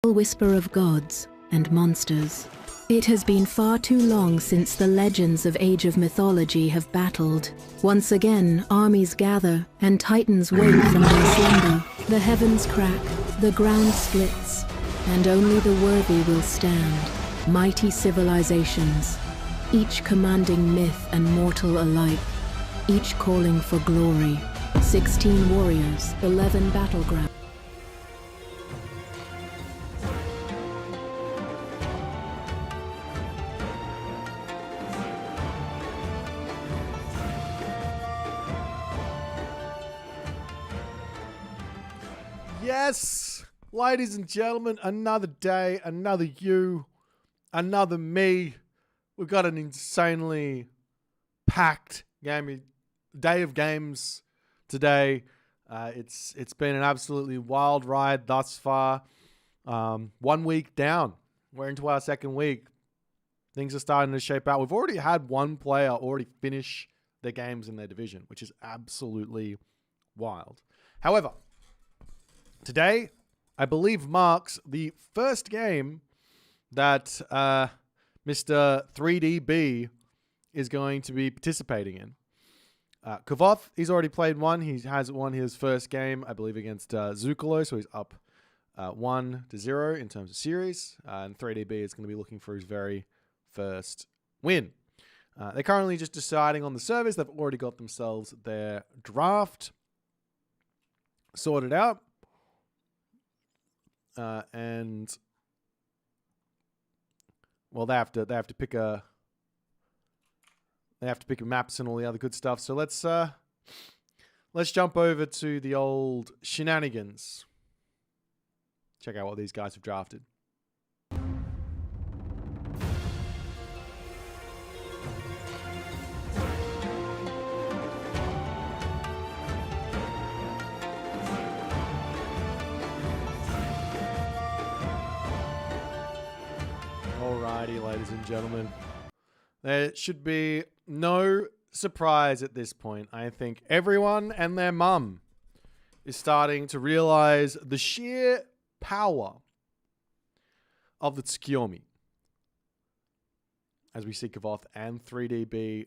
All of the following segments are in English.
Whisper of gods and monsters. It has been far too long since the legends of Age of Mythology have battled. Once again, armies gather, and titans wake from their slumber. The heavens crack, the ground splits, and only the worthy will stand. Mighty civilizations, each commanding myth and mortal alike, each calling for glory. 16 warriors, 11 battlegrounds. Yes, ladies and gentlemen, another day, another you, another me. We've got an insanely packed day of games today. It's been an absolutely wild ride thus far. 1 week down. We're into our second week. Things are starting to shape out. We've already had one player already finish their games in their division, which is absolutely wild. However, today, I believe, marks the first game that Mr. 3DB is going to be participating in. Kavoth, he's already played one. He has won his first game, I believe, against Zucolo, so he's up 1-0 in terms of series. And 3DB is going to be looking for his very first win. They're currently just deciding on the service. They've already got themselves their draft sorted out. And well, they have to pick maps and all the other good stuff. So let's jump over to the old shenanigans. Check out what these guys have drafted. Alrighty, ladies and gentlemen. There should be no surprise at this point. I think everyone and their mum is starting to realize the sheer power of the Tsukiyomi. As we see Kavoth and 3DB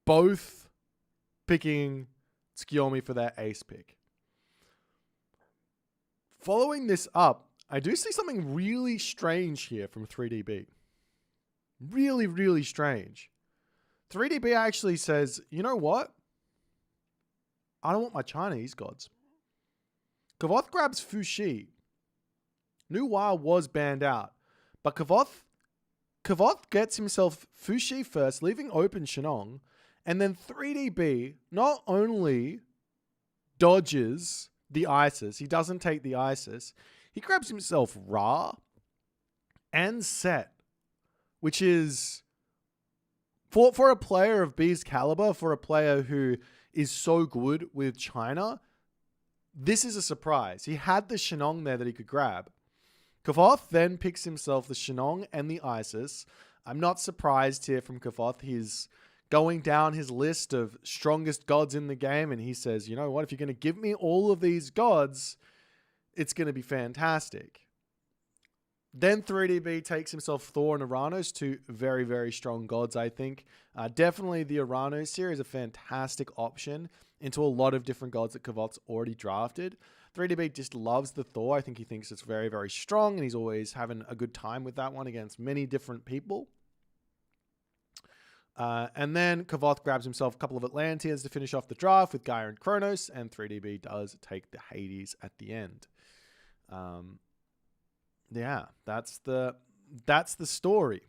both picking Tsukiyomi for their ace pick. Following this up, I do see something really strange here from 3DB. Really, really strange. 3DB actually says, you know what? I don't want my Chinese gods. Kavoth grabs Fuxi. Nuwa was banned out. But Kavoth gets himself Fushi first, leaving open Shenong. And then 3DB not only dodges the Isis, he doesn't take the Isis, he grabs himself Ra and Set, which is, for a player of B's caliber, for a player who is so good with China, this is a surprise. He had the Shenong there that he could grab. Kavoth then picks himself the Shenong and the Isis. I'm not surprised here from Kavoth. He's going down his list of strongest gods in the game, and he says, you know what, if you're going to give me all of these gods, it's going to be fantastic. Then 3DB takes himself Thor and Uranus, two very, very strong gods, I think. Definitely the Uranus here is a fantastic option into a lot of different gods that Kavoth's already drafted. 3DB just loves the Thor. I think he thinks it's very, very strong, and he's always having a good time with that one against many different people. And then Kavoth grabs himself a couple of Atlanteans to finish off the draft with Gaia and Kronos, and 3DB does take the Hades at the end. Yeah, that's the story.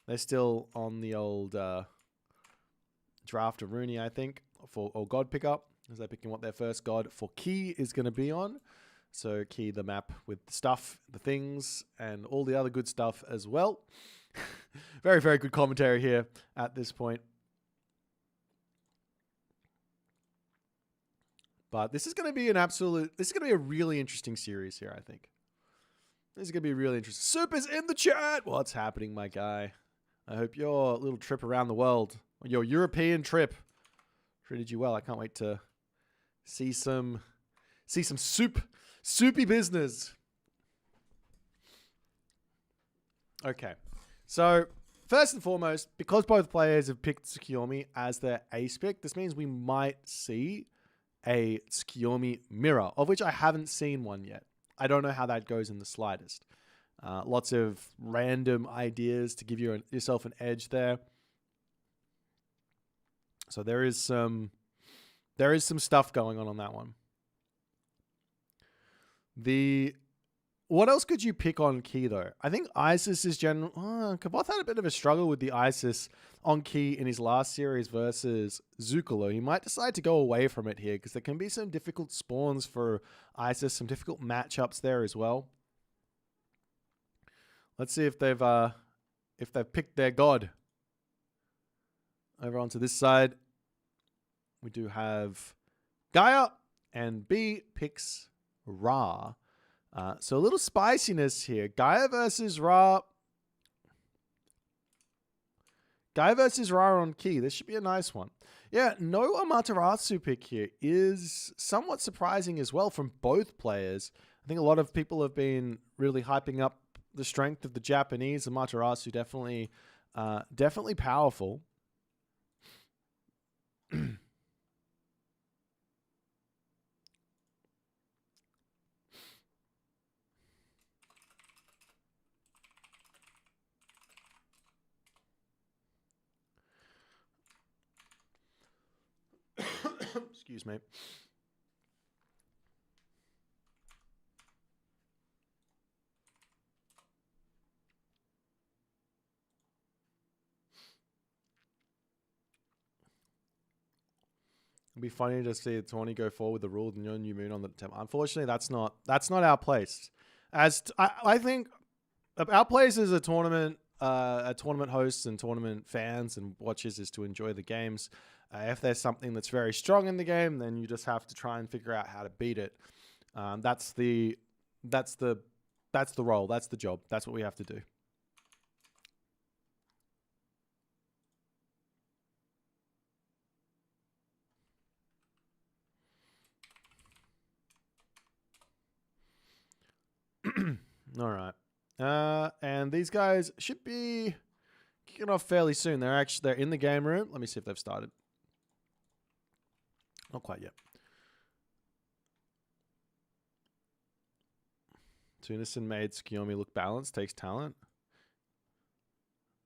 They're still on the old draft of Rooney, I think, or god pickup, as they're picking what their first god for Key is going to be on. So Key, the map with the stuff, the things, and all the other good stuff as well. Very, very good commentary here at this point. But this is going to be this is going to be a really interesting series here, I think. This is going to be really interesting. Super's in the chat. What's happening, my guy? I hope your little trip around the world, your European trip, treated you well. I can't wait to see some soupy business. Okay. So, first and foremost, because both players have picked Tsukiyomi as their ace pick, this means we might see a Tsukiyomi mirror, of which I haven't seen one yet. I don't know how that goes in the slightest. Lots of random ideas to give yourself an edge there. So there is some stuff going on that one. What else could you pick on Key, though? I think Isis is general. Kavoth had a bit of a struggle with the Isis on Key in his last series versus Zukalo. He might decide to go away from it here because there can be some difficult spawns for Isis, some difficult matchups there as well. Let's see if they've picked their god. Over onto this side, we do have Gaia, and B picks Ra. So a little spiciness here. Gaia versus Ra. Gaia versus Ra on Key. This should be a nice one. Yeah, no Amaterasu pick here is somewhat surprising as well from both players. I think a lot of people have been really hyping up the strength of the Japanese. Amaterasu definitely powerful. Excuse me. It'd be funny to see Tawny go forward with the rule and no new moon on the temple. Unfortunately, that's not our place. I think our place as a tournament hosts and tournament fans and watchers is to enjoy the games. If there's something that's very strong in the game, then you just have to try and figure out how to beat it. That's the role. That's the job. That's what we have to do. All right. And these guys should be kicking off fairly soon. They're in the game room. Let me see if they've started. Not quite yet. Tunison made Tsukiyomi look balanced. Takes talent.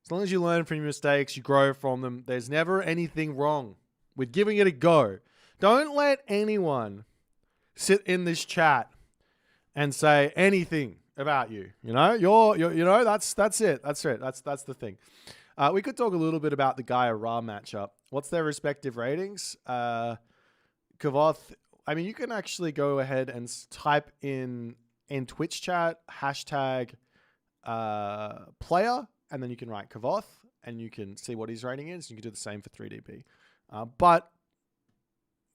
As long as you learn from your mistakes, you grow from them. There's never anything wrong with giving it a go. Don't let anyone sit in this chat and say anything about you. You know, you're you know, that's it. That's the thing. We could talk a little bit about the Gaia Ra matchup. What's their respective ratings? Kavoth, I mean, you can actually go ahead and type in Twitch chat hashtag player, and then you can write Kavoth, and you can see what his rating is. You can do the same for 3DB. But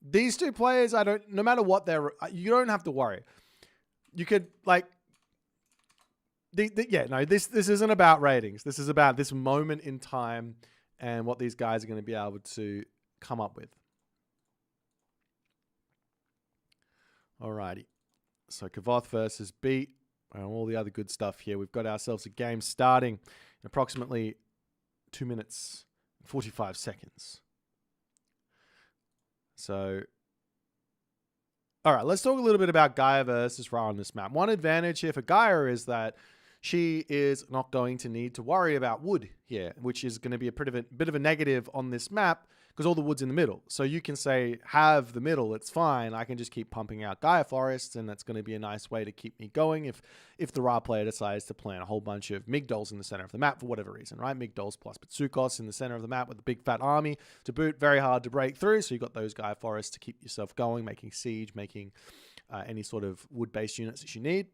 these two players, no matter what you don't have to worry. You could this isn't about ratings. This is about this moment in time and what these guys are going to be able to come up with. Alrighty. So Kavoth versus Beat and all the other good stuff here. We've got ourselves a game starting in approximately 2 minutes and 45 seconds. So, all right, let's talk a little bit about Gaia versus Ra on this map. One advantage here for Gaia is that she is not going to need to worry about wood here, which is going to be a bit of a negative on this map because all the wood's in the middle. So you can say, have the middle, it's fine. I can just keep pumping out Gaia forests, and that's going to be a nice way to keep me going if the Ra player decides to plant a whole bunch of Migdols in the center of the map for whatever reason, right? Migdols plus Bitsukos in the center of the map with a big fat army to boot, very hard to break through. So you've got those Gaia forests to keep yourself going, making siege, making any sort of wood-based units that you need.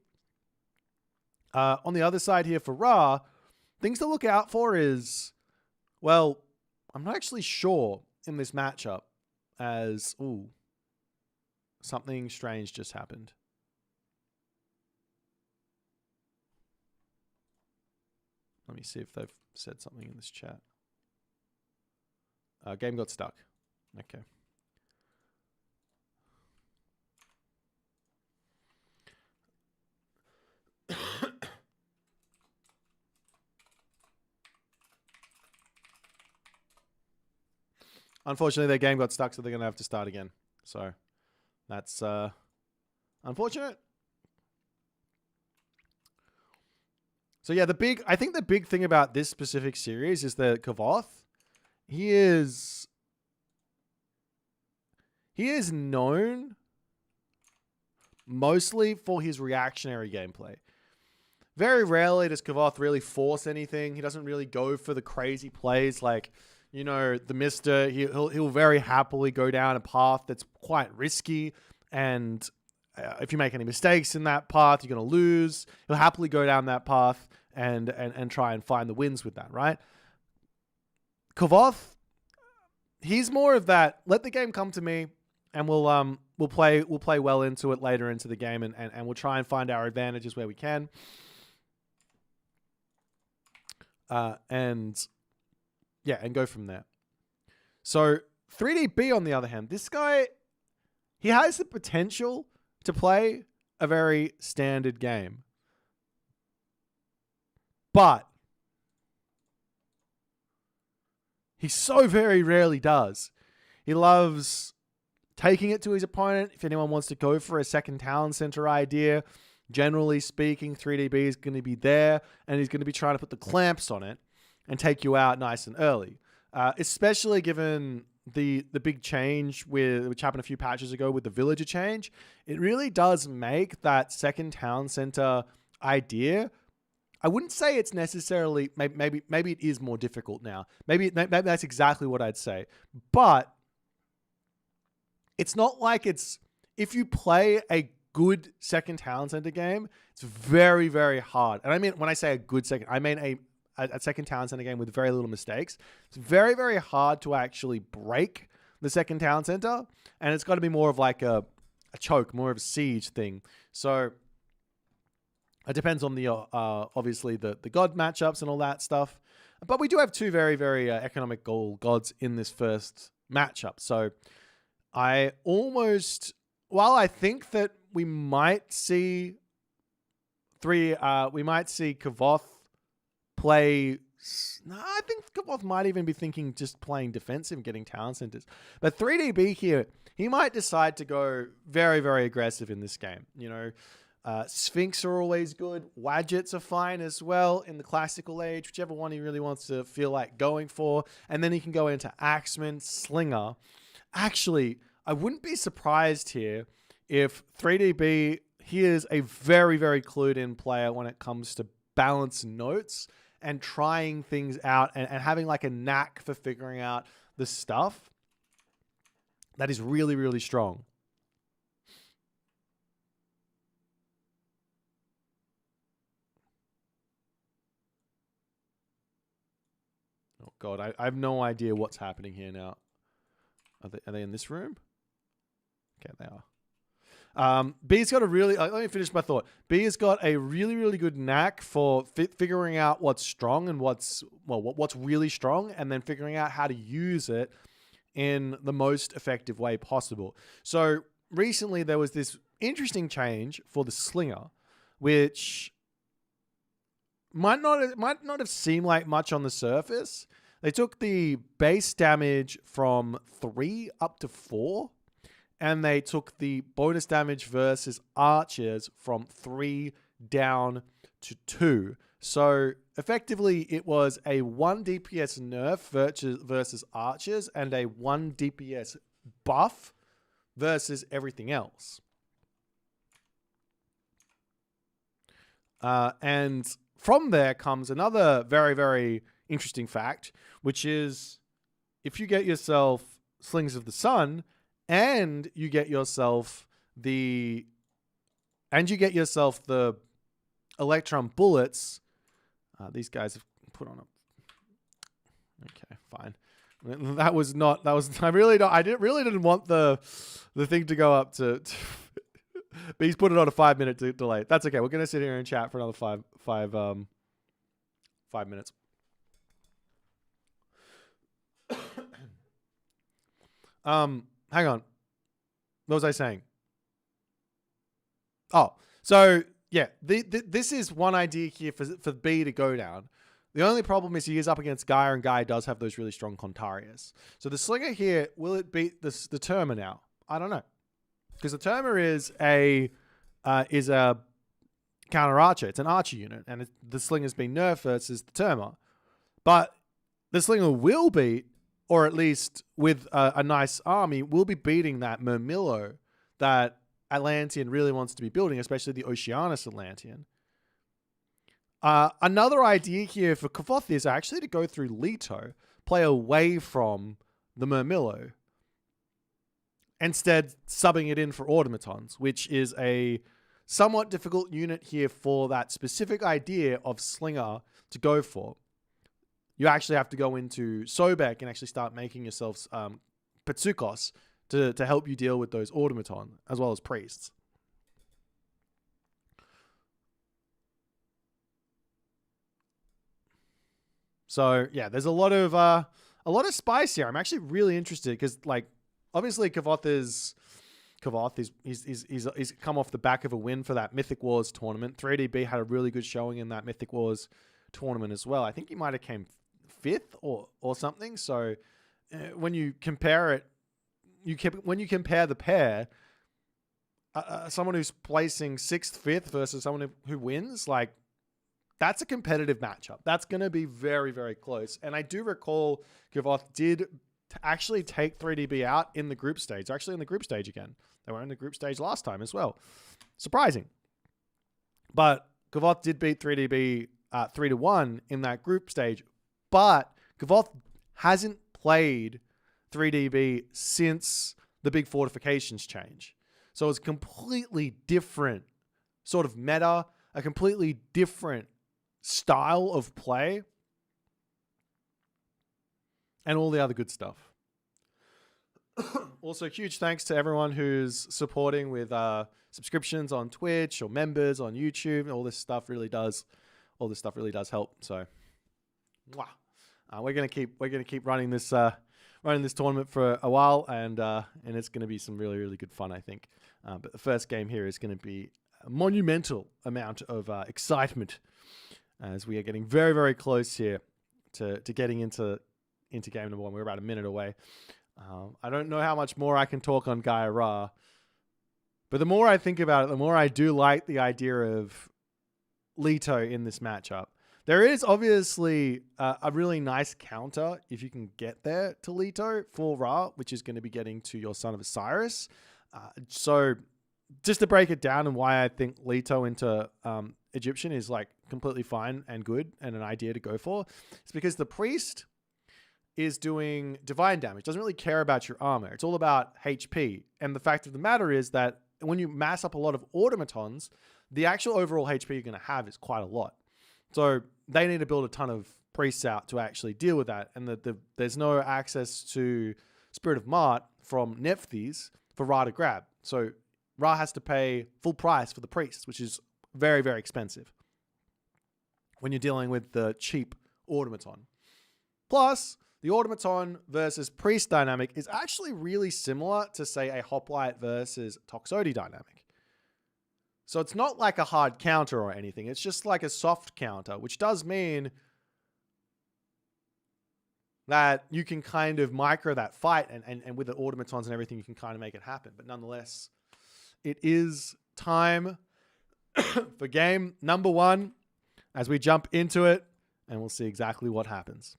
On the other side here for Ra, things to look out for is, well, I'm not actually sure in this matchup as, something strange just happened. Let me see if they've said something in this chat. Game got stuck. Okay. Unfortunately, their game got stuck, so they're going to have to start again. So that's unfortunate. So yeah, I think the big thing about this specific series is that Kavoth, he is known mostly for his reactionary gameplay. Very rarely does Kavoth really force anything. He doesn't really go for the crazy plays like, you know, the Mister. He'll very happily go down a path that's quite risky, and if you make any mistakes in that path, you're going to lose. He'll happily go down that path and try and find the wins with that, right? Kavoth, he's more of that. Let the game come to me, and we'll play well into it later into the game, and we'll try and find our advantages where we can. And go from there. So 3DB, on the other hand, this guy, he has the potential to play a very standard game. But he so very rarely does. He loves taking it to his opponent. If anyone wants to go for a second talent center idea, generally speaking, 3DB is going to be there, and he's going to be trying to put the clamps on it and take you out nice and early. Especially given the big change which happened a few patches ago with the villager change. It really does make that second town center idea, I wouldn't say it's necessarily, maybe it is more difficult now. Maybe that's exactly what I'd say. But it's not like if you play a good second town center game, it's very, very hard. And I mean, when I say a good second, I mean a second town center game with very little mistakes. It's very, very hard to actually break the second town center. And it's got to be more of like a choke, more of a siege thing. So it depends on the, obviously, the god matchups and all that stuff. But we do have two very, very economic gods in this first matchup. So while I think that we might see Kavoth play. No, I think Kavoth might even be thinking just playing defensive, getting town centers. But 3DB here, he might decide to go very, very aggressive in this game. You know, Sphinx are always good. Wadgets are fine as well in the classical age, whichever one he really wants to feel like going for. And then he can go into Axeman, Slinger. Actually, I wouldn't be surprised here if 3DB, he is a very, very clued in player when it comes to balance notes and trying things out and having like a knack for figuring out the stuff that is really, really strong. Oh God, I have no idea what's happening here now. Are they in this room? Okay, they are. B's got a really, let me finish my thought. B has got a really, really good knack for figuring out what's strong and what's really strong, and then figuring out how to use it in the most effective way possible. So recently there was this interesting change for the Slinger, which might not have seemed like much on the surface. They took the base damage from 3 up to 4, and they took the bonus damage versus archers from 3 down to 2. So effectively, it was a 1 DPS nerf versus archers and a 1 DPS buff versus everything else. And from there comes another very, very interesting fact, which is if you get yourself Slings of the Sun and you get yourself the Electron bullets, these guys have put on a... Okay, fine. I didn't want the thing to go up to but he's put it on a 5-minute delay. That's okay. We're going to sit here and chat for another 5 minutes. Hang on. What was I saying? Oh, so yeah, this is one idea here for B to go down. The only problem is he is up against Gaia, and Gaia does have those really strong Contarius. So the Slinger here, will it beat the Terma now? I don't know. Because the Terma is a counter archer. It's an archer unit, and the Slinger's been nerfed versus the Terma. But the Slinger will beat, or at least with a nice army, will be beating that Murmillo that Atlantean really wants to be building, especially the Oceanus Atlantean. Another idea here for Kavoth is actually to go through Leto, play away from the Murmillo, instead subbing it in for automatons, which is a somewhat difficult unit here for that specific idea of Slinger to go for. You actually have to go into Sobek and actually start making yourselves Petsukos to help you deal with those automaton, as well as priests. So yeah, there's a lot of spice here. I'm actually really interested because, like, obviously Kavoth is he's come off the back of a win for that Mythic Wars tournament. 3DB had a really good showing in that Mythic Wars tournament as well. I think he might have came 5th or something. So when you compare it, when you compare the pair, someone who's placing 6th, 5th versus someone who wins, like, that's a competitive matchup. That's going to be very, very close. And I do recall Kavoth did actually take 3DB out in the group stage. They're actually in the group stage again. They were in the group stage last time as well. Surprising. But Kavoth did beat 3DB 3-1 in that group stage. But Kavoth hasn't played 3DB since the big fortifications change. So it's completely different sort of meta, a completely different style of play, and all the other good stuff. Also, huge thanks to everyone who's supporting with subscriptions on Twitch or members on YouTube. All this stuff really does help. So, we're gonna keep running this tournament for a while, and it's gonna be some really, really good fun, I think. But the first game here is gonna be a monumental amount of excitement, as we are getting very, very close here to getting into game number 1. We're about a minute away. I don't know how much more I can talk on Gaia Ra, but the more I think about it, the more I do like the idea of Leto in this matchup. There is obviously a really nice counter if you can get there to Leto for Ra, which is going to be getting to your Son of Osiris. So just to break it down and why I think Leto into Egyptian is like completely fine and good and an idea to go for, it's because the priest is doing divine damage. Doesn't really care about your armor. It's all about HP. And the fact of the matter is that when you mass up a lot of automatons, the actual overall HP you're going to have is quite a lot. So they need to build a ton of priests out to actually deal with that. And there's no access to Spirit of Mart from Nephthys for Ra to grab. So Ra has to pay full price for the priests, which is very, very expensive when you're dealing with the cheap automaton. Plus, the automaton versus priest dynamic is actually really similar to, say, a hoplite versus Toxotes dynamic. So it's not like a hard counter or anything. It's just like a soft counter, which does mean that you can kind of micro that fight, and with the automatons and everything, you can kind of make it happen. But nonetheless, it is time for game number 1 as we jump into it, and we'll see exactly what happens.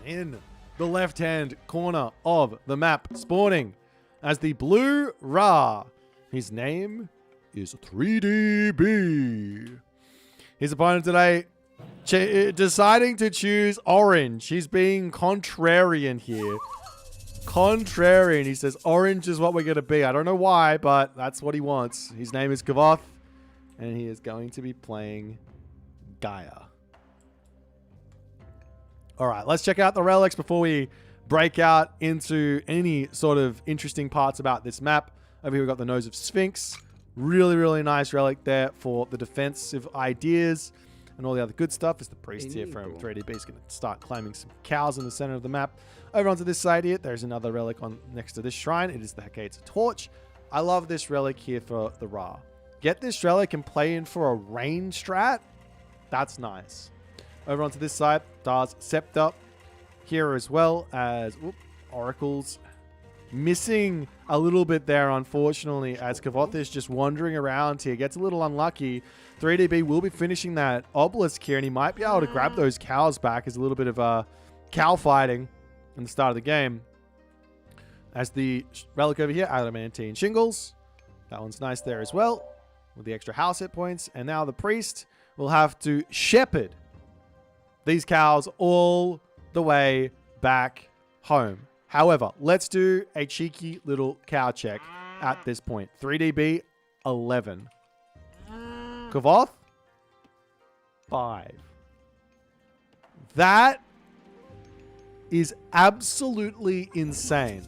In the left-hand corner of the map, spawning as the blue Ra. His name is 3DB. His opponent today deciding to choose orange. He's being contrarian here. Contrarian. He says orange is what we're going to be. I don't know why, but that's what he wants. His name is Kavoth, and he is going to be playing Gaia. All right, let's check out the relics before we break out into any sort of interesting parts about this map. Over here, we've got the Nose of Sphinx. Really, really nice relic there for the defensive ideas and all the other good stuff. As the priest here from 3DB is going to start climbing some cows in the center of the map. Over onto this side here, there's another relic on next to this shrine. It is the Hecate's Torch. I love this relic here for the Ra. Get this relic and play in for a rain strat. That's nice. Over onto this side, Dar's Scepter here as well as Oracles. Missing a little bit there, unfortunately, as Kavoth is just wandering around here. Gets a little unlucky. 3DB will be finishing that obelisk here, and he might be able to grab those cows back as a little bit of cow fighting in the start of the game. As the relic over here, Adamantine Shingles. That one's nice there as well, with the extra house hit points. And now the priest will have to shepherd these cows all the way back home. However, let's do a cheeky little cow check at this point. 3DB, 11. Kavoth, 5. That is absolutely insane.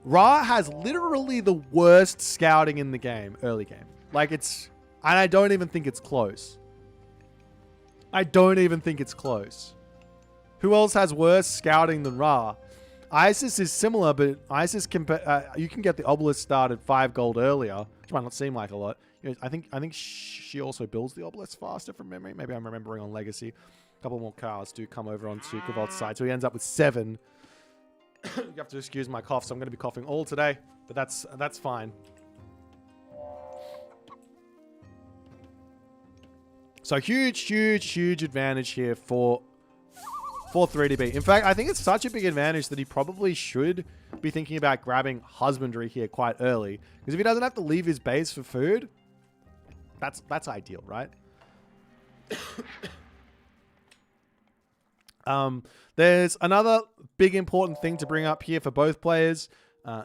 Ra has literally the worst scouting in the game, early game. Like and I don't even think it's close. I don't even think it's close. Who else has worse scouting than Ra? Isis is similar, but Isis you can get the obelisk started 5 gold earlier, which might not seem like a lot. You know, I think she also builds the obelisk faster from memory. Maybe I'm remembering on Legacy. A couple more cows do come over onto Kavoth's side, so he ends up with 7. You have to excuse my cough, so I'm going to be coughing all today, but that's fine. So huge advantage here for 3DB. In fact, I think it's such a big advantage that he probably should be thinking about grabbing husbandry here quite early. Because if he doesn't have to leave his base for food, that's ideal, right? There's another big important thing to bring up here for both players.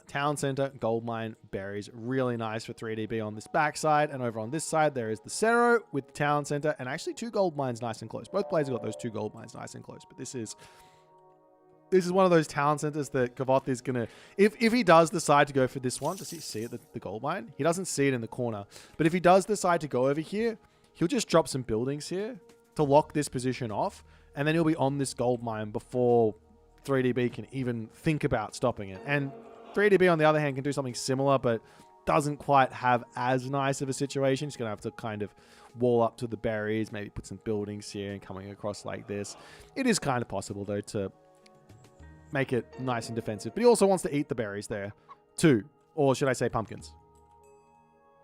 Town center, gold mine, berries. Really nice for 3DB on this backside. And over on this side, there is the Cerro with the town center. And actually 2 gold mines nice and close. Both players have got those 2 gold mines nice and close. But this is one of those town centers that Kavoth is going to... If he does decide to go for this one, does he see it, the gold mine? He doesn't see it in the corner. But if he does decide to go over here, he'll just drop some buildings here to lock this position off. And then he'll be on this gold mine before 3DB can even think about stopping it. And 3DB, on the other hand, can do something similar, but doesn't quite have as nice of a situation. He's going to have to kind of wall up to the berries, maybe put some buildings here and coming across like this. It is kind of possible, though, to make it nice and defensive. But he also wants to eat the berries there, too. Or should I say pumpkins?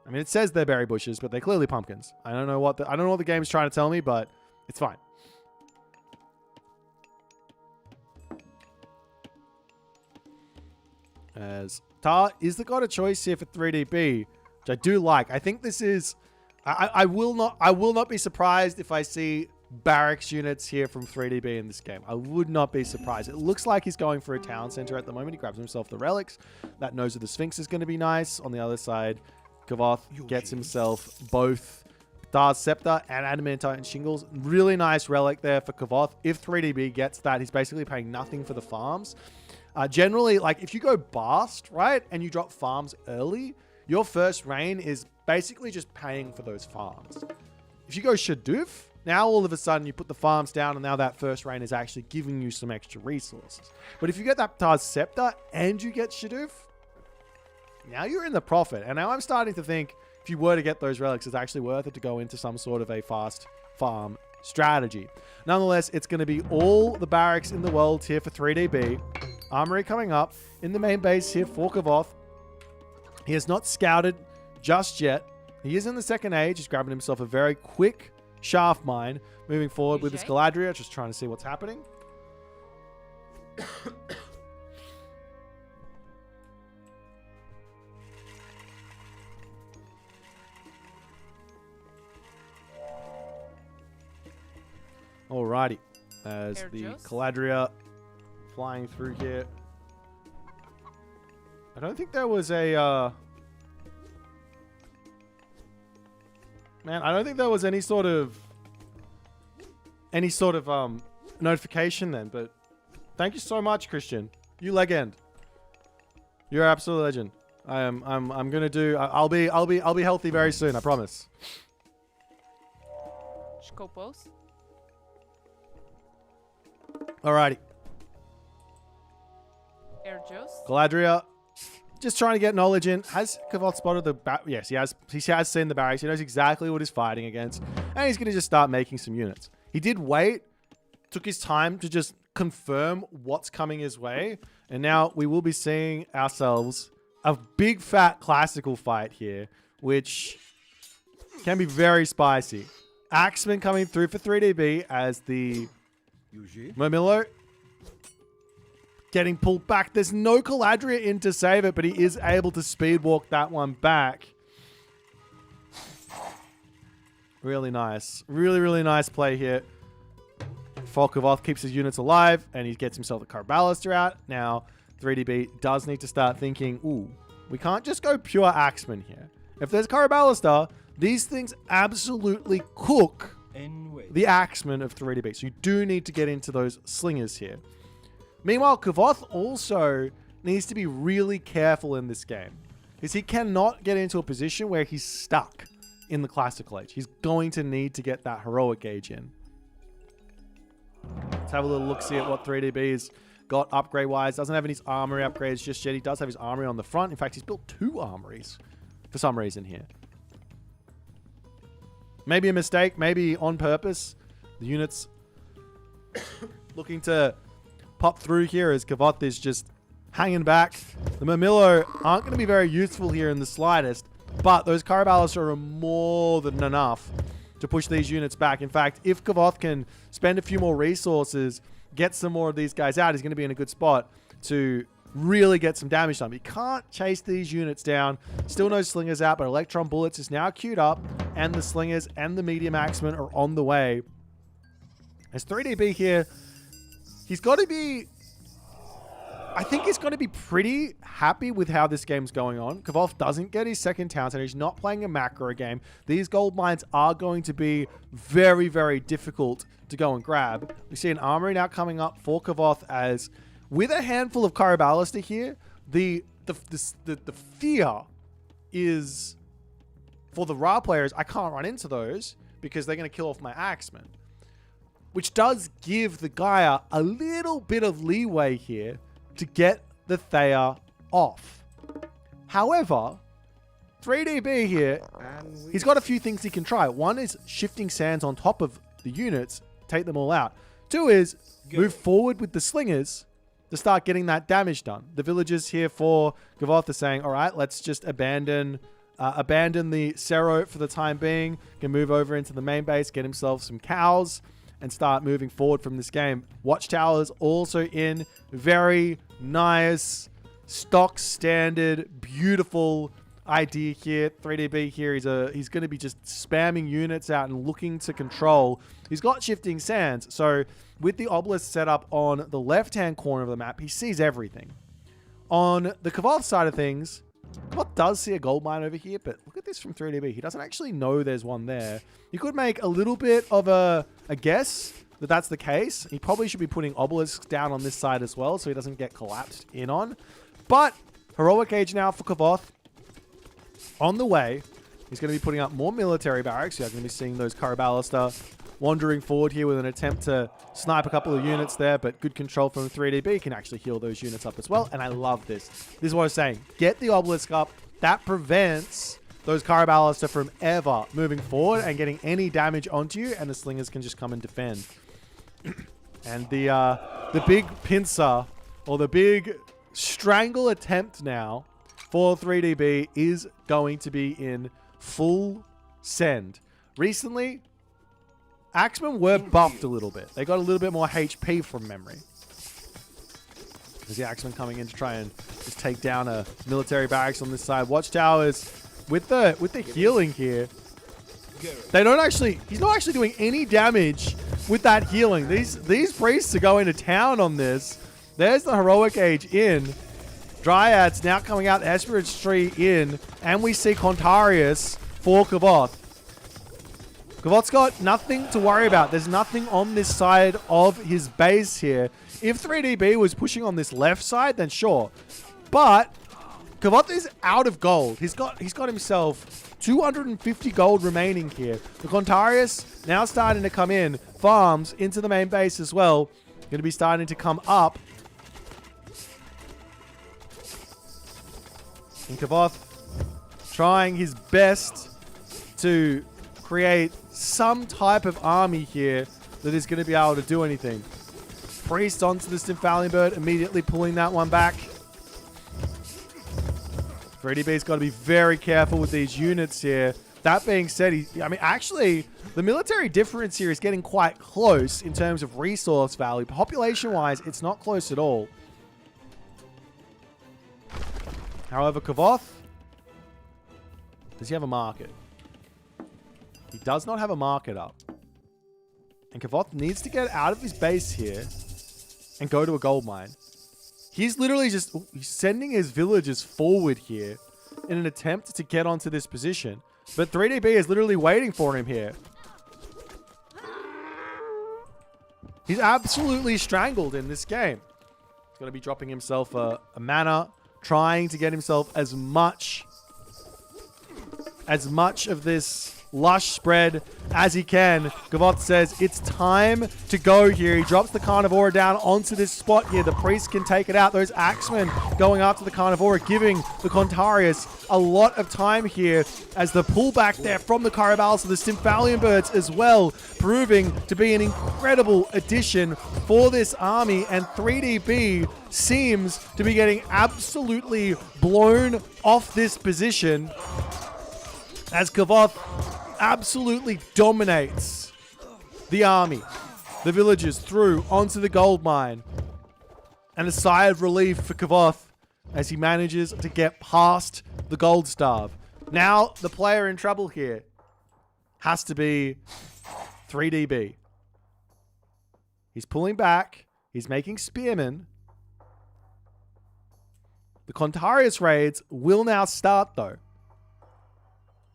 I mean, it says they're berry bushes, but they're clearly pumpkins. I don't know what the game is trying to tell me, but it's fine. As Tar is the god of choice here for 3DB, which I do like. I think this is... I will not be surprised if I see barracks units here from 3DB in this game. I would not be surprised. It looks like he's going for a town center at the moment. He grabs himself the relics. That Nose of the Sphinx is going to be nice. On the other side, Kavoth gets himself both Dar's Scepter and Adamantine Shingles. Really nice relic there for Kavoth. If 3DB gets that, he's basically paying nothing for the farms. Generally, like if you go Bast, right, and you drop farms early, your first reign is basically just paying for those farms. If you go Shadoof, now all of a sudden you put the farms down and now that first reign is actually giving you some extra resources. But if you get that Dar's Scepter and you get Shadoof, now you're in the profit. And now I'm starting to think if you were to get those relics, it's actually worth it to go into some sort of a fast farm strategy. Nonetheless, it's going to be all the barracks in the world here for 3DB. Armory coming up in the main base here for Kavoth. He has not scouted just yet. He is in the second age. He's grabbing himself a very quick shaft mine. Moving forward with his Galadriel, just trying to see what's happening. Alrighty. As the Galadriel flying through here. I don't think there was a... Man, I don't think there was any sort of notification then, but thank you so much, Christian. You legend. You're an absolute legend. I'm gonna do... I'll be healthy very soon, I promise. Scopos. Alrighty. Galadriel, just trying to get knowledge in. Has Kavoth spotted the... Yes, he has. He has seen the barracks. He knows exactly what he's fighting against. And he's going to just start making some units. He did wait. Took his time to just confirm what's coming his way. And now we will be seeing ourselves a big fat classical fight here, which can be very spicy. Axeman coming through for 3DB as the Murmillo getting pulled back. There's no Galadriel in to save it, but he is able to speed walk that one back. Really nice. Really, really nice play here. Kavoth keeps his units alive, and he gets himself a Carbalister out. Now, 3DB does need to start thinking, ooh, we can't just go pure Axeman here. If there's Carbalister, these things absolutely cook the Axeman of 3DB. So you do need to get into those slingers here. Meanwhile, Kavoth also needs to be really careful in this game, because he cannot get into a position where he's stuck in the classical age. He's going to need to get that heroic age in. Let's have a little look-see at what 3DB's got upgrade-wise. Doesn't have any armory upgrades just yet. He does have his armory on the front. In fact, he's built 2 armories for some reason here. Maybe a mistake, maybe on purpose. The units looking to pop through here as Kavoth is just hanging back. The Murmillo aren't going to be very useful here in the slightest, but those Carbalister are more than enough to push these units back. In fact, if Kavoth can spend a few more resources, get some more of these guys out, he's going to be in a good spot to really get some damage done. He can't chase these units down. Still no slingers out, but Electron Bullets is now queued up, and the slingers and the medium axemen are on the way. As 3DB here, he's got to be... I think he's going to be pretty happy with how this game's going on. Kavoth doesn't get his second town center. He's not playing a macro game. These gold mines are going to be very, very difficult to go and grab. We see an armory now coming up for Kavoth as, with a handful of Carbalister here, the fear is, for the Ra players, I can't run into those because they're going to kill off my Axemen. Which does give the Gaia a little bit of leeway here to get the Thea off. However, 3DB here, he's got a few things he can try. One is shifting sands on top of the units, take them all out. 2 is move forward with the slingers to start getting that damage done. The villagers here for Kavoth are saying, all right, let's just abandon the Sero for the time being. Can move over into the main base, get himself some cows, and start moving forward from this game. Watchtowers also in. Very nice. stock standard, beautiful idea here. 3DB here, he's going to be just spamming units out and looking to control. He's got shifting sands, so with the obelisk set up on the left-hand corner of the map, he sees everything. On the Kavoth side of things, Kavoth does see a gold mine over here, but look at this from 3DB. He doesn't actually know there's one there. You could make a little bit of a guess that that's the case. He probably should be putting obelisks down on this side as well, so he doesn't get collapsed in on. But heroic age now for Kavoth. On the way, he's going to be putting up more military barracks. You're going to be seeing those Karabalista wandering forward here with an attempt to snipe a couple of units there, but good control from 3DB can actually heal those units up as well. And I love this. This is what I was saying. Get the obelisk up. That prevents those Karabalista from ever moving forward and getting any damage onto you, and the slingers can just come and defend. And the big pincer, or the big strangle attempt now for 3DB is going to be in full send. Recently, Axemen were buffed a little bit. They got a little bit more HP from memory. There's the Axemen coming in to try and just take down a military barracks on this side. Watchtowers with the healing here. They don't actually. He's not actually doing any damage with that healing. These priests are going to town on this. There's the heroic age in. Dryads now coming out, Esperance Tree in, and we see Contarius for Kavoth. Kavoth's got nothing to worry about. There's nothing on this side of his base here. If 3DB was pushing on this left side, then sure. But Kavoth is out of gold. He's got himself 250 gold remaining here. The Contarius now starting to come in. Farms into the main base as well. Going to be starting to come up. And Kavoth trying his best to create some type of army here that is going to be able to do anything. Priest onto the Stymphalian Bird, immediately pulling that one back. 3DB's got to be very careful with these units here. That being said, actually, the military difference here is getting quite close in terms of resource value. Population-wise, it's not close at all. However, Kavoth, does he have a market? He does not have a market up. And Kavoth needs to get out of his base here and go to a gold mine. He's literally just he's sending his villagers forward here in an attempt to get onto this position. But 3DB is literally waiting for him here. He's absolutely strangled in this game. He's going to be dropping himself a mana, trying to get himself as much of this lush spread as he can. Kavoth says it's time to go here. He drops the Carnivora down onto this spot here. The priest can take it out. Those Axemen going after the Carnivora, giving the Contarius a lot of time here as the pullback there from the Carabals to the Stymphalian Birds as well, proving to be an incredible addition for this army. And 3DB seems to be getting absolutely blown off this position as Kavoth absolutely dominates the army, the villagers through onto the gold mine. And a sigh of relief for Kavoth as he manages to get past the gold starve. Now the player in trouble here has to be 3DB. He's pulling back. He's making spearmen. The Contarius raids will now start though.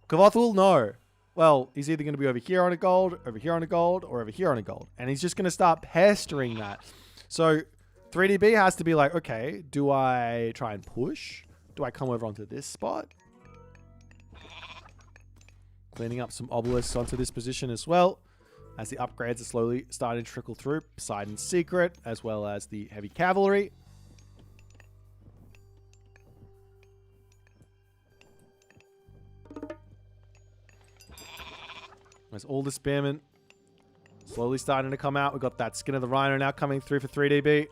Kavoth will know. Well, he's either going to be over here on a gold, over here on a gold, or over here on a gold. And he's just going to start pestering that. So 3DB has to be like, okay, do I try and push? Do I come over onto this spot? Cleaning up some obelisks onto this position as well, as the upgrades are slowly starting to trickle through. Poseidon's Secret, as well as the heavy cavalry. There's all the spearmen slowly starting to come out. We've got that Skin of the Rhino now coming through for 3DB.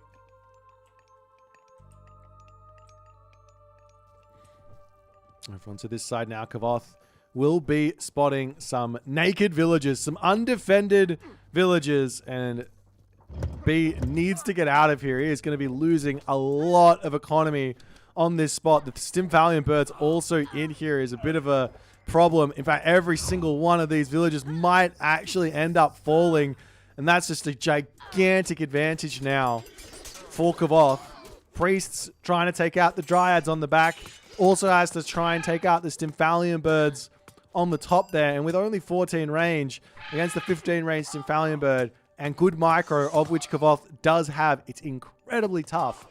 Over onto this side now, Kavoth will be spotting some naked villagers, some undefended villagers, and B needs to get out of here. He is going to be losing a lot of economy on this spot. The Stimfalion birds also in here is a bit of a problem. In fact, every single one of these villages might actually end up falling, and that's just a gigantic advantage now for Kavoth. Priests trying to take out the Dryads on the back. Also has to try and take out the Stimfalion birds on the top there. And with only 14 range against the 15 range Stimfalion bird and good micro, of which Kavoth does have, it's incredibly tough.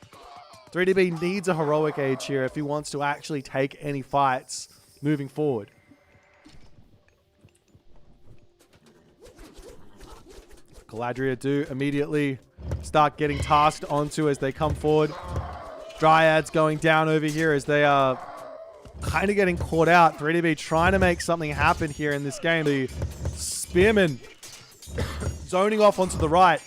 3DB needs a heroic age here if he wants to actually take any fights moving forward. Galadriel do immediately start getting tasked onto as they come forward. Dryads going down over here as they are kind of getting caught out. 3DB trying to make something happen here in this game. The Spearmen zoning off onto the right.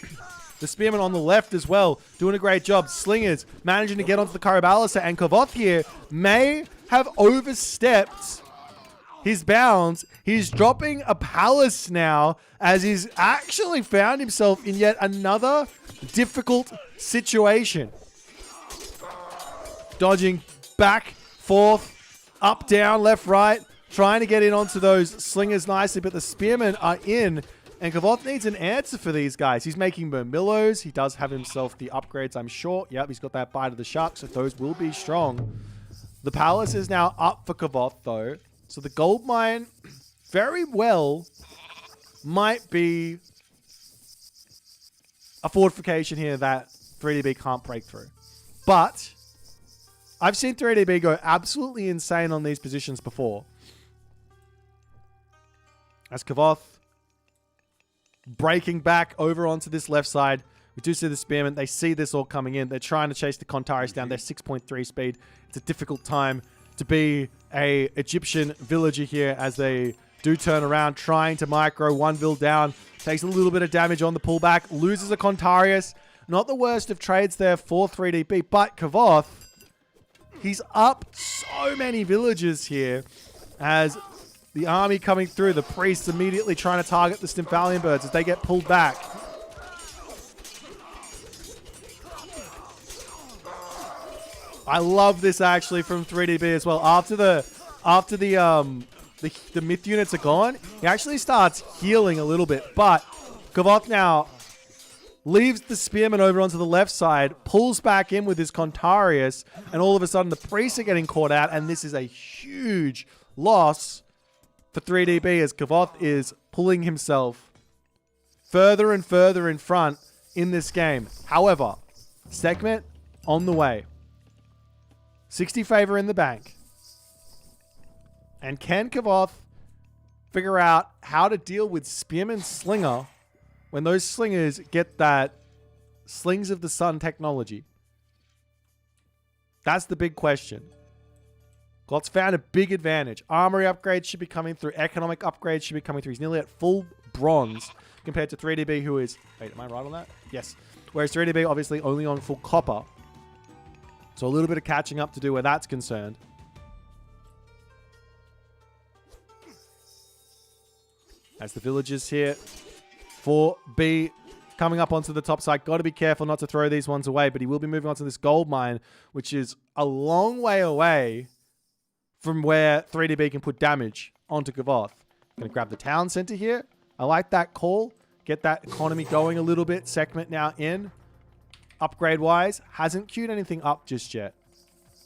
The Spearmen on the left as well, doing a great job. Slingers managing to get onto the Karabalisa, and Kavoth here may have overstepped his bounds. He's dropping a palace now as he's actually found himself in yet another difficult situation. Dodging back, forth, up, down, left, right, trying to get in onto those slingers nicely, but the Spearmen are in, and Kavoth needs an answer for these guys. He's making Murmillos. He does have himself the upgrades, I'm sure. Yep, he's got that Bite of the Shark, so those will be strong. The palace is now up for Kavoth, though. So the gold mine very well might be a fortification here that 3DB can't break through. But I've seen 3DB go absolutely insane on these positions before. As Kavoth breaking back over onto this left side. We do see the Spearmen. They see this all coming in. They're trying to chase the Kontaris down. They're 6.3 speed. It's a difficult time to be a Egyptian villager here as they do turn around, trying to micro. One vill down. Takes a little bit of damage on the pullback. Loses a Kontarius. Not the worst of trades there for 3DB. But Kavoth, he's up so many villagers here as the army coming through. The priests immediately trying to target the Stimfalion birds as they get pulled back. I love this actually from 3DB as well. After the myth units are gone, he actually starts healing a little bit. But Kavoth now leaves the Spearman over onto the left side, pulls back in with his Kontarius, and all of a sudden the priests are getting caught out, and this is a huge loss for 3DB as Kavoth is pulling himself further and further in front in this game. However, segment on the way. 60 favor in the bank. And can Kavoth figure out how to deal with Spearman Slinger when those slingers get that Slings of the Sun technology? That's the big question. Kavoth's found a big advantage. Armory upgrades should be coming through. Economic upgrades should be coming through. He's nearly at full bronze compared to 3DB, who is... Wait, am I right on that? Yes. Whereas 3DB obviously only on full copper. So a little bit of catching up to do where that's concerned. As the villagers here, 4B coming up onto the top side. Got to be careful not to throw these ones away, but he will be moving on to this gold mine, which is a long way away from where 3DB can put damage onto Kavoth. Going to grab the town center here. I like that call. Get that economy going a little bit. Segment now in. Upgrade-wise, hasn't queued anything up just yet.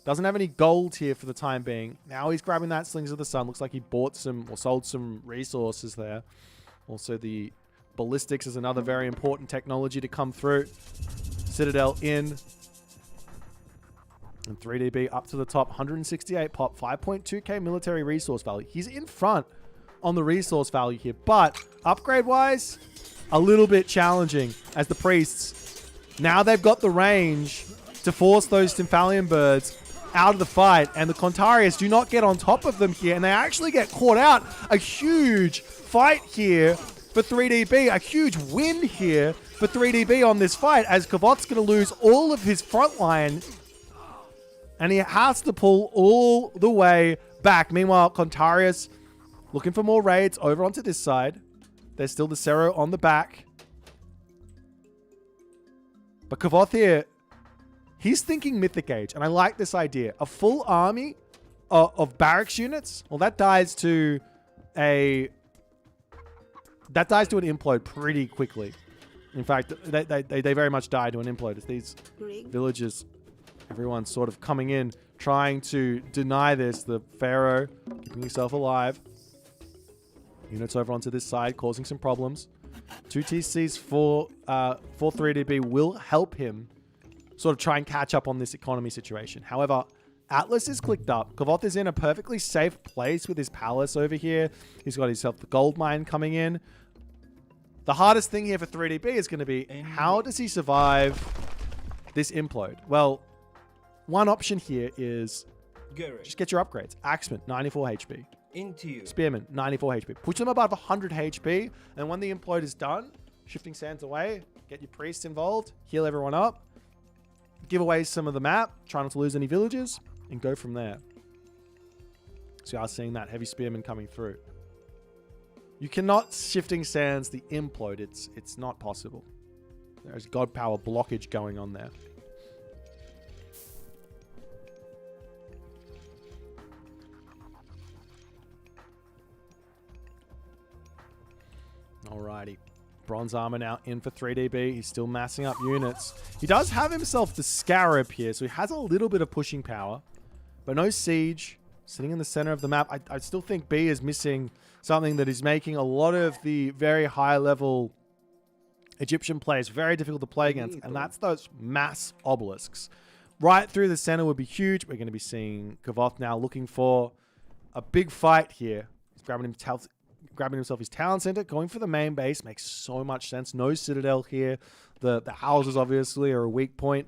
Doesn't have any gold here for the time being. Now he's grabbing that Slings of the Sun. Looks like he bought some or sold some resources there. Also, the ballistics is another very important technology to come through. Citadel in. And 3DB up to the top. 168 pop. 5.2k military resource value. He's in front on the resource value here. But upgrade-wise, a little bit challenging as the priests... Now they've got the range to force those Stimfalion birds out of the fight, and the Kontarius do not get on top of them here, and they actually get caught out. A huge fight here for 3DB, a huge win here for 3DB on this fight, as Kavoth's going to lose all of his front line, and he has to pull all the way back. Meanwhile, Kontarius looking for more raids over onto this side. There's still the Cero on the back. But Kavoth here, He's thinking Mythic Age, and I like this idea. A full army of barracks units, well, that dies to an implode pretty quickly. In fact, they very much die to an implode. It's these villagers, everyone's sort of coming in, trying to deny this. The Pharaoh keeping himself alive. Units over onto this side, causing some problems. 2 TCs for 3DB will help him sort of try and catch up on this economy situation. However, Atlas is clicked up. Kavoth is in a perfectly safe place with his palace over here. He's got himself the gold mine coming in. The hardest thing here for 3DB is going to be, how does he survive this implode? Well, one option here is just get your upgrades. Axeman, 94 HP. Spearman, 94 HP. Push them above 100 HP, and when the implode is done, shifting sands away, get your priests involved, heal everyone up, give away some of the map, try not to lose any villages, and go from there. So you are seeing that heavy spearman coming through. You cannot shifting sands the implode. It's not possible. There's god power blockage going on there. Alrighty. Bronze armor now in for 3DB. He's still massing up units. He does have himself the Scarab here, so he has a little bit of pushing power. But no siege. Sitting in the center of the map. I still think B is missing something that is making a lot of the very high-level Egyptian players very difficult to play against, and that's those mass obelisks. Right through the center would be huge. We're going to be seeing Kavoth now looking for a big fight here. He's grabbing himself his town center, going for the main base. Makes so much sense. No citadel here. The houses obviously are a weak point.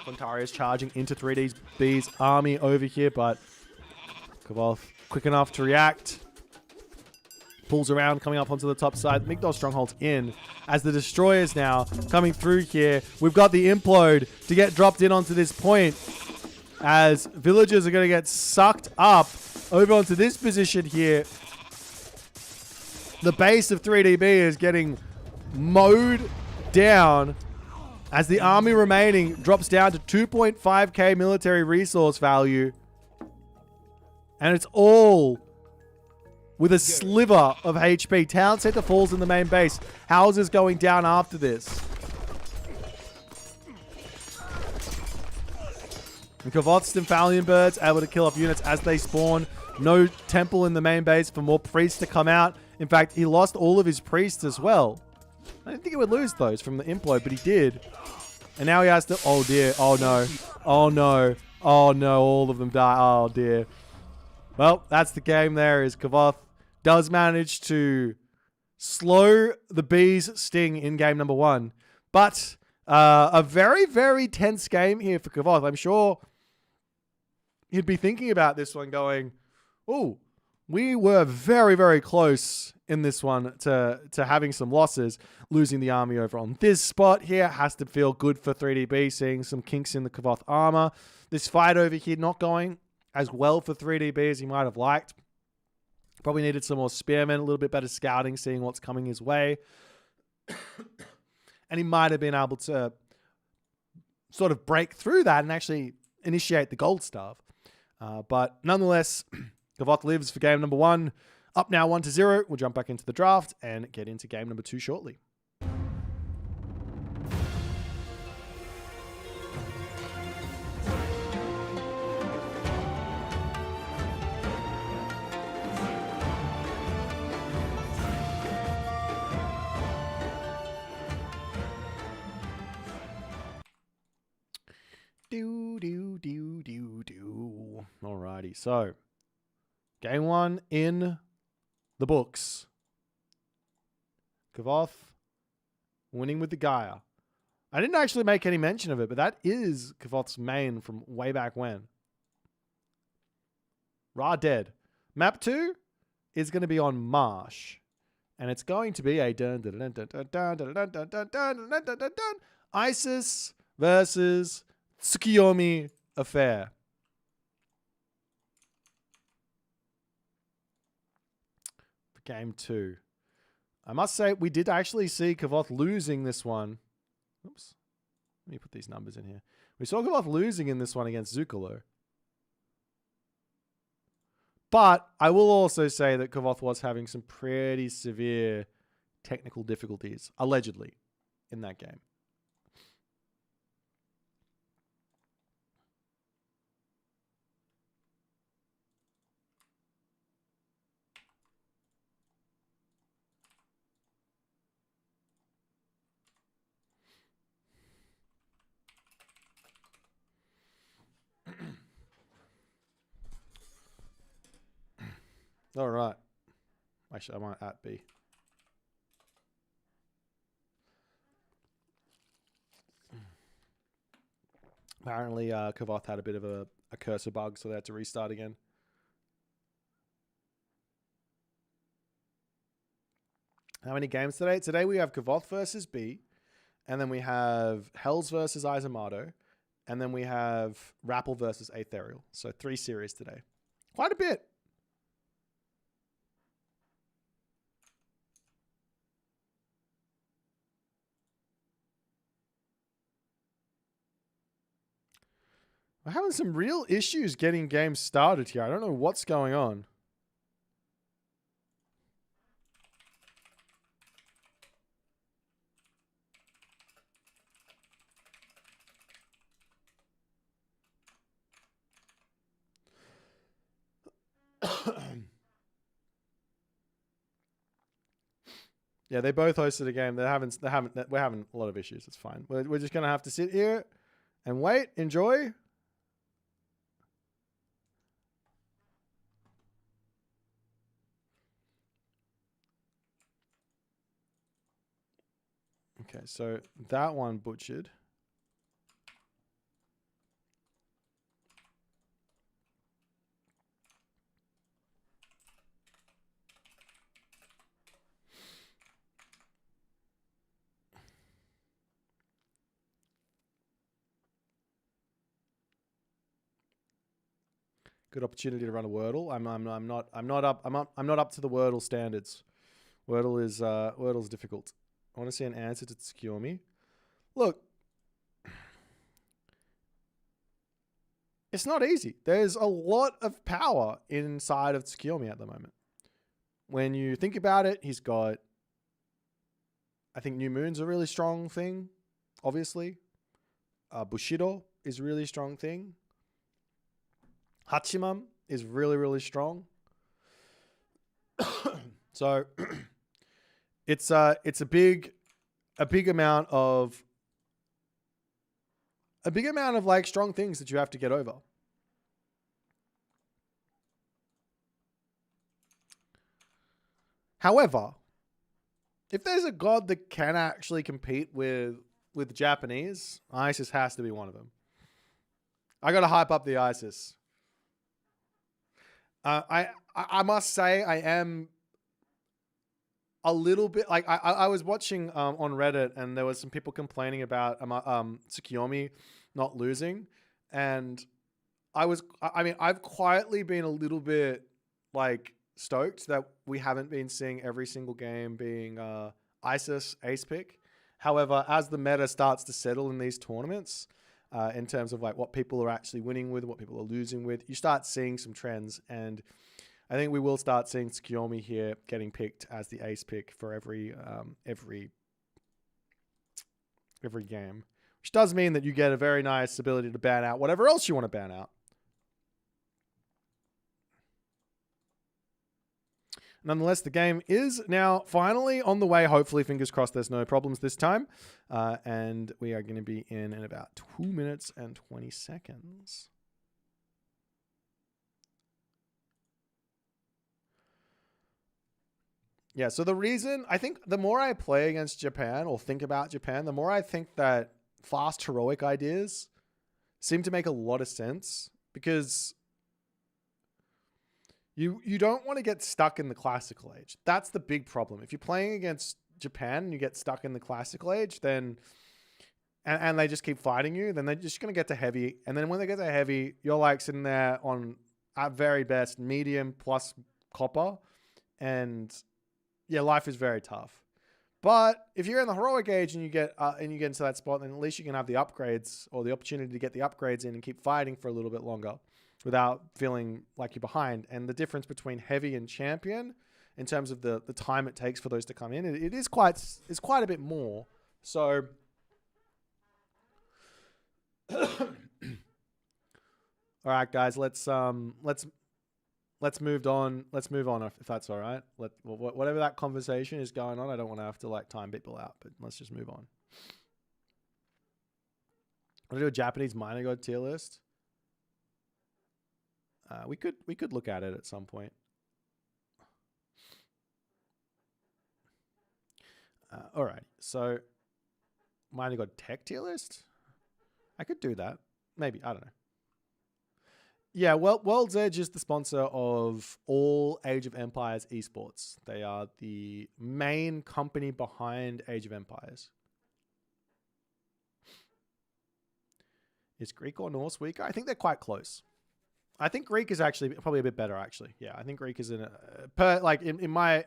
Fontaria's charging into 3DB's army over here, but Kavoth quick enough to react. Pulls around, coming up onto the top side. Migdol strongholds in as the destroyers now coming through here. We've got the implode to get dropped in onto this point as villagers are going to get sucked up over onto this position here. The base of 3DB is getting mowed down as the army remaining drops down to 2.5k military resource value. And it's all with a sliver of HP. Town center falls in the main base. Houses going down after this. And Kavoth's Stymphalian birds able to kill off units as they spawn. No temple in the main base for more priests to come out. In fact, he lost all of his priests as well. I didn't think he would lose those from the implode, but he did. And now he has to... Oh, dear. Oh, no. Oh, no. Oh, no. All of them die. Oh, dear. Well, that's the game there, is Kavoth does manage to slow the Bees' sting in game number 1. But a very, very tense game here for Kavoth. I'm sure he'd be thinking about this one going, oh, we were very, very close in this one to having some losses. Losing the army over on this spot here has to feel good for 3DB, seeing some kinks in the Kavoth armor. This fight over here not going as well for 3DB as he might have liked. Probably needed some more spearmen, a little bit better scouting, seeing what's coming his way. And he might have been able to sort of break through that and actually initiate the gold staff. But nonetheless, Kavoth lives for game number 1. Up now 1-0. We'll jump back into the draft and get into game number 2 shortly. Alrighty, so game 1 in the books. Kavoth winning with the Gaia. I didn't actually make any mention of it, but that is Kavoth's main from way back when. Ra dead. Map 2 is going to be on Marsh. And it's going to be a Isis versus Tsukiyomi affair. Game 2. I must say, we did actually see Kavoth losing this one. Oops. Let me put these numbers in here. We saw Kavoth losing in this one against Zukalo. But I will also say that Kavoth was having some pretty severe technical difficulties, allegedly, in that game. All right. Actually, I might at B. Apparently, Kavoth had a bit of a cursor bug, so they had to restart again. How many games today? Today we have Kavoth versus B, and then we have Hells versus Isomato, and then we have TheRapl versus Aethereal. So 3 series today. Quite a bit. We're having some real issues getting games started here. I don't know what's going on. Yeah, they both hosted a game. We're having a lot of issues. It's fine. We're just gonna have to sit here and wait, enjoy. Okay, so that one butchered. Good opportunity to run a Wordle. I'm not up to the Wordle standards. Wordle's difficult. I want to see an answer to Tsukiyomi. Look, it's not easy. There's a lot of power inside of Tsukiyomi at the moment. When you think about it, he's got, I think New Moon's a really strong thing, obviously. Bushido is a really strong thing. Hachiman is really, really strong. So it's a big amount of like strong things that you have to get over. However, if there's a god that can actually compete with Japanese, ISIS has to be one of them. I got to hype up the ISIS. I must say I am a little bit like I was watching on Reddit, and there was some people complaining about Tsukiyomi not losing, and I've quietly been a little bit like stoked that we haven't been seeing every single game being ISIS ace pick. However, as the meta starts to settle in these tournaments, in terms of like what people are actually winning with, what people are losing with, you start seeing some trends, and I think we will start seeing Tsukiyomi here getting picked as the ace pick for every game, which does mean that you get a very nice ability to ban out whatever else you want to ban out. Nonetheless, the game is now finally on the way. Hopefully, fingers crossed, there's no problems this time. And we are going to be in about 2 minutes and 20 seconds. Yeah, so the reason, I think the more I play against Japan or think about Japan, the more I think that fast heroic ideas seem to make a lot of sense, because you don't want to get stuck in the classical age. That's the big problem. If you're playing against Japan and you get stuck in the classical age, then and they just keep fighting you, then they're just going to get to heavy. And then when they get to heavy, you're like sitting there on, at very best, medium plus copper. And yeah, life is very tough. But if you're in the heroic age and you get into that spot, then at least you can have the upgrades or the opportunity to get the upgrades in and keep fighting for a little bit longer without feeling like you're behind. And the difference between heavy and champion in terms of the time it takes for those to come in, it is quite a bit more. So all right, guys, let's move on. Let's move on if that's all right. Whatever that conversation is going on, I don't want to have to like time people out, but let's just move on. I'm gonna do a Japanese minor god tier list. We could look at it at some point. All right, so minor god tech tier list. I could do that. Maybe, I don't know. Yeah, well, World's Edge is the sponsor of all Age of Empires esports. They are the main company behind Age of Empires. Is Greek or Norse weaker? I think they're quite close. I think Greek is actually probably a bit better. Actually, yeah, I think Greek is in my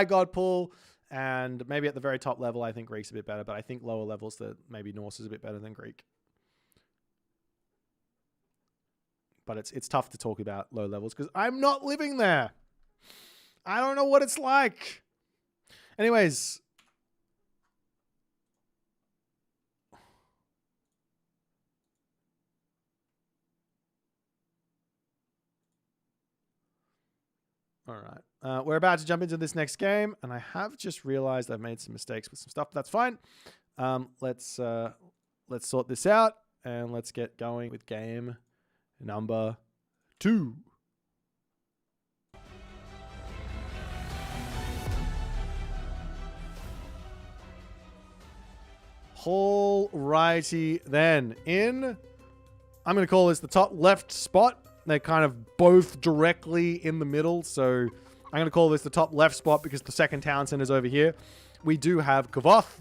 god pool, and maybe at the very top level, I think Greek's a bit better. But I think lower levels that maybe Norse is a bit better than Greek. But it's tough to talk about low levels because I'm not living there. I don't know what it's like. Anyways. All right. We're about to jump into this next game, and I have just realized I've made some mistakes with some stuff. But that's fine. Let's sort this out, and let's get going with game number 2. Alrighty then. I'm going to call this the top left spot. They're kind of both directly in the middle. So I'm going to call this the top left spot because the second town center is over here. We do have Kavoth,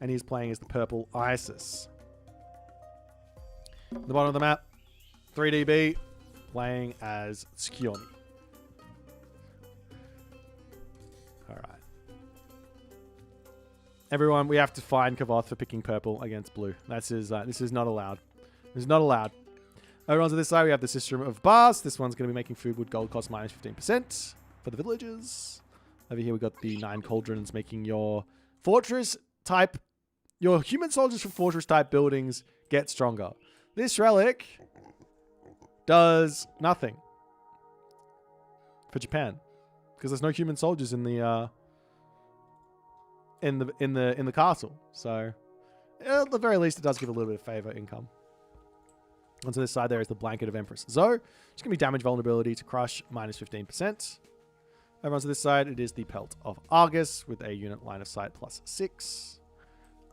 and he's playing as the purple Isis. At the bottom of the map, 3DB playing as Skioni. All right. Everyone, we have to find Kavoth for picking purple against blue. This is not allowed. This is not allowed. Over onto this side, we have the system of bars. This one's going to be making food with gold cost minus 15% for the villagers. Over here, we've got the 9 cauldrons making your fortress type, your human soldiers for fortress type buildings get stronger. This relic does nothing for Japan because there's no human soldiers in the castle. So at the very least, it does give a little bit of favor income. Onto this side, there is the Blanket of Empress Zoe. It's going to be damage vulnerability to crush minus 15%. Over onto this side, it is the Pelt of Argus with a unit line of sight plus 6.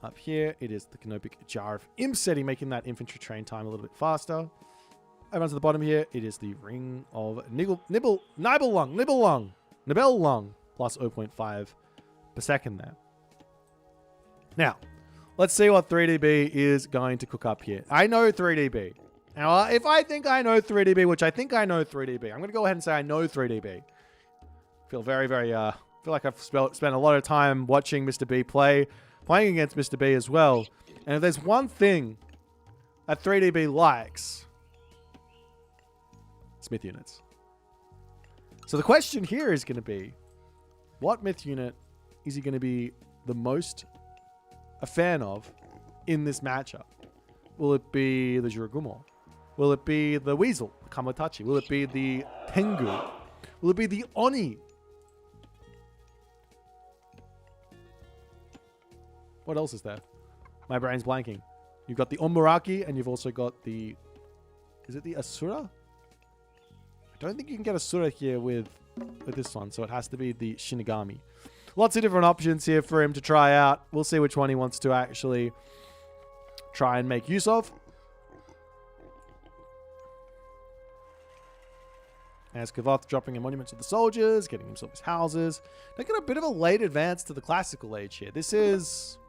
Up here, it is the Canopic Jar of Imseti, making that infantry train time a little bit faster. Over onto the bottom here, it is the Ring of Nibelung, plus 0.5 per second there. Now, let's see what 3DB is going to cook up here. I know 3DB. Now, if I think I know 3DB, which I think I know 3DB, I'm going to go ahead and say I know 3DB. Feel very, very, feel like I've spent a lot of time watching Mr. B playing against Mr. B as well. And if there's one thing that 3DB likes, it's myth units. So the question here is going to be, what myth unit is he going to be the most a fan of in this matchup? Will it be the Juragumo? Will it be the Weasel, the Kamatachi? Will it be the Tengu? Will it be the Oni? What else is there? My brain's blanking. You've got the Omuraki, and you've also got the... Is it the Asura? I don't think you can get Asura here with this one, so it has to be the Shinigami. Lots of different options here for him to try out. We'll see which one he wants to actually try and make use of. As Kavoth dropping a monument to the soldiers, getting himself his houses. Taking a bit of a late advance to the classical age here. This is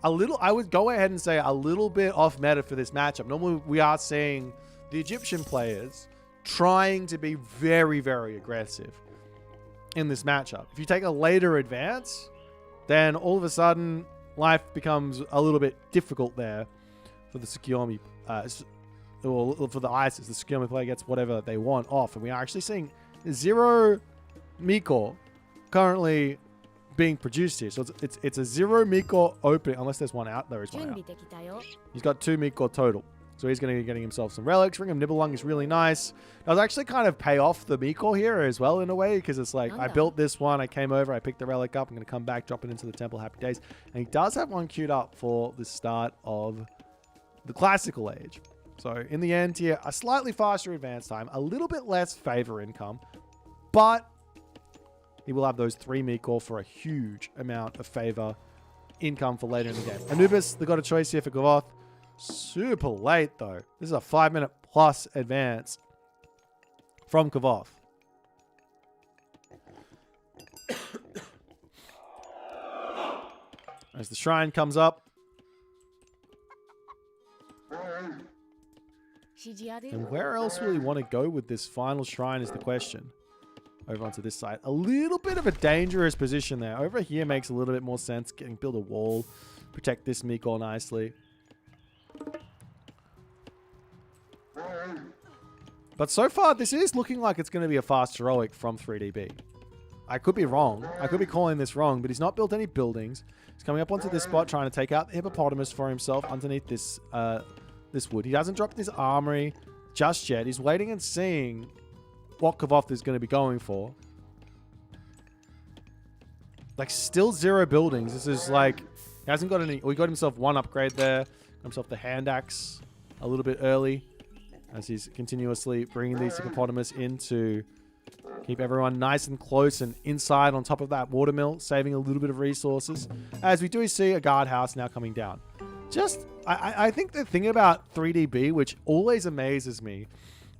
a little, I would go ahead and say a little bit off meta for this matchup. Normally we are seeing the Egyptian players trying to be very, very aggressive. in this matchup. If you take a later advance, then all of a sudden life becomes a little bit difficult there for the Tsukiyomi, or for the Isis. The Tsukiyomi player gets whatever they want off, and we are actually seeing 0 Miko currently being produced here. So it's a 0 Miko opening, unless there's one out. There is one out. He's got 2 Miko total. So he's going to be getting himself some relics. Ring of Nibelung is really nice. I'll actually kind of pay off the Miko here as well in a way, because it's like, I built this one, I came over, I picked the relic up, I'm going to come back, drop it into the temple, happy days. And he does have one queued up for the start of the classical age. So in the end here, a slightly faster advance time, a little bit less favor income, but he will have those 3 Miko for a huge amount of favor income for later in the game. Anubis, they got a choice here for Gavoth. Super late though. This is a 5-minute plus advance from Kavoth. As the shrine comes up. And where else will he want to go with this final shrine is the question. Over onto this side. A little bit of a dangerous position there. Over here makes a little bit more sense. Build a wall. Protect this Miko nicely. But so far, this is looking like it's going to be a fast heroic from 3DB. I could be wrong. I could be calling this wrong, but he's not built any buildings. He's coming up onto this spot, trying to take out the hippopotamus for himself underneath this this wood. He hasn't dropped his armory just yet. He's waiting and seeing what Kavoth is going to be going for. Like, still 0 buildings. This is like, he hasn't got any. Well, he got himself 1 upgrade there. Got himself the hand axe a little bit early, as he's continuously bringing these hippopotamus in to keep everyone nice and close and inside on top of that watermill, saving a little bit of resources. As we do see a guardhouse now coming down. Just, I think the thing about 3DB, which always amazes me,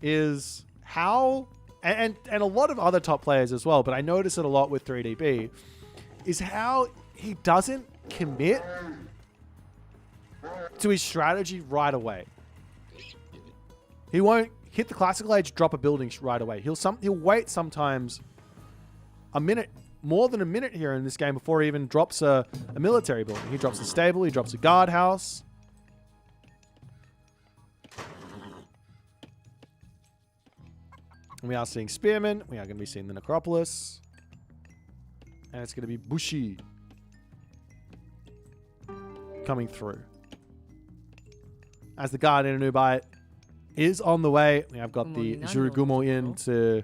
is how, and a lot of other top players as well, but I notice it a lot with 3DB, is how he doesn't commit to his strategy right away. He won't hit the classical age, drop a building right away. He'll wait sometimes a minute, more than a minute here in this game before he even drops a military building. He drops a stable, he drops a guardhouse. And we are seeing spearmen. We are going to be seeing the necropolis. And it's going to be Bushi coming through. As the Guardian Anubite is on the way. We have got the Jurugumo in to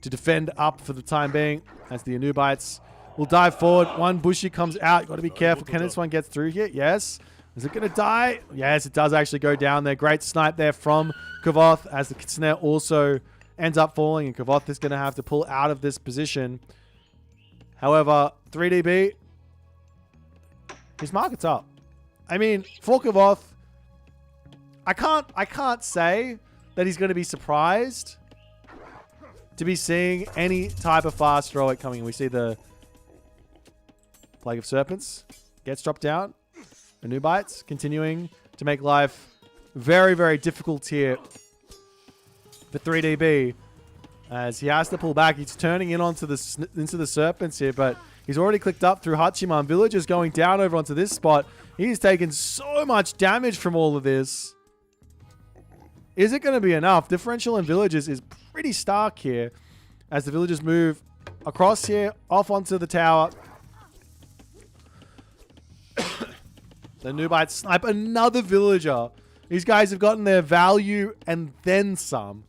defend up for the time being, as the Anubites will dive forward. One Bushi comes out. You've got to be careful. Can this one get through here? Yes. Is it going to die? Yes, it does actually go down there. Great snipe there from Kavoth, as the Kitsune also ends up falling, and Kavoth is going to have to pull out of this position. However, 3DB, his market's up. I mean, for Kavoth, I can't say that he's going to be surprised to be seeing any type of fast heroic coming. We see the Plague of Serpents gets dropped down. Anubites continuing to make life very, very difficult here for 3DB, as he has to pull back. He's turning in onto into the Serpents here, but he's already clicked up through Hachiman. Villagers going down over onto this spot. He's taken so much damage from all of this. Is it going to be enough? Differential in villages is pretty stark here, as the villagers move across here, off onto the tower. The Nubites snipe another villager. These guys have gotten their value and then some.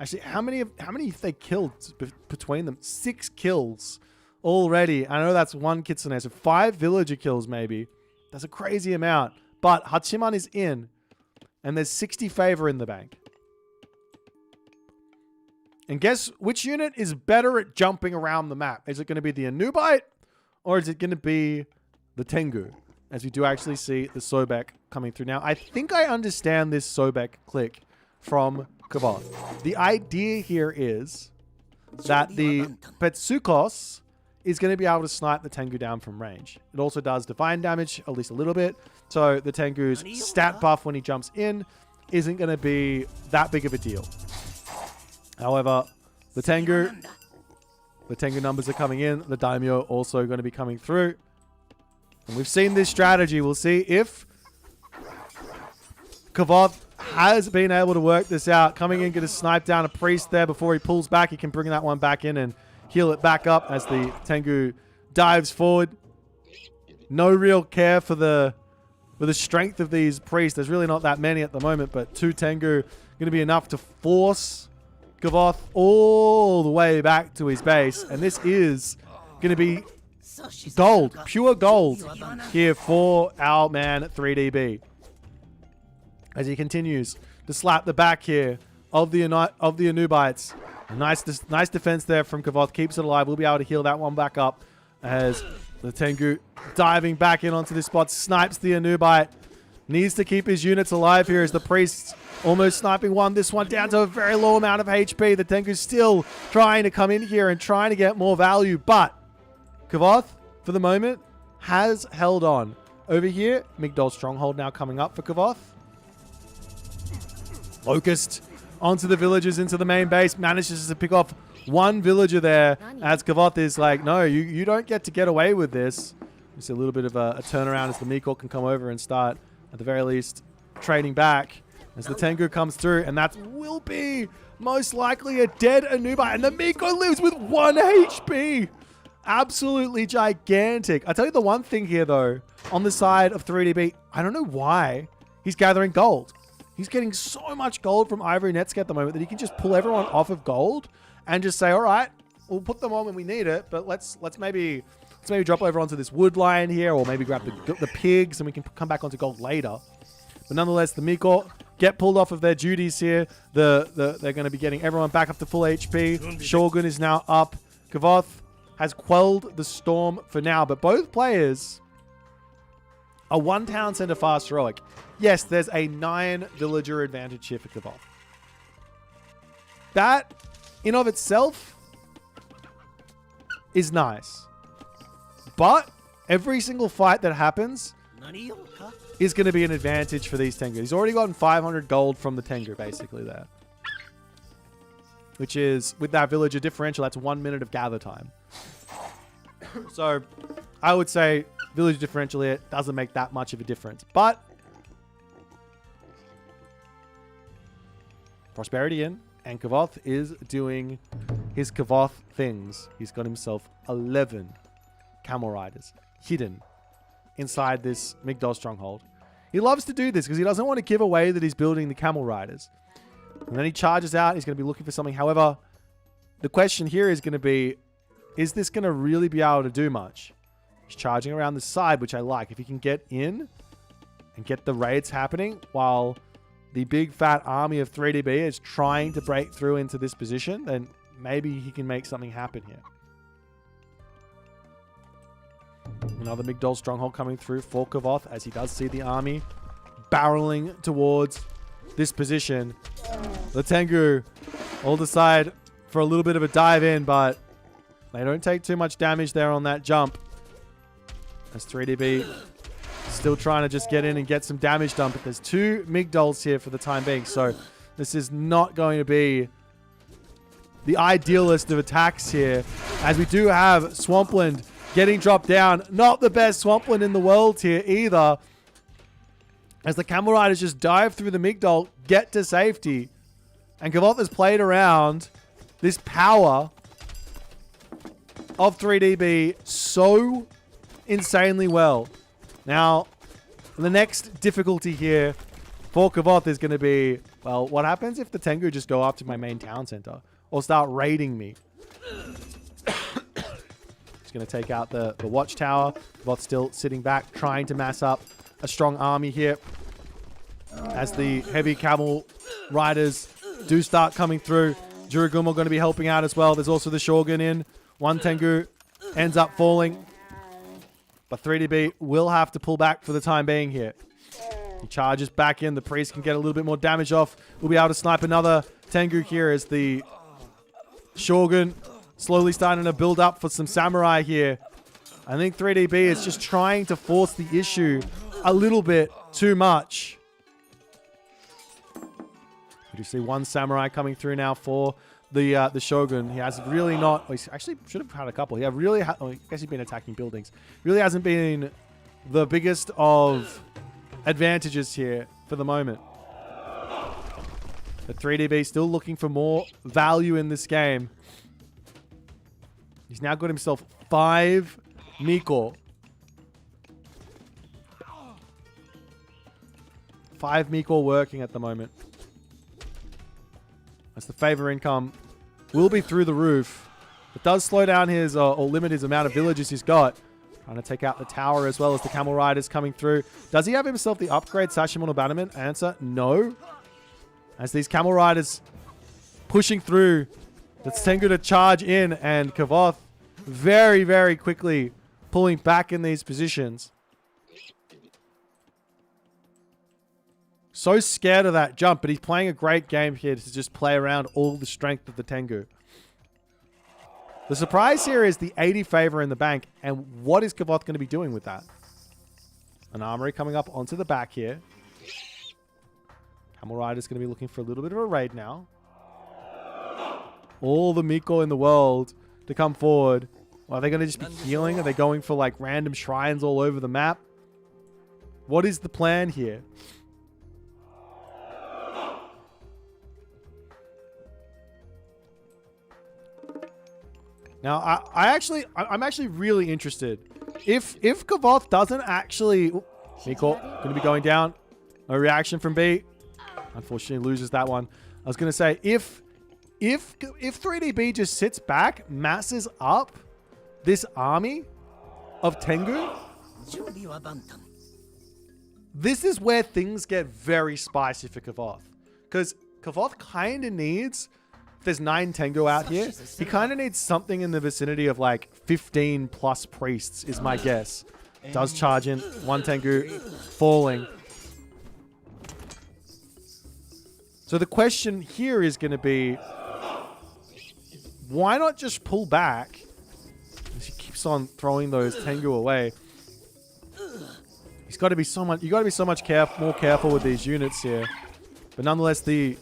Actually, how many have they killed between them? 6 kills already. I know that's 1 Kitsune, so 5 villager kills maybe. That's a crazy amount. But Hachiman is in. And there's 60 favor in the bank. And guess which unit is better at jumping around the map? Is it going to be the Anubite, or is it going to be the Tengu? As we do actually see the Sobek coming through. Now, I think I understand this Sobek click from Kavoth. The idea here is that the Petsukos is going to be able to snipe the Tengu down from range. It also does divine damage, at least a little bit. So the Tengu's stat buff when he jumps in isn't going to be that big of a deal. However, the Tengu The Tengu numbers are coming in. The Daimyo also going to be coming through. And we've seen this strategy. We'll see if Kavoth has been able to work this out. Coming in, going to snipe down a priest there before he pulls back. He can bring that one back in and heal it back up as the Tengu dives forward. No real care for the strength of these priests. There's really not that many at the moment, but 2 Tengu going to be enough to force Kavoth all the way back to his base. And this is going to be gold, pure gold here for our man 3DB. As he continues to slap the back here of the Anubites. A nice defense there from Kavoth. Keeps it alive. We'll be able to heal that one back up as the Tengu diving back in onto this spot. Snipes the Anubite. Needs to keep his units alive here as the priests almost sniping one. This one down to a very low amount of HP. The Tengu's still trying to come in here and trying to get more value. But Kavoth, for the moment, has held on. Over here, Migdol Stronghold now coming up for Kavoth. Locust onto the villagers, into the main base. Manages to pick off one villager there as Kavoth is like, no, you don't get to get away with this. You see a little bit of a turnaround as the Miko can come over and start, at the very least, trading back as the Tengu comes through. And that will be most likely a dead Anubite. And the Miko lives with 1 HP. Absolutely gigantic. I tell you the one thing here, though, on the side of 3DB, I don't know why he's gathering gold. He's getting so much gold from Ivory Netscape at the moment that he can just pull everyone off of gold and just say, all right, we'll put them on when we need it, but let's maybe drop over onto this wood line here, or maybe grab the pigs and we can come back onto gold later. But nonetheless, the Miko get pulled off of their duties here. They're going to be getting everyone back up to full HP. Shogun is now up. Kavoth has quelled the storm for now, but both players are 1 town center fast heroic. Yes, there's a 9 villager advantage here for Kavoth. That, in of itself, is nice. But every single fight that happens is going to be an advantage for these Tengu. He's already gotten 500 gold from the Tengu, basically, there. Which is, with that villager differential, that's 1 minute of gather time. So, I would say village differential here doesn't make that much of a difference. But prosperity in, and Kavoth is doing his Kavoth things. He's got himself 11 camel riders hidden inside this Migdol stronghold. He loves to do this because he doesn't want to give away that he's building the camel riders. And then he charges out. He's going to be looking for something. However, the question here is going to be, is this going to really be able to do much? He's charging around the side, which I like. If he can get in and get the raids happening while the big fat army of 3DB is trying to break through into this position, then maybe he can make something happen here. Another Migdol stronghold coming through for Kavoth as he does see the army barreling towards this position. The Tengu all decide for a little bit of a dive in, but they don't take too much damage there on that jump. As 3DB still trying to just get in and get some damage done, but there's 2 Migdols here for the time being, so this is not going to be the idealist of attacks here, as we do have Swampland getting dropped down. Not the best Swampland in the world here either, as the Camel Riders just dive through the Migdol, get to safety, and Kavoth has played around this power of 3DB so insanely well. Now, the next difficulty here for Kavoth is going to be, well, what happens if the Tengu just go after my main town center or start raiding me? Just going to take out the watchtower. Kavoth still sitting back, trying to mass up a strong army here as the heavy camel riders do start coming through. Juragumo going to be helping out as well. There's also the Shogun in. One Tengu ends up falling, but 3DB will have to pull back for the time being here. He charges back in. The priest can get a little bit more damage off. We'll be able to snipe another Tengu here as the Shogun slowly starting to build up for some samurai here. I think 3DB is just trying to force the issue a little bit too much. We do see one samurai coming through now for the Shogun. He has really not. He actually should have had a couple. I guess he's been attacking buildings. Really hasn't been the biggest of advantages here for the moment. But 3DB still looking for more value in this game. He's now got himself 5 Miko. 5 Miko working at the moment. As the favor income will be through the roof. It does slow down his, or limit his amount of villages he's got. Trying to take out the tower as well as the camel riders coming through. Does he have himself the upgrade Sashimon Abandonment? Answer, no. As these camel riders pushing through. That's Tengu to charge in, and Kavoth very, very quickly pulling back in these positions. So scared of that jump, but he's playing a great game here to just play around all the strength of the Tengu. The surprise here is the 80 favor in the bank, and what is Kavoth going to be doing with that? An armory coming up onto the back here. Camel Rider's going to be looking for a little bit of a raid now. All the Miko in the world to come forward. Are they going to just be healing? Are they going for like random shrines all over the map? What is the plan here? Now, I'm actually really interested. If Kavoth doesn't actually... Miko going to be going down. No reaction from B. Unfortunately, loses that one. I was going to say, if 3DB just sits back, masses up this army of Tengu, this is where things get very spicy for Kavoth. Because Kavoth kind of needs... There's 9 Tengu out here. He kind of needs something in the vicinity of like 15 plus priests is my guess. Does charge in. 1 Tengu falling. So the question here is going to be, why not just pull back? As he keeps on throwing those Tengu away. He's got to be so much. You got to be so much more careful with these units here. But nonetheless, the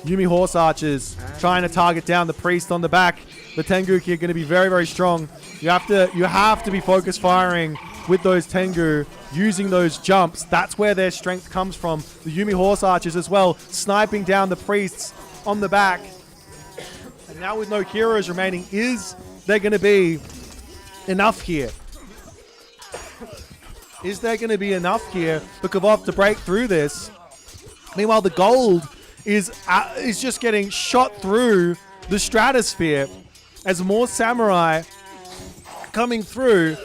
Yumi Horse Archers trying to target down the priest on the back. The Tengu here going to be very, very strong. You have to be focus firing with those Tengu, using those jumps. That's where their strength comes from. The Yumi Horse Archers as well, sniping down the priests on the back. And now with no heroes remaining, is there going to be enough here? Is there going to be enough here for Kavoth to break through this? Meanwhile, the gold is just getting shot through the stratosphere as more samurai coming through,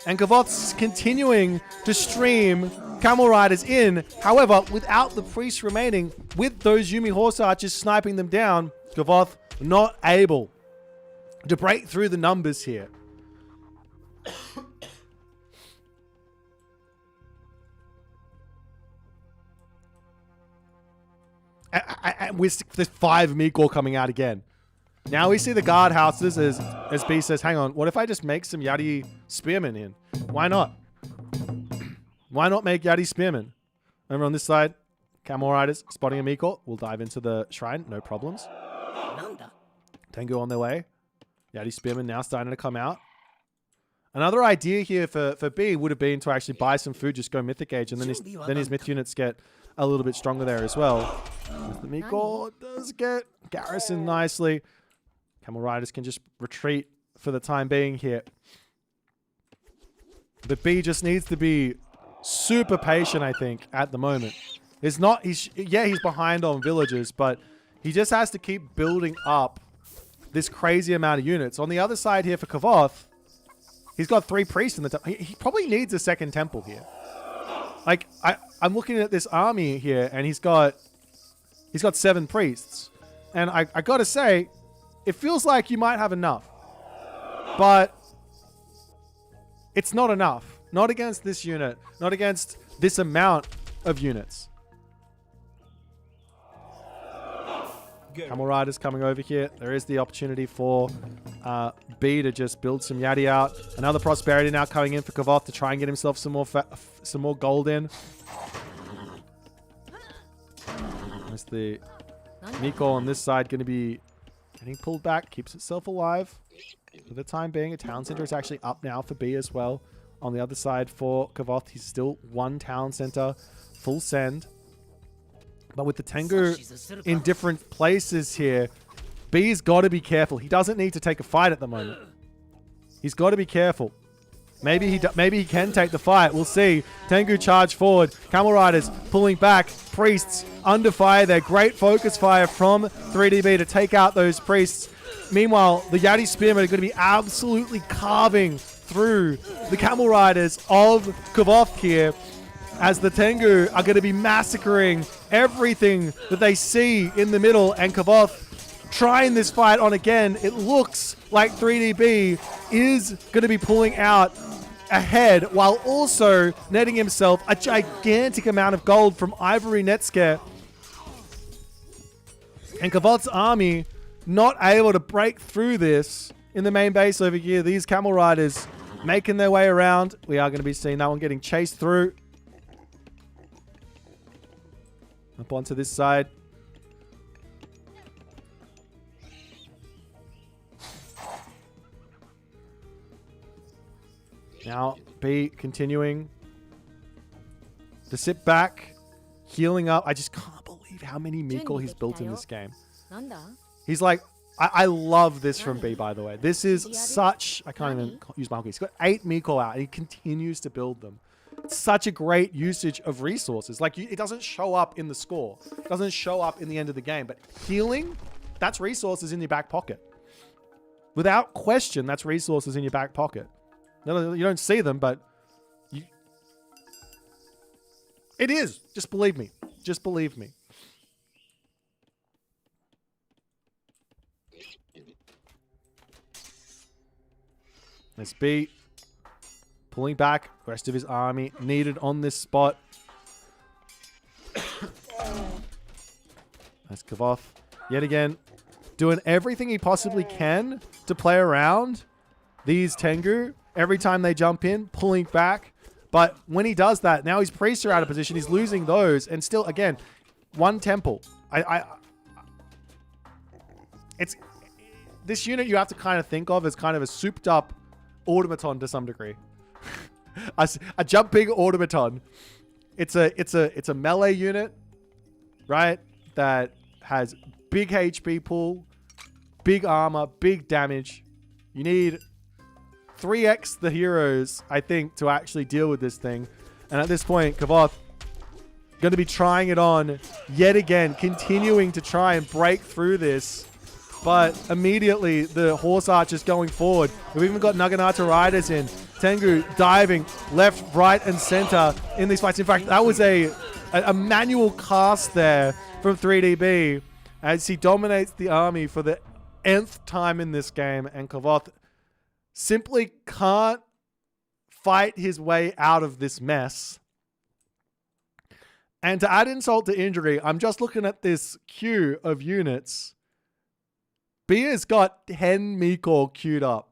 and Kavoth's continuing to stream camel riders in. However, without the priests remaining, with those Yumi Horse Archers sniping them down, Kavoth not able to break through the numbers here. With the 5 Miko coming out again. Now we see the guard houses as B says, hang on, what if I just make some Yadi Spearmen in? Why not? Why not make Yadi Spearmen? Over on this side, Camel Riders spotting a Miko. We'll dive into the shrine, no problems. Tengu on their way. Yadi Spearmen now starting to come out. Another idea here for B would have been to actually buy some food, just go Mythic Age, and then his Myth units get a little bit stronger there as well. The Miko does get garrisoned nicely. Camel Riders can just retreat for the time being here. But B just needs to be super patient, I think, at the moment. He's behind on villages, but he just has to keep building up this crazy amount of units. On the other side here for Kavoth, he's got 3 priests in the temple. He probably needs a second temple here. Like, I'm looking at this army here, and he's got 7 priests. And I gotta say, it feels like you might have enough. But it's not enough. Not against this unit. Not against this amount of units. Camel Riders coming over here. There is the opportunity for B to just build some Yadi out. Another Prosperity now coming in for Kavoth to try and get himself some more gold in. There's the Miko on this side going to be Getting pulled back, keeps itself alive. For the time being, a town center is actually up now for B as well. On the other side for Kavoth, he's still one town center, full send. But with the Tengu in different places here, B's got to be careful. He doesn't need to take a fight at the moment. He's got to be careful. Maybe he can take the fight. We'll see. Tengu charge forward. Camel Riders pulling back. Priests under fire there. Great focus fire from 3DB to take out those priests. Meanwhile, the Yati Spearmen are going to be absolutely carving through the Camel Riders of Kavoth here, as the Tengu are going to be massacring everything that they see in the middle, and Kavoth trying this fight on again. It looks like 3DB is going to be pulling out ahead while also netting himself a gigantic amount of gold from Ivory Netscare. And Kavoth's army not able to break through this in the main base over here. These Camel Riders making their way around. We are going to be seeing that one getting chased through. Up onto this side. Now, B continuing to sit back, healing up. I just can't believe how many Mikor he's built in this game. He's like, I love this from B, by the way. This is such, I can't even use my hockey. He's got 8 Mikor out and he continues to build them. It's such a great usage of resources. Like, it doesn't show up in the score. It doesn't show up in the end of the game. But healing, that's resources in your back pocket. Without question, that's resources in your back pocket. No, you don't see them, but it is. Just believe me. Just believe me. Let's be pulling back. The rest of his army needed on this spot. That's Kavoth. Yet again, doing everything he possibly can to play around these Tengu. Every time they jump in, pulling back. But when he does that, now his priests are out of position. He's losing those. And still, again, one temple. It's this unit you have to kind of think of as kind of a souped up automaton to some degree. a jumping automaton. It's a melee unit, right? That has big HP pool, big armor, big damage. You need 3x the heroes, I think, to actually deal with this thing. And at this point, Kavoth going to be trying it on yet again, continuing to try and break through this. But immediately, the Horse Archers going forward. We've even got Naginata Riders in. Tengu diving left, right, and center in these fights. In fact, that was a manual cast there from 3DB as he dominates the army for the nth time in this game. And Kavoth simply can't fight his way out of this mess. And to add insult to injury, I'm just looking at this queue of units. B has got 10 Mikor queued up.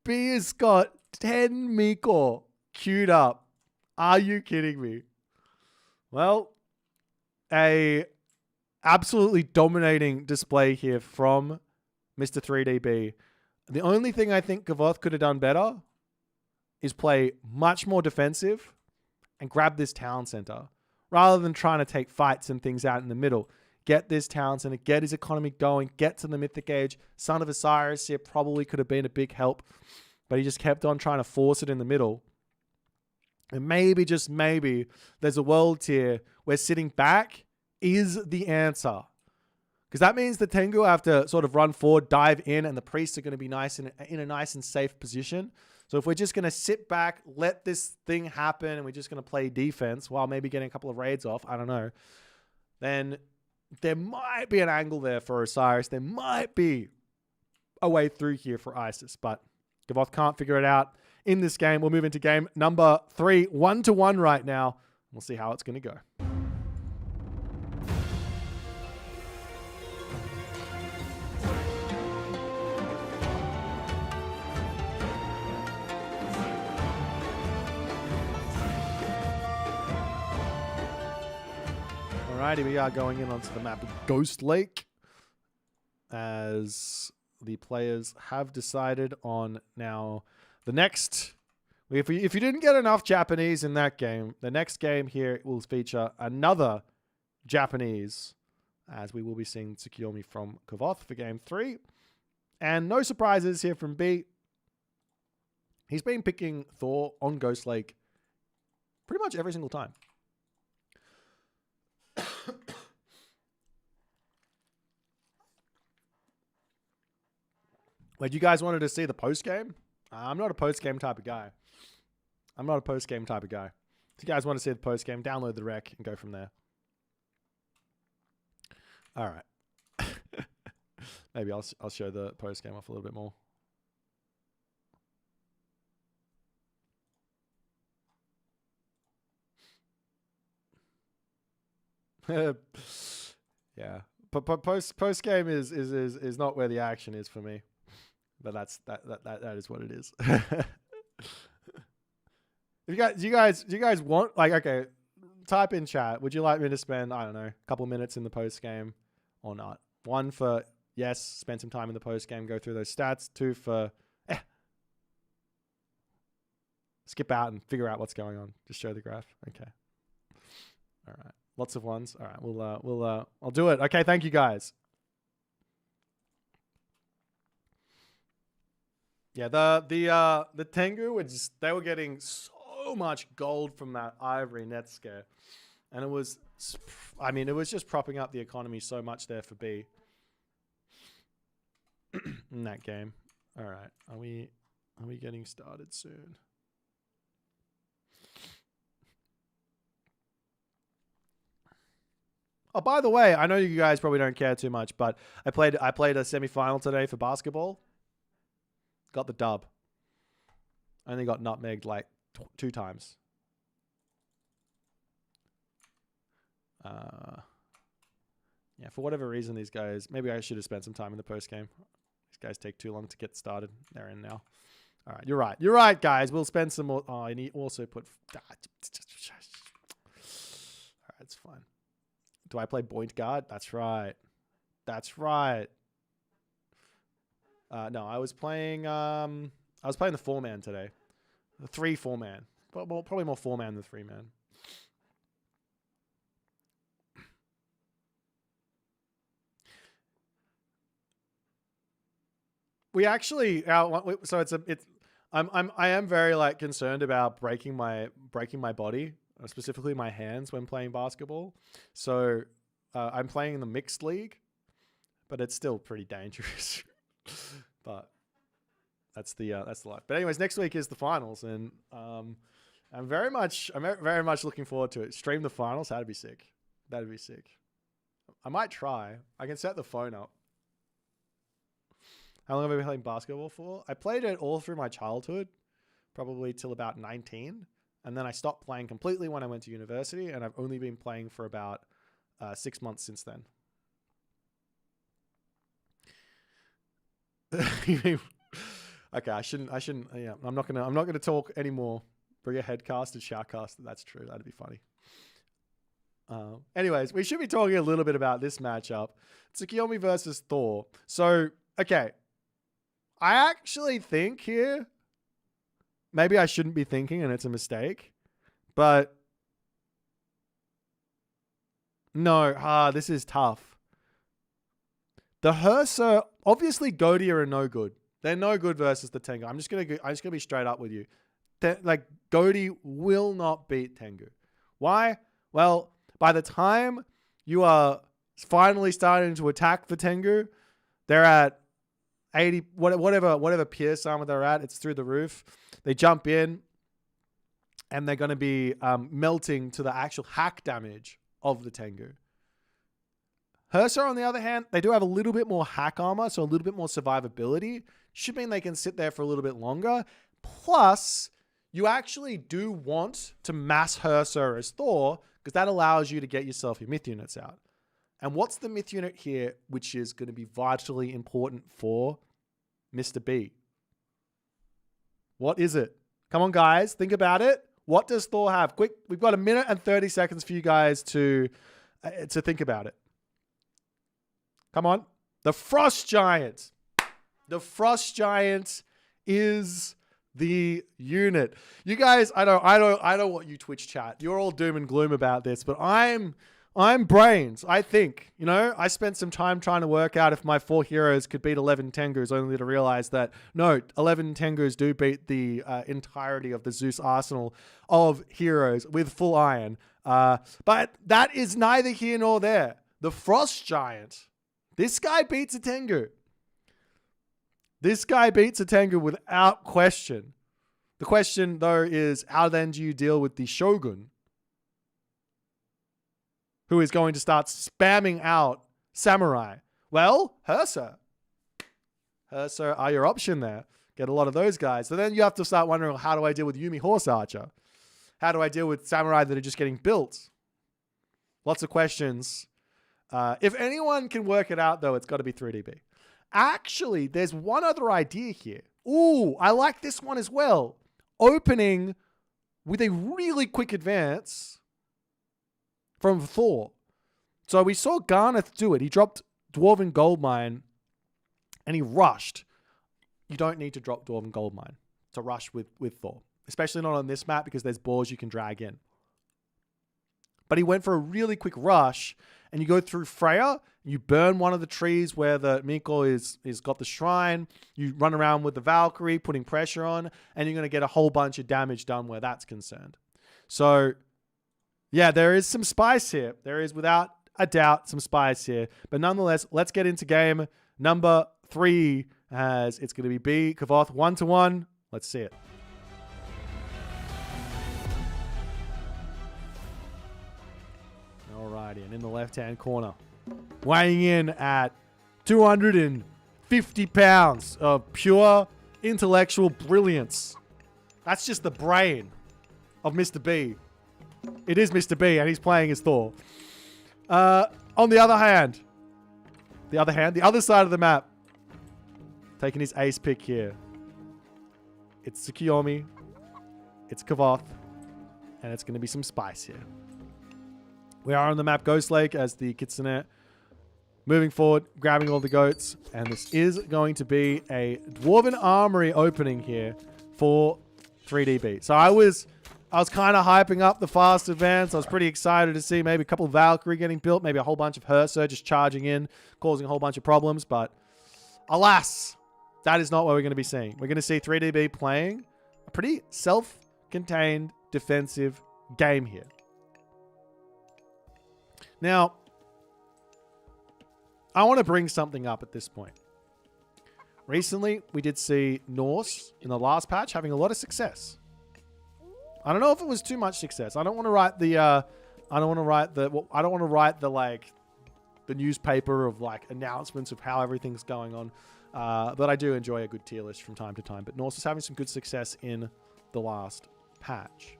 B has got 10 Mikor queued up. Are you kidding me? Well, a absolutely dominating display here from Mr. 3DB. The only thing I think Kavoth could have done better is play much more defensive and grab this town center rather than trying to take fights and things out in the middle. Get this town center, get his economy going, get to the Mythic Age. Son of Osiris here probably could have been a big help, but he just kept on trying to force it in the middle. And maybe, just maybe, there's a world tier where sitting back is the answer. Because that means the Tengu have to sort of run forward, dive in, and the priests are going to be nice and in a nice and safe position. So if we're just going to sit back, let this thing happen, and we're just going to play defense while maybe getting a couple of raids off, I don't know, then there might be an angle there for Osiris. There might be a way through here for Isis, but Kavoth can't figure it out in this game. We'll move into game number 3, 1-1 right now. We'll see how it's going to go. Alrighty, we are going in onto the map of Ghost Lake. as the players have decided on now the next. If you didn't get enough Japanese in that game, the next game here will feature another Japanese, as we will be seeing Tsukiyomi from Kavoth for game 3. And no surprises here from B. He's been picking Thor on Ghost Lake pretty much every single time. Like, you guys wanted to see the post game? I'm not a post game type of guy. If you guys want to see the post game, download the rec and go from there. All right. Maybe I'll show the post game off a little bit more. Yeah, but post game is not where the action is for me. But that is what it is. If you guys want, like, okay, type in chat. Would you like me to spend, I don't know, a couple minutes in the post game or not? 1 for yes, spend some time in the post game, go through those stats. 2 for skip out and figure out what's going on. Just show the graph. Okay. All right. Lots of ones. All right. I'll do it. Okay. Thank you guys. Yeah, the Tengu they were getting so much gold from that ivory net scare, and it was just propping up the economy so much there for B in that game. All right, are we getting started soon? Oh, by the way, I know you guys probably don't care too much, but I played a semi-final today for basketball. Got the dub. Only got nutmegged like 2 times. Yeah, for whatever reason, these guys... Maybe I should have spent some time in the post-game. These guys take too long to get started. They're in now. All right, you're right. You're right, guys. We'll spend some more... Oh, and he also put... All right, it's fine. Do I play Boit guard? That's right. That's right. No, I was playing the 4-man today. The 3-4-man. Probably more 4-man than 3-man. We actually so I am very like concerned about breaking my body, specifically my hands when playing basketball. So I'm playing in the mixed league, but it's still pretty dangerous. But that's the life. But anyways, next week is the finals, and I'm very much looking forward to it. Stream the finals. That'd be sick. I might try. I can set the phone up. How long have I been playing basketball for? I played it all through my childhood, probably till about 19, and then I stopped playing completely when I went to university, and I've only been playing for about 6 months since then. Okay, I shouldn't. Yeah, I'm not gonna talk anymore. Bring a headcast and shoutcast. That's true. That'd be funny. Anyways, we should be talking a little bit about this matchup: Tsukiyomi versus Thor. So, okay, I actually think here, maybe I shouldn't be thinking, and it's a mistake, but no. This is tough. The Hursa, obviously Godia are no good. They're no good versus the Tengu. I'm just gonna be straight up with you. Like, Godi will not beat Tengu. Why? Well, by the time you are finally starting to attack the Tengu, they're at 80, whatever pierce armor they're at. It's through the roof. They jump in, and they're going to be melting to the actual hack damage of the Tengu. Hursa, on the other hand, they do have a little bit more hack armor, so a little bit more survivability. Should mean they can sit there for a little bit longer. Plus, you actually do want to mass Hursa as Thor, because that allows you to get yourself your myth units out. And what's the myth unit here, which is going to be vitally important for Mr. B? What is it? Come on, guys. Think about it. What does Thor have? Quick, we've got 1 minute and 30 seconds for you guys to think about it. Come on. The Frost Giant. The Frost Giant is the unit. You guys, I know what you Twitch chat. You're all doom and gloom about this, but I'm brains. I think, I spent some time trying to work out if my 4 heroes could beat 11 Tengus, only to realize that no, 11 Tengus do beat the entirety of the Zeus arsenal of heroes with full iron. But that is neither here nor there. The Frost Giant. This guy beats a Tengu. This guy beats a Tengu without question. The question, though, is how then do you deal with the Shogun, who is going to start spamming out Samurai? Well, Hersa. Hersa are your option there. Get a lot of those guys. So then you have to start wondering, how do I deal with Yumi Horse Archer? How do I deal with Samurai that are just getting built? Lots of questions. If anyone can work it out, though, it's got to be 3DB. Actually, there's one other idea here. Ooh, I like this one as well. Opening with a really quick advance from Thor. So we saw Garneth do it. He dropped Dwarven Goldmine and he rushed. You don't need to drop Dwarven Goldmine to rush with Thor. Especially not on this map because there's boars you can drag in. But he went for a really quick rush, and you go through Freya, you burn one of the trees where the Miko is got the shrine, you run around with the Valkyrie, putting pressure on, and you're going to get a whole bunch of damage done where that's concerned. So, yeah, there is some spice here. There is, without a doubt, some spice here. But nonetheless, let's get into game number 3, as it's going to be B, Kavoth 1-1. Let's see it. Alrighty, and in the left-hand corner, weighing in at 250 pounds of pure intellectual brilliance. That's just the brain of Mr. B. It is Mr. B, and he's playing as Thor. On the other hand, the other side of the map, taking his ace pick here. It's Tsukiyomi, it's Kavoth, and it's going to be some spice here. We are on the map Ghost Lake as the Kitsune moving forward, grabbing all the goats. And this is going to be a Dwarven Armory opening here for 3DB. So I was kind of hyping up the fast advance. I was pretty excited to see maybe a couple of Valkyrie getting built, maybe a whole bunch of Hersa just charging in, causing a whole bunch of problems. But alas, that is not what we're going to be seeing. We're going to see 3DB playing a pretty self-contained defensive game here. Now, I want to bring something up at this point. Recently, we did see Norse in the last patch having a lot of success. I don't know if it was too much success. I don't want to write the the newspaper of like announcements of how everything's going on. But I do enjoy a good tier list from time to time. But Norse is having some good success in the last patch.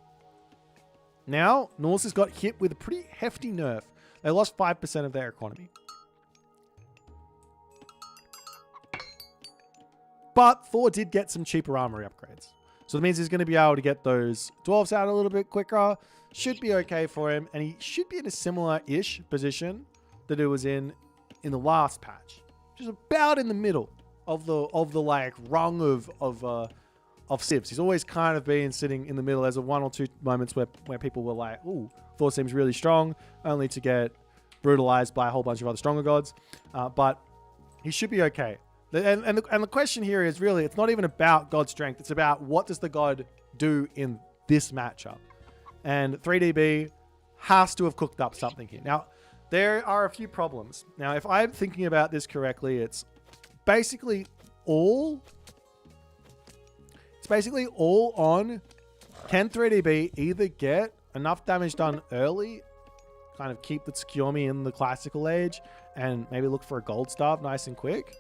Now, Norse has got hit with a pretty hefty nerf. They lost 5% of their economy. But Thor did get some cheaper armory upgrades. So that means he's going to be able to get those dwarves out a little bit quicker. Should be okay for him. And he should be in a similar-ish position that it was in the last patch. Just about in the middle of the like rung of civs. He's always kind of been sitting in the middle. There's one or two moments where people were like, ooh, Thor seems really strong, only to get brutalized by a whole bunch of other stronger gods. But he should be okay. And the question here is really, it's not even about god strength. It's about what does the god do in this matchup. And 3DB has to have cooked up something here. Now, there are a few problems. Now, if I'm thinking about this correctly, it's basically all on, can 3DB either get enough damage done early, kind of keep the Tsukiyomi in the classical age, and maybe look for a gold staff nice and quick,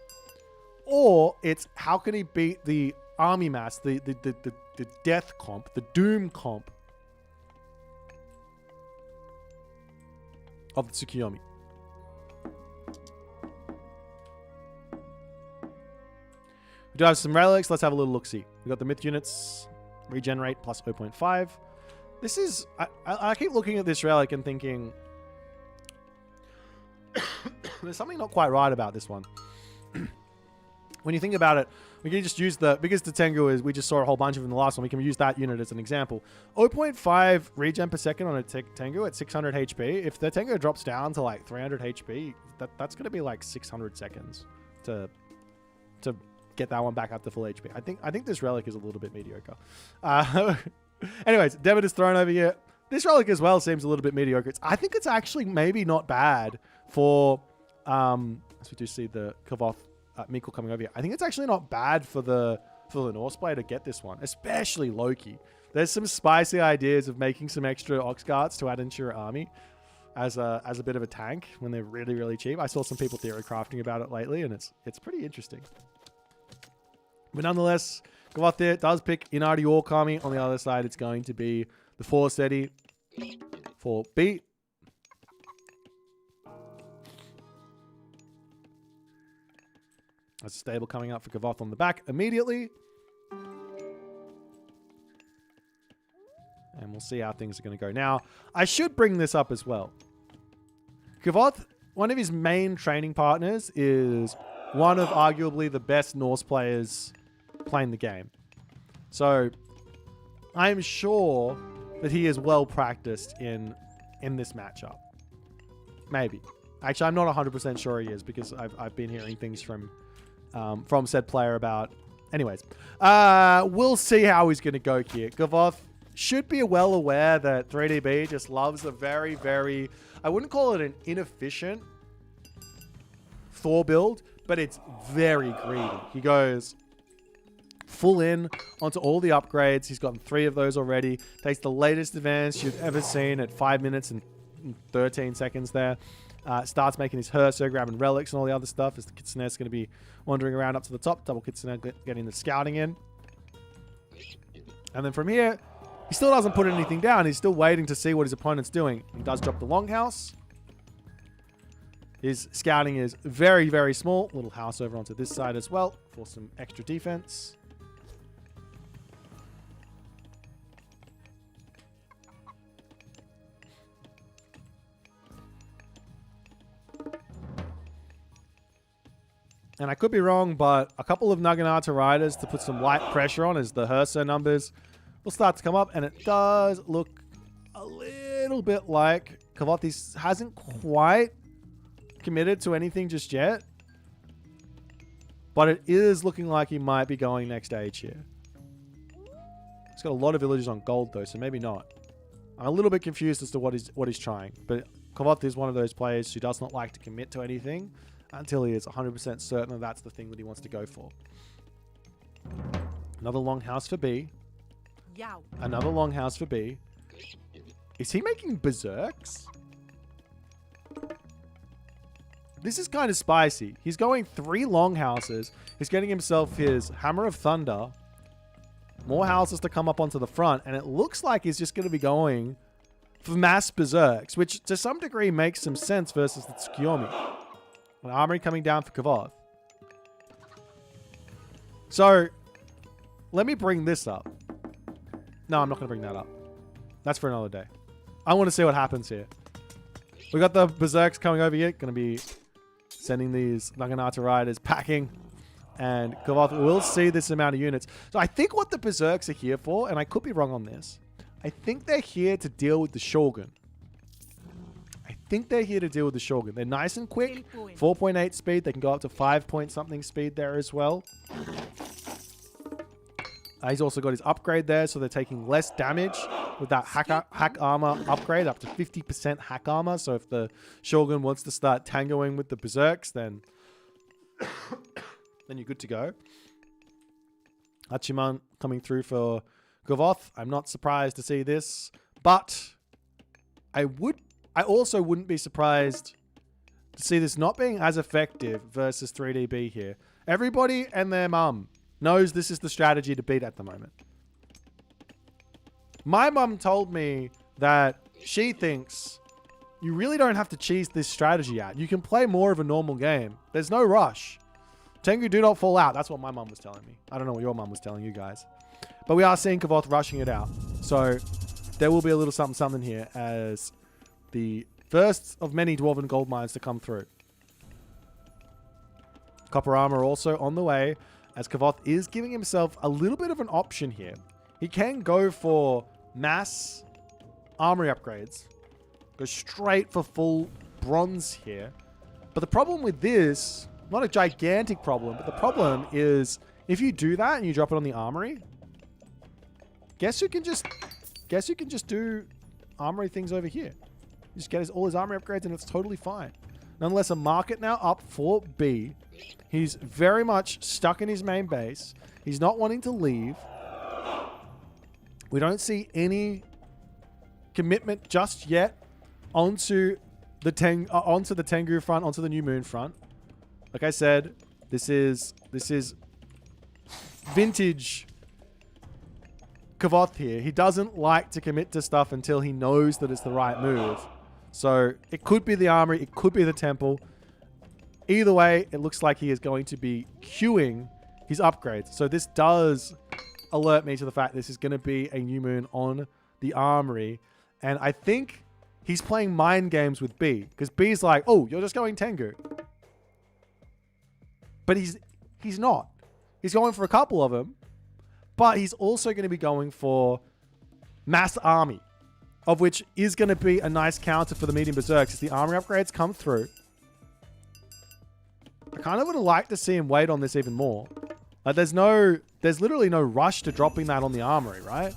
or it's how can he beat the army mass, the death comp, the doom comp of the Tsukiyomi. We do have some relics. Let's have a little look-see. We've got the myth units. Regenerate plus 0.5. This is... I keep looking at this relic and thinking... there's something not quite right about this one. when you think about it, we can just use because the Tengu is, we just saw a whole bunch of them in the last one, we can use that unit as an example. 0.5 regen per second on a Tengu at 600 HP. If the Tengu drops down to like 300 HP, that's going to be like 600 seconds to get that one back up to full HP. I think this relic is a little bit mediocre. Anyways, Devitt is thrown over here. This relic as well seems a little bit mediocre. I think it's actually maybe not bad for, as we do see the Kavoth Mikkel coming over here. I think it's actually not bad for the Norse player to get this one, especially Loki. There's some spicy ideas of making some extra Ox Guards to add into your army as a bit of a tank when they're really, really cheap. I saw some people theory crafting about it lately, and it's pretty interesting. But nonetheless, Kavoth there does pick Inari Orkami. On the other side, it's going to be the Forseti for Boit. That's a stable coming up for Kavoth on the back immediately. And we'll see how things are going to go. Now, I should bring this up as well. Kavoth, one of his main training partners, is one of arguably the best Norse players playing the game. So, I'm sure that he is well practiced in this matchup. Maybe. Actually, I'm not 100% sure he is, because I've been hearing things from said player about... Anyways, we'll see how he's going to go here. Kavoth should be well aware that 3DB just loves a very, very... I wouldn't call it an inefficient Thor build, but it's very greedy. He goes full in onto all the upgrades. He's gotten 3 of those already. Takes the latest advance you've ever seen at 5 minutes and 13 seconds there. Starts making his Herso, grabbing relics and all the other stuff as the Kitsune's going to be wandering around up to the top. Double Kitsune getting the scouting in. And then from here, he still doesn't put anything down. He's still waiting to see what his opponent's doing. He does drop the Longhouse. His scouting is very, very small. Little house over onto this side as well for some extra defense. And I could be wrong, but a couple of Naginata riders to put some light pressure on as the Herso numbers will start to come up. And it does look a little bit like Kavoth hasn't quite committed to anything just yet. But it is looking like he might be going next stage here. He's got a lot of villagers on gold though, so maybe not. I'm a little bit confused as to what he's trying. But Kavoth is one of those players who does not like to commit to anything until he is 100% certain that that's the thing that he wants to go for. Another Longhouse for B. Yow. Another Longhouse for B. Is he making Berserks? This is kind of spicy. He's going 3 Longhouses. He's getting himself his Hammer of Thunder. More houses to come up onto the front. And it looks like he's just going to be going for mass Berserks, which to some degree makes some sense versus the Tsukuyomi. An armory coming down for Kavoth. So, let me bring this up. No, I'm not going to bring that up. That's for another day. I want to see what happens here. We got the Berserks coming over here. Going to be sending these Naginata riders packing. And Kavoth will see this amount of units. So I think what the Berserks are here for, and I could be wrong on this, I think they're here to deal with the Shogun. They're nice and quick. 4.8 speed. They can go up to 5 point something speed there as well. He's also got his upgrade there, so they're taking less damage with that hack armor upgrade, up to 50% hack armor. So if the Shogun wants to start tangoing with the Berserks, then you're good to go. Hachiman coming through for Kavoth. I'm not surprised to see this, but I also wouldn't be surprised to see this not being as effective versus 3DB here. Everybody and their mum knows this is the strategy to beat at the moment. My mum told me that she thinks you really don't have to cheese this strategy out. You can play more of a normal game. There's no rush. Tengu do not fall out. That's what my mum was telling me. I don't know what your mum was telling you guys. But we are seeing Kavoth rushing it out. So there will be a little something something here as the first of many Dwarven gold mines to come through. Copper armor also on the way, as Kavoth is giving himself a little bit of an option here. He can go for mass armory upgrades. Go straight for full bronze here. But the problem with this, not a gigantic problem, but the problem is if you do that and you drop it on the armory, guess who can just do armory things over here. You just get all his armory upgrades and it's totally fine. Nonetheless, a market now up for B. He's very much stuck in his main base. He's not wanting to leave. We don't see any commitment just yet onto the Tengu front, onto the New Moon front. Like I said, this is vintage Kavoth here. He doesn't like to commit to stuff until he knows that it's the right move. So it could be the armory, it could be the temple. Either way, it looks like he is going to be queuing his upgrades. So this does alert me to the fact this is going to be a New Moon on the armory. And I think he's playing mind games with B. Because B's like, oh, you're just going Tengu. But he's not. He's going for a couple of them. But he's also going to be going for mass army. Of which is going to be a nice counter for the medium berserks as the armory upgrades come through. I kind of would have liked to see him wait on this even more. Like there's literally no rush to dropping that on the armory, right?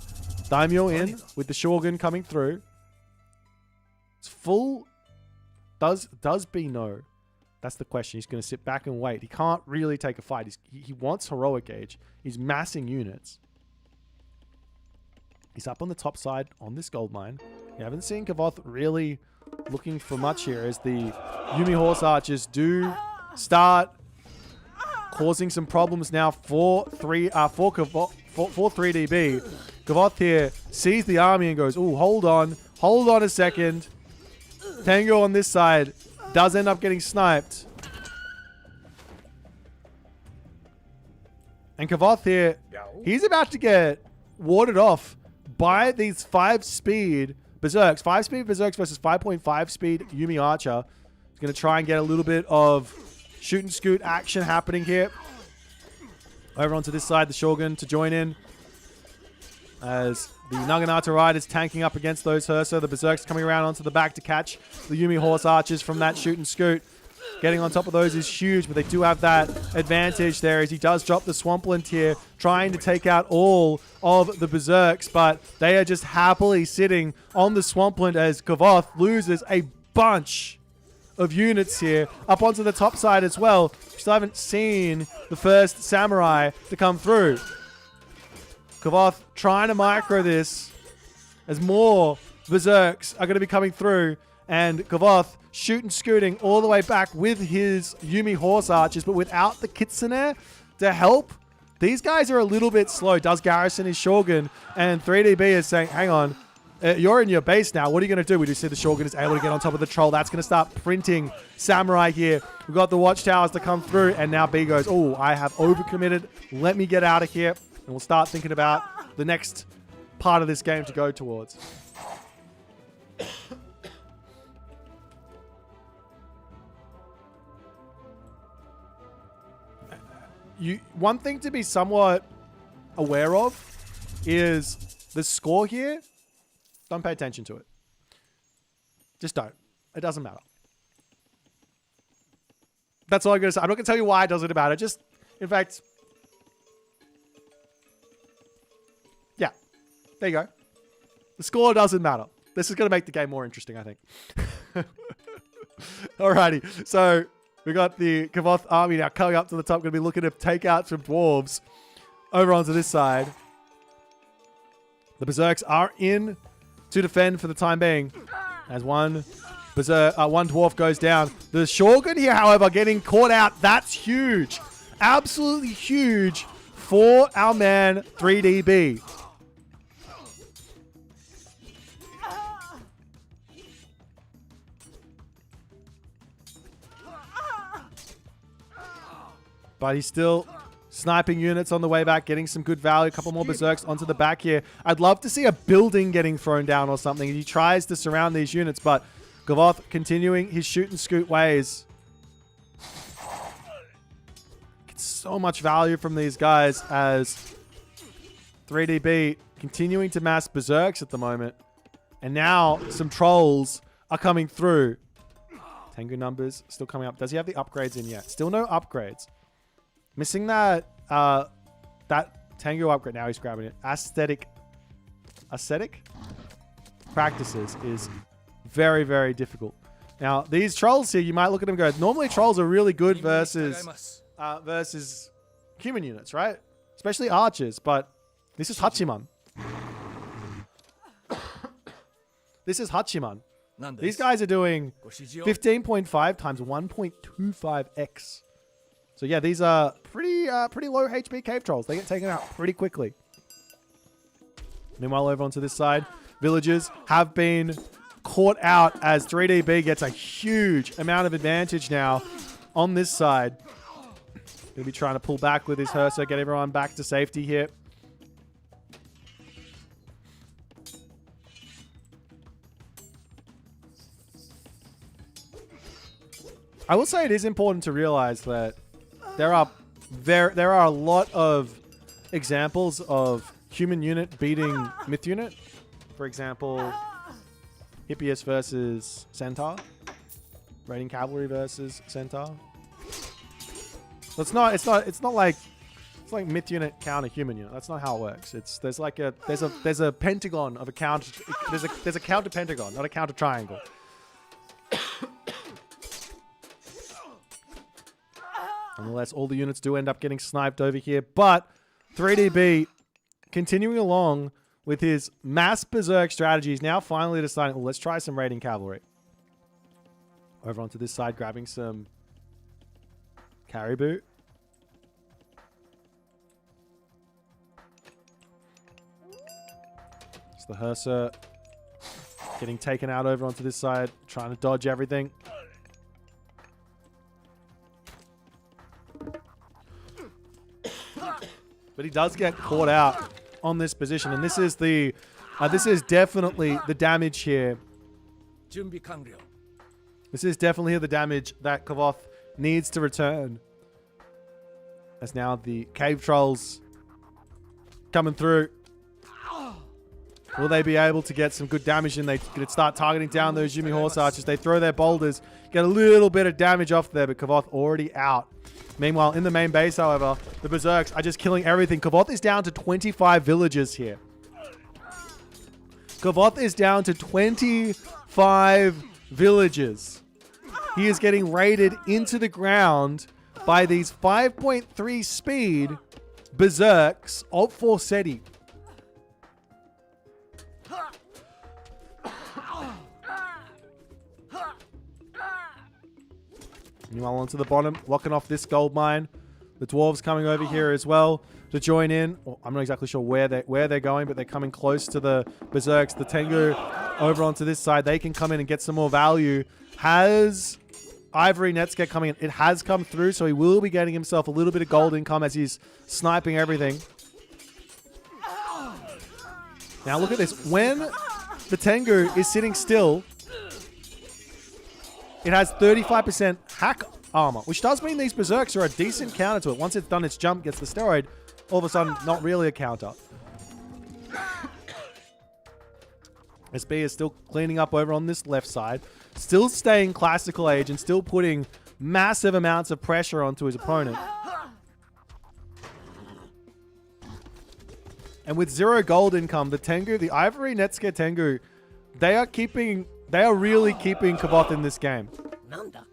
Daimyo in with the Shogun coming through. It's full. Does B know? That's the question. He's going to sit back and wait. He can't really take a fight. He wants heroic age. He's massing units. He's up on the top side on this gold mine. You haven't seen Kavoth really looking for much here as the Yumi Horse Archers do start causing some problems now for 3DB. Kavoth here sees the army and goes, oh, hold on a second. Tango on this side does end up getting sniped. And Kavoth here, he's about to get warded off by these 5-speed berserks. 5-speed berserks versus 5.5 speed Yumi Archer. He's going to try and get a little bit of shoot and scoot action happening here. Over onto this side, the Shogun to join in. As the Naginata Riders tanking up against those Hersa. The Berserks coming around onto the back to catch the Yumi Horse Archers from that shoot and scoot. Getting on top of those is huge, but they do have that advantage there as he does drop the Swampland here, trying to take out all of the Berserks, but they are just happily sitting on the Swampland as Kavoth loses a bunch of units here. Up onto the top side as well. We still haven't seen the first Samurai to come through. Kavoth trying to micro this as more Berserks are going to be coming through, and Kavoth shooting, scooting all the way back with his Yumi Horse Archers, but without the Kitsune to help. These guys are a little bit slow. Does garrison his Shogun, and 3DB is saying, hang on, you're in your base now. What are you going to do? We do see the Shogun is able to get on top of the Troll. That's going to start printing Samurai here. We've got the Watchtowers to come through, and now B goes, oh, I have overcommitted. Let me get out of here, and we'll start thinking about the next part of this game to go towards. One thing to be somewhat aware of is the score here. Don't pay attention to it. Just don't. It doesn't matter. That's all I'm going to say. I'm not going to tell you why it doesn't matter. Just, in fact, yeah. There you go. The score doesn't matter. This is going to make the game more interesting, I think. Alrighty. So we got the Kavoth army now coming up to the top. Going to be looking to take out some dwarves over onto this side. The Berserks are in to defend for the time being. As one dwarf goes down. The Shogun here, however, getting caught out. That's huge. Absolutely huge for our man 3DB. But he's still sniping units on the way back, getting some good value. A couple more Berserks onto the back here. I'd love to see a building getting thrown down or something. He tries to surround these units, but Kavoth continuing his shoot and scoot ways. Get so much value from these guys as 3DB continuing to mass berserks at the moment. And now some trolls are coming through. Tengu numbers still coming up. Does he have the upgrades in yet? Still no upgrades. Missing that that Tengu upgrade. Now he's grabbing it. Aesthetic practices is very, very difficult. Now, these trolls here, you might look at them and go, normally trolls are really good versus human units, right? Especially archers, but this is Hachiman. This is Hachiman. These guys are doing 15.5 times 1.25x. So yeah, these are pretty low HP cave trolls. They get taken out pretty quickly. Meanwhile, over onto this side, villagers have been caught out as 3DB gets a huge amount of advantage now on this side. He'll be trying to pull back with his Hersa, get everyone back to safety here. I will say it is important to realize that there are a lot of examples of human unit beating myth unit. For example, Hippias versus Centaur, raiding cavalry versus Centaur. So it's not like myth unit counter human unit. That's not how it works. There's a pentagon of a counter. There's a counter pentagon, not a counter triangle. Nonetheless, all the units do end up getting sniped over here, but 3DB continuing along with his mass berserk strategies, now finally deciding, let's try some raiding cavalry. Over onto this side, grabbing some caribou. It's the Hersa getting taken out over onto this side, trying to dodge everything. But he does get caught out on this position, and this is definitely the damage here. This is definitely the damage that Kavoth needs to return. As now the cave trolls coming through. Will they be able to get some good damage in? They could start targeting down those Yumi Horse Archers. They throw their boulders, get a little bit of damage off there, but Kavoth already out. Meanwhile, in the main base, however, the Berserks are just killing everything. Kavoth is down to 25 villagers here. Kavoth is down to 25 villagers. He is getting raided into the ground by these 5.3 speed Berserks of Forseti. Meanwhile, onto the bottom, locking off this gold mine. The dwarves coming over here as well to join in. Well, I'm not exactly sure where they're going, but they're coming close to the Berserks. The Tengu over onto this side, they can come in and get some more value. Has Ivory Netscape coming in? It has come through, so he will be getting himself a little bit of gold income as he's sniping everything. Now look at this. When the Tengu is sitting still, it has 35% hack armor, which does mean these Berserks are a decent counter to it. Once it's done its jump, gets the steroid, all of a sudden, not really a counter. SB is still cleaning up over on this left side, still staying classical age and still putting massive amounts of pressure onto his opponent. And with 0 gold income, the Tengu, the Ivory Netsuke Tengu, they are really keeping Kavoth in this game.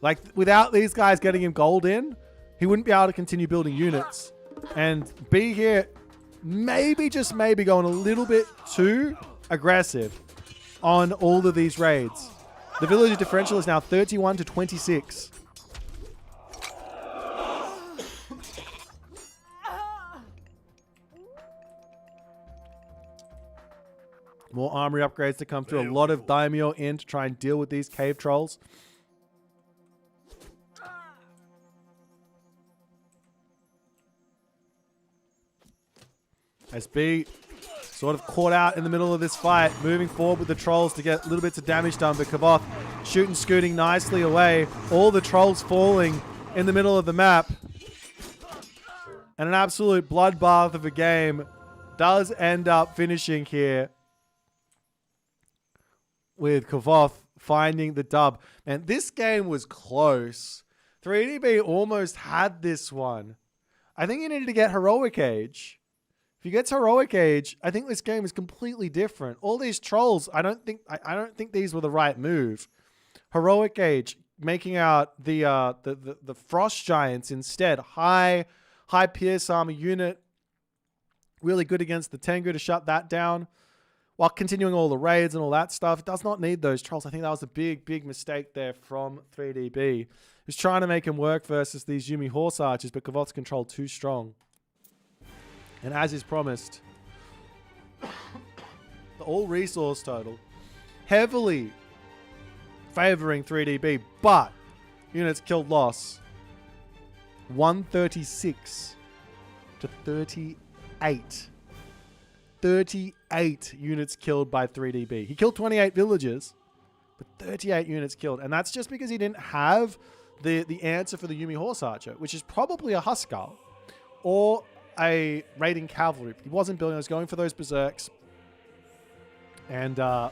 Like, without these guys getting him gold in, he wouldn't be able to continue building units. And B here, maybe, just maybe, going a little bit too aggressive on all of these raids. The villager differential is now 31 to 26. More armory upgrades to come through. A lot of daimyo in to try and deal with these cave trolls. SB sort of caught out in the middle of this fight, moving forward with the trolls to get little bits of damage done, but Kavoth shooting, scooting nicely away. All the trolls falling in the middle of the map. And an absolute bloodbath of a game does end up finishing here with Kavoth finding the dub. And this game was close. 3DB almost had this one. I think you needed to get Heroic Age. If he gets Heroic Age, I think this game is completely different. All these trolls, I don't think these were the right move. Heroic Age, making out the Frost Giants instead. High Pierce Armor unit. Really good against the Tengu to shut that down. While continuing all the raids and all that stuff. It does not need those trolls. I think that was a big mistake there from 3DB. He's trying to make him work versus these Yuumi Horse Archers, but Kavoth's control too strong. And as is promised, the all resource total heavily favoring 3DB, but units killed loss 136 to 38. 38 units killed by 3DB. He killed 28 villagers, but 38 units killed. And that's just because he didn't have the answer for the Yuumi Horse Archer, which is probably a Huskar or a raiding cavalry. He wasn't building, he was going for those berserks. And a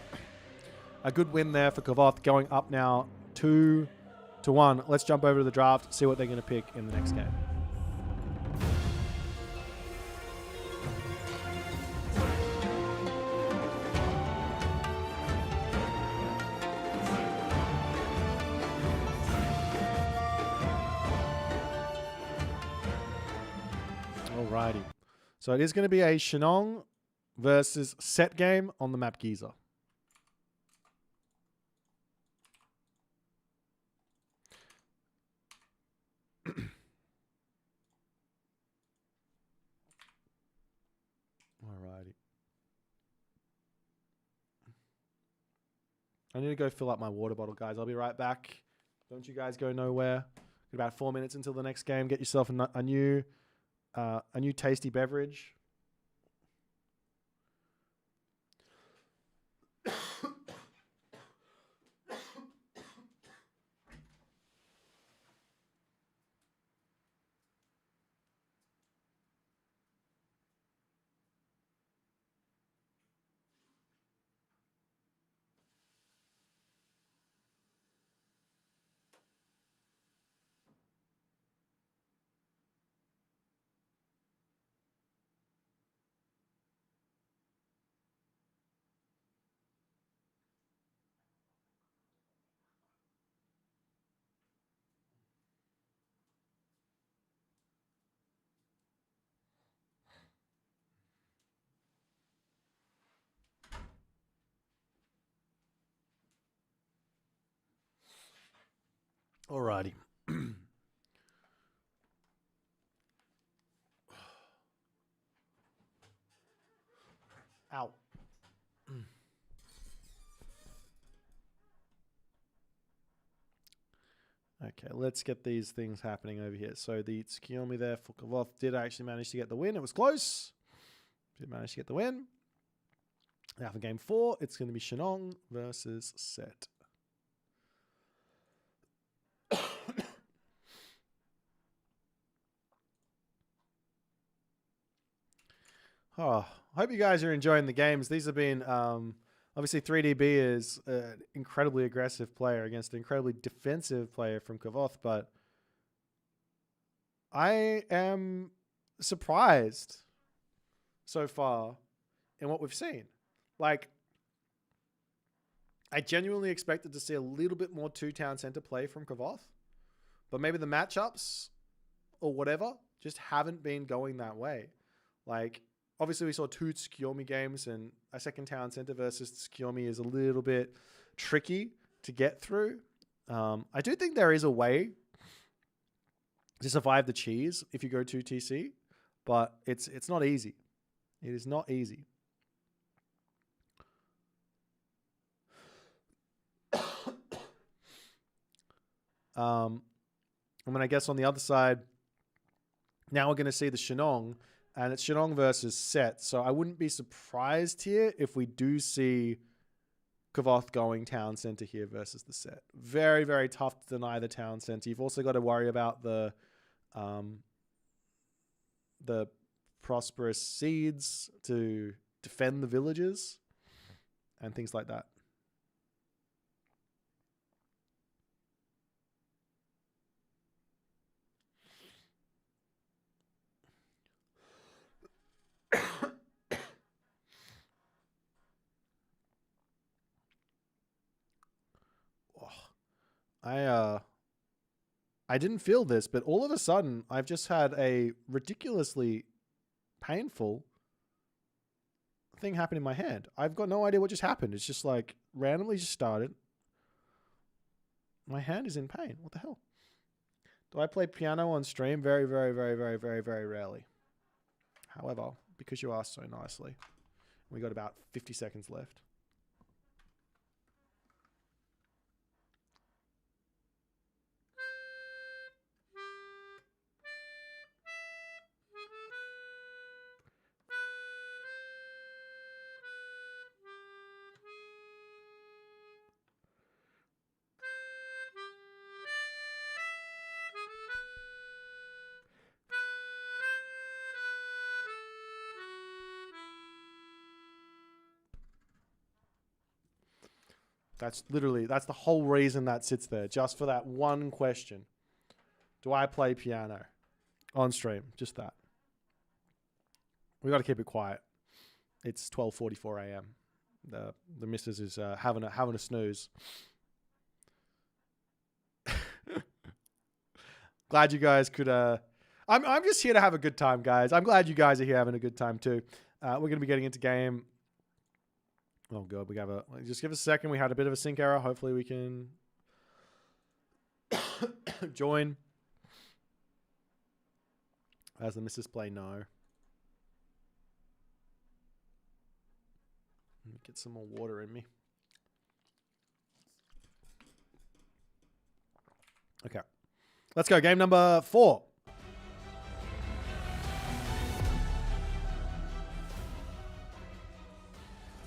good win there for Kavoth, going up now 2-1. Let's jump over to the draft, see what they're going to pick in the next game. Alrighty. So it is going to be a Shenong versus Set game on the map Giza. Alrighty. I need to go fill up my water bottle, guys. I'll be right back. Don't you guys go nowhere. About 4 minutes until the next game. Get yourself a new tasty beverage. Alrighty. Ow. Okay, let's get these things happening over here. So the Tsukiyomi there for Kavoth did actually manage to get the win. It was close. Did manage to get the win. Now for game 4, it's going to be Shenong versus Set. Oh, I hope you guys are enjoying the games. These have been, obviously 3DB is an incredibly aggressive player against an incredibly defensive player from Kavoth, but I am surprised so far in what we've seen. Like, I genuinely expected to see a little bit more two-town center play from Kavoth, but maybe the matchups or whatever just haven't been going that way. Like, obviously, we saw 2 Tsukiyomi games, and a second town center versus Tsukiyomi is a little bit tricky to get through. I do think there is a way to survive the cheese if you go 2 TC, but it's not easy. It is not easy. I mean, I guess on the other side, now we're going to see the Shenong. And it's Shenong versus Set. So I wouldn't be surprised here if we do see Kavoth going town center here versus the Set. Very, very tough to deny the town center. You've also got to worry about the the prosperous seeds to defend the villages and things like that. I didn't feel this, but all of a sudden I've just had a ridiculously painful thing happen in my hand. I've got no idea what just happened. It's just like randomly just started. My hand is in pain. What the hell? Do I play piano on stream? Very, very, very, very, very, very rarely. However, because you asked so nicely, we got about 50 seconds left. That's the whole reason that sits there, just for that one question. Do I play piano on stream? Just that. We got to keep it quiet. It's 12:44 a.m. The missus is having a snooze. Glad you guys could. I'm just here to have a good time, guys. I'm glad you guys are here having a good time too. We're gonna be getting into game. Oh god, just give us a second. We had a bit of a sync error. Hopefully we can join as the missus play no. Let me get some more water in me. Okay. Let's go. Game number 4.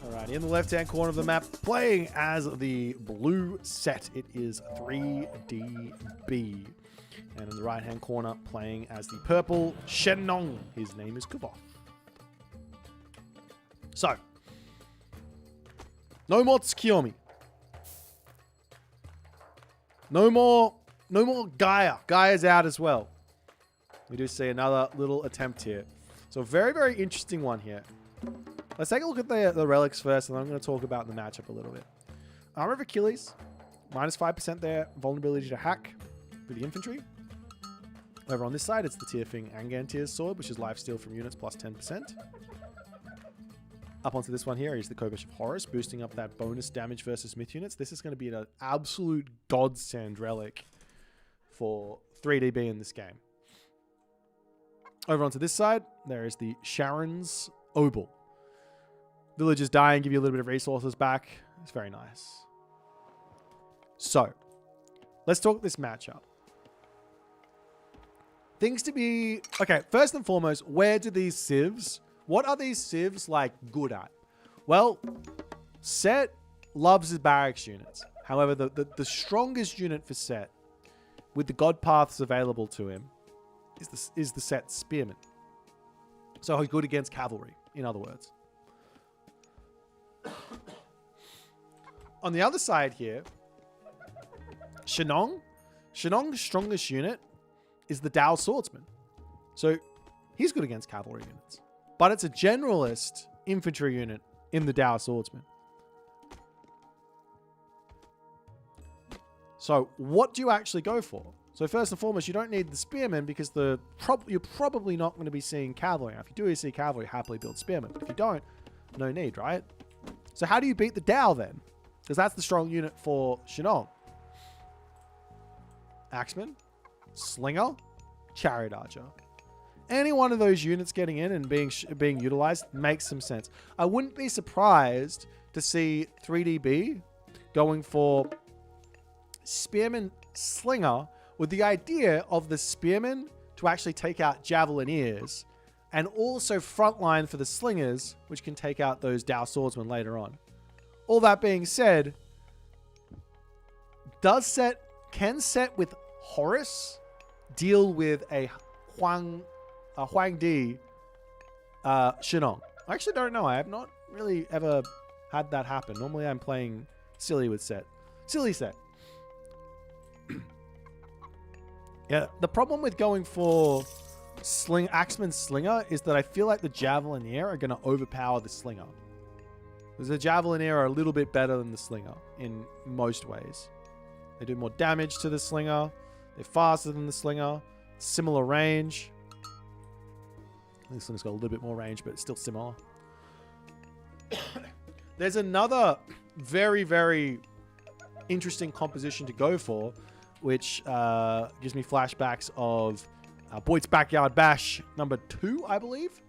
Alright, in the left-hand corner of the map, playing as the blue set, it is 3DB. And in the right-hand corner, playing as the purple Shenong. His name is Kavoth. So, no more Tsukiyomi. No more Gaia. Gaia's out as well. We do see another little attempt here. So very, very interesting one here. Let's take a look at the relics first, and then I'm going to talk about the matchup a little bit. Armor of Achilles, minus 5% there. Vulnerability to hack for the infantry. Over on this side, it's the Tearfing Angantier's sword, which is lifesteal from units plus 10%. Up onto this one here is the Kobosh of Horus, boosting up that bonus damage versus myth units. This is going to be an absolute godsend relic for 3DB in this game. Over onto this side, there is the Sharon's Obel. Villagers die and give you a little bit of resources back. It's very nice. So, let's talk this matchup. Things to be... Okay, first and foremost, where do these civs... What are these civs, like, good at? Well, Set loves his barracks units. However, the strongest unit for Set, with the god paths available to him, is the Set Spearman. So he's good against cavalry, in other words. On the other side here, Shenong's strongest unit is the Dao Swordsman. So he's good against cavalry units. But it's a generalist infantry unit in the Dao Swordsman. So what do you actually go for? So first and foremost, you don't need the Spearman because you're probably not going to be seeing cavalry. Now, if you do see cavalry, happily build Spearman. But if you don't, no need, right? So how do you beat the Dao then? Because that's the strong unit for Shenong. Axeman, Slinger, Chariot Archer. Any one of those units getting in and being utilized makes some sense. I wouldn't be surprised to see 3DB going for Spearman Slinger with the idea of the Spearman to actually take out Javelineers and also frontline for the Slingers, which can take out those Dao Swordsmen later on. All that being said, can Set with Horus deal with a Huang Huang Di Shenong. I actually don't know. I have not really ever had that happen. Normally I'm playing silly with Set. Silly Set. Yeah, the problem with going for Axeman Slinger is that I feel like the Javelineer are going to overpower the Slinger. Because the Javelineer are a little bit better than the Slinger in most ways. They do more damage to the Slinger. They're faster than the Slinger. Similar range. I think the Slinger's got a little bit more range, but it's still similar. There's another very, very interesting composition to go for, which gives me flashbacks of Boit's Backyard Bash number 2, I believe,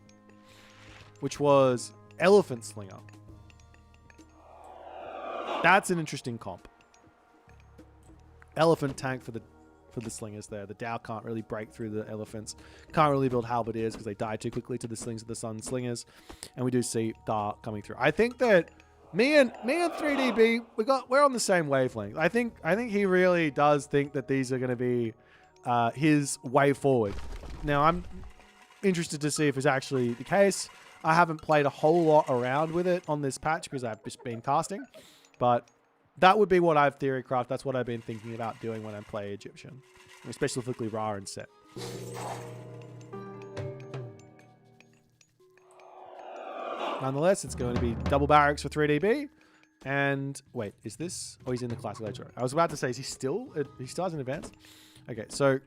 which was Elephant Slinger. That's an interesting comp. Elephant tank for the slingers there. The Dow can't really break through the elephants. Can't really build halberdiers because they die too quickly to the Slings of the Sun slingers. And we do see Dar coming through. I think that me and 3DB, we're on the same wavelength. I think he really does think that these are going to be his way forward. Now I'm interested to see if it's actually the case. I haven't played a whole lot around with it on this patch because I've just been casting, but that would be what I've theorycraft. That's what I've been thinking about doing when I play Egyptian, specifically Ra and Set. Nonetheless, it's going to be double barracks for 3DB. And wait, is this? Oh, he's in the classic ledger. I was about to say, is he still? He still has an advance. Okay, so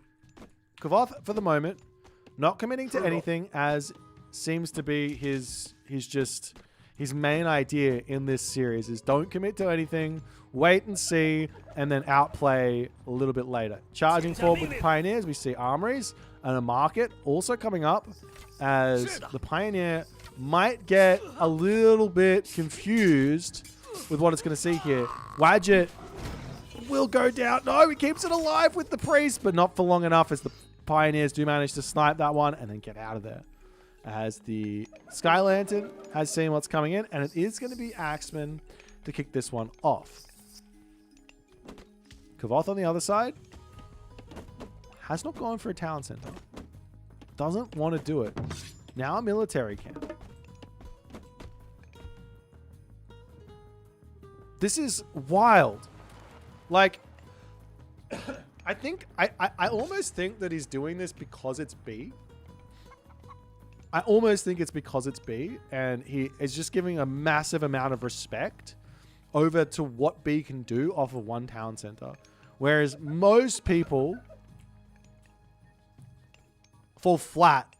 Kavoth for the moment, not committing to anything, as seems to be his main idea in this series is don't commit to anything, wait and see, and then outplay a little bit later. Charging forward with the Pioneers, we see armories and a market also coming up as the Pioneer might get a little bit confused with what it's going to see here. Wadjet will go down. No, he keeps it alive with the Priest, but not for long enough as the Pioneers do manage to snipe that one and then get out of there. As the Sky Lantern has seen what's coming in, and it is going to be Axeman to kick this one off. Kavoth on the other side has not gone for a town center. Doesn't want to do it. Now a military camp. This is wild. Like, I almost think that he's doing this because it's B. I almost think it's because it's B, and he is just giving a massive amount of respect over to what B can do off of one town center. Whereas most people fall flat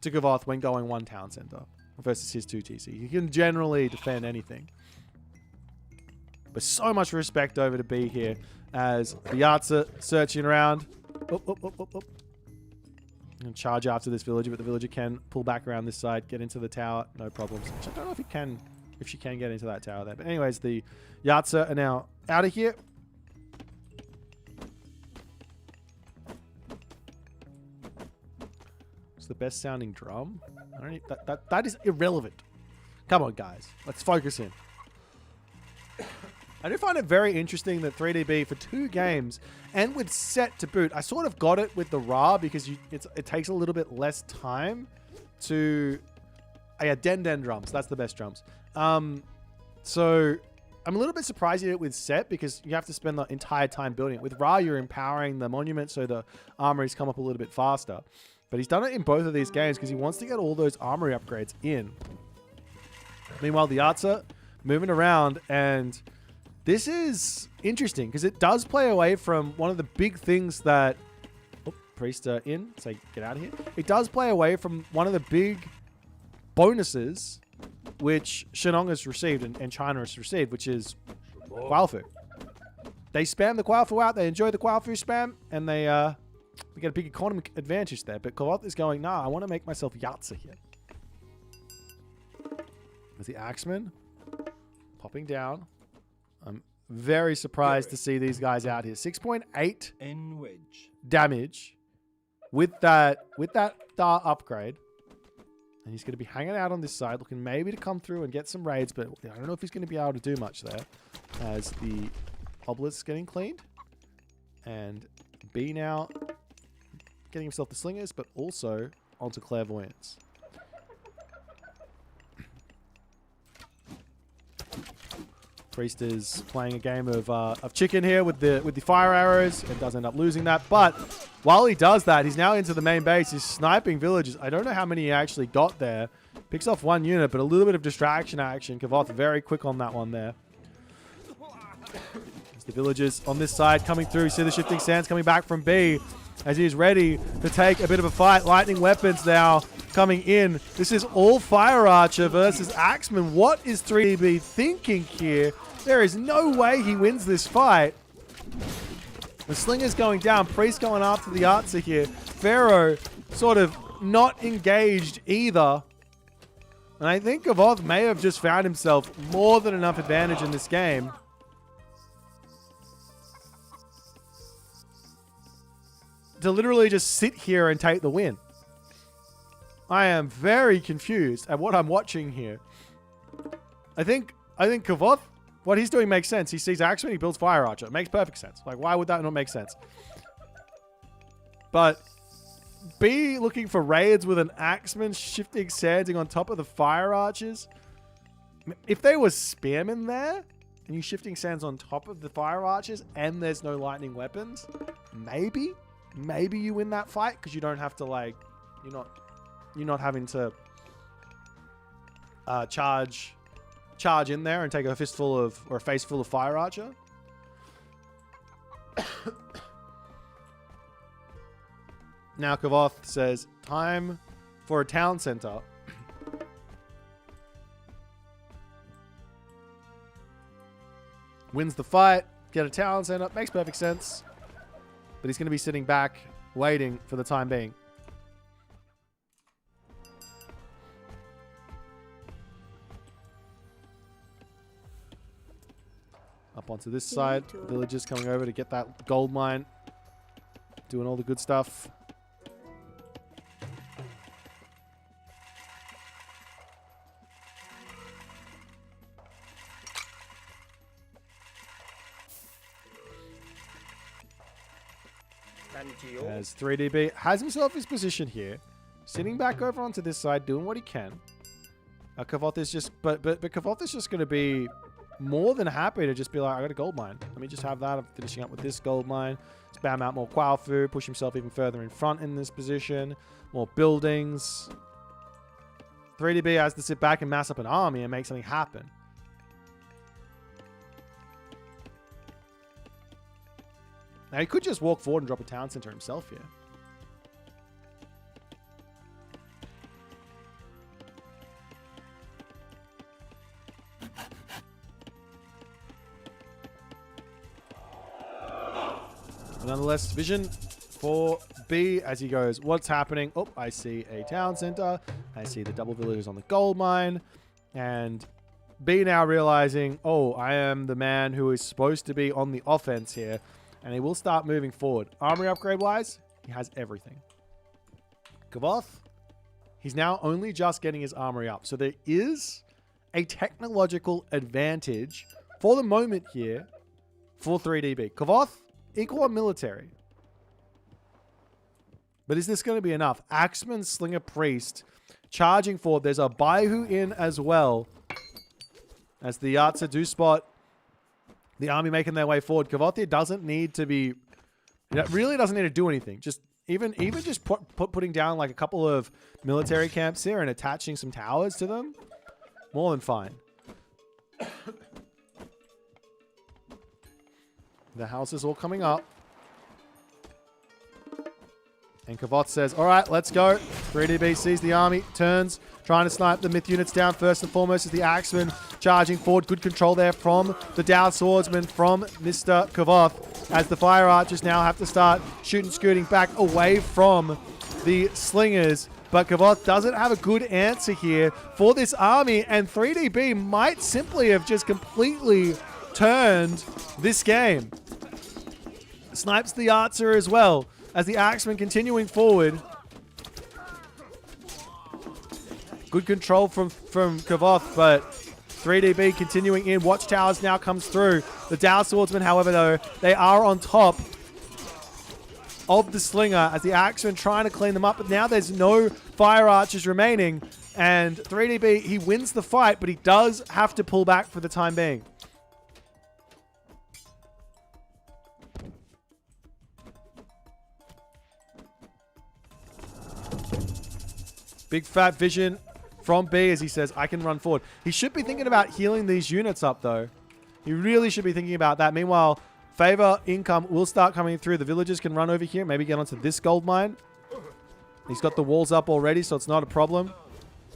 to Kavoth when going one town center versus his 2 TC. He can generally defend anything. But so much respect over to B here as the Yatsa searching around. And charge after this villager, but the villager can pull back around this side, get into the tower, no problems. Which I don't know if she can get into that tower there. But anyways, the Yatsa are now out of here. It's the best sounding drum. I don't need, that is irrelevant. Come on, guys, let's focus in. I do find it very interesting that 3DB for 2 games and with Set to boot, I sort of got it with the Ra because it takes a little bit less time to... Oh yeah, Den drums. That's the best drums. So I'm a little bit surprised you did it with Set because you have to spend the entire time building it. With Ra, you're empowering the monument so the armories come up a little bit faster. But he's done it in both of these games because he wants to get all those armory upgrades in. Meanwhile, the Yatsa moving around, and this is interesting because it does play away from one of the big things that... Oh, Priest in. Say, get out of here. It does play away from one of the big bonuses which Shenong has received and China has received, which is Quailfu. They spam the Quailfu out. They enjoy the Quailfu spam, and they get a big economic advantage there. But Kavoth is going, nah, I want to make myself Yatsa here. With the Axeman popping down. I'm very surprised to see these guys out here. 6.8 damage with that Dar upgrade. And he's going to be hanging out on this side, looking maybe to come through and get some raids, but I don't know if he's going to be able to do much there. As the Obelisk's getting cleaned. And B now getting himself the slingers, but also onto Clairvoyance. Priest is playing a game of chicken here with the fire arrows and does end up losing that. But while he does that, he's now into the main base. He's sniping villagers. I don't know how many he actually got there. Picks off one unit, but a little bit of distraction action. Kavoth very quick on that one there. As the villagers on this side coming through. You see the shifting sands coming back from B as he's ready to take a bit of a fight. Lightning weapons now coming in. This is all Fire Archer versus Axeman. What is 3DB thinking here? There is no way he wins this fight. The Slinger's going down. Priest going after the Archer here. Pharaoh sort of not engaged either. And I think Kavoth may have just found himself more than enough advantage in this game to literally just sit here and take the win. I am very confused at what I'm watching here. I think Kavoth, what he's doing makes sense. He sees Axeman, he builds Fire Archer. It makes perfect sense. Like, why would that not make sense? But B looking for raids with an Axeman shifting sanding on top of the Fire Archers. If there was Spearmen there, and you shifting sands on top of the Fire Archers, and there's no lightning weapons, maybe you win that fight because you don't have to, like, you're not having to charge in there and take a fistful of, or a face full of Fire Archer. Now Kavoth says, time for a town center. Wins the fight, get a town center, makes perfect sense. But he's going to be sitting back, waiting for the time being. Up onto this side, villagers coming over to get that gold mine. Doing all the good stuff. As 3DB has himself his position here, sitting back over onto this side, doing what he can. Kavoth is just, but Kavoth is just going to be more than happy to just be like, I got a gold mine. Let me just have that. I'm finishing up with this gold mine. Spam out more Quaofu, push himself even further in front in this position. More buildings. 3DB has to sit back and mass up an army and make something happen. Now, he could just walk forward and drop a town center himself here. But nonetheless, vision for B as he goes, what's happening? Oh, I see a town center. I see the double villagers on the gold mine. And B now realizing, oh, I am the man who is supposed to be on the offense here. And he will start moving forward. Armory upgrade-wise, he has everything. Kavoth, he's now only just getting his armory up. So there is a technological advantage for the moment here for 3DB. Kavoth, equal on military. But is this going to be enough? Axeman, Slinger, Priest, charging forward. There's a Baihu in as well. As the Yatsa do spot the army making their way forward. Kavoth here doesn't need to be... really doesn't need to do anything. Just even just putting down like a couple of military camps here and attaching some towers to them. More than fine. The house is all coming up. And Kavoth says, all right, let's go. 3DB sees the army, turns, trying to snipe the myth units down. First and foremost is the Axeman charging forward. Good control there from the Dow Swordsman, from Mr. Kavoth, as the Fire Archers now have to start scooting back away from the Slingers. But Kavoth doesn't have a good answer here for this army, and 3DB might simply have just completely turned this game. Snipes the Archer as well, as the Axeman continuing forward. Good control from Kavoth, but 3DB continuing in. Watchtowers now comes through. The Dow Swordsman, however, though, they are on top. of the Slinger as the Axeman trying to clean them up. But now there's no Fire Archers remaining. And 3DB, he wins the fight, but he does have to pull back for the time being. Big fat vision from B as he says, I can run forward. He should be thinking about healing these units up, though. He really should be thinking about that. Meanwhile, favor income will start coming through. The villagers can run over here, maybe get onto this gold mine. He's got the walls up already, so it's not a problem.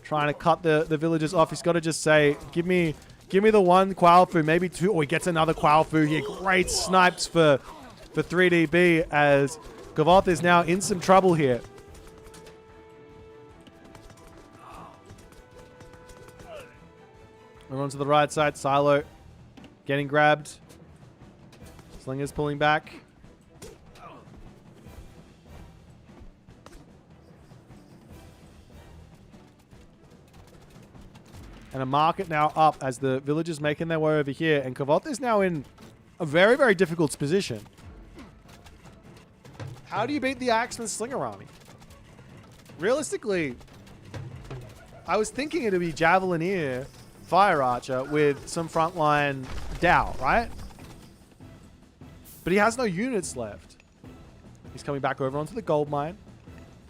Trying to cut the villagers off. He's got to just say, give me the one Quailfu, maybe two. Oh, he gets another Quailfu here. Great snipes for 3DB as Gavoth is now in some trouble here. We're on to the right side. Silo getting grabbed. Slinger's pulling back. And a market now up as the villagers making their way over here. And Kavoth is now in a very, very difficult position. How do you beat the Axeman Slinger army? Realistically, I was thinking it would be Javelineer, Fire Archer with some frontline Dow, right? But he has no units left. He's coming back over onto the gold mine.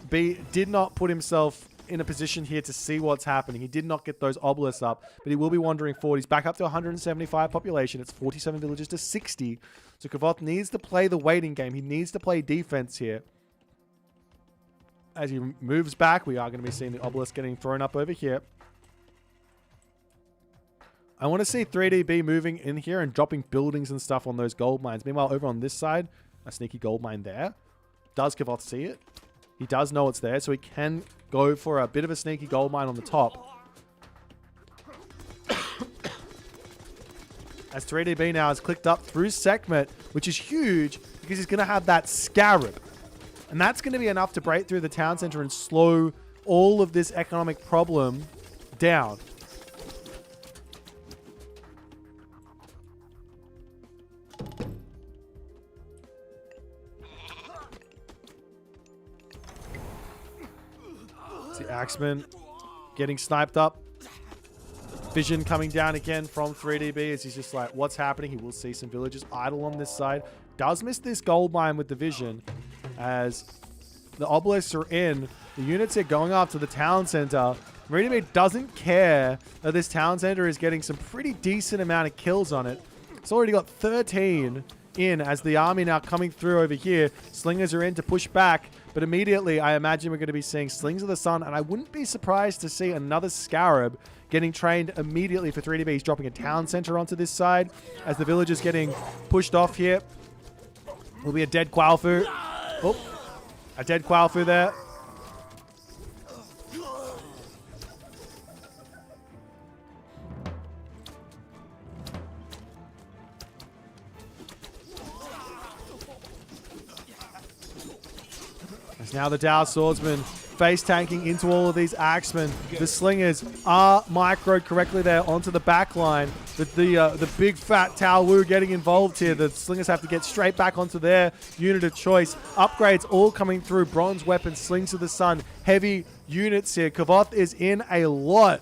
B did not put himself in a position here to see what's happening. He did not get those obelisks up, but he will be wandering forward. He's back up to 175 population. It's 47 villages to 60. So Kavoth needs to play the waiting game. He needs to play defense here. As he moves back, we are going to be seeing the obelisk getting thrown up over here. I want to see 3DB moving in here and dropping buildings and stuff on those gold mines. Meanwhile, over on this side, a sneaky gold mine there. Does Kavoth see it? He does know it's there, so he can go for a bit of a sneaky gold mine on the top. As 3DB now has clicked up through Sekhmet, which is huge because he's going to have that Scarab. And that's going to be enough to break through the town center and slow all of this economic problem down. Axeman getting sniped up. Vision coming down again from 3DB as he's just like, what's happening? He will see some villagers idle on this side. Does miss this gold mine with the vision as the obelisks are in. The units are going up to the town center. 3DB doesn't care that this town center is getting some pretty decent amount of kills on it. It's already got 13 in as the army now coming through over here. Slingers are in to push back. But immediately, I imagine we're going to be seeing Slings of the Sun, and I wouldn't be surprised to see another Scarab getting trained immediately for 3DB. He's dropping a town center onto this side as the villagers getting pushed off here. Will be a dead Quailfu. Oh, a dead Quailfu there. Now the Dow Swordsman face tanking into all of these Axemen. The Slingers are microed correctly there onto the back line. The big fat Tao Wu getting involved here. The Slingers have to get straight back onto their unit of choice. Upgrades all coming through. Bronze weapons, Slings of the Sun, heavy units here. Kavoth is in a lot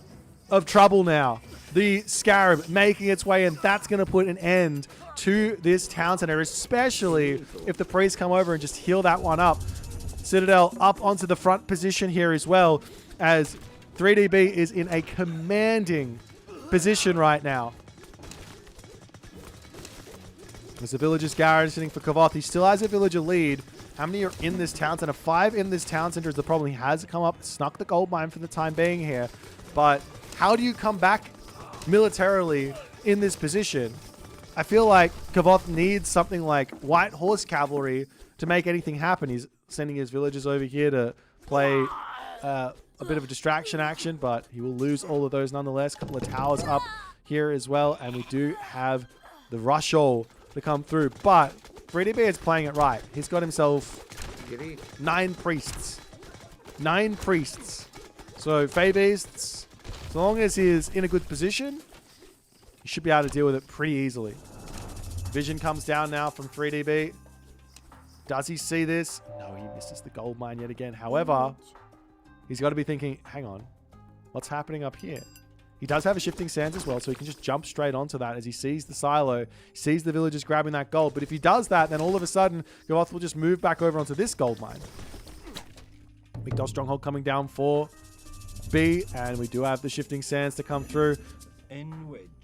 of trouble now. The Scarab making its way in. That's going to put an end to this town center, especially if the priests come over and just heal that one up. Citadel up onto the front position here as well, as 3DB is in a commanding position right now. There's a villager's garage sitting for Kavoth. He still has a villager lead. How many are in this town center? 5 in this town center is the problem. He has come up, snuck the gold mine for the time being here. But how do you come back militarily in this position? I feel like Kavoth needs something like White Horse Cavalry to make anything happen. He's sending his villagers over here to play a bit of a distraction action, but he will lose all of those nonetheless. A couple of towers up here as well, and we do have the rush all to come through. But 3DB is playing it right. He's got himself 9 priests. 9 priests. So Fey Beasts, as long as he is in a good position, he should be able to deal with it pretty easily. Vision comes down now from 3DB. Does he see this? No, he misses the gold mine yet again. However, he's got to be thinking, hang on, what's happening up here? He does have a shifting sands as well, so he can just jump straight onto that as he sees the silo, sees the villagers grabbing that gold. But if he does that, then all of a sudden, Gavoth will just move back over onto this gold mine. Big Dog Stronghold coming down for B, and we do have the shifting sands to come through.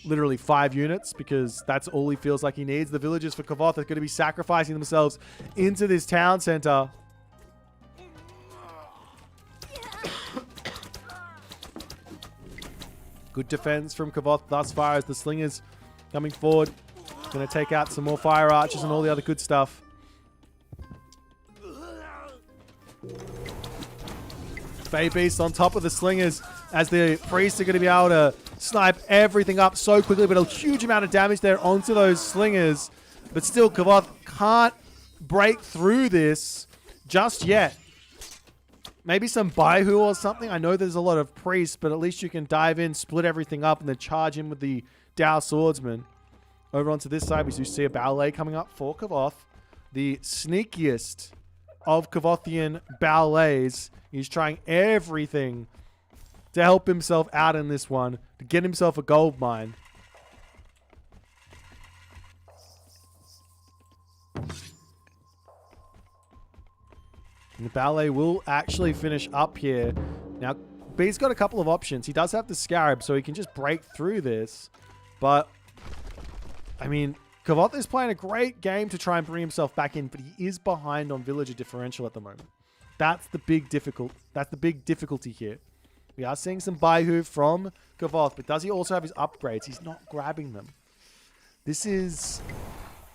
Literally 5 units, because that's all he feels like he needs. The villagers for Kavoth are going to be sacrificing themselves into this town center. Good defense from Kavoth thus far as the slingers coming forward. Going to take out some more fire archers and all the other good stuff. Bay Beast on top of the slingers as the priests are going to be able to snipe everything up so quickly, but a huge amount of damage there onto those slingers. But still, Kavoth can't break through this just yet. Maybe some Baihu or something. I know there's a lot of priests, but at least you can dive in, split everything up, and then charge in with the Dao Swordsman. Over onto this side, we do see a ballet coming up for Kavoth. The sneakiest of Kavothian ballets. He's trying everything to help himself out in this one, to get himself a gold mine. And the ballet will actually finish up here. Now, B's got a couple of options. He does have the Scarab, so he can just break through this. But, I mean, Kavoth is playing a great game to try and bring himself back in, but he is behind on villager differential at the moment. That's the big difficulty here. We are seeing some Baihu from Kavoth, but does he also have his upgrades? He's not grabbing them. It's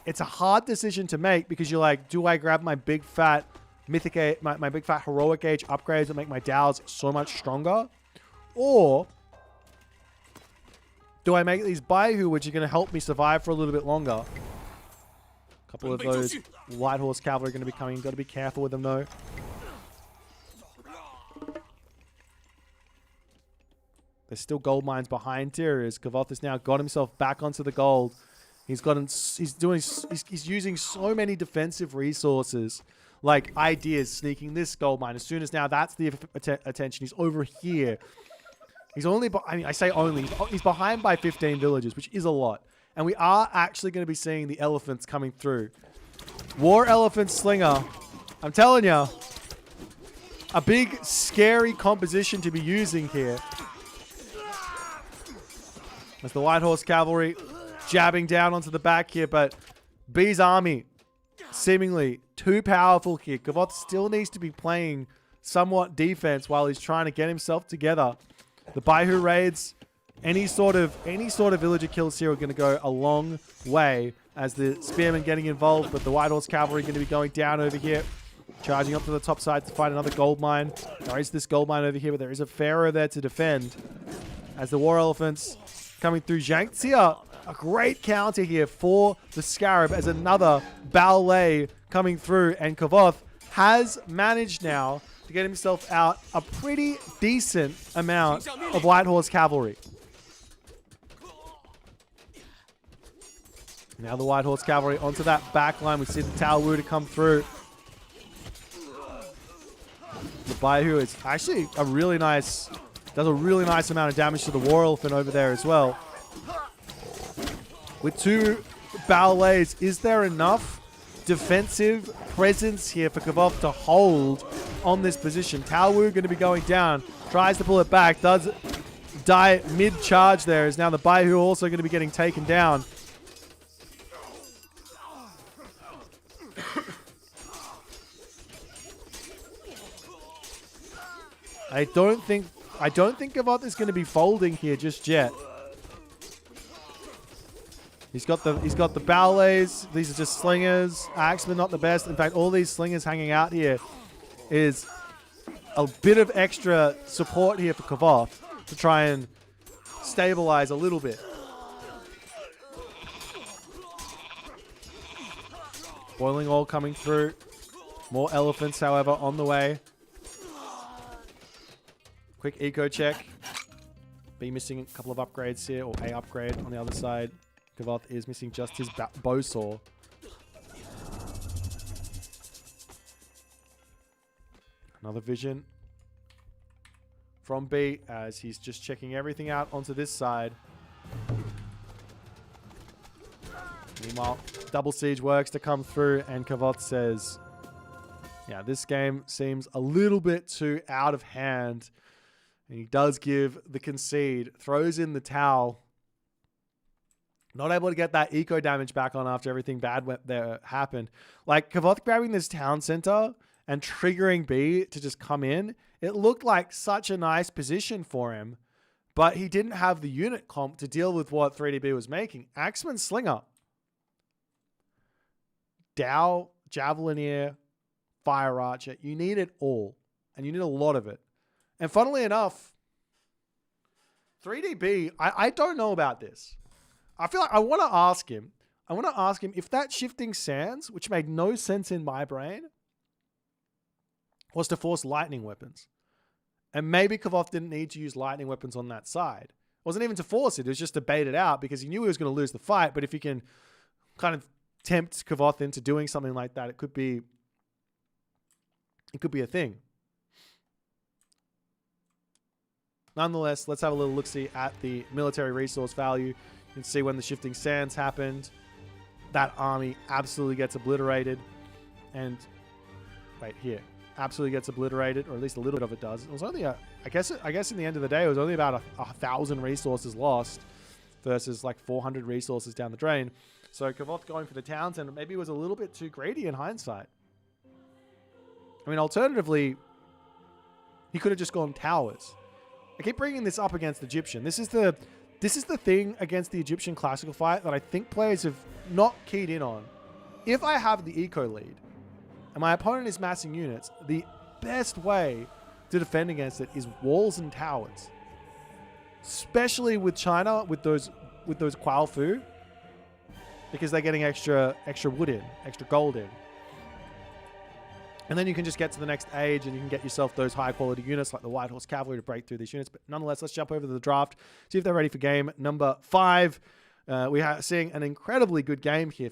a hard decision to make, because you're like, do I grab my big fat mythic age, my big fat heroic age upgrades that make my DAOs so much stronger? Or do I make these Baihu, which are going to help me survive for a little bit longer? A couple of those light horse cavalry are going to be coming. Got to be careful with them though. There's still gold mines behind here as Kavoth has now got himself back onto the gold. He's using so many defensive resources, like ideas, sneaking this gold mine. As soon as now that's the attention, he's over here. He's only, I mean, I say only, he's behind by 15 villages, which is a lot. And we are actually going to be seeing the elephants coming through. War Elephant Slinger. I'm telling you, a big, scary composition to be using here. As the Light Horse Cavalry jabbing down onto the back here, but B's army seemingly too powerful here. Kavoth still needs to be playing somewhat defense while he's trying to get himself together. The Baihu raids, any sort of villager kills here are going to go a long way as the Spearmen getting involved, but the White Horse Cavalry going to be going down over here, charging up to the top side to find another gold mine. There is this gold mine over here, but there is a Pharaoh there to defend as the War Elephants coming through. Zhangxia, a great counter here for the Scarab as another ballet coming through, and Kavoth has managed now to get himself out a pretty decent amount of White Horse Cavalry. Now the White Horse Cavalry onto that back line. We see the Tao Wu to come through. The Baihu is actually a really nice, does a really nice amount of damage to the War Elephant over there as well. With 2 ballets, is there enough defensive presence here for Kavoth to hold on this position? Tao Wu going to be going down, tries to pull it back, does die mid-charge there, as now the Baihu also going to be getting taken down. I don't think Kavoth is going to be folding here just yet. He's got the ballets. These are just slingers. Axemen not the best. In fact, all these slingers hanging out here is a bit of extra support here for Kavoth to try and stabilize a little bit. Boiling oil coming through. More elephants, however, on the way. Quick eco check. Be missing a couple of upgrades here, or a upgrade on the other side. Kavoth is missing just his bow saw. Another vision from Boit as he's just checking everything out onto this side. Meanwhile, double siege works to come through, and Kavoth says, yeah, this game seems a little bit too out of hand. And he does give the concede, throws in the towel. Not able to get that eco damage back on after everything bad there happened. Like, Kavoth grabbing this town center and triggering B to just come in, it looked like such a nice position for him, but he didn't have the unit comp to deal with what 3DB was making. Axeman Slinger. Dow, Javelineer, Fire Archer. You need it all, and you need a lot of it. And funnily enough, 3DB, I don't know about this. I feel like I want to ask him. I want to ask him if that shifting sands, which made no sense in my brain, was to force lightning weapons. And maybe Kavoth didn't need to use lightning weapons on that side. It wasn't even to force it. It was just to bait it out because he knew he was going to lose the fight. But if he can kind of tempt Kavoth into doing something like that, it could be a thing. Nonetheless, let's have a little look-see at the military resource value. You can see when the shifting sands happened, that army absolutely gets obliterated. And right here, absolutely gets obliterated, or at least a little bit of it does. It was only I guess in the end of the day, it was only about 1,000 resources lost versus like 400 resources down the drain. So Kavoth going for the town center maybe was a little bit too greedy in hindsight. I mean, alternatively, he could have just gone towers. I keep bringing this up against Egyptian. This is the thing against the Egyptian classical fight that I think players have not keyed in on. If I have the eco lead and my opponent is massing units, the best way to defend against it is walls and towers. Especially with China, with those Kual Fu, because they're getting extra wood in, extra gold in. And then you can just get to the next age and you can get yourself those high quality units like the White Horse Cavalry to break through these units. But nonetheless, let's jump over to the draft, see if they're ready for game number 5. We are seeing an incredibly good game here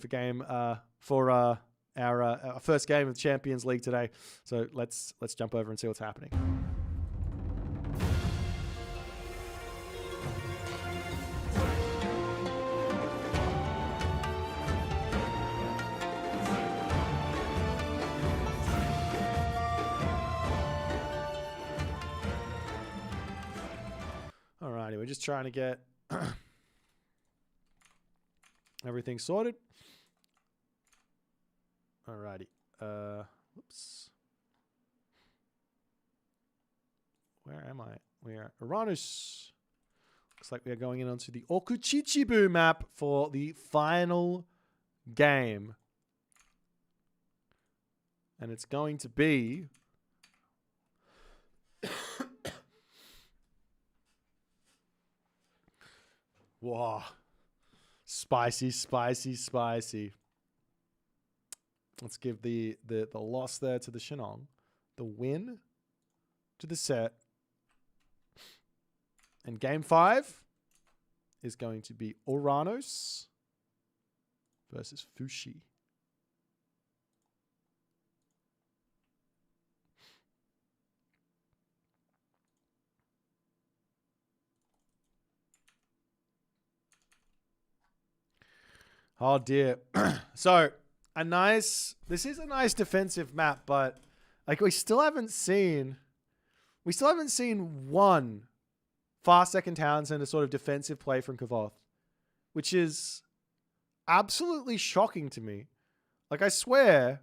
for our first game of the Champions League today. So let's jump over and see what's happening. Alrighty, we're just trying to get everything sorted. Alrighty. Whoops. Where am I? We are Uranus. Looks like we are going in onto the Okuchichibu map for the final game. And it's going to be wow. Spicy, spicy, spicy. Let's give the loss there to the Shinong. The win to the set. And game 5 is going to be Oranos versus Fushi. Oh dear. So this is a nice defensive map, but like we still haven't seen one fast second Townsend, a sort of defensive play from Kavoth, which is absolutely shocking to me. Like I swear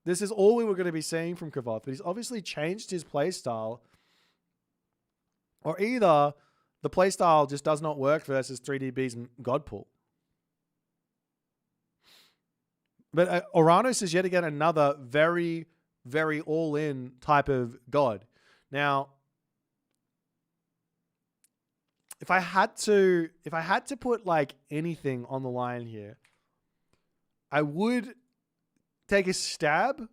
this is all we were going to be seeing from Kavoth, but he's obviously changed his play style, or either the play style just does not work versus 3DB's God Pool. But Oranos is yet again another very, very all-in type of god. Now, if I had to put like anything on the line here, I would take a stab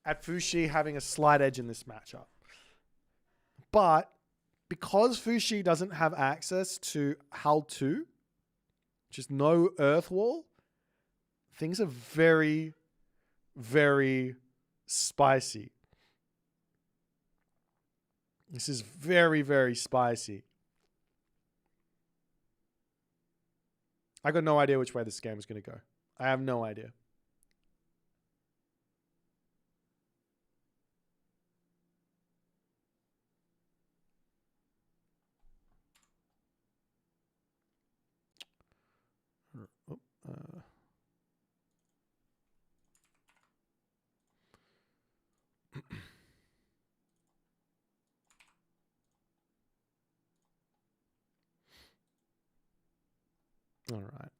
at Fushi having a slight edge in this matchup. But because Fushi doesn't have access to Hull 2, just no Earth Wall, things are very, very, spicy. This is very, very spicy. I got no idea which way this game is going to go. I have no idea. All right.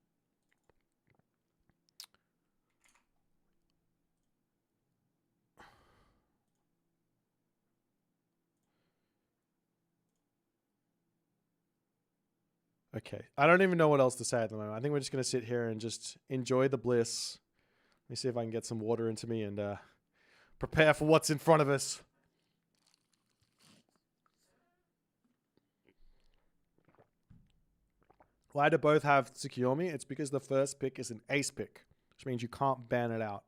Okay. I don't even know what else to say at the moment. I think we're just going to sit here and just enjoy the bliss. Let me see if I can get some water into me and prepare for what's in front of us. Why do both have Secure Me? It's because the first pick is an ace pick, which means you can't ban it out.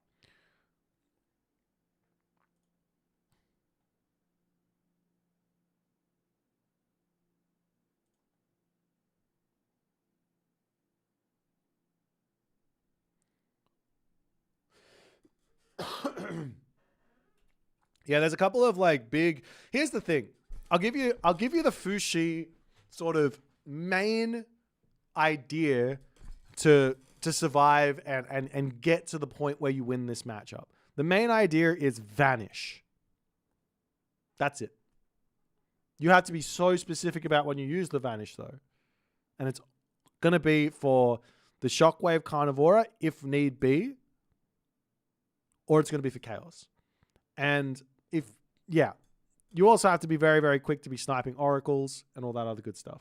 Yeah, there's a couple of like big. Here's the thing. I'll give you the Fushi sort of main idea to survive and get to the point where you win this matchup. The main idea is vanish. That's it. You have to be so specific about when you use the vanish though. And it's going to be for the Shockwave Carnivora if need be, or it's going to be for Chaos. And you also have to be very, very quick to be sniping oracles and all that other good stuff.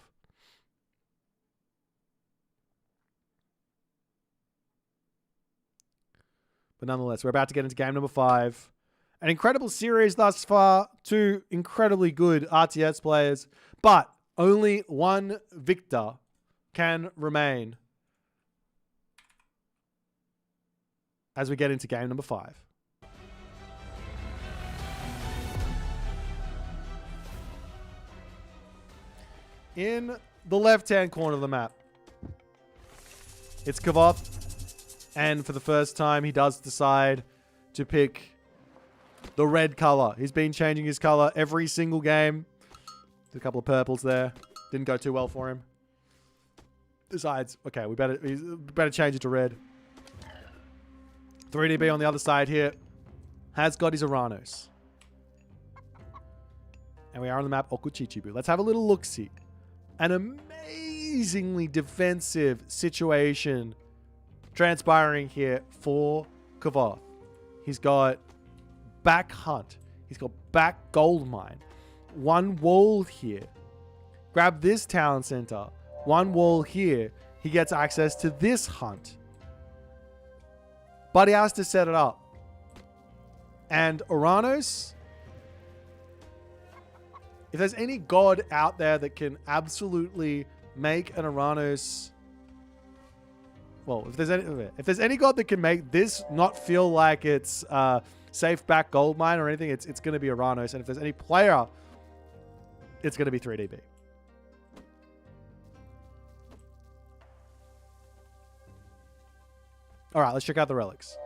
But nonetheless, we're about to get into game number 5. An incredible series thus far. 2 incredibly good RTS players, but only one victor can remain as we get into game number 5. In the left-hand corner of the map, it's Kavoth. And for the first time, he does decide to pick the red color. He's been changing his color every single game. There's a couple of purples there. Didn't go too well for him. Decides, okay, we better change it to red. 3DB on the other side here has got his Aranos. And we are on the map Okuchichibu. Let's have a little look-see. An amazingly defensive situation transpiring here for Kavoth. He's got back hunt. He's got back gold mine. One wall here. Grab this town center. One wall here. He gets access to this hunt. But he has to set it up. And Oranos, if there's any god out there that can absolutely make an Oranos, well, if there's any god that can make this not feel like it's safe back gold mine or anything, it's going to be Oranos. And if there's any player, it's going to be 3DB. All right, let's check out the relics.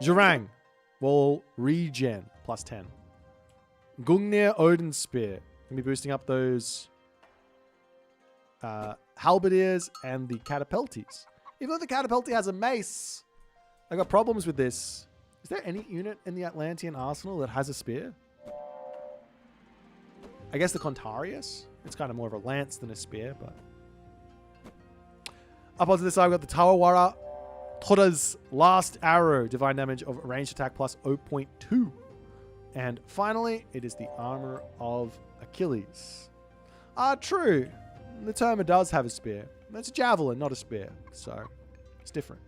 Zhurang will regen plus 10. Gungnir Odin Spear. Gonna be boosting up those halberdiers and the catapulties. Even though the catapulti has a mace, I got problems with this. Is there any unit in the Atlantean arsenal that has a spear? I guess the Contarius. It's kind of more of a lance than a spear, but up onto this side, we've got the Tawawara Toda's last arrow, divine damage of ranged attack plus 0.2. And finally, it is the armor of Achilles. True. The Terma does have a spear. It's a javelin, not a spear. So, it's different.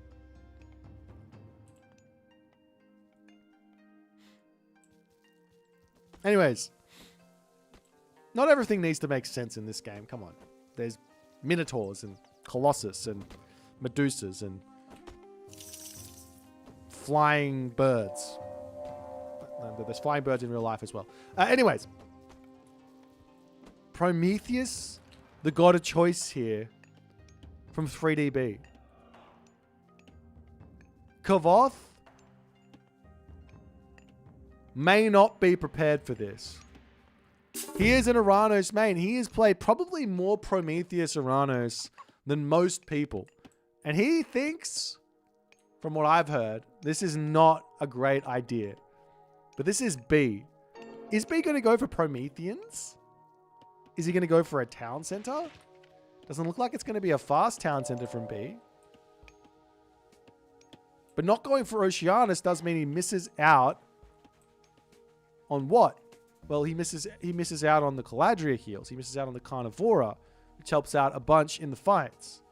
Anyways. Not everything needs to make sense in this game. Come on. There's Minotaurs and Colossus and Medusas and flying birds. There's flying birds in real life as well. Anyways. Prometheus, the god of choice here from 3DB. Kavoth may not be prepared for this. He is an Uranus main. He has played probably more Prometheus Uranus than most people. And he thinks, from what I've heard, this is not a great idea. But this is B. Is B going to go for Prometheans? Is he going to go for a town center? Doesn't look like it's going to be a fast town center from B. But not going for Oceanus does mean he misses out on what? Well, he misses out on the Caladria heals. He misses out on the Carnivora, which helps out a bunch in the fights.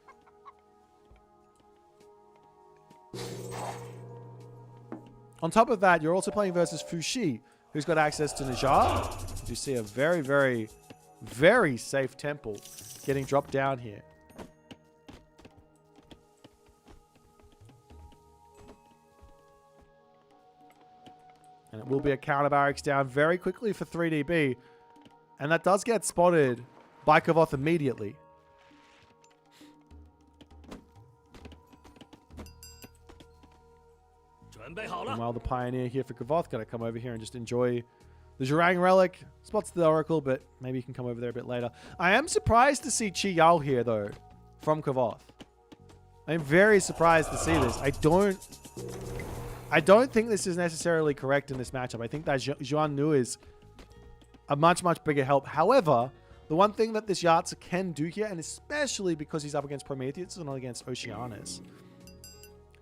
On top of that, you're also playing versus Fushi, who's got access to Najjar. You see a very, very, very safe temple getting dropped down here. And it will be a counter barracks down very quickly for 3DB. And that does get spotted by Kavoth immediately. Meanwhile, the Pioneer here for Kavoth got to come over here and just enjoy the Zhurang Relic. Spots the Oracle, but maybe he can come over there a bit later. I am surprised to see Chi Yao here, though, from Kavoth. I'm very surprised to see this. I don't think this is necessarily correct in this matchup. I think that Zhuan Nu is a much, much bigger help. However, the one thing that this Yahtzee can do here, and especially because he's up against Prometheus and not against Oceanus,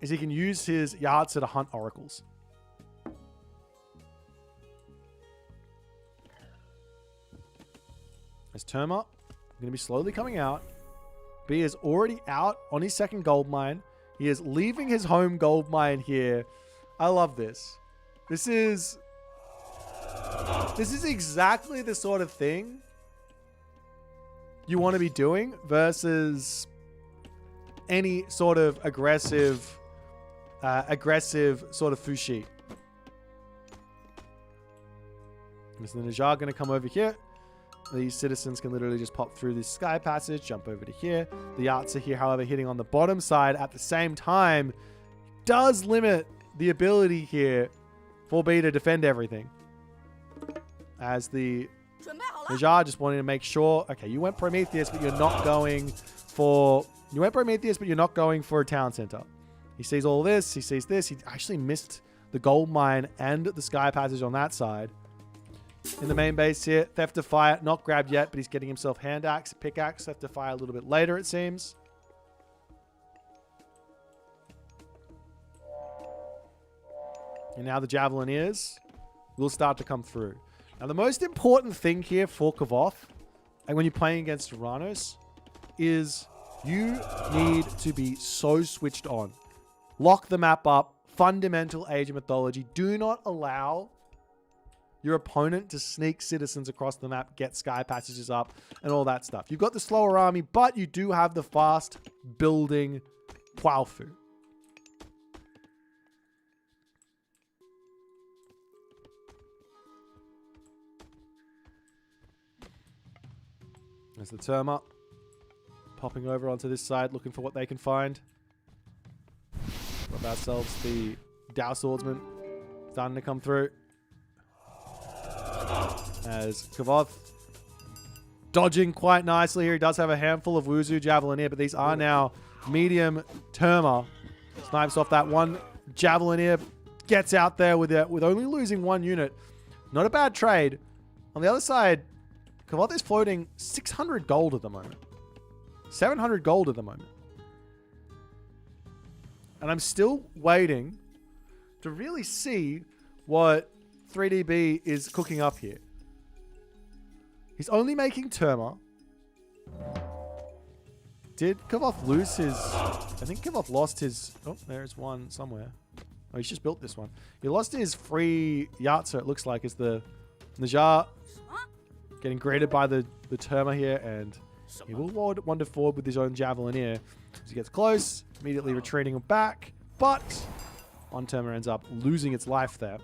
is he can use his Yahtzee to hunt oracles. As Terma, going to be slowly coming out. B is already out on his second gold mine. He is leaving his home gold mine here. I love this. This is exactly the sort of thing you want to be doing versus any sort of aggressive sort of Fushi. So the Najjar going to come over here. These citizens can literally just pop through this sky passage, jump over to here. The Yahtzee here, however, hitting on the bottom side at the same time does limit the ability here for B to defend everything. As the Najjar just wanting to make sure, okay, you went Prometheus, but you're not going for... You went Prometheus, but you're not going for a town center. He sees all this. He sees this. He actually missed the gold mine and the sky passage on that side. In the main base here, Theft of Fire, not grabbed yet, but he's getting himself hand axe, pickaxe, Theft of Fire a little bit later, it seems. And now the Javelineers will start to come through. Now, the most important thing here for Kavoth, and when you're playing against Uranus, is you need to be so switched on. Lock the map up. Fundamental Age of Mythology. Do not allow your opponent to sneak citizens across the map, get sky passages up, and all that stuff. You've got the slower army, but you do have the fast building Huaofu. There's the Terma popping over onto this side, looking for what they can find. Got ourselves the Dao Swordsman starting to come through. As Kavoth dodging quite nicely here. He does have a handful of Wuzu Javelineer, but these are now medium Terma. Snipes off that one Javelineer. Gets out there with only losing one unit. Not a bad trade. On the other side, Kavoth is floating 600 gold at the moment. 700 gold at the moment. And I'm still waiting to really see what 3DB is cooking up here. He's only making Terma. Did Kavoth lose his... I think Kavoth lost his... Oh, there's one somewhere. Oh, he's just built this one. He lost his free Yahtzee, it looks like, is the Najjar getting greeted by the Terma here, and he will wander forward with his own Javelineer. As he gets close, immediately retreating back, but one Terma ends up losing its life there.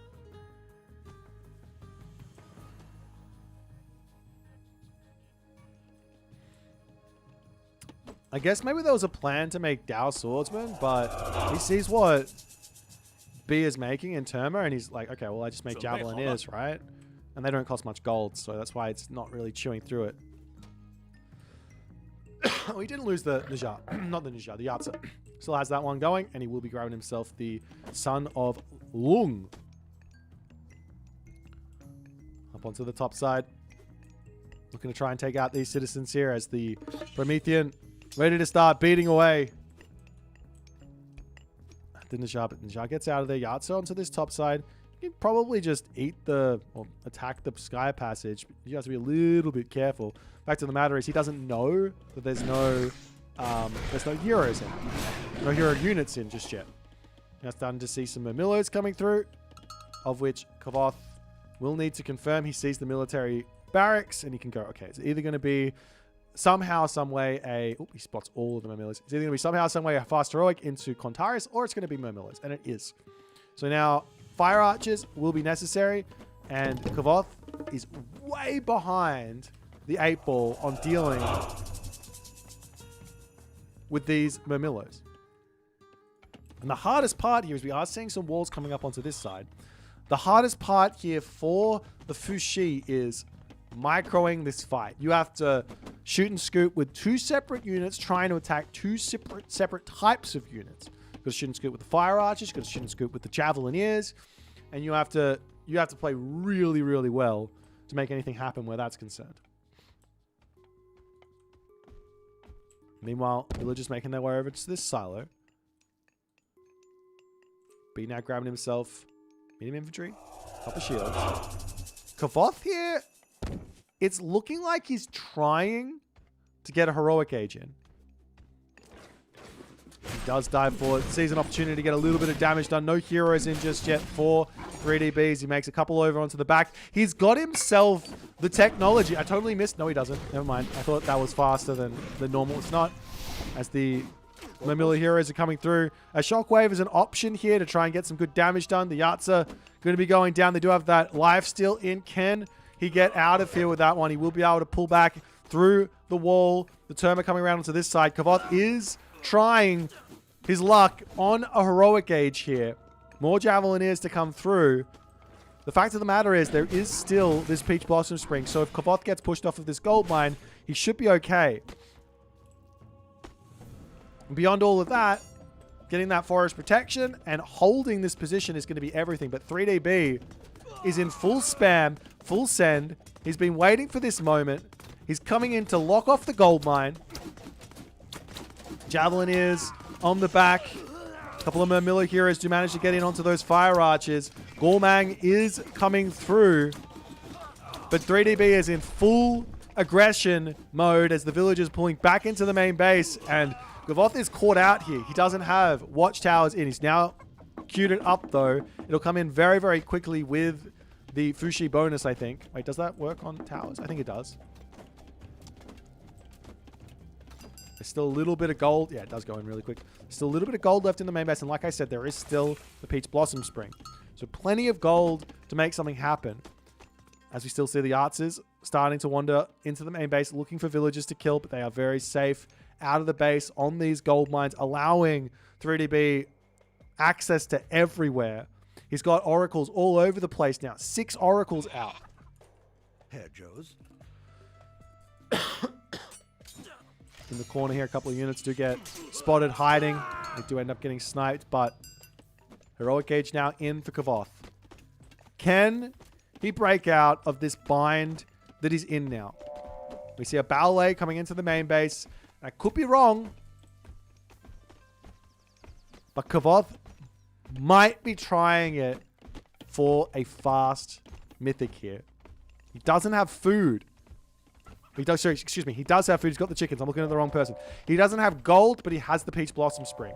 I guess maybe there was a plan to make Dao Swordsman, but he sees what B is making in Terma, and he's like, okay, well, I just make Javelineers, right? And they don't cost much gold, so that's why it's not really chewing through it. We didn't lose the Nija. Not the Nija, the Yatsa. Still has that one going, and he will be grabbing himself the Son of Lung. Up onto the top side. Looking to try and take out these citizens here as the Promethean ready to start beating away. The Nija, but Nija gets out of there. Yatsa onto this top side. You can probably just eat or attack the Sky Passage. You have to be a little bit careful. Fact of the matter is he doesn't know that there's no heroes in. No hero units in just yet. Now starting to see some Murmillos coming through, of which Kavoth will need to confirm. He sees the military barracks and he can go, okay, it's either going to be somehow, some way he spots all of the Murmillos. It's either going to be somehow, some way a fast heroic into Kontaris, or it's going to be Murmillos, and it is. So now Fire Archers will be necessary, and Kavoth is way behind the 8-ball on dealing with these Murmillos. And the hardest part here is we are seeing some walls coming up onto this side. The hardest part here for the Fushi is microing this fight. You have to shoot and scoop with 2 separate units trying to attack 2 separate types of units. You've got to shoot and scoop with the Fire Archers, you've got to shoot and scoop with the Javelineers, and you have to play really, really well to make anything happen where that's concerned. Meanwhile, villagers making their way over to this silo. B now grabbing himself medium infantry, couple shields. Kavoth here, it's looking like he's trying to get a heroic age in. He does dive forward, sees an opportunity to get a little bit of damage done. No heroes in just yet for 3DBs. He makes a couple over onto the back. He's got himself the technology. I totally missed. No, he doesn't. Never mind. I thought that was faster than normal. It's not. As the Murmillo heroes are coming through. A shockwave is an option here to try and get some good damage done. The Yatsa going to be going down. They do have that lifesteal in. Can he get out of here with that one? He will be able to pull back through the wall. The Terma coming around onto this side. Kavoth is trying his luck on a heroic age here. More Javelineers to come through. The fact of the matter is there is still this Peach Blossom Spring. So if Kavoth gets pushed off of this gold mine, he should be okay. Beyond all of that, getting that forest protection and holding this position is going to be everything. But 3DB is in full spam, full send. He's been waiting for this moment. He's coming in to lock off the gold mine. Javelineers on the back. A couple of Murmillo heroes do manage to get in onto those Fire Archers. Gormang is coming through. But 3DB is in full aggression mode as the villagers pulling back into the main base. And Kavoth is caught out here. He doesn't have watchtowers in. He's now queued it up, though. It'll come in very, very quickly with the Fushi bonus, I think. Wait, does that work on towers? I think it does. There's still a little bit of gold. Yeah, it does go in really quick. Still a little bit of gold left in the main base. And like I said, there is still the Peach Blossom Spring. So plenty of gold to make something happen. As we still see the Archers starting to wander into the main base, looking for villagers to kill, but they are very safe out of the base on these gold mines, allowing 3DB access to everywhere. He's got oracles all over the place now. 6 oracles out. Here, Joes. In the corner here, a couple of units do get spotted hiding. They do end up getting sniped, but heroic age now in for Kavoth. Can he break out of this bind that he's in now? We see a ballet coming into the main base. I could be wrong, but Kavoth might be trying it for a fast mythic here. He doesn't have food. He does, sorry, excuse me. He does have food. He's got the chickens. I'm looking at the wrong person. He doesn't have gold, but he has the Peach Blossom Spring.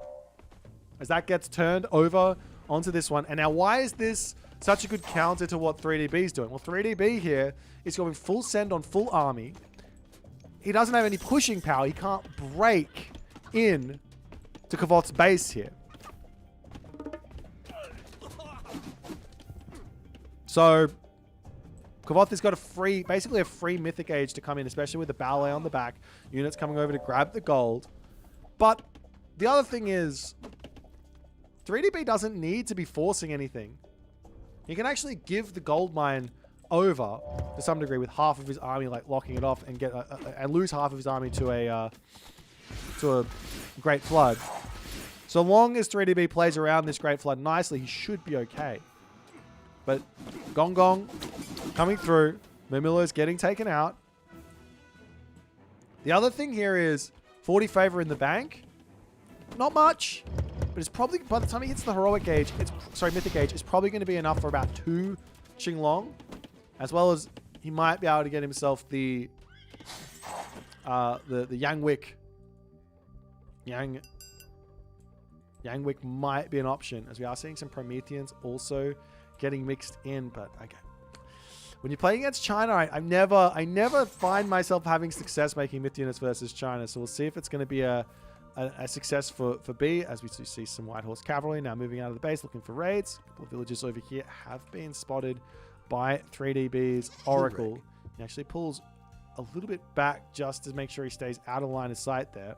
As that gets turned over onto this one. And now why is this such a good counter to what 3DB is doing? Well, 3DB here is going full send on full army. He doesn't have any pushing power. He can't break in to Kavoth's base here. So Kavoth has got basically a free mythic age to come in, especially with the ballet on the back. Units coming over to grab the gold. But the other thing is, 3DB doesn't need to be forcing anything. He can actually give the gold mine over to some degree with half of his army like locking it off and get and lose half of his army to a Great Flood. So long as 3DB plays around this Great Flood nicely, he should be okay. But Gong Gong coming through. Mimilo's getting taken out. The other thing here is 40 favor in the bank. Not much, but it's probably, by the time he hits the heroic gauge, mythic gauge, it's probably going to be enough for about 2 Qinglong, as well as he might be able to get himself the Yangwick. Yangwick might be an option, as we are seeing some Prometheans also getting mixed in, but okay. When you're playing against China, I never find myself having success making myth units versus China, so we'll see if it's going to be a success for B, as we do see some White Horse Cavalry now moving out of the base looking for raids. A couple of villages over here have been spotted by 3DB's Oracle. He actually pulls a little bit back just to make sure he stays out of line of sight there.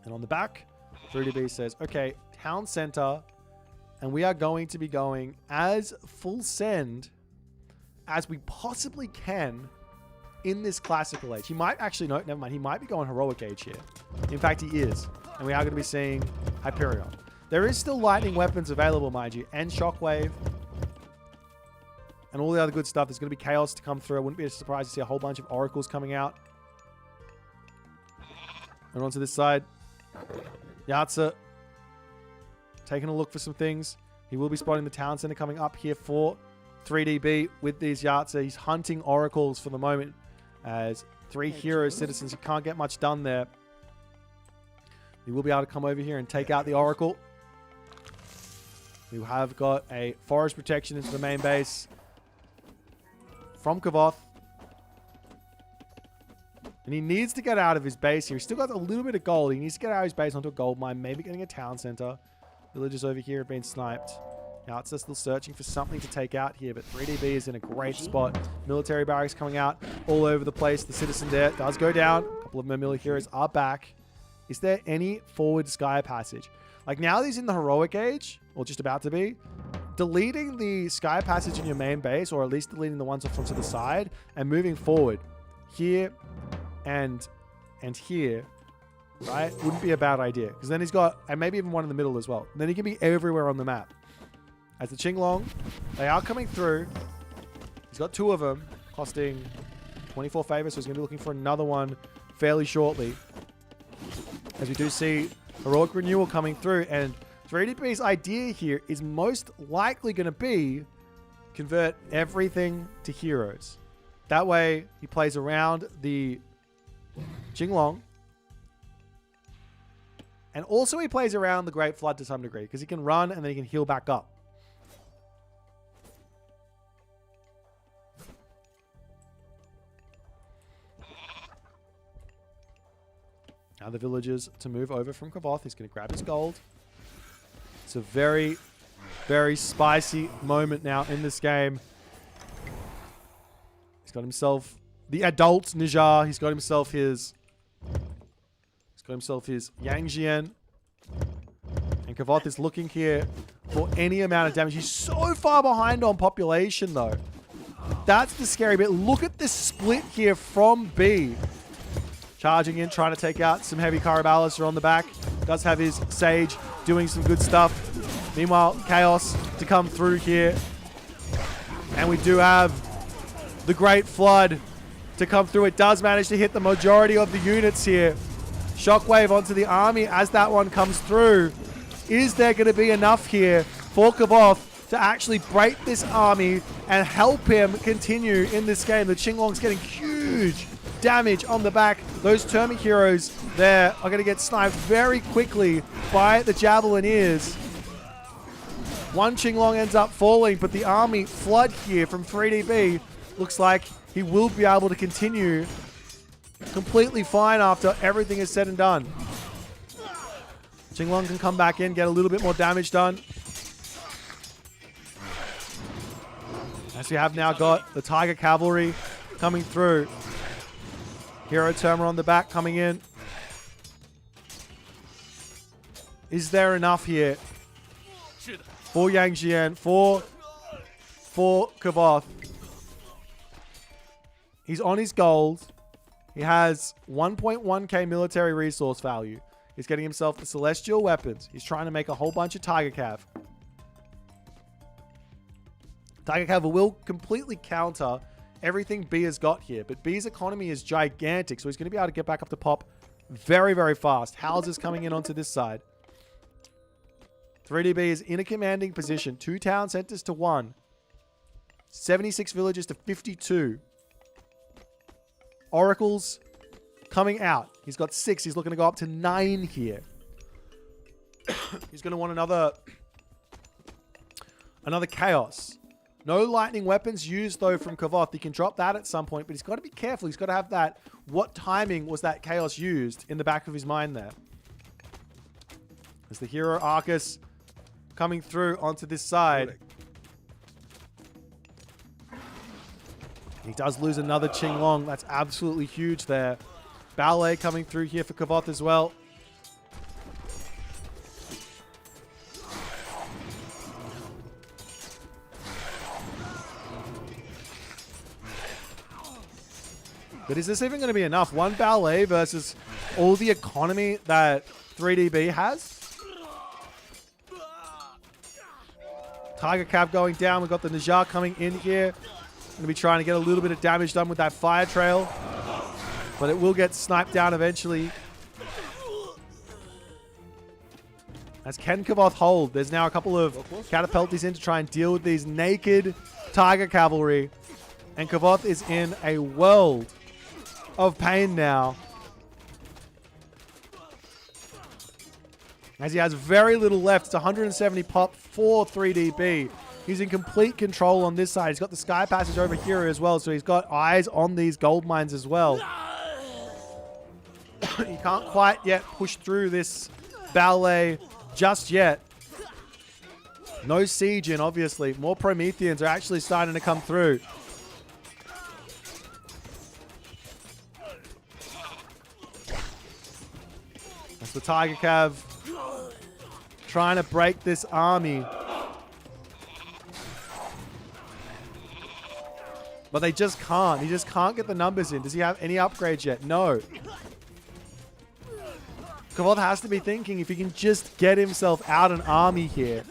And on the back, 3DB says, okay, town center, and we are going to be going as full send as we possibly can in this classical age. He might actually, no, never mind. He might be going heroic age here. In fact, he is. And we are going to be seeing Hyperion. There is still lightning weapons available, mind you, and shockwave. And all the other good stuff. There's going to be chaos to come through. I wouldn't be surprised to see a whole bunch of oracles coming out. And onto this side. Yatsa taking a look for some things. He will be spotting the town center coming up here for 3DB with these Yatsa. He's hunting oracles for the moment as 3 hero citizens. He can't get much done there. He will be able to come over here and take out the oracle. We have got a forest protection into the main base from Kavoth. And he needs to get out of his base here. He's still got a little bit of gold. He needs to get out of his base onto a gold mine, maybe getting a town center. Villagers over here have been sniped. Now it's still searching for something to take out here, but 3DB is in a great spot. Military barracks coming out all over the place. The citizen there does go down. A couple of Mimila heroes are back. Is there any forward sky passage? Like now that he's in the heroic age, or just about to be, deleting the sky passage in your main base, or at least deleting the ones off to the side, and moving forward here and here, right, wouldn't be a bad idea. Because then he's got, and maybe even one in the middle as well. And then he can be everywhere on the map. As the Qinglong, they are coming through. He's got 2 of them, costing 24 favor, so he's going to be looking for another one fairly shortly. As we do see Heroic Renewal coming through, and 3DB's idea here is most likely going to be convert everything to heroes. That way, he plays around the Qinglong. And also he plays around the Great Flood to some degree, because he can run and then he can heal back up. Now the villagers to move over from Kavoth. He's going to grab his gold. It's a very, very spicy moment now in this game. He's got himself the adult Nijar. He's got himself his Yangjian. And Kavoth is looking here for any amount of damage. He's so far behind on population though. That's the scary bit. Look at this split here from B. Charging in, trying to take out some heavy Karabalas are on the back. Does have his Sage doing some good stuff. Meanwhile, Chaos to come through here. And we do have the Great Flood to come through. It does manage to hit the majority of the units here. Shockwave onto the army as that one comes through. Is there going to be enough here for Kavoth to actually break this army and help him continue in this game? The Qinglong's getting huge damage on the back. Those Termi heroes there are going to get sniped very quickly by the Javelineers. One Qinglong ends up falling, but the army flood here from 3DB looks like he will be able to continue completely fine after everything is said and done. Qinglong can come back in, get a little bit more damage done. As we have now got the Tiger Cavalry coming through. Hero Terma on the back coming in. Is there enough here for Yang Jian, for Kavoth? He's on his gold. He has 1.1k military resource value. He's getting himself the celestial weapons. He's trying to make a whole bunch of Tiger Cav. Tiger Cav will completely counter everything B has got here, but B's economy is gigantic, so he's going to be able to get back up to pop very, very fast. Houses coming in onto this side. 3DB is in a commanding position. 2 town centers to 1. 76 villages to 52. Oracles coming out. He's got 6. He's looking to go up to 9 here. He's going to want another chaos. No lightning weapons used, though, from Kavoth. He can drop that at some point, but he's got to be careful. He's got to have that. What timing was that chaos used in the back of his mind there? As the hero Arcus coming through onto this side. He does lose another Qinglong. That's absolutely huge there. Ballet coming through here for Kavoth as well. But is this even going to be enough? 1 ballet versus all the economy that 3DB has? Tiger Cav going down. We've got the Najjar coming in here. Going to be trying to get a little bit of damage done with that fire trail. But it will get sniped down eventually. As can Kavoth hold? There's now a couple of catapulties in to try and deal with these naked Tiger Cavalry. And Kavoth is in a world of pain now. As he has very little left. It's 170 pop for 3DB. He's in complete control on this side. He's got the Sky Passage over here as well, so he's got eyes on these gold mines as well. He can't quite yet push through this ballet just yet. No siege in, obviously. More Prometheans are actually starting to come through. That's the Tiger Cav trying to break this army. But they just can't. He just can't get the numbers in. Does he have any upgrades yet? No. Kavoth has to be thinking if he can just get himself out an army here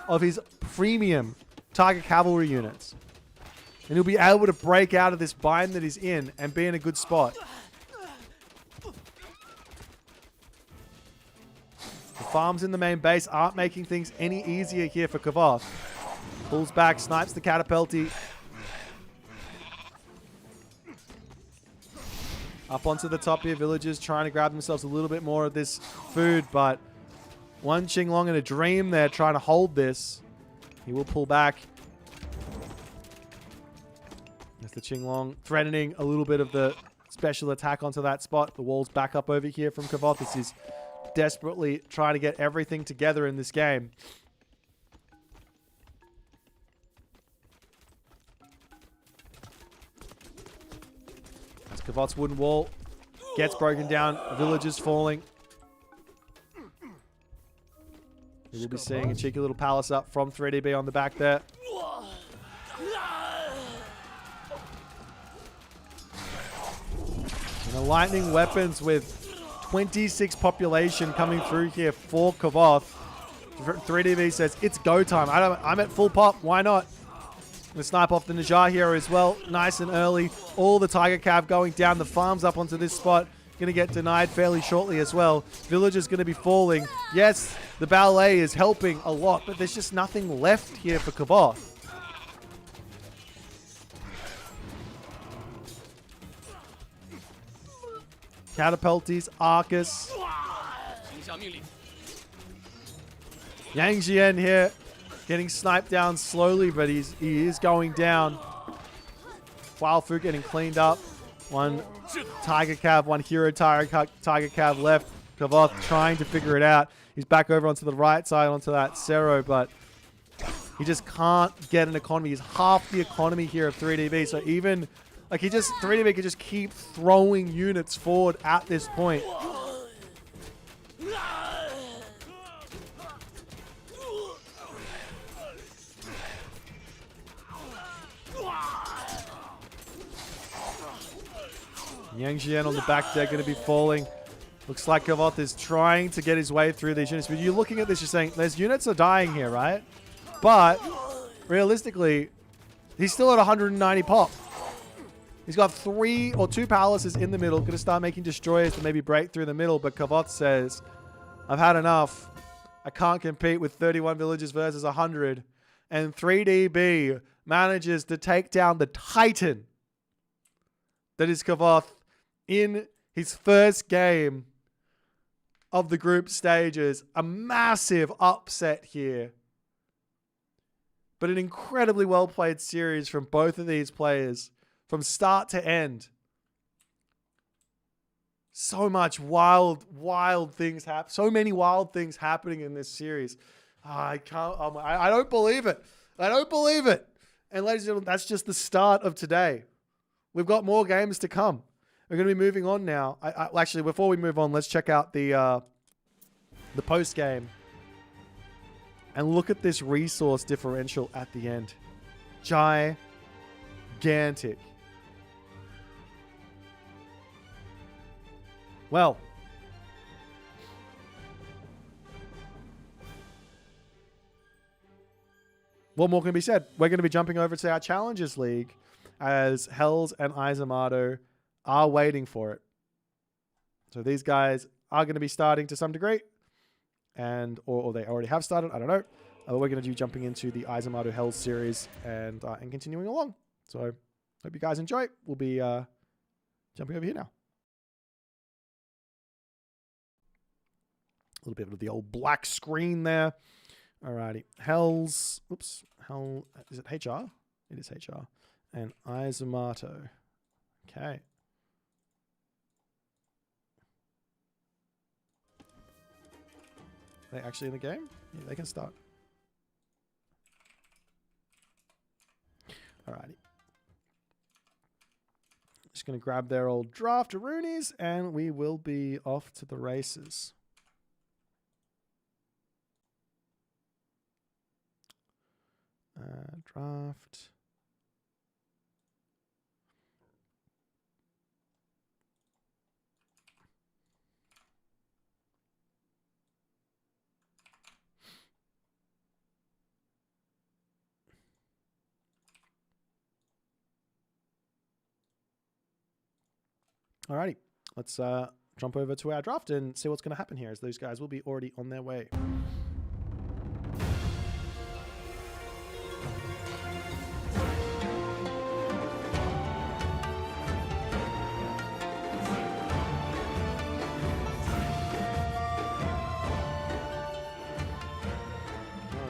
of his premium Tiger Cavalry units. And he'll be able to break out of this bind that he's in and be in a good spot. The farms in the main base aren't making things any easier here for Kavoth. Pulls back, snipes the catapulti. Up onto the top here, villagers trying to grab themselves a little bit more of this food, but 1 Qinglong and a dream there trying to hold this. He will pull back. There's the Qinglong threatening a little bit of the special attack onto that spot. The wall's back up over here from Kavoth. This is desperately trying to get everything together in this game. As Kavoth's wooden wall gets broken down, villagers falling. We will be seeing a cheeky little palace up from 3DB on the back there. And the lightning weapons with 26 population coming through here for Kavoth. 3DB says, it's go time. I'm at full pop. Why not? Gonna snipe off the Najjar here as well. Nice and early. All the Tiger Cav going down. The farms up onto this spot. Gonna get denied fairly shortly as well. Villagers gonna be falling. Yes, the ballet is helping a lot, but there's just nothing left here for Kavoth. Catapulties, Arcus. Yang Jian here getting sniped down slowly, but he is going down. Wild Fu getting cleaned up. 1 Tiger Cav, 1 Hero Tiger Cav left. Kavoth trying to figure it out. He's back over onto the right side, onto that Cerro, but he just can't get an economy. He's half the economy here of 3DB, so even... Like, 3DB can just keep throwing units forward at this point. Yang Jian on the back deck going to be falling. Looks like Kavoth is trying to get his way through these units. But you're looking at this, you're saying, there's units are dying here, right? But realistically, he's still at 190 pop. He's got 3 or 2 palaces in the middle. Going to start making destroyers to maybe break through the middle. But Kavoth says, I've had enough. I can't compete with 31 villages versus 100. And 3DB manages to take down the Titan that is Kavoth in his first game of the group stages. A massive upset here. But an incredibly well-played series from both of these players from start to end. So much wild things happen. So many wild things happening in this series. I can't. I don't believe it. I don't believe it. And ladies and gentlemen, that's just the start of today. We've got more games to come. We're going to be moving on now. Actually, before we move on, let's check out the post game and look at this resource differential at the end. Gigantic. Well, what more can be said? We're going to be jumping over to our Challengers League as Hells and Izamato are waiting for it. So these guys are going to be starting to some degree, and or they already have started. I don't know. We're going to be jumping into the Izamato Hells series and continuing along. So hope you guys enjoy. We'll be jumping over here now. A little bit of the old black screen there. Alrighty. Hells. Oops. Hell. Is it HR? It is HR. And Izamato. Okay. Are they actually in the game? Yeah, they can start. Alrighty. Just going to grab their old draft Roonies and we will be off to the races. Draft. Alrighty, let's jump over to our draft and see what's going to happen here, as those guys will be already on their way.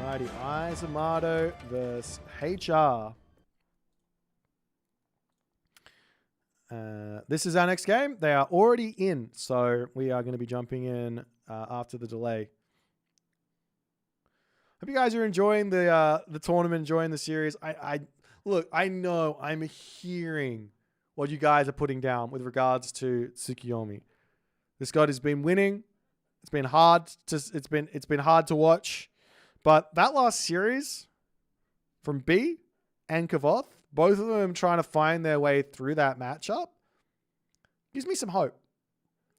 Alrighty, Izamato versus HR. This is our next game. They are already in, so we are going to be jumping in after the delay. Hope you guys are enjoying the tournament, enjoying the series. Look, I know I'm hearing what you guys are putting down with regards to Tsukiyomi. This god has been winning. It's been hard to watch, but that last series from B and Kavoth, both of them trying to find their way through that matchup, gives me some hope.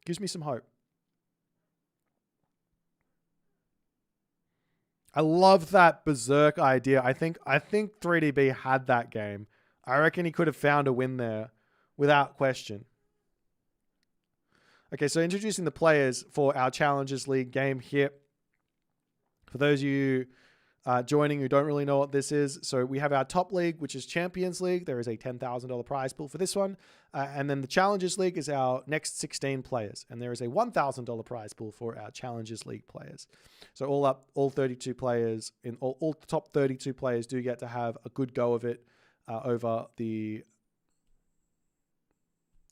Gives me some hope. I love that Berserk idea. I think 3DB had that game. I reckon he could have found a win there without question. Okay, so introducing the players for our Challengers League game here. For those of you joining who don't really know what this is, so we have our top league, which is Champions League. There is a $10,000 prize pool for this one. And then the Challengers League is our next 16 players. And there is a $1,000 prize pool for our Challengers League players. So all up, all 32 players, in all the top 32 players do get to have a good go of it over the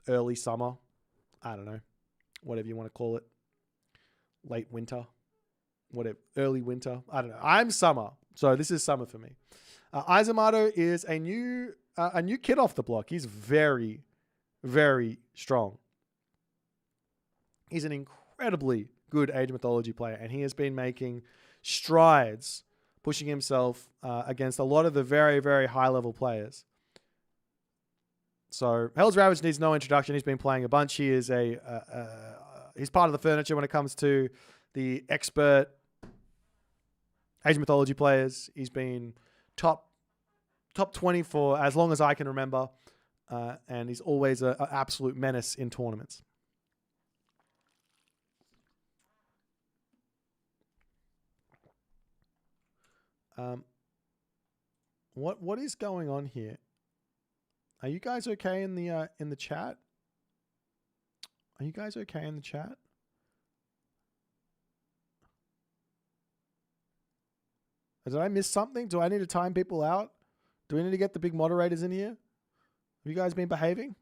early summer. I don't know, whatever you want to call it. Late winter. Whatever, early winter. I don't know. I'm summer, so this is summer for me. Izamato is a new kid off the block. He's very, very strong. He's an incredibly good Age of Mythology player, and he has been making strides, pushing himself against a lot of the very, very high level players. So Hell's Ravage needs no introduction. He's been playing a bunch. He is he's part of the furniture when it comes to the expert Age of Mythology players. He's been top 20 for as long as I can remember. And he's always an absolute menace in tournaments. What is going on here? Are you guys okay in the chat? Are you guys okay in the chat? Did I miss something? Do I need to time people out? Do we need to get the big moderators in here? Have you guys been behaving?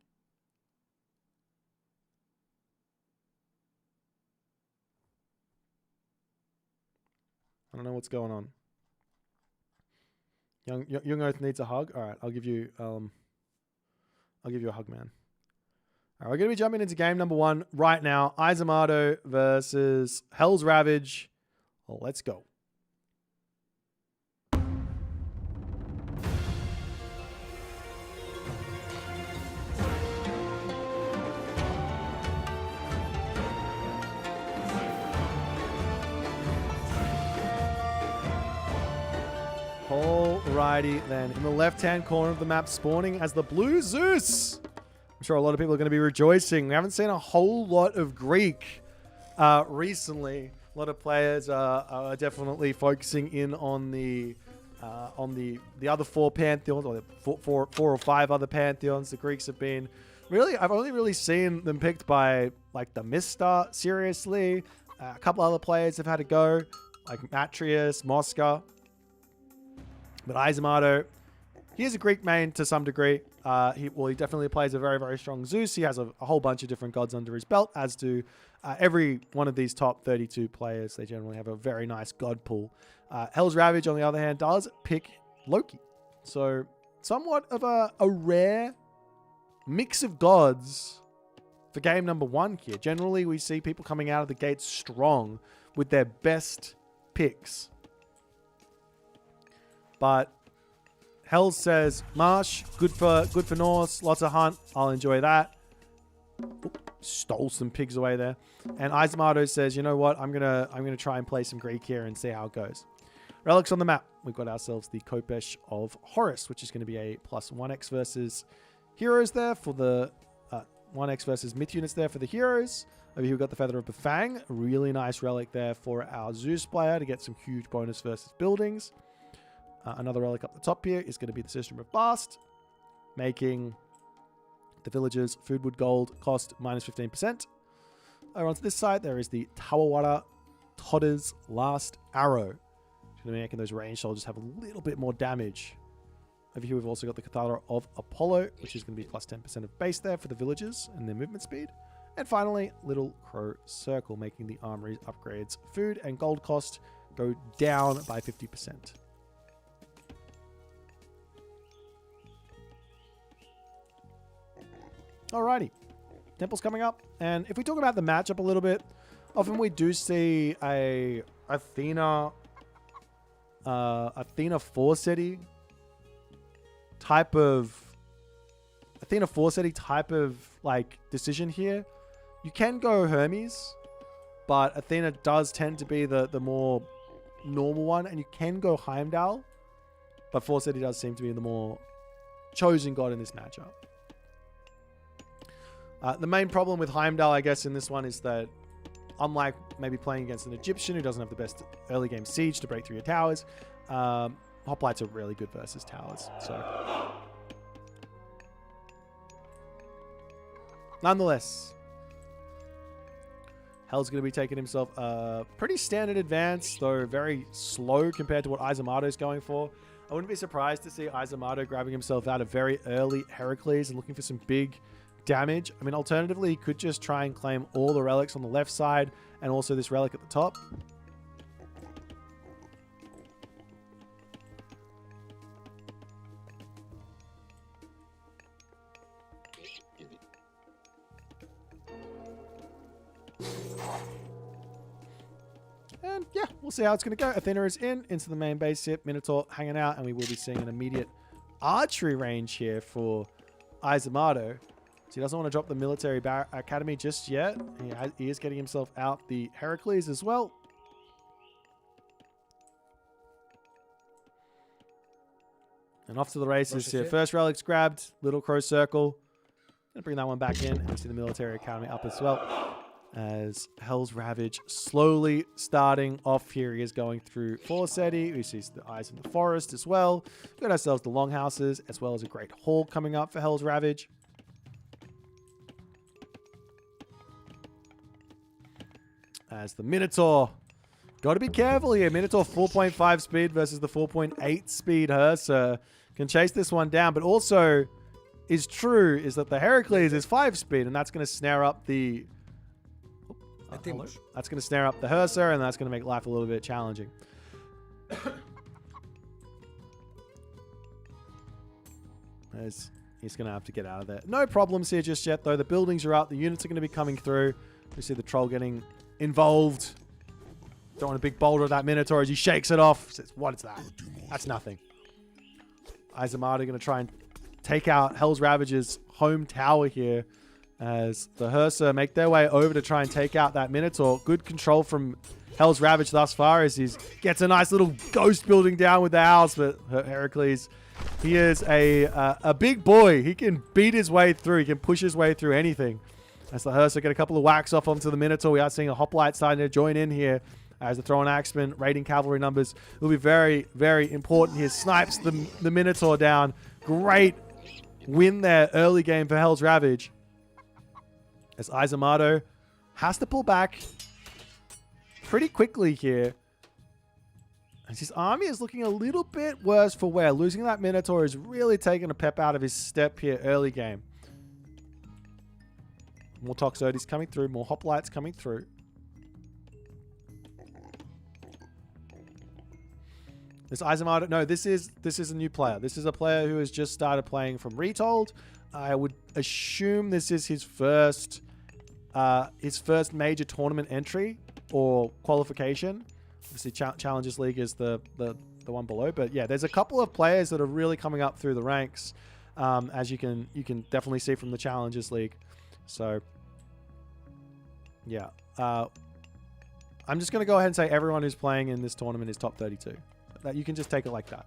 I don't know what's going on. Young Earth needs a hug. All right, I'll give you a hug, man. All right, we're going to be jumping into game number 1 right now. Izamato versus Hell's Ravage. Well, let's go. Alrighty then, in the left-hand corner of the map, spawning as the Blue Zeus. I'm sure a lot of people are going to be rejoicing. We haven't seen a whole lot of Greek recently. A lot of players are definitely focusing in on the other 4 pantheons, or the 4 or 5 other pantheons. The Greeks have been really, I've only really seen them picked by like the Mista, seriously. A couple other players have had a go, like Matrius, Mosca. But Izamato, he is a Greek main to some degree. He definitely plays a very, very strong Zeus. He has a whole bunch of different gods under his belt, as do every one of these top 32 players. They generally have a very nice god pool. Hell's Ravage, on the other hand, does pick Loki. So somewhat of a rare mix of gods for game number 1 here. Generally, we see people coming out of the gate strong with their best picks. But Hell says Marsh, good for Norse, lots of hunt. I'll enjoy that. Oop, stole some pigs away there. And Izamato says, you know what? I'm gonna try and play some Greek here and see how it goes. Relics on the map. We've got ourselves the Kopesh of Horus, which is going to be a +1x versus heroes there for the 1x versus myth units there for the heroes. Over here we've got the Feather of Befang, a really nice relic there for our Zeus player to get some huge bonus versus buildings. Another relic up the top here is going to be the System of Bast, making the villagers' food wood gold cost -15%. Over onto this side, there is the Tawawara Todder's Last Arrow. It's going to be making those ranged soldiers have a little bit more damage. Over here, we've also got the Cathedra of Apollo, which is going to be +10% of base there for the villagers and their movement speed. And finally, Little Crow Circle, making the armory upgrades food and gold cost go down by 50%. Alrighty, Temple's coming up, and if we talk about the matchup a little bit, often we do see a Athena 4-city type of like decision here. You can go Hermes, but Athena does tend to be the more normal one, and you can go Heimdall, but 4-city does seem to be the more chosen god in this matchup. The main problem with Heimdall, I guess, in this one is that, unlike maybe playing against an Egyptian who doesn't have the best early game siege to break through your towers, hoplites are really good versus towers. So, nonetheless, Hell's going to be taking himself a pretty standard advance, though very slow compared to what Izamato's going for. I wouldn't be surprised to see Izamato grabbing himself out a very early Heracles and looking for some big damage. I mean, alternatively, he could just try and claim all the relics on the left side and also this relic at the top. And yeah, we'll see how it's going to go. Athena is into the main base here. Minotaur hanging out, and we will be seeing an immediate archery range here for Izamato. So he doesn't want to drop the military academy just yet. He is getting himself out the Heracles as well. And off to the races here. First relic's grabbed. Little Crow Circle. Gonna bring that one back in and see the military academy up as well. As Hell's Ravage slowly starting off here. He is going through Forcetti. We see the Eyes in the Forest as well. We've got ourselves the Longhouses as well as a great haul coming up for Hell's Ravage. As the Minotaur. Got to be careful here. Minotaur 4.5 speed versus the 4.8 speed Hersa. Can chase this one down, but also is true is that the Heracles is 5 speed, and that's going to snare up the... that's going to snare up the Hersa, and that's going to make life a little bit challenging. As he's going to have to get out of there. No problems here just yet, though. The buildings are up. The units are going to be coming through. We see the troll getting involved. Throwing a big boulder at that Minotaur as he shakes it off. Says, what is that? That's nothing. Izamato going to try and take out Hell's Ravage's home tower here as the Hersa make their way over to try and take out that Minotaur. Good control from Hell's Ravage thus far as he gets a nice little ghost building down with the house, but Heracles, he is a big boy. He can beat his way through. He can push his way through anything. As the Hersa get a couple of whacks off onto the Minotaur, we are seeing a Hoplite starting to join in here. As the Throwing Axeman, raiding cavalry numbers will be very, very important here. Snipes the Minotaur down. Great win there early game for Hell's Ravage. As Izamato has to pull back pretty quickly here. As his army is looking a little bit worse for wear. Losing that Minotaur is really taking a pep out of his step here early game. More Toxotes coming through. More Hoplites coming through. This Izamato, no, this is a new player. This is a player who has just started playing from Retold. I would assume this is his first major tournament entry or qualification. Obviously, Challengers League is the one below, but yeah, there's a couple of players that are really coming up through the ranks, as you can definitely see from the Challengers League. So, yeah, I'm just gonna go ahead and say everyone who's playing in this tournament is top 32. That you can just take it like that.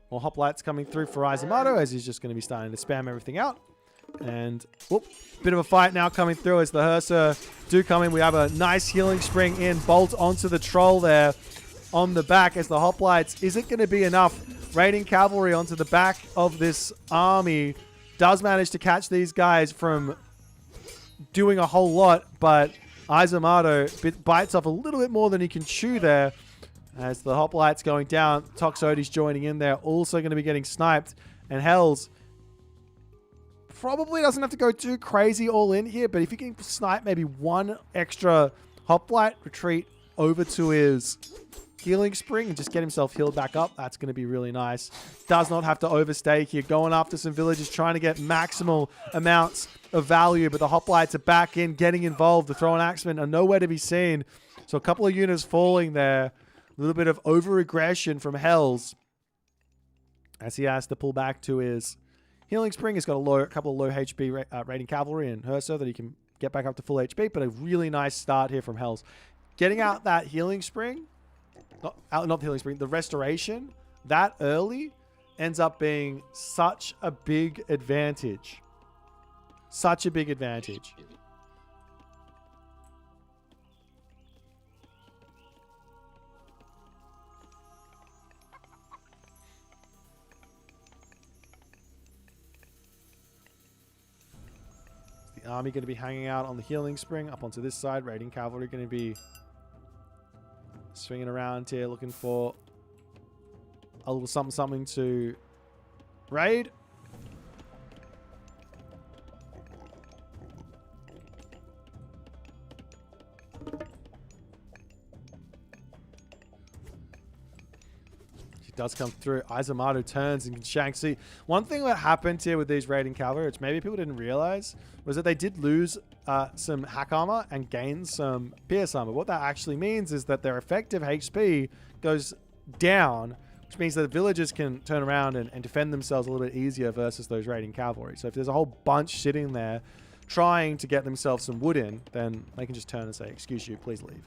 More Hoplites coming through for Izamato as he's just going to be starting to spam everything out. And, whoop, bit of a fight now coming through as the Hersa do come in. We have a nice healing spring in. Bolt onto the troll there on the back as the Hoplites isn't going to be enough. Raiding cavalry onto the back of this army does manage to catch these guys from doing a whole lot, but Izamato bites off a little bit more than he can chew there as the Hoplites going down. Toxotes joining in there, also going to be getting sniped, and Hells probably doesn't have to go too crazy all in here, but if he can snipe maybe one extra Hoplite, retreat over to his healing spring and just get himself healed back up, that's going to be really nice. Does not have to overstay here, going after some villages, trying to get maximal amounts of value, but the Hoplites are back in, getting involved. The Throwing Axemen are nowhere to be seen. So a couple of units falling there. A little bit of over-aggression from Hells as he has to pull back to his healing spring. He's got a couple of low HP raiding cavalry and Hersa that he can get back up to full HP, but a really nice start here from Hells. Getting out that healing spring, not the healing spring, the restoration, that early ends up being such a big advantage. Such a big advantage. The army going to be hanging out on the healing spring up onto this side. Raiding cavalry going to be swinging around here looking for a little something to raid. Does come through. Izamato turns and can shank. See, one thing that happened here with these raiding cavalry, which maybe people didn't realize, was that they did lose some hack armor and gain some pierce armor. What that actually means is that their effective HP goes down, which means that the villagers can turn around and defend themselves a little bit easier versus those raiding cavalry. So if there's a whole bunch sitting there trying to get themselves some wood in, then they can just turn and say, excuse you, please leave.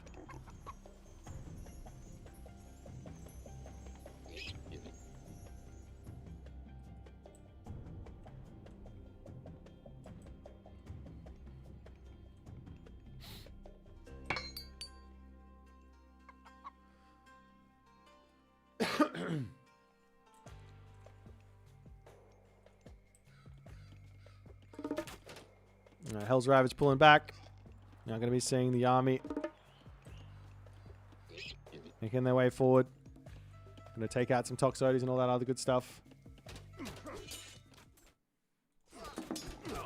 Hell's Ravage pulling back. Now going to be seeing the army making their way forward. Going to take out some Toxotes and all that other good stuff.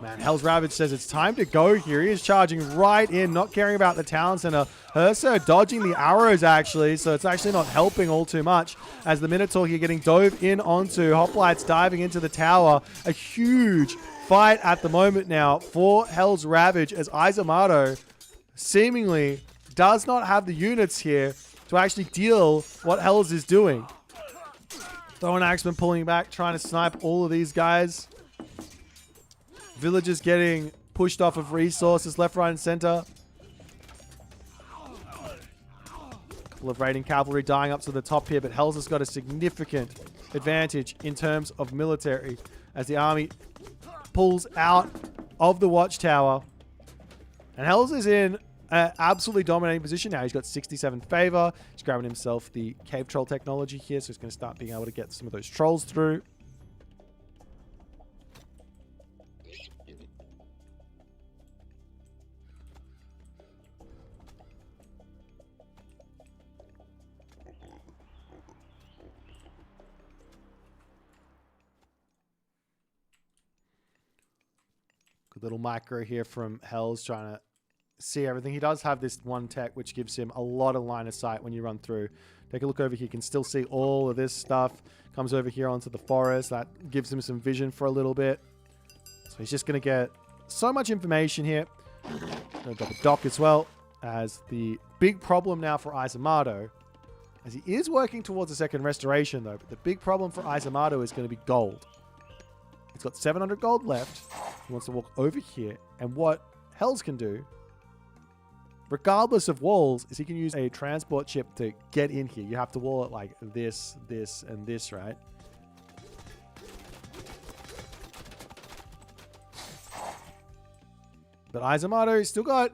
Man, Hell's Ravage says it's time to go here. He is charging right in, not caring about the town center. Ursa dodging the arrows, actually, so it's actually not helping all too much as the Minotaur here getting dove in onto. Hoplites diving into the tower. A huge fight at the moment now for Hell's Ravage as Izamato seemingly does not have the units here to actually deal what Hell's is doing. Throwing Axeman pulling back, trying to snipe all of these guys. Villagers getting pushed off of resources left, right, and center. A couple of raiding cavalry dying up to the top here, but Hell's has got a significant advantage in terms of military as the army pulls out of the watchtower. And Hell's is in an absolutely dominating position now. He's got 67 favor. He's grabbing himself the cave troll technology here, so he's going to start being able to get some of those trolls through. Good little micro here from Hell's trying to see everything. He does have this one tech which gives him a lot of line of sight when you run through. Take a look over here. You can still see all of this stuff. Comes over here onto the forest. That gives him some vision for a little bit. So he's just going to get so much information here. Got the dock as well as the big problem now for Izamato, as he is working towards a second restoration though. But the big problem for Izamato is going to be gold. He's got 700 gold left. He wants to walk over here. And what Hell's can do, regardless of walls, is he can use a transport ship to get in here. You have to wall it like this, this, and this, right? But Izamato, he's still got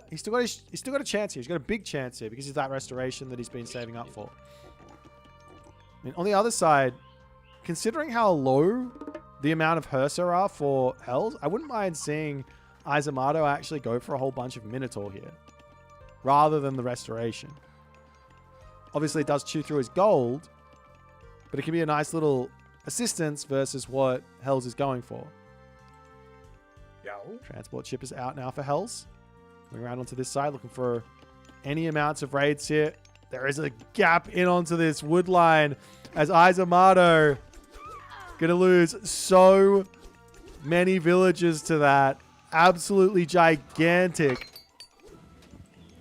a chance here. He's got a big chance here because of that restoration that he's been saving up for. I mean, on the other side, considering how low the amount of Hersa are for Hells, I wouldn't mind seeing Izamato actually go for a whole bunch of Minotaur here rather than the restoration. Obviously, it does chew through his gold, but it can be a nice little assistance versus what Hells is going for. Transport ship is out now for Hells. Going around onto this side, looking for any amounts of raids here. There is a gap in onto this wood line as Izamato gonna lose so many villagers to that. Absolutely gigantic.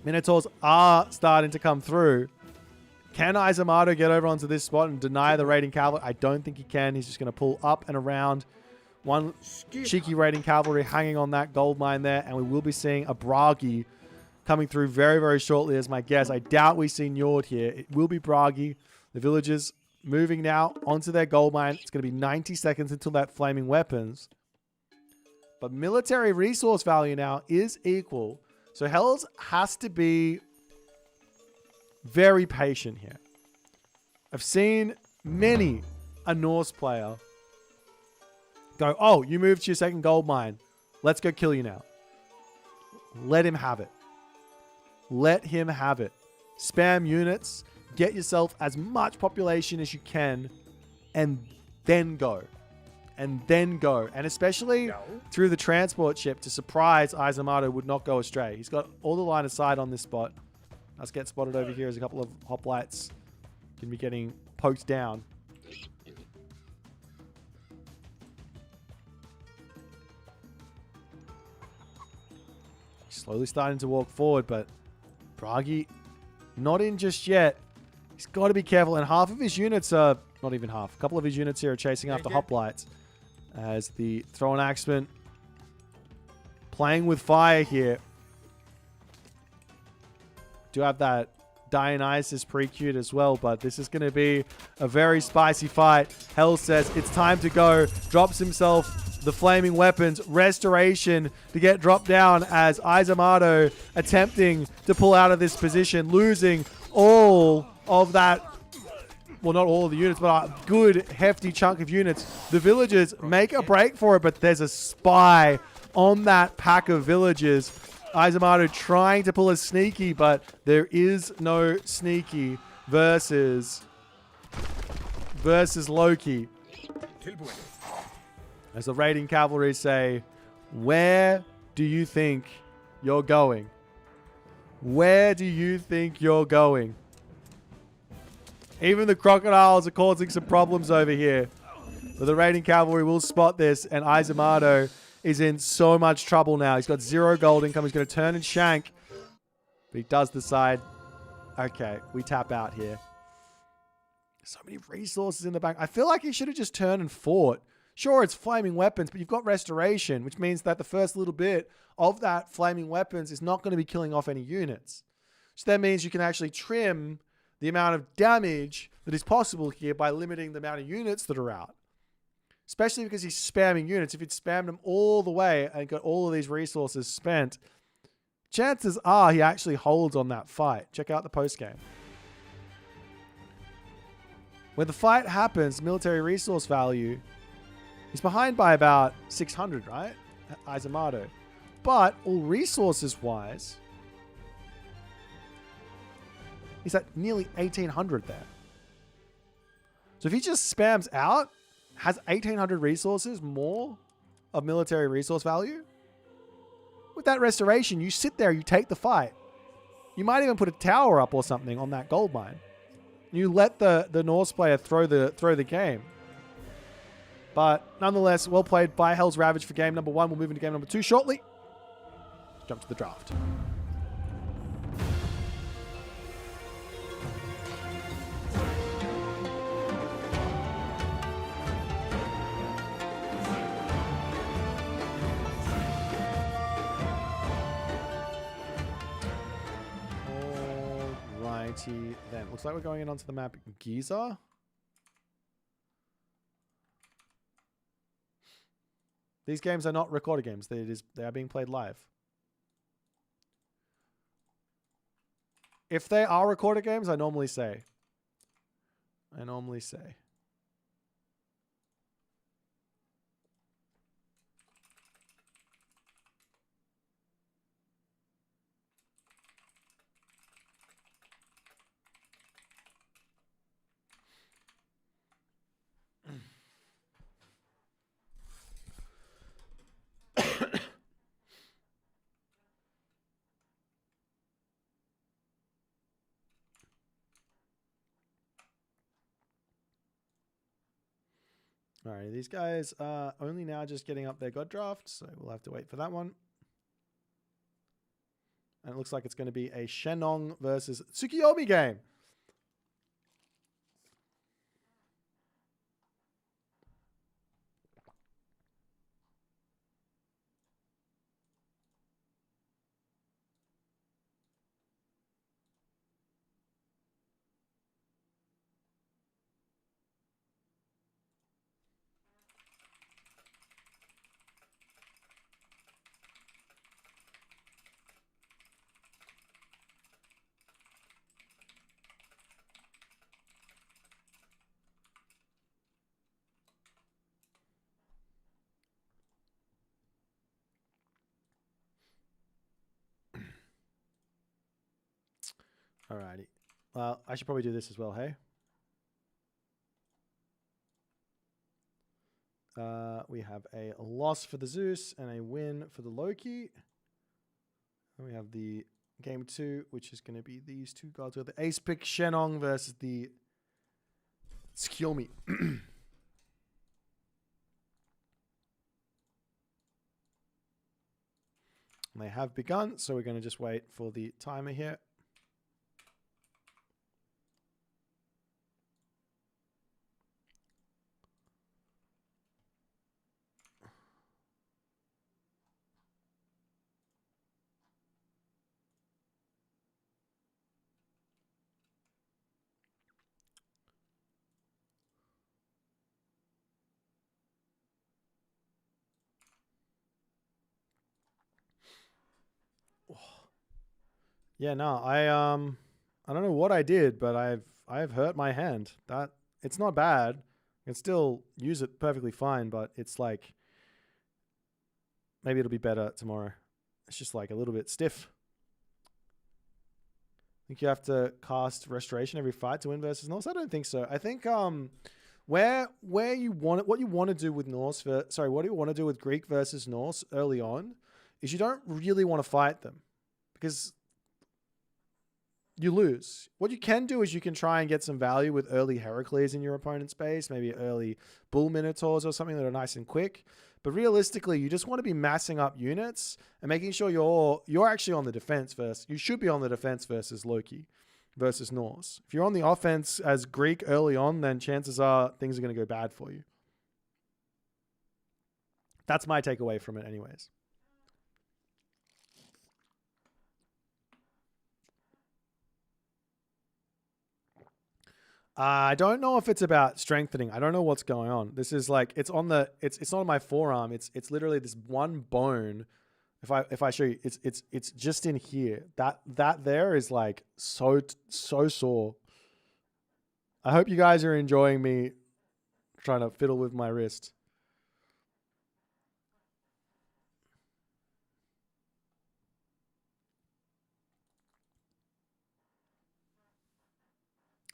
Minotaurs are starting to come through. Can Izamato get over onto this spot and deny the raiding cavalry? I don't think he can. He's just going to pull up and around. One cheeky raiding cavalry hanging on that gold mine there. And we will be seeing a Bragi coming through very, very shortly as my guess. I doubt we see Njord here. It will be Bragi. The villagers moving now onto their gold mine. It's going to be 90 seconds until that flaming weapons. But military resource value now is equal. So Hells has to be very patient here. I've seen many a Norse player go, oh, you moved to your second gold mine. Let's go kill you now. Let him have it. Let him have it. Spam units. Get yourself as much population as you can. And then go. And then go. And especially through the transport ship to surprise Izamato would not go astray. He's got all the line of sight on this spot. Let's get spotted over here as a couple of hoplites can be getting poked down. Slowly starting to walk forward, but Bragi not in just yet. He's got to be careful. And half of his units are, not even half, a couple of his units here are chasing after hoplites. As the Thrown Axeman playing with fire here. Do have that Dionysus pre-queued as well, but this is going to be a very spicy fight. Hell says it's time to go. Drops himself the flaming weapons. Restoration to get dropped down as Izamato attempting to pull out of this position, losing all of that. Well, not all of the units, but a good, hefty chunk of units. The villagers make a break for it, but there's a spy on that pack of villagers. Izamato trying to pull a sneaky, but there is no sneaky versus Loki. As the raiding cavalry say, where do you think you're going? Where do you think you're going? Even the crocodiles are causing some problems over here. But the raiding cavalry will spot this, and Izamato is in so much trouble now. He's got 0 gold income. He's going to turn and shank. But he does decide, okay, we tap out here. So many resources in the bank. I feel like he should have just turned and fought. Sure, it's flaming weapons, but you've got restoration, which means that the first little bit of that flaming weapons is not going to be killing off any units. So that means you can actually trim the amount of damage that is possible here by limiting the amount of units that are out. Especially because he's spamming units. If he'd spammed them all the way and got all of these resources spent, chances are he actually holds on that fight. Check out the postgame. When the fight happens, military resource value, he's behind by about 600, right? Izamato. But all resources wise, he's at nearly 1800 there. So if he just spams out, has 1800 resources more of military resource value. With that restoration, you sit there, you take the fight. You might even put a tower up or something on that gold mine. You let the Norse player throw the game. But nonetheless, well played by Hell's Ravage for game number 1. We'll move into game number 2 shortly. Let's jump to the draft. Then looks like we're going in onto the map Giza. These games are not recorded games. They are being played live. If they are recorded games, I normally say. Alright, these guys are only now just getting up their god draft, so we'll have to wait for that one. And it looks like it's going to be a Shenong versus Tsukiyomi game. Alrighty. Well, I should probably do this as well, hey? We have a loss for the Zeus and a win for the Loki. And we have the game 2, which is going to be these two gods. We have the Ace Pick Shenong versus the Tsukiyomi. They have begun, so we're going to just wait for the timer here. Yeah, no, I don't know what I did, but I've hurt my hand. That it's not bad. I can still use it perfectly fine, but it's like maybe it'll be better tomorrow. It's just like a little bit stiff. I think you have to cast Restoration every fight to win versus Norse. I don't think so. I think where you want it, what you want to do with Norse, what do you want to do with Greek versus Norse early on, is you don't really want to fight them because you lose. What you can do is you can try and get some value with early Heracles in your opponent's base, maybe early Bull Minotaurs or something that are nice and quick. But realistically, you just want to be massing up units and making sure you're actually on the defense first. You should be on the defense versus Loki versus Norse. If you're on the offense as Greek early on, then chances are things are going to go bad for you. That's my takeaway from it anyways. I don't know if it's about strengthening. I don't know what's going on. This is like it's on my forearm. It's literally this one bone. If I show you, it's just in here. That there is like so sore. I hope you guys are enjoying me trying to fiddle with my wrist.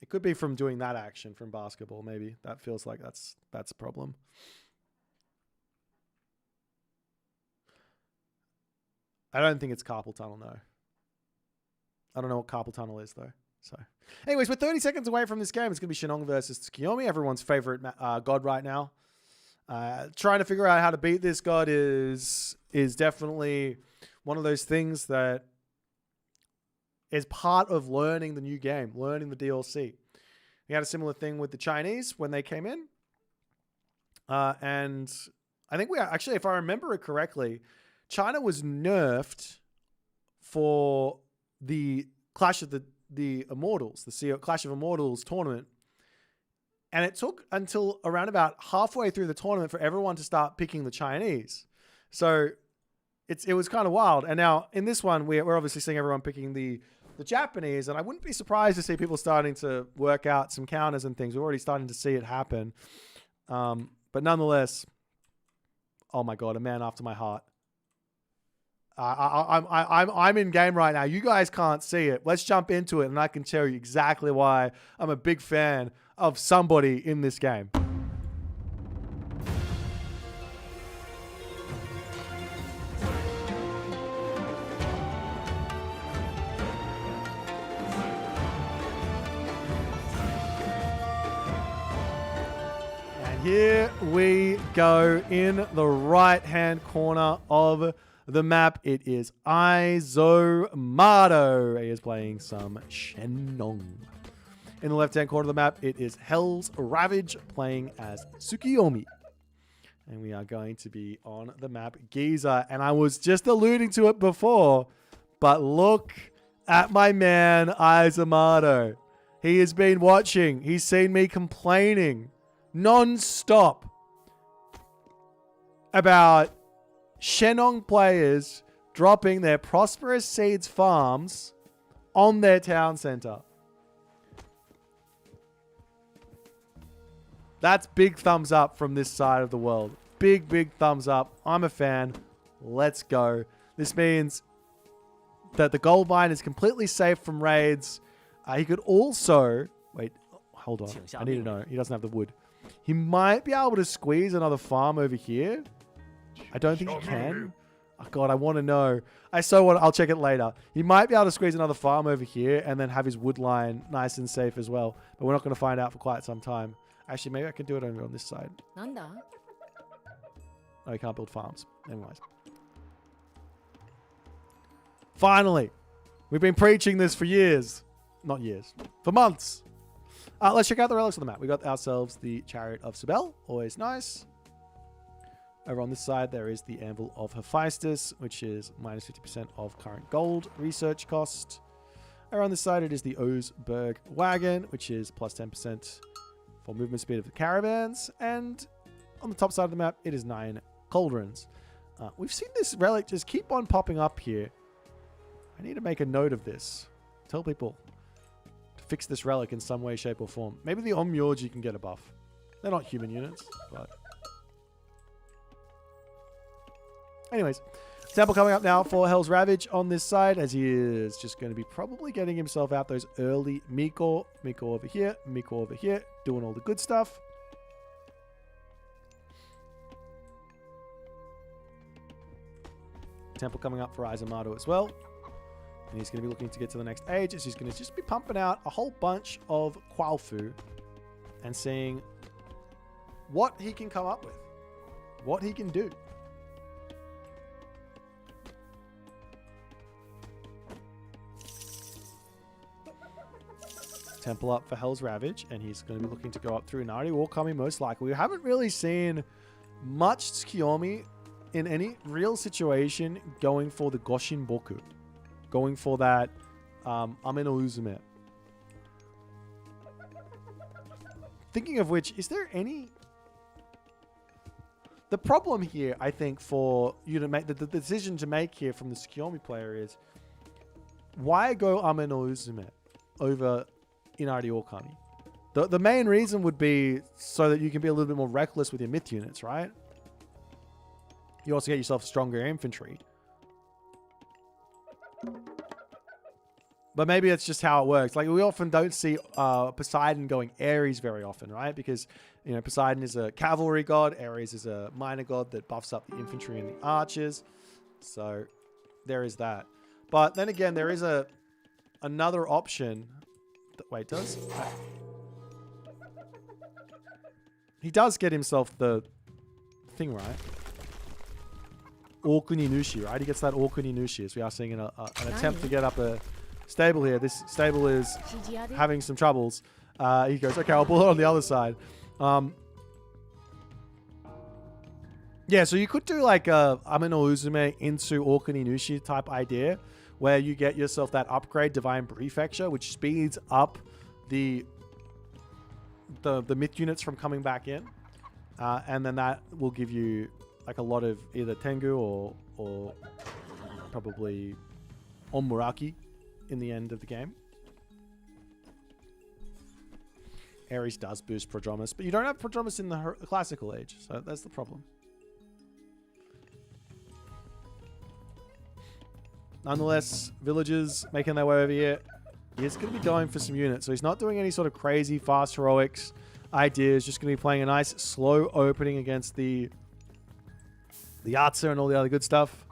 It could be from doing that action from basketball, maybe. That feels like that's a problem. I don't think it's carpal tunnel, no. I don't know what carpal tunnel is, though. So, anyways, we're 30 seconds away from this game. It's going to be Shenong versus Tsukiyomi, everyone's favorite god right now. Trying to figure out how to beat this god is definitely one of those things that is part of learning the new game, learning the DLC. We had a similar thing with the Chinese when they came in. And I think we are actually, if I remember it correctly, China was nerfed for the Clash of the Immortals, the Clash of Immortals tournament. And it took until around about halfway through the tournament for everyone to start picking the Chinese. So it was kind of wild. And now in this one, we're obviously seeing everyone picking the Japanese, and I wouldn't be surprised to see people starting to work out some counters and things. We're already starting to see it happen. But nonetheless, oh my God, a man after my heart. I'm in game right now. You guys can't see it. Let's jump into it, and I can tell you exactly why I'm a big fan of somebody in this game. Here we go in the right-hand corner of the map. It is Izomato. He is playing some Shenong. In the left-hand corner of the map, it is Hell's Ravage playing as Tsukiyomi. And we are going to be on the map Giza. And I was just alluding to it before, but look at my man Izomato. He has been watching. He's seen me complaining non-stop about Shenong players dropping their Prosperous Seeds farms on their town center. That's big thumbs up from this side of the world. Big thumbs up. I'm a fan. Let's go. This means that the gold mine is completely safe from raids. He could also... Wait, hold on. I need to know. He doesn't have the wood. He might be able to squeeze another farm over here. I don't think he can. Oh, God, I want to know. I'll check it later. He might be able to squeeze another farm over here and then have his wood line nice and safe as well. But we're not going to find out for quite some time. Actually, maybe I can do it over on this side. No, you can't build farms. Anyways. Finally. We've been preaching this for years. Not years. For months. Let's check out the relics on the map. We got ourselves the Chariot of Sibel. Always nice. Over on this side, there is the Anvil of Hephaestus, which is minus 50% of current gold research cost. Over on this side, it is the Oseberg Wagon, which is plus 10% for movement speed of the caravans. And on the top side of the map, it is 9 cauldrons. We've seen this relic just keep on popping up here. I need to make a note of this. Tell people to fix this relic in some way, shape, or form. Maybe the Onmyoji can get a buff. They're not human units, but... Anyways, Temple coming up now for Hell's Ravage on this side, as he is just going to be probably getting himself out those early Miko. Miko over here, Miko over here, doing all the good stuff. Temple coming up for Izamato as well. And he's going to be looking to get to the next age, as he's going to just be pumping out a whole bunch of Qualfu and seeing what he can come up with, what he can do. Temple up for Hell's Ravage, and he's going to be looking to go up through Inari or Kami most likely. We haven't really seen much Tsukiyomi in any real situation going for the Goshin Boku, going for that Ame no Uzume. Thinking of which, is there any... The problem here, I think, for you to make the decision to make here from the Tsukiyomi player is, why go Ame no Uzume over Inari or Kami? The main reason would be so that you can be a little bit more reckless with your myth units, right? You also get yourself stronger infantry. But maybe it's just how it works. Like, we often don't see Poseidon going Ares very often, right? Because, you know, Poseidon is a cavalry god. Ares is a minor god that buffs up the infantry and the archers. So there is that. But then again, there is another option. Wait, does... He does get himself the thing, right? Okuni Nushi, right? He gets that Okuni Nushi, as we are seeing an attempt to get up a stable here. This stable is having some troubles. He goes, okay, I'll pull it on the other side. Yeah, so you could do like a Ame no Uzume into Okuni Nushi type idea, where you get yourself that upgrade Divine Prefecture, which speeds up the myth units from coming back in. And then that will give you like a lot of either Tengu or probably Onmuraki in the end of the game. Ares does boost Prodromus, but you don't have Prodromus in the classical age, so that's the problem. Nonetheless, villagers making their way over here. He's going to be going for some units, so he's not doing any sort of crazy fast heroics ideas. Just going to be playing a nice slow opening against the Yatsa and all the other good stuff.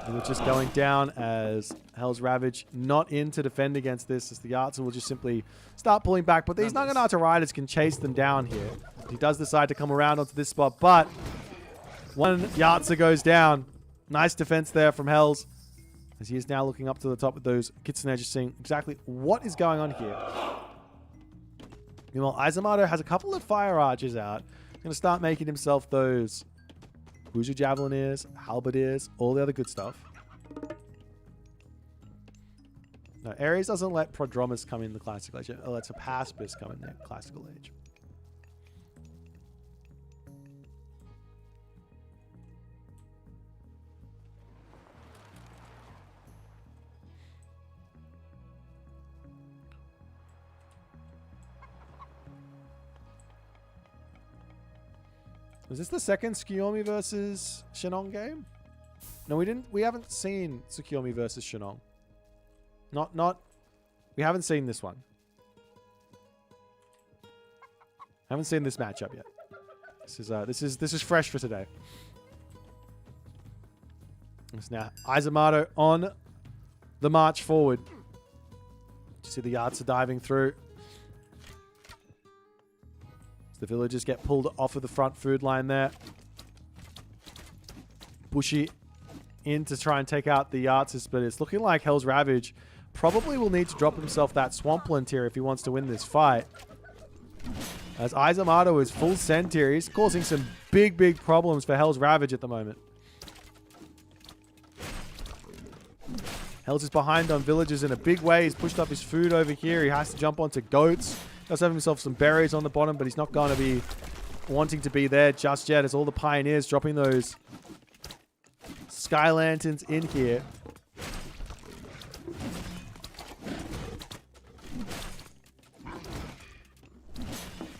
And it's just going down as Hell's Ravage not in to defend against this, as the Yatsa will just simply start pulling back. But these Naginata Riders can chase them down here. He does decide to come around onto this spot, but one Yatsa goes down. Nice defense there from Hells, as he is now looking up to the top with those Kitsune, just seeing exactly what is going on here. Meanwhile, Izamato has a couple of fire archers out. He's going to start making himself those Buju Javelineers, Halberdiers, all the other good stuff. No, Ares doesn't let Prodromus come in the classical age. It lets Hippaspis come in the classical age. Is this the second Tsukiyomi versus Shinong game? No, we haven't seen Tsukiyomi versus Shinong. We haven't seen this one. Haven't seen this matchup yet. This is fresh for today. It's now Izamato on the march forward. You see the Yatsa diving through. The villagers get pulled off of the front food line there. Bushi in to try and take out the Yatsas, but it's looking like Hell's Ravage probably will need to drop himself that Swampland tier if he wants to win this fight. As Izamato is full send tier, he's causing some big problems for Hell's Ravage at the moment. Hells is behind on villagers in a big way. He's pushed up his food over here. He has to jump onto goats. Does have himself some berries on the bottom, but he's not going to be wanting to be there just yet, as all the pioneers dropping those sky lanterns in here.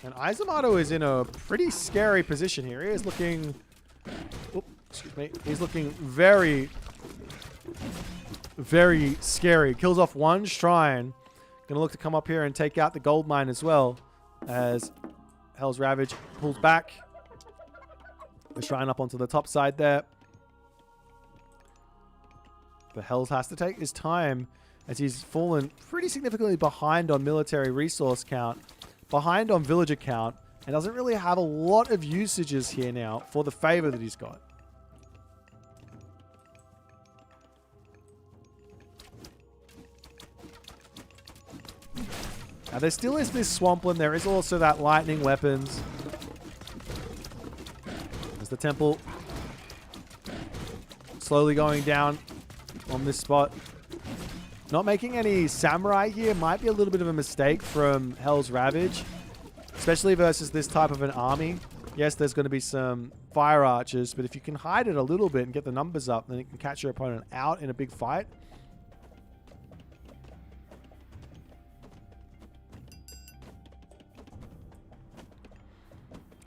And Izamato is in a pretty scary position here. He is looking... Oops, excuse me. He's looking very, very scary. Kills off one shrine. Gonna look to come up here and take out the gold mine as well, as Hell's Ravage pulls back. The shrine up onto the top side there. But Hells has to take his time, as he's fallen pretty significantly behind on military resource count, behind on villager count, and doesn't really have a lot of usages here now for the favor that he's got. Now, there still is this swampland. There is also that lightning weapons. There's the temple slowly going down on this spot. Not making any samurai here might be a little bit of a mistake from Hell's Ravage, especially versus this type of an army. Yes, there's going to be some fire archers, but if you can hide it a little bit and get the numbers up, then you can catch your opponent out in a big fight.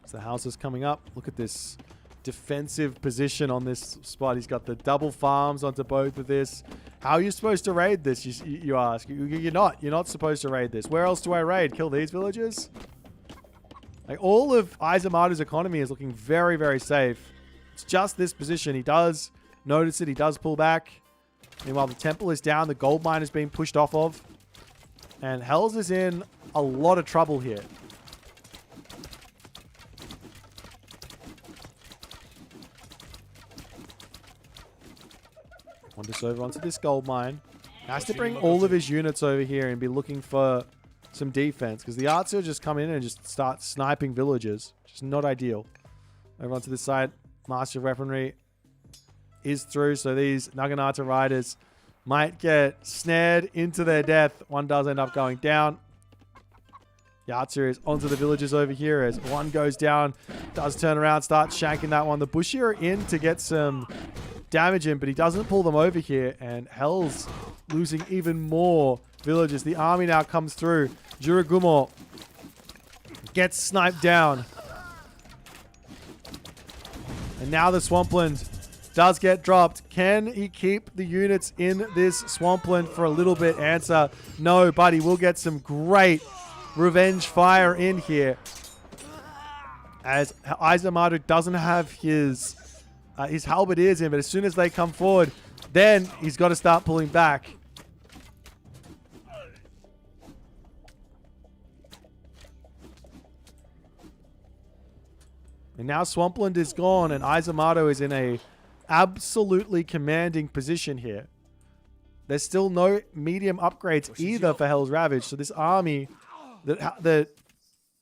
So the house is coming up. Look at this defensive position on this spot. He's got the double farms onto both of this. How are you supposed to raid this, you ask? You're not. You're not supposed to raid this. Where else do I raid? Kill these villagers? Like, all of Izamato's economy is looking very, very safe. It's just this position. He does notice it. He does pull back. Meanwhile, the temple is down. The gold mine is being pushed off of. And Hells is in a lot of trouble here. Wanders over onto this gold mine. Has to bring all of his units over here and be looking for some defense, because the archer just come in and just start sniping villagers. Just not ideal. Over onto this side. Master of Weaponry is through, so these Naginata riders might get snared into their death. One does end up going down. The archer is onto the villagers over here as one goes down. Does turn around, start shanking that one. The Bushi are in to get some damage in, but he doesn't pull them over here, and Hell's losing even more villagers. The army now comes through. Juragumo gets sniped down. And now the swampland does get dropped. Can he keep the units in this swampland for a little bit? Answer, no, but he will get some great revenge fire in here, as Izamato doesn't have his halberdiers in, but as soon as they come forward, then he's got to start pulling back. And now Swampland is gone, and Izamato is in a absolutely commanding position here. There's still no medium upgrades either for Hell's Ravage, so this army that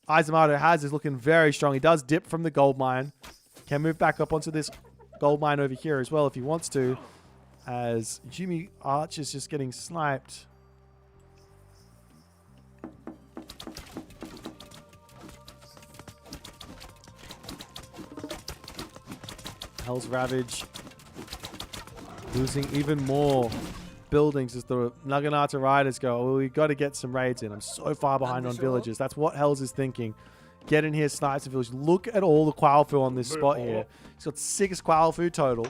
Izamato has is looking very strong. He does dip from the gold mine. Can move back up onto this gold mine over here as well if he wants to, as Jimmy Arch is just getting sniped. Hell's Ravage losing even more buildings as the Naginata riders go, well, we've got to get some raids in. I'm so far behind on villagers. That's what Hells is thinking. Get in here, snipe some villagers. Look at all the Quailfu on this spot here. He's got 6 Quailfu total.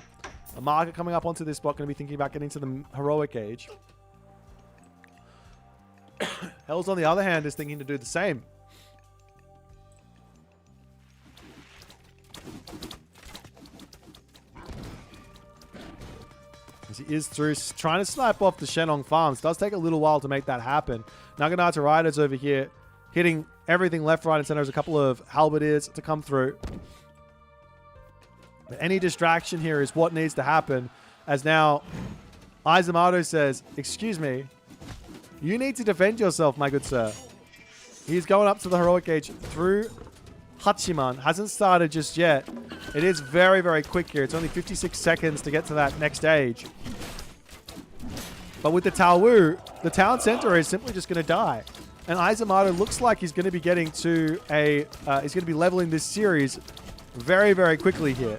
A market coming up onto this spot, going to be thinking about getting to the heroic age. Hells, on the other hand, is thinking to do the same. As he is through, trying to snipe off the Shenong farms. Does take a little while to make that happen. Naginata riders over here, hitting everything left, right, and center. There's a couple of halberdiers to come through. But any distraction here is what needs to happen, as now Izamato says, excuse me, you need to defend yourself, my good sir. He's going up to the heroic age through Hachiman. Hasn't started just yet. It is very, very quick here. It's only 56 seconds to get to that next age. But with the Tao Wu, the town center is simply just going to die. And Izumato looks like he's going to be getting to a... he's going to be leveling this series very, very quickly here.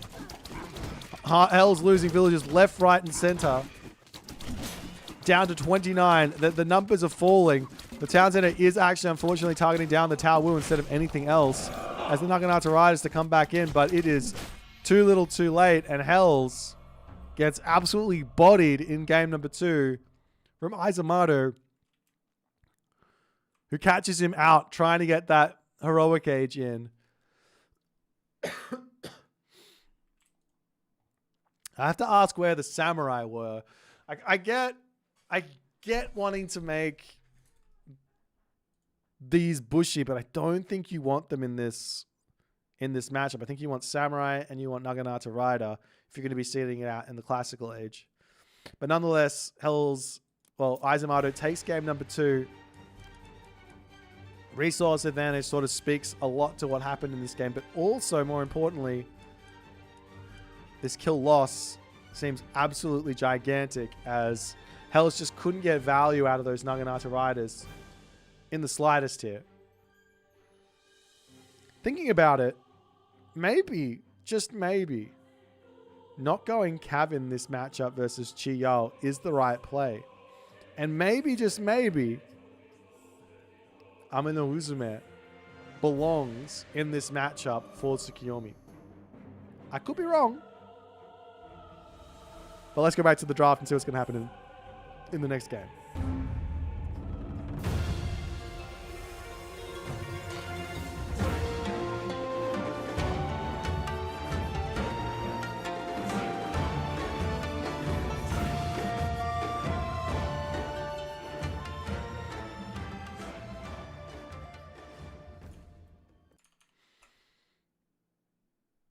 Hell's losing villagers left, right, and center. Down to 29. The numbers are falling. The town center is actually, unfortunately, targeting down the Tau Wu instead of anything else. As the Naginata Riders to come back in, but it is too little too late. And Hells gets absolutely bodied in game number 2 from Izumato, who catches him out trying to get that heroic age in. I have to ask where the samurai were. I get wanting to make these bushy, but I don't think you want them in this matchup. I think you want samurai and you want Naginata Rider if you're going to be seeding it out in the classical age. But nonetheless, Izumato takes game number 2. Resource advantage sort of speaks a lot to what happened in this game, but also, more importantly, this kill loss seems absolutely gigantic as Hells just couldn't get value out of those Naginata Riders in the slightest here. Thinking about it, maybe, just maybe, not going Cav in this matchup versus Chi Yao is the right play. And maybe, just maybe, Amino Uzume belongs in this matchup for Tsukiyomi. I could be wrong. But let's go back to the draft and see what's going to happen in the next game.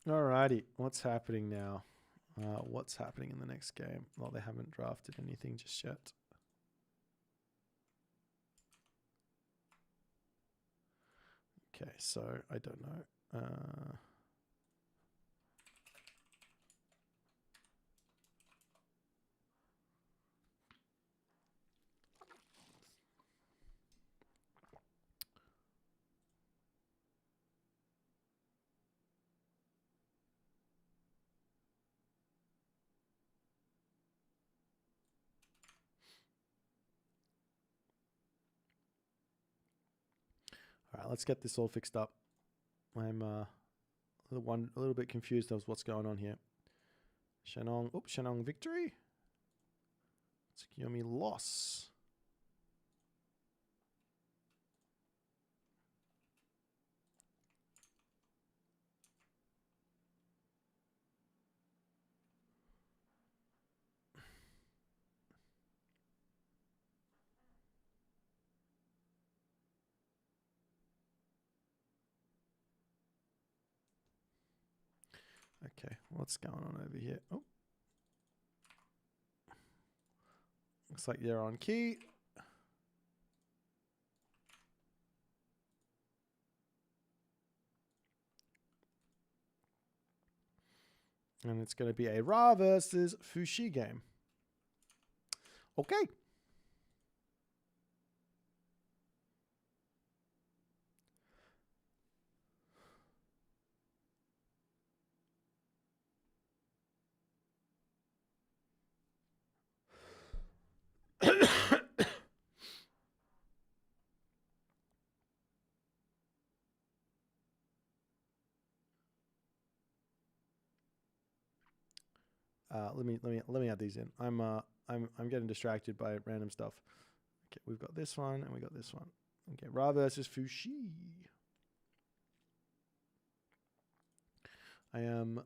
Alrighty, what's happening now? What's happening in the next game? Well, they haven't drafted anything just yet. Okay, so I don't know. All right, let's get this all fixed up. I'm a little bit confused as what's going on here. Shenong victory. Tsukiyomi loss. Okay, what's going on over here? Oh. Looks like they're on key. And it's going to be a Ra versus Fushi game. Okay. Let me add these in. I'm getting distracted by random stuff. Okay, we've got this one and we got this one. Okay, Ra versus Fushi. I am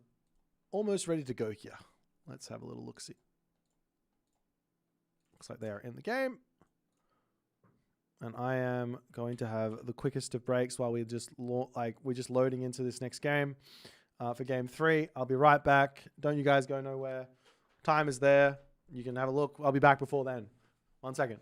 almost ready to go here. Let's have a little look-see. Looks like they are in the game. And I am going to have the quickest of breaks while we're just loading into this next game. For game 3, I'll be right back. Don't you guys go nowhere. Time is there. You can have a look. I'll be back before then. 1 second.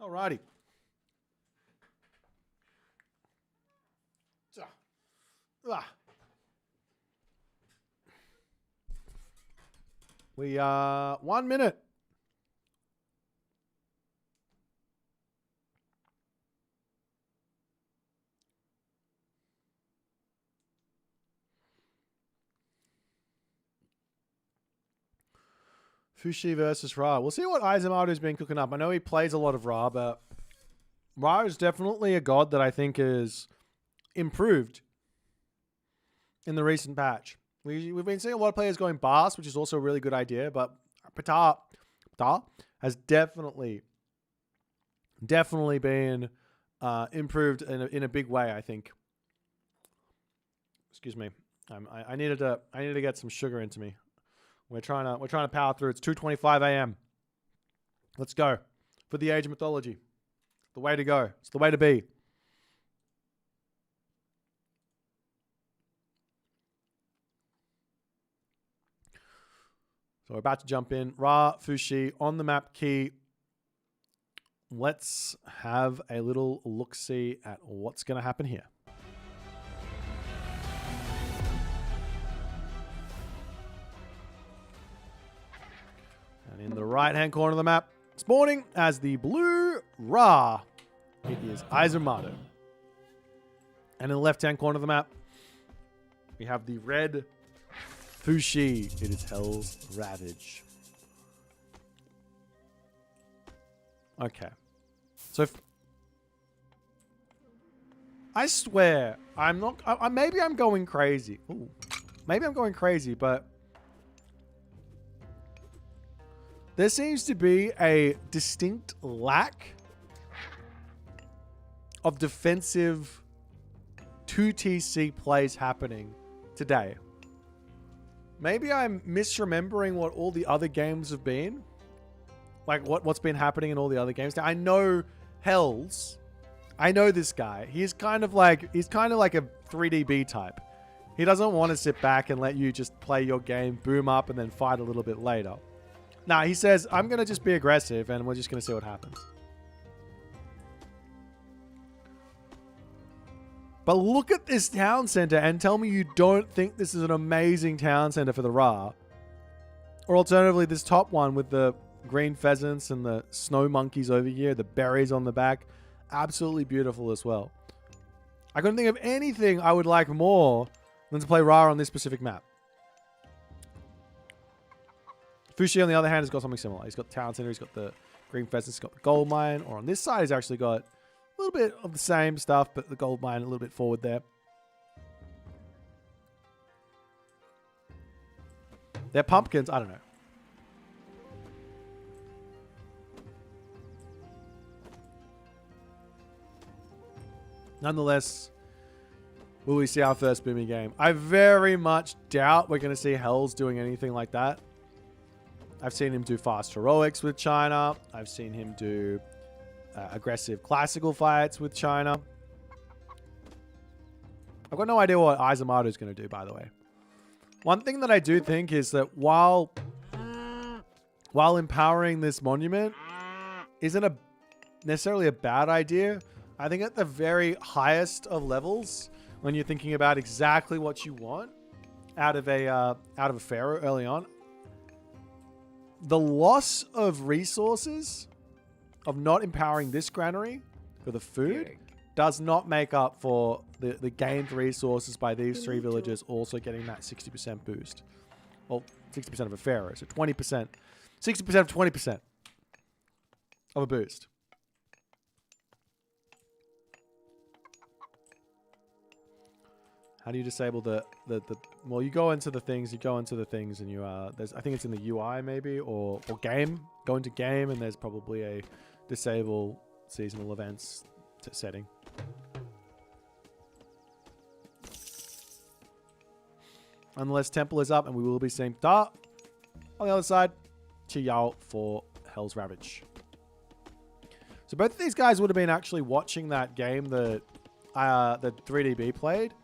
Alrighty. We are 1 minute. Fushi versus Ra. We'll see what Aizumaru's been cooking up. I know he plays a lot of Ra, but Ra is definitely a god that I think is improved in the recent patch. We've been seeing a lot of players going Bast, which is also a really good idea, but Ptah has definitely been improved in a big way, I think. Excuse me. I needed to get some sugar into me. We're trying to power through. It's 2:25 a.m. Let's go for the Age of Mythology. The way to go. It's the way to be. So we're about to jump in. Ra, Fushi on the map key. Let's have a little look-see at what's going to happen here. And in the right-hand corner of the map, spawning as the blue Ra, it is Aizumaru. And in the left-hand corner of the map, we have the red Fushi. It is Hell's Ravage. Okay. So, I swear, I'm not... maybe I'm going crazy. Ooh. Maybe I'm going crazy, but... there seems to be a distinct lack of defensive 2TC plays happening today. Maybe I'm misremembering what all the other games have been. Like what's been happening in all the other games. Now, I know Hells. I know this guy. He's kind of like a 3DB type. He doesn't want to sit back and let you just play your game, boom up, and then fight a little bit later. Nah, he says, I'm going to just be aggressive and we're just going to see what happens. But look at this town center and tell me you don't think this is an amazing town center for the Ra. Or alternatively, this top one with the green pheasants and the snow monkeys over here, the berries on the back. Absolutely beautiful as well. I couldn't think of anything I would like more than to play Ra on this specific map. Fushi, on the other hand, has got something similar. He's got town center, he's got the green pheasants, he's got the gold mine. Or on this side, he's actually got a little bit of the same stuff, but the gold mine a little bit forward there. They're pumpkins. I don't know. Nonetheless, will we see our first booming game? I very much doubt we're going to see Hells doing anything like that. I've seen him do fast heroics with China. I've seen him do aggressive classical fights with China. I've got no idea what Aizumaru is going to do, by the way. One thing that I do think is that while empowering this monument isn't necessarily a bad idea, I think at the very highest of levels, when you're thinking about exactly what you want out of a pharaoh early on, the loss of resources of not empowering this granary for the food does not make up for the gained resources by these three villagers also getting that 60% boost. Well, 60% of a pharaoh, so 20%. 60% of 20% of a boost. How do you disable the well, you go into the things and you there's, I think it's in the UI maybe or game. Go into game and there's probably a disable seasonal events setting. Nonetheless, temple is up and we will be seeing Ptah on the other side. Chiyao for Hell's Ravage. So both of these guys would have been actually watching that game that 3DB played.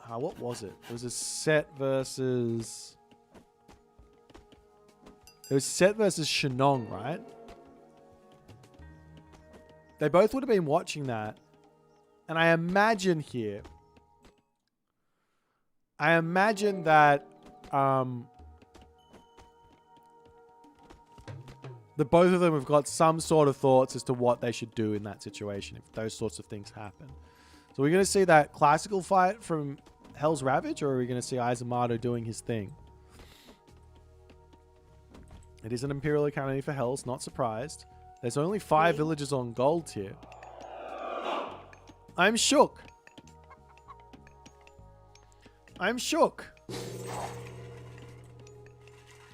What was it? It was a set versus... It was set versus Shenong, right? They both would have been watching that. And I imagine here, that the both of them have got some sort of thoughts as to what they should do in that situation if those sorts of things happen. So we're going to see that classical fight from Hell's Ravage, or are we going to see Izumato doing his thing? It is an Imperial Academy for Hells, not surprised. There's only 5 villagers on gold here. I'm shook. I'm shook.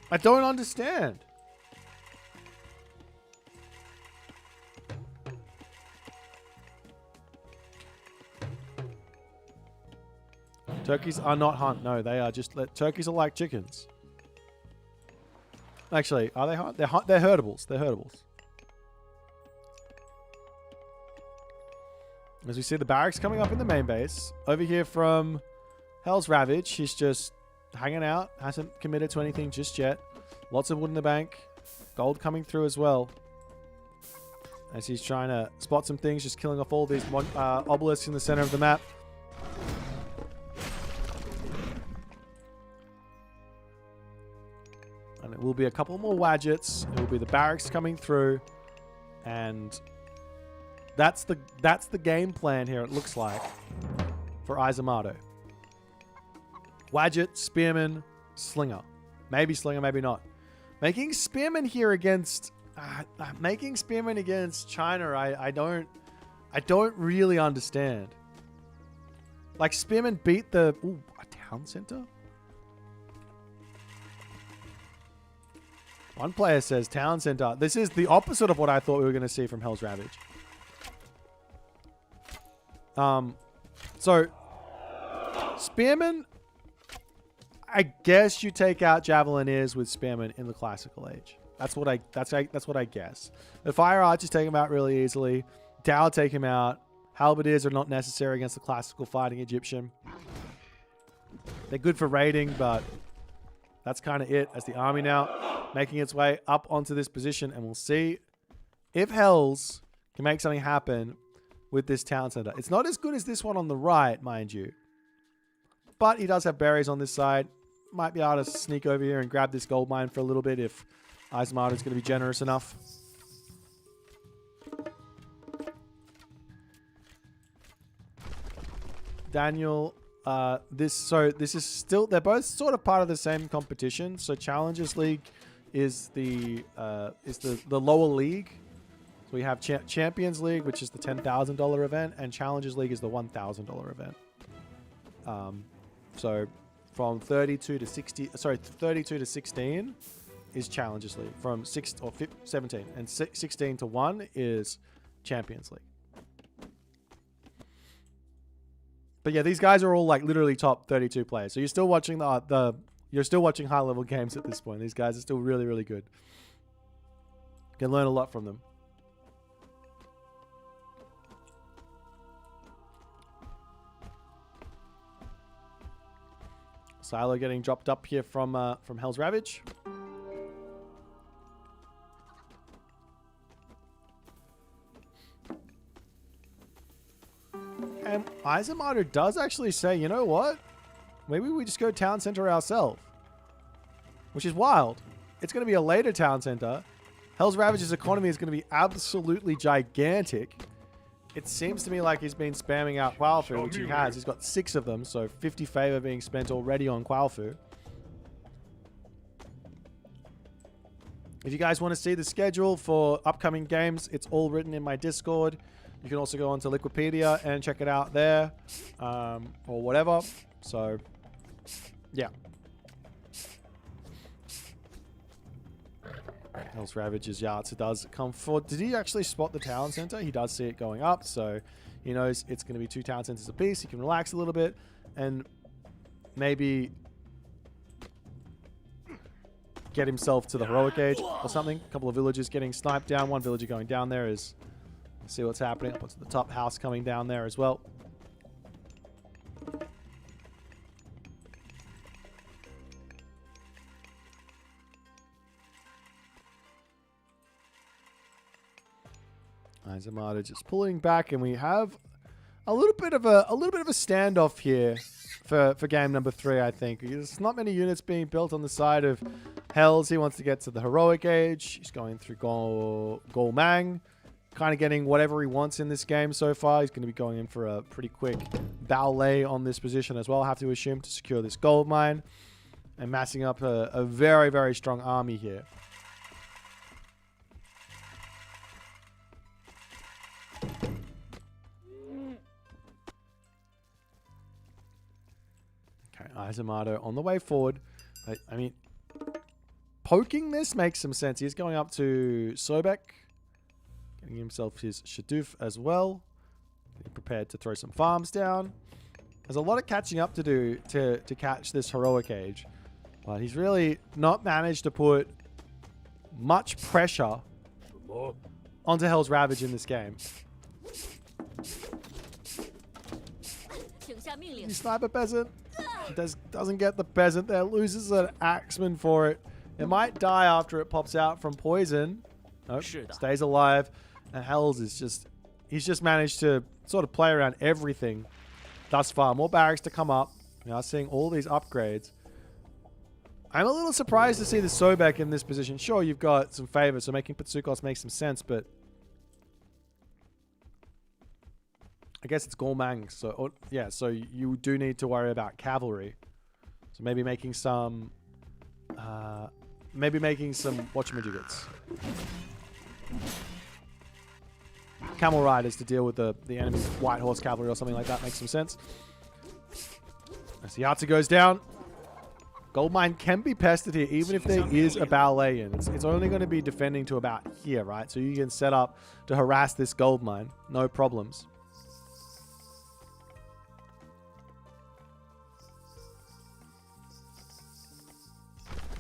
I don't understand. Turkeys are not hunt. No, they are just... Turkeys are like chickens. Actually, are they hunt? They're herdables. They're herdables. As we see the barracks coming up in the main base. Over here from Hell's Ravage. He's just hanging out. Hasn't committed to anything just yet. Lots of wood in the bank. Gold coming through as well. As he's trying to spot some things. Just killing off all these obelisks in the center of the map. And it will be a couple more Wadgets. It will be the barracks coming through. And that's the game plan here, it looks like, for Izumato. Wadget, Spearman, Slinger. Maybe Slinger, maybe not. Making Spearman here against... making Spearman against China, I don't really understand. Like, Spearman beat the... Ooh, a town center? One player says town center. This is the opposite of what I thought we were going to see from Hell's Ravage. So Spearman, I guess you take out Javelineers with Spearman in the classical age. That's what I guess. The Fire Archers take him out really easily. Dow take him out. Halberdiers are not necessary against the classical fighting Egyptian. They're good for raiding, but that's kind of it as the army now making its way up onto this position. And we'll see if Hells can make something happen with this town center. It's not as good as this one on the right, mind you. But he does have berries on this side. Might be able to sneak over here and grab this gold mine for a little bit if Izumato is going to be generous enough. Daniel, this is still... They're both sort of part of the same competition. So Challengers League is the lower league. So we have Champions League, which is the $10,000 event, and Challengers League is the $1,000 event. So from 32 to 16 is Challengers League. From 17 and 16 to 1 is Champions League. But yeah, these guys are all like literally top 32 players. So you're still watching you're still watching high level games at this point. These guys are still really, really good. You can learn a lot from them. Silo getting dropped up here from Hell's Ravage. And Izumato does actually say, you know what? Maybe we just go town center ourselves. Which is wild. It's going to be a later town center. Hell's Ravage's economy is going to be absolutely gigantic. It seems to me like he's been spamming out Quailfu, which he has. He's got 6 of them, so 50 favor being spent already on Quailfu. If you guys want to see the schedule for upcoming games, it's all written in my Discord. You can also go onto Liquipedia and check it out there, or whatever. So, yeah. Hell's Ravage's Yachts, it does come forward. Did he actually spot the town center? He does see it going up, so he knows it's going to be 2 town centers apiece. He can relax a little bit and maybe get himself to the heroic age or something. A couple of villagers getting sniped down. One villager going down there is... See what's happening. Up to the top house coming down there as well. Izamata just pulling back, and we have a little bit of a standoff here for game number 3. I think there's not many units being built on the side of Hells. He wants to get to the heroic age. He's going through Gol Mang, kind of getting whatever he wants in this game so far. He's going to be going in for a pretty quick ballet on this position as well. I have to assume to secure this gold mine and massing up a very, very strong army here. Okay, Izamata on the way forward. I mean, poking this makes some sense. He's going up to Sobek, getting himself his Shaduf as well. Getting prepared to throw some farms down. There's a lot of catching up to do to catch this heroic age. But he's really not managed to put much pressure onto Hell's Ravage in this game. You sniper peasant. Doesn't get the peasant there. Loses an axeman for it. It might die after it pops out from poison. Nope, stays alive. And Hells is just... He's just managed to sort of play around everything thus far. More barracks to come up. We are seeing all these upgrades. I'm a little surprised to see the Sobek in this position. Sure, you've got some favors, so making Patsukos makes some sense, but... I guess it's Gormang, so... yeah, so you do need to worry about cavalry. So maybe making some... whatchamajigits. Camel riders to deal with the enemy white horse cavalry or something like that makes some sense. As the Yatsu goes down, gold mine can be pested here, even if there is a ballet in. It's only going to be defending to about here, right? So you can set up to harass this gold mine, no problems.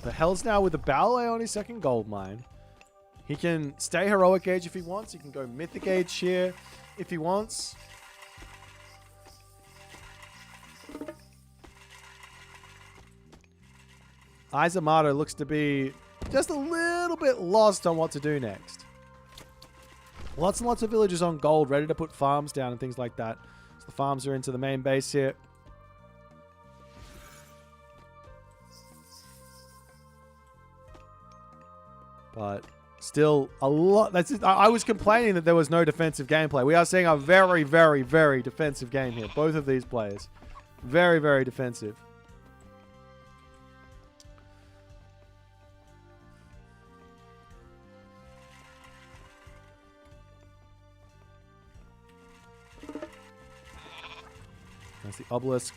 But Hell's now with the ballet on his second gold mine. He can stay heroic age if he wants. He can go mythic age here if he wants. Izamata looks to be just a little bit lost on what to do next. Lots and lots of villagers on gold, ready to put farms down and things like that. So the farms are into the main base here. But still a lot. That's it. I was complaining that there was no defensive gameplay. We are seeing a very, very, very defensive game here. Both of these players. Very, very defensive. That's the obelisk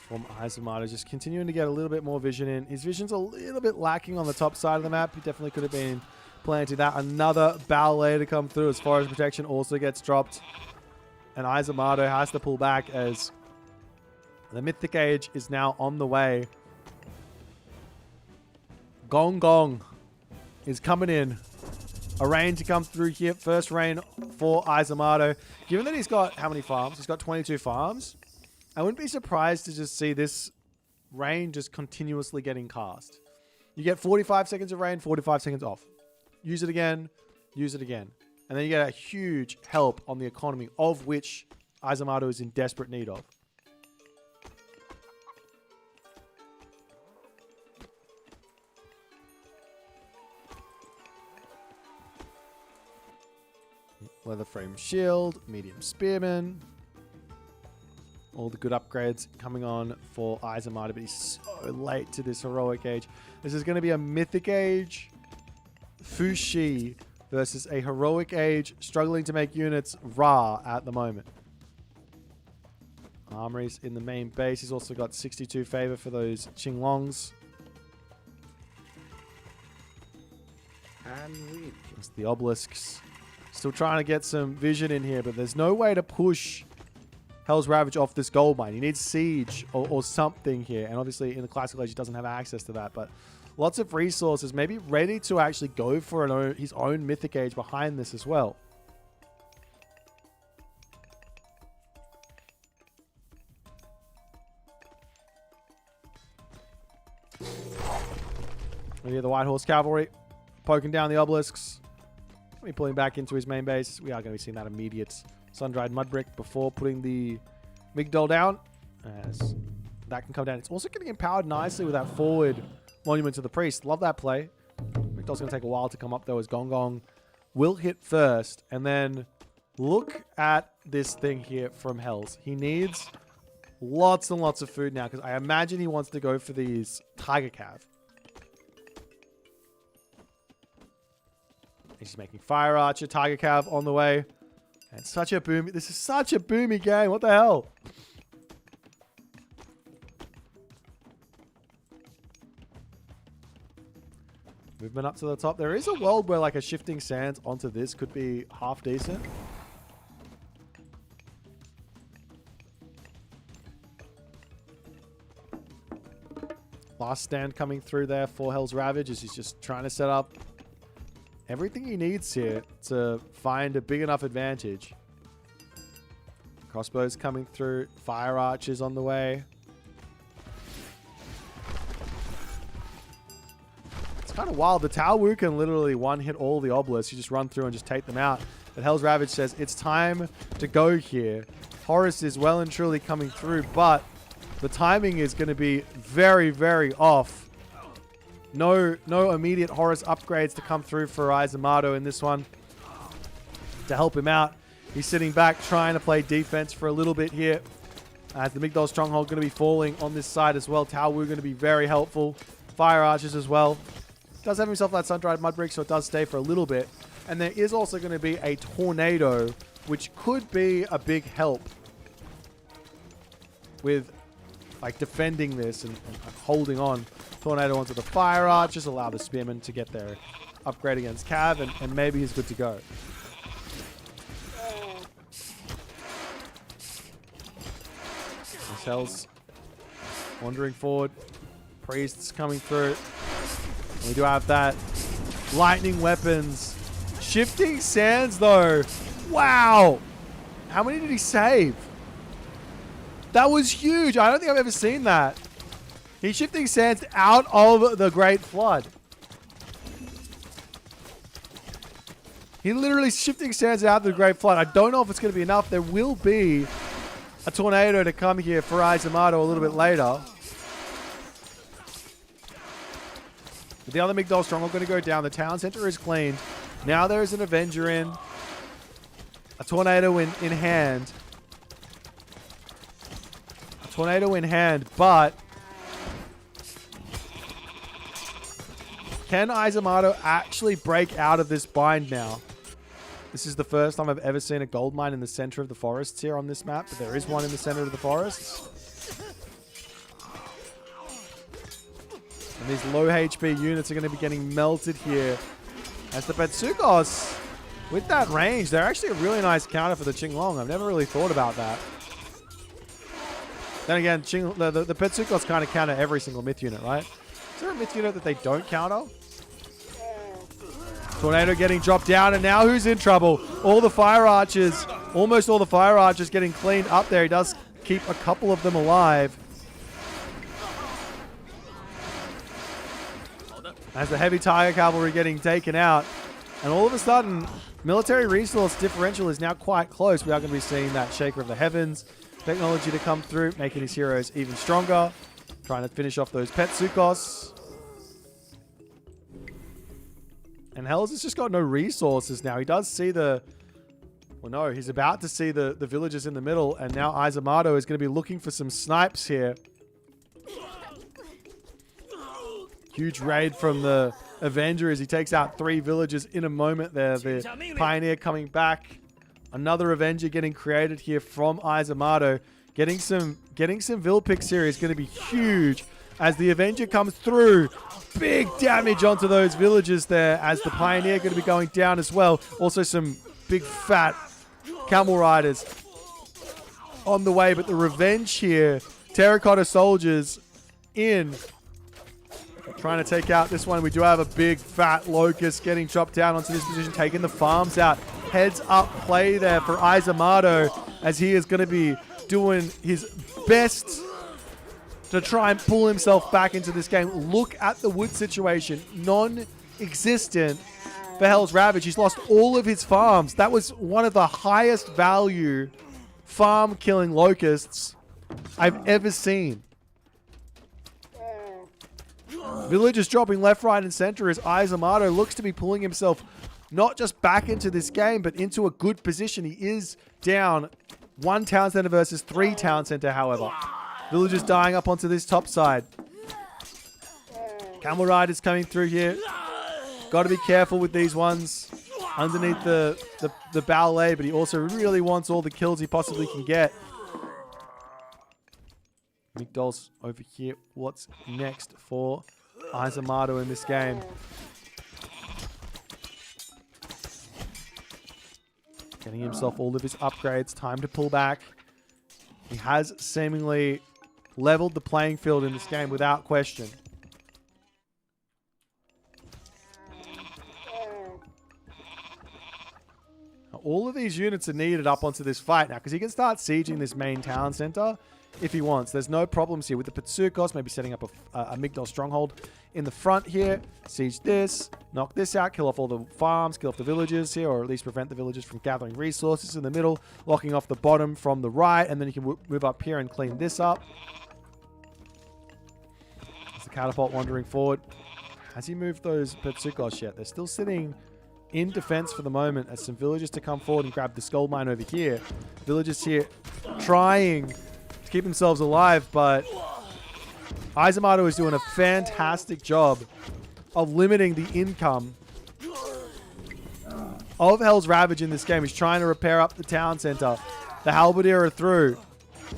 from Izamata, just continuing to get a little bit more vision in. His vision's a little bit lacking on the top side of the map. He definitely could have been planting that. Another ballet to come through as far as protection also gets dropped. And Izamata has to pull back as the Mythic Age is now on the way. Gong Gong is coming in. A rain to come through here. First rain for Izamata. Given that he's got how many farms? He's got 22 farms. I wouldn't be surprised to just see this rain just continuously getting cast. You get 45 seconds of rain, 45 seconds off. Use it again, use it again. And then you get a huge help on the economy, of which Izamata is in desperate need of. Leather frame shield, medium spearman. All the good upgrades coming on for Izamata, but he's so late to this heroic age. This is going to be a mythic age Fushi versus a heroic age struggling to make units Ra at the moment. Armories in the main base. He's also got 62 favor for those Qinglongs. And we Just the obelisks. Still trying to get some vision in here, but there's no way to push Hell's Ravage off this gold mine. He needs siege or something here. And obviously in the classical age, he doesn't have access to that. But lots of resources, maybe ready to actually go for his own mythic age behind this as well. We hear the White Horse Cavalry poking down the obelisks. We're pulling back into his main base. We are going to be seeing that immediate sun-dried mud brick before putting the Migdol down, as that can come down. It's also getting empowered nicely with that forward monument to the priest. Love that play. Migdol's going to take a while to come up though, as Gong Gong will hit first. And then look at this thing here from Hells. He needs lots and lots of food now, because I imagine he wants to go for these Tiger Cav. He's making Fire Archer, Tiger Cav on the way. And such a boomy. This is such a boomy game. What the hell? Movement up to the top. There is a world where like a shifting sands onto this could be half decent. Last stand coming through there for Hell's Ravage as he's just trying to set up everything he needs here to find a big enough advantage. Crossbows coming through. Fire Archers on the way. It's kind of wild. The Tao Wu can literally one-hit all the obelisks. You just run through and just take them out. But Hell's Ravage says it's time to go here. Horus is well and truly coming through, but the timing is going to be very, very off. No immediate Horus upgrades to come through for Izamato in this one to help him out. He's sitting back trying to play defense for a little bit here, as the Migdol Stronghold going to be falling on this side as well. Tao Wu going to be very helpful. Fire Archers as well. Does have himself that sun-dried mud brick, so it does stay for a little bit. And there is also going to be a tornado, which could be a big help with like defending this and holding on. Tornado onto the Fire Archers, allow the Spearmen to get their upgrade against Cav, and maybe he's good to go. Cells wandering forward. Priests coming through. We do have that. Lightning weapons. Shifting sands though. Wow. How many did he save? That was huge. I don't think I've ever seen that. He's shifting sands out of the Great Flood. He literally shifting sands out of the Great Flood. I don't know if it's going to be enough. There will be a tornado to come here for Izamato a little bit later. But the other Migdol Stronghold going to go down. The town center is cleaned. Now there is an Avenger in. A tornado in hand. A tornado in hand, but can Izamato actually break out of this bind now? This is the first time I've ever seen a gold mine in the center of the forests here on this map, but there is one in the center of the forests. And these low HP units are going to be getting melted here. As the Petsukos, with that range, they're actually a really nice counter for the Qinglong. I've never really thought about that. Then again, the Petsukos kind of counter every single myth unit, right? Is there a myth unit that they don't counter? Tornado getting dropped down, and now who's in trouble? All the Fire Archers, almost all the Fire Archers getting cleaned up there. He does keep a couple of them alive. As the heavy Tiger Cavalry getting taken out. And all of a sudden, military resource differential is now quite close. We are going to be seeing that Shaker of the Heavens technology to come through, making his heroes even stronger. Trying to finish off those Petsukos. And Hells has just got no resources now. He does see the... Well, no, he's about to see the villagers in the middle. And now Izamato is going to be looking for some snipes here. Huge raid from the Avenger as he takes out 3 villagers in a moment there. The Pioneer coming back. Another Avenger getting created here from Izamato. Getting some Vil picks here is going to be huge as the Avenger comes through. Big damage onto those villagers there as the Pioneer going to be going down as well. Also some big fat camel riders on the way. But the revenge here, Terracotta Soldiers in. Trying to take out this one. We do have a big fat Locust getting chopped down onto this position, taking the farms out. Heads up play there for Izamato as he is going to be doing his best to try and pull himself back into this game. Look at the wood situation. non-existent for Hell's Ravage. He's lost all of his farms. That was one of the highest value farm killing locusts I've ever seen. Villagers dropping left, right, and center as Izamato looks to be pulling himself not just back into this game, but into a good position. He is down 1 town center versus 3 town center, however. Villagers dying up onto this top side. Camel Riders coming through here. Got to be careful with these ones underneath the ballet, but he also really wants all the kills he possibly can get. Migdol's over here. What's next for Izamato in this game? Getting himself all of his upgrades. Time to pull back. He has seemingly leveled the playing field in this game without question. All of these units are needed up onto this fight now because he can start sieging this main town center if he wants. There's no problems here with the Petsukos, maybe setting up a Migdol stronghold in the front here. Siege this, knock this out, kill off all the farms, kill off the villagers here, or at least prevent the villagers from gathering resources in the middle, locking off the bottom from the right, and then you can move up here and clean this up. There's the catapult wandering forward. Has he moved those Petsukos yet? They're still sitting in defense for the moment as some villagers to come forward and grab the skull mine over here. Villagers here trying to keep themselves alive, but Izamato is doing a fantastic job of limiting the income of Hell's Ravage in this game. He's trying to repair up the town center. The Halberdier are through.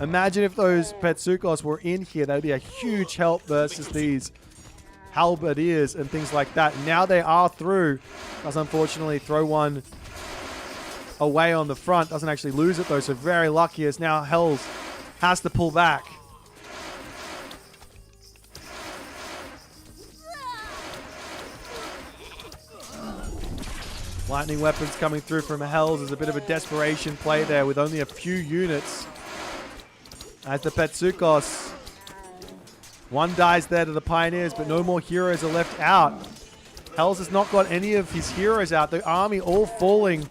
Imagine if those Petsukos were in here. That would be a huge help versus these Halberdiers and things like that. Now they are through. Does unfortunately throw one away on the front. Doesn't actually lose it though, so very lucky as now Hells has to pull back. Lightning weapons coming through from Hells is a bit of a desperation play there with only a few units. As the Petsukos, one dies there to the Pioneers, but no more heroes are left out. Hells has not got any of his heroes out. The army all falling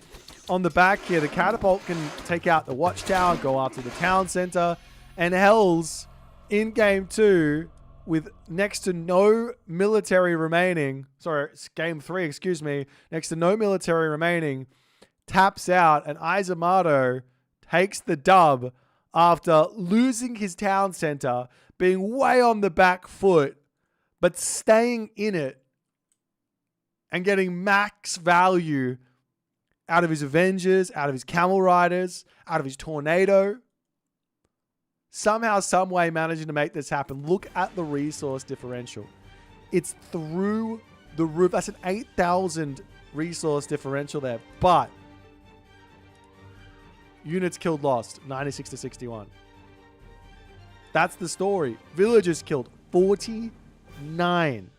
on the back here. The catapult can take out the watchtower, go after the town center. And Hells, in game 2, with next to no military remaining, sorry, game 3, excuse me, next to no military remaining, taps out, and Izamato takes the dub after losing his town center, being way on the back foot, but staying in it and getting max value out of his Avengers, out of his Camel Riders, out of his Tornado. Somehow, some way managing to make this happen. Look at the resource differential. It's through the roof. That's an 8,000 resource differential there. But units killed lost, 96 to 61. That's the story. Villagers killed 49.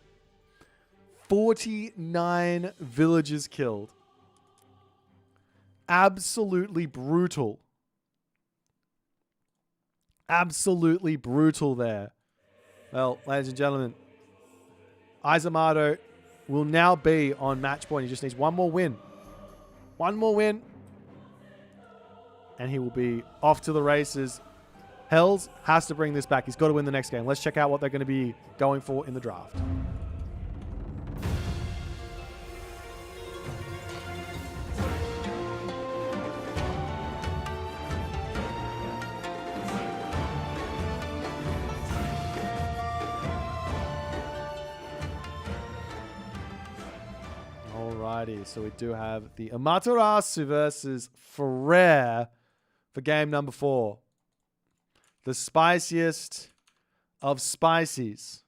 49 villagers killed. Absolutely brutal. Absolutely brutal there. Well, ladies and gentlemen, Izamato will now be on match point. He just needs one more win. One more win. And he will be off to the races. Hells has to bring this back. He's got to win the next game. Let's check out what they're going to be going for in the draft. Alrighty, so we do have the Amaterasu versus Frere for game number 4. The spiciest of spices.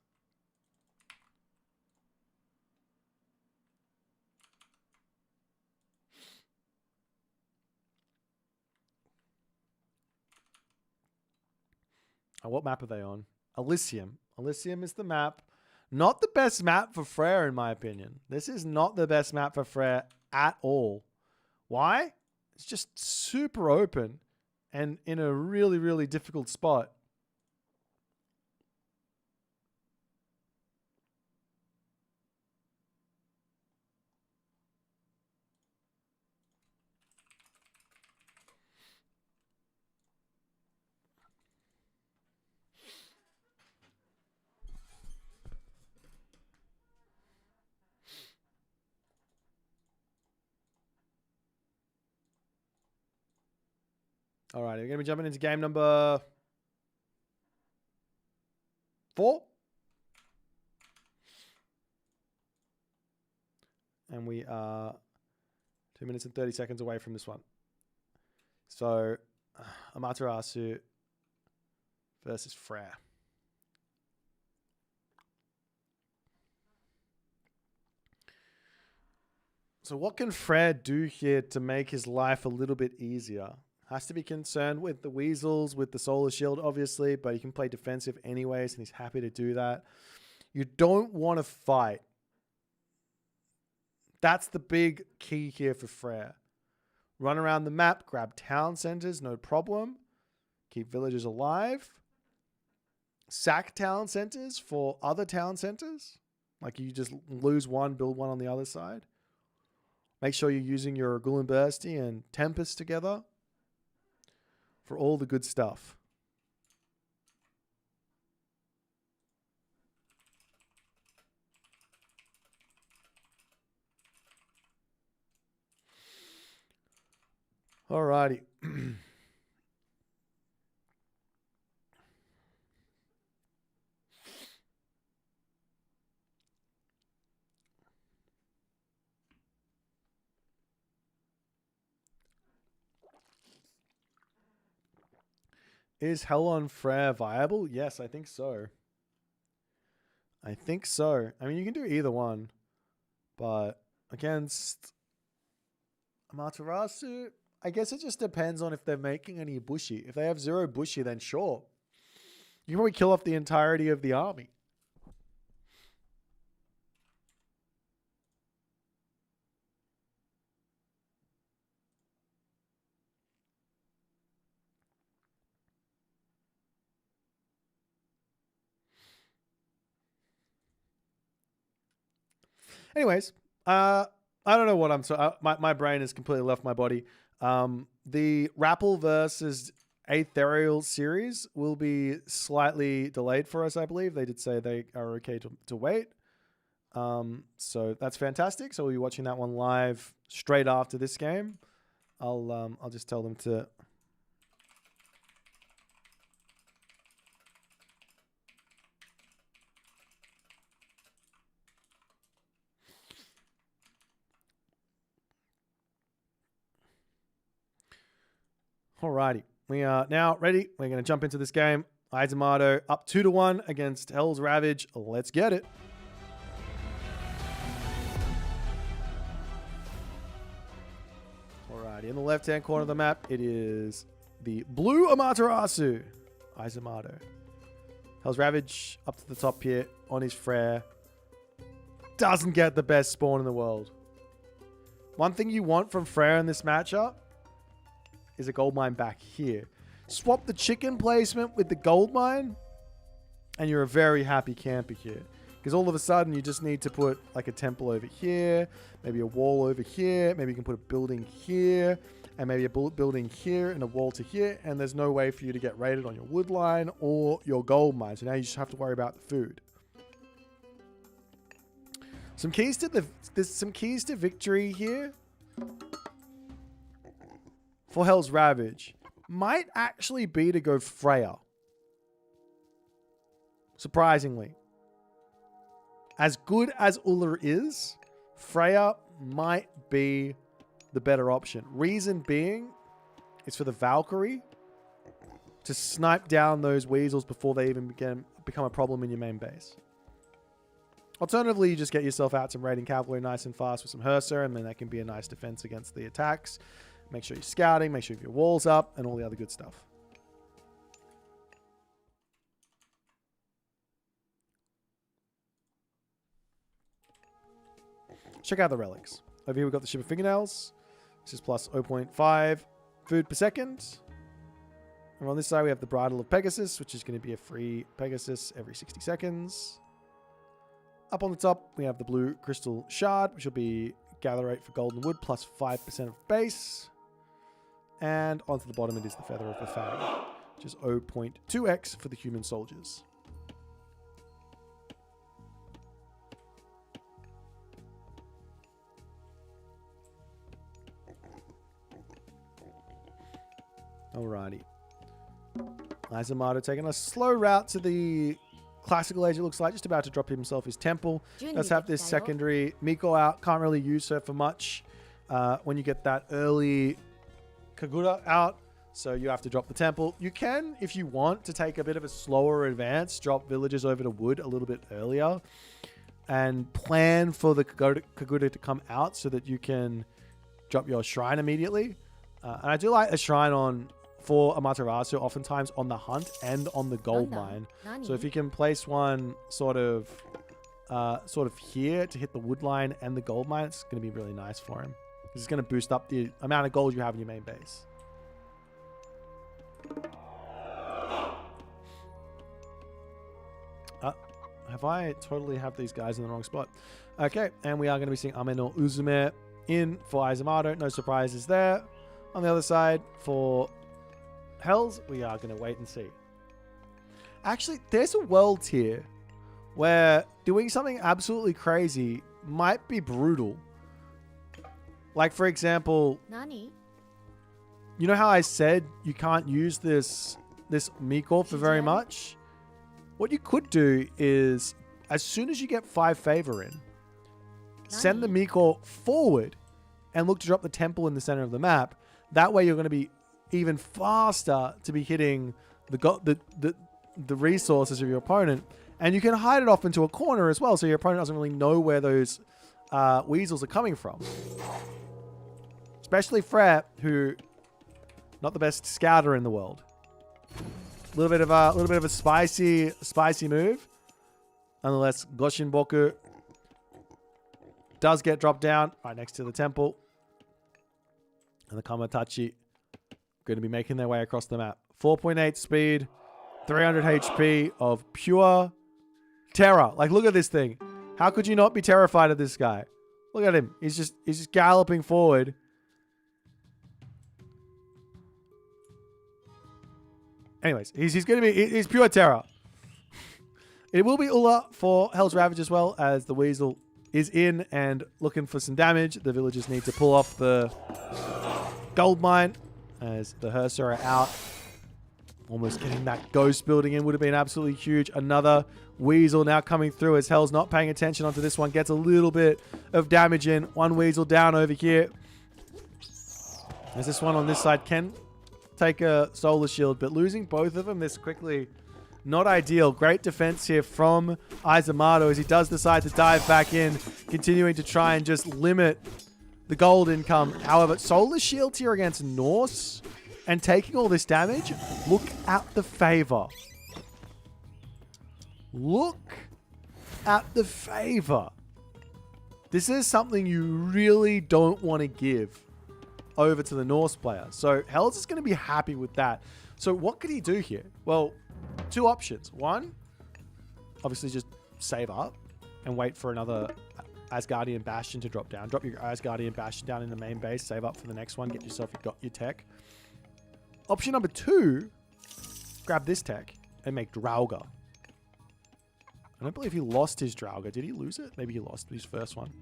Oh, what map are they on? Elysium. Elysium is the map. Not the best map for Frere, in my opinion. This is not the best map for Frere at all. Why? It's just super open and in a really, really difficult spot. All right, we're going to be jumping into game number 4. And we are 2 minutes and 30 seconds away from this one. So, Amaterasu versus Frere. So what can Frere do here to make his life a little bit easier? Has to be concerned with the weasels, with the solar shield, obviously, but he can play defensive anyways, and he's happy to do that. You don't want to fight. That's the big key here for Frere. Run around the map, grab town centers, no problem. Keep villagers alive. Sack town centers for other town centers. Like you just lose one, build one on the other side. Make sure you're using your Gullenbursty and Tempest together for all the good stuff. Alrighty. Is Hell on Frere viable? Yes, I think so. I think so. I mean, you can do either one. But against Amaterasu, I guess it just depends on if they're making any bushy. If they have 0 bushy, then sure. You can probably kill off the entirety of the army. Anyways, I don't know what I'm so my brain has completely left my body. The TheRapl versus Aethereal series will be slightly delayed for us, I believe. They did say they are okay to wait. So that's fantastic. So we'll be watching that one live straight after this game. I'll just tell them to. Alrighty, we are now ready. We're going to jump into this game. Izamato up 2-1 against Hell's Ravage. Let's get it. Alrighty, in the left-hand corner of the map, it is the blue Amaterasu, Izamato. Hell's Ravage up to the top here on his Frere. Doesn't get the best spawn in the world. One thing you want from Frere in this matchup is a gold mine back here. Swap the chicken placement with the gold mine, and you're a very happy camper here. Because all of a sudden, you just need to put like a temple over here, maybe a wall over here, maybe you can put a building here, and maybe a building here and a wall to here, and there's no way for you to get raided on your wood line or your gold mine. So now you just have to worry about the food. Some keys to there's some keys to victory here for Hell's Ravage might actually be to go Freya. Surprisingly. As good as Uller is, Freya might be the better option. Reason being, it's for the Valkyrie to snipe down those weasels before they even become a problem in your main base. Alternatively, you just get yourself out some raiding cavalry nice and fast with some Herser, and then that can be a nice defense against the attacks. Make sure you're scouting, make sure you have your walls up, and all the other good stuff. Check out the relics. Over here we've got the Ship of Fingernails. This is plus 0.5 food per second. And on this side we have the Bridle of Pegasus, which is going to be a free Pegasus every 60 seconds. Up on the top we have the blue Crystal Shard, which will be gather rate for golden wood plus 5% of base. And onto the bottom it is the Feather of the Fang, which is 0.2x for the human soldiers. Alrighty. Izamato taking a slow route to the classical age, it looks like. Just about to drop himself his temple. Does have this secondary Miko out. Can't really use her for much when you get that early Kagura out. So you have to drop the temple. You can, if you want, to take a bit of a slower advance, drop villagers over to wood a little bit earlier and plan for the Kagura to come out so that you can drop your shrine immediately. And I do like a shrine on for Amaterasu, oftentimes on the hunt and on the gold mine. So if you can place one sort of here to hit the wood line and the gold mine, it's going to be really nice for him. It's going to boost up the amount of gold you have in your main base. Have I totally have these guys in the wrong spot? Okay, and we are going to be seeing Ameno Uzume in for Izamato. No surprises there. On the other side, for Hells, we are going to wait and see. Actually, there's a world here where doing something absolutely crazy might be brutal. Like, for example, Nani? you know how I said you can't use this Miko for very much? What you could do is, as soon as you get 5 favor in, send the Miko forward and look to drop the temple in the center of the map. That way you're going to be even faster to be hitting the resources of your opponent. And you can hide it off into a corner as well, so your opponent doesn't really know where those weasels are coming from. Especially Fred, who not the best scouter in the world. A little bit of a spicy move. Nonetheless, Goshinboku does get dropped down right next to the temple. And the Kamatachi going to be making their way across the map. 4.8 speed, 300 HP of pure terror. Like, look at this thing. How could you not be terrified of this guy? Look at him. He's just galloping forward. Anyways, he's pure terror. It will be Ulla for Hell's Ravage as well, as the Weasel is in and looking for some damage. The villagers need to pull off the gold mine as the Hersa are out. Almost getting that ghost building in would have been absolutely huge. Another Weasel now coming through as Hell's not paying attention onto this one. Gets a little bit of damage in. One Weasel down over here. As this one on this side can take a solar shield, but losing both of them this quickly, not ideal. Great defense here from Izamato as he does decide to dive back in, continuing to try and just limit the gold income. However, solar shield here against Norse and taking all this damage. Look at the favor. Look at the favor. This is something you really don't want to give over to the Norse player. So Hells is going to be happy with that. So what could he do here? Well, 2 options. One, obviously just save up and wait for another Asgardian Bastion to drop down. Drop your Asgardian Bastion down in the main base, save up for the next one, get yourself your tech. Option number 2, grab this tech and make Draugr. I don't believe he lost his Draugr. Did he lose it? Maybe he lost his first one.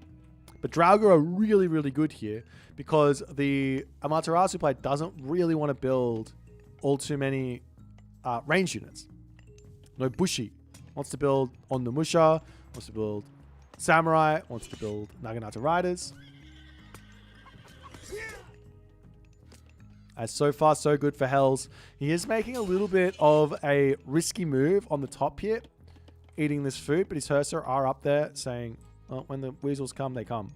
But Draugr are really, really good here because the Amaterasu player doesn't really want to build all too many range units. No Bushi. Wants to build on the Musha, wants to build Samurai, wants to build Naginata Riders. As so far, so good for Hells. He is making a little bit of a risky move on the top here, eating this food, but his Hersa are up there saying, oh, when the weasels come, they come.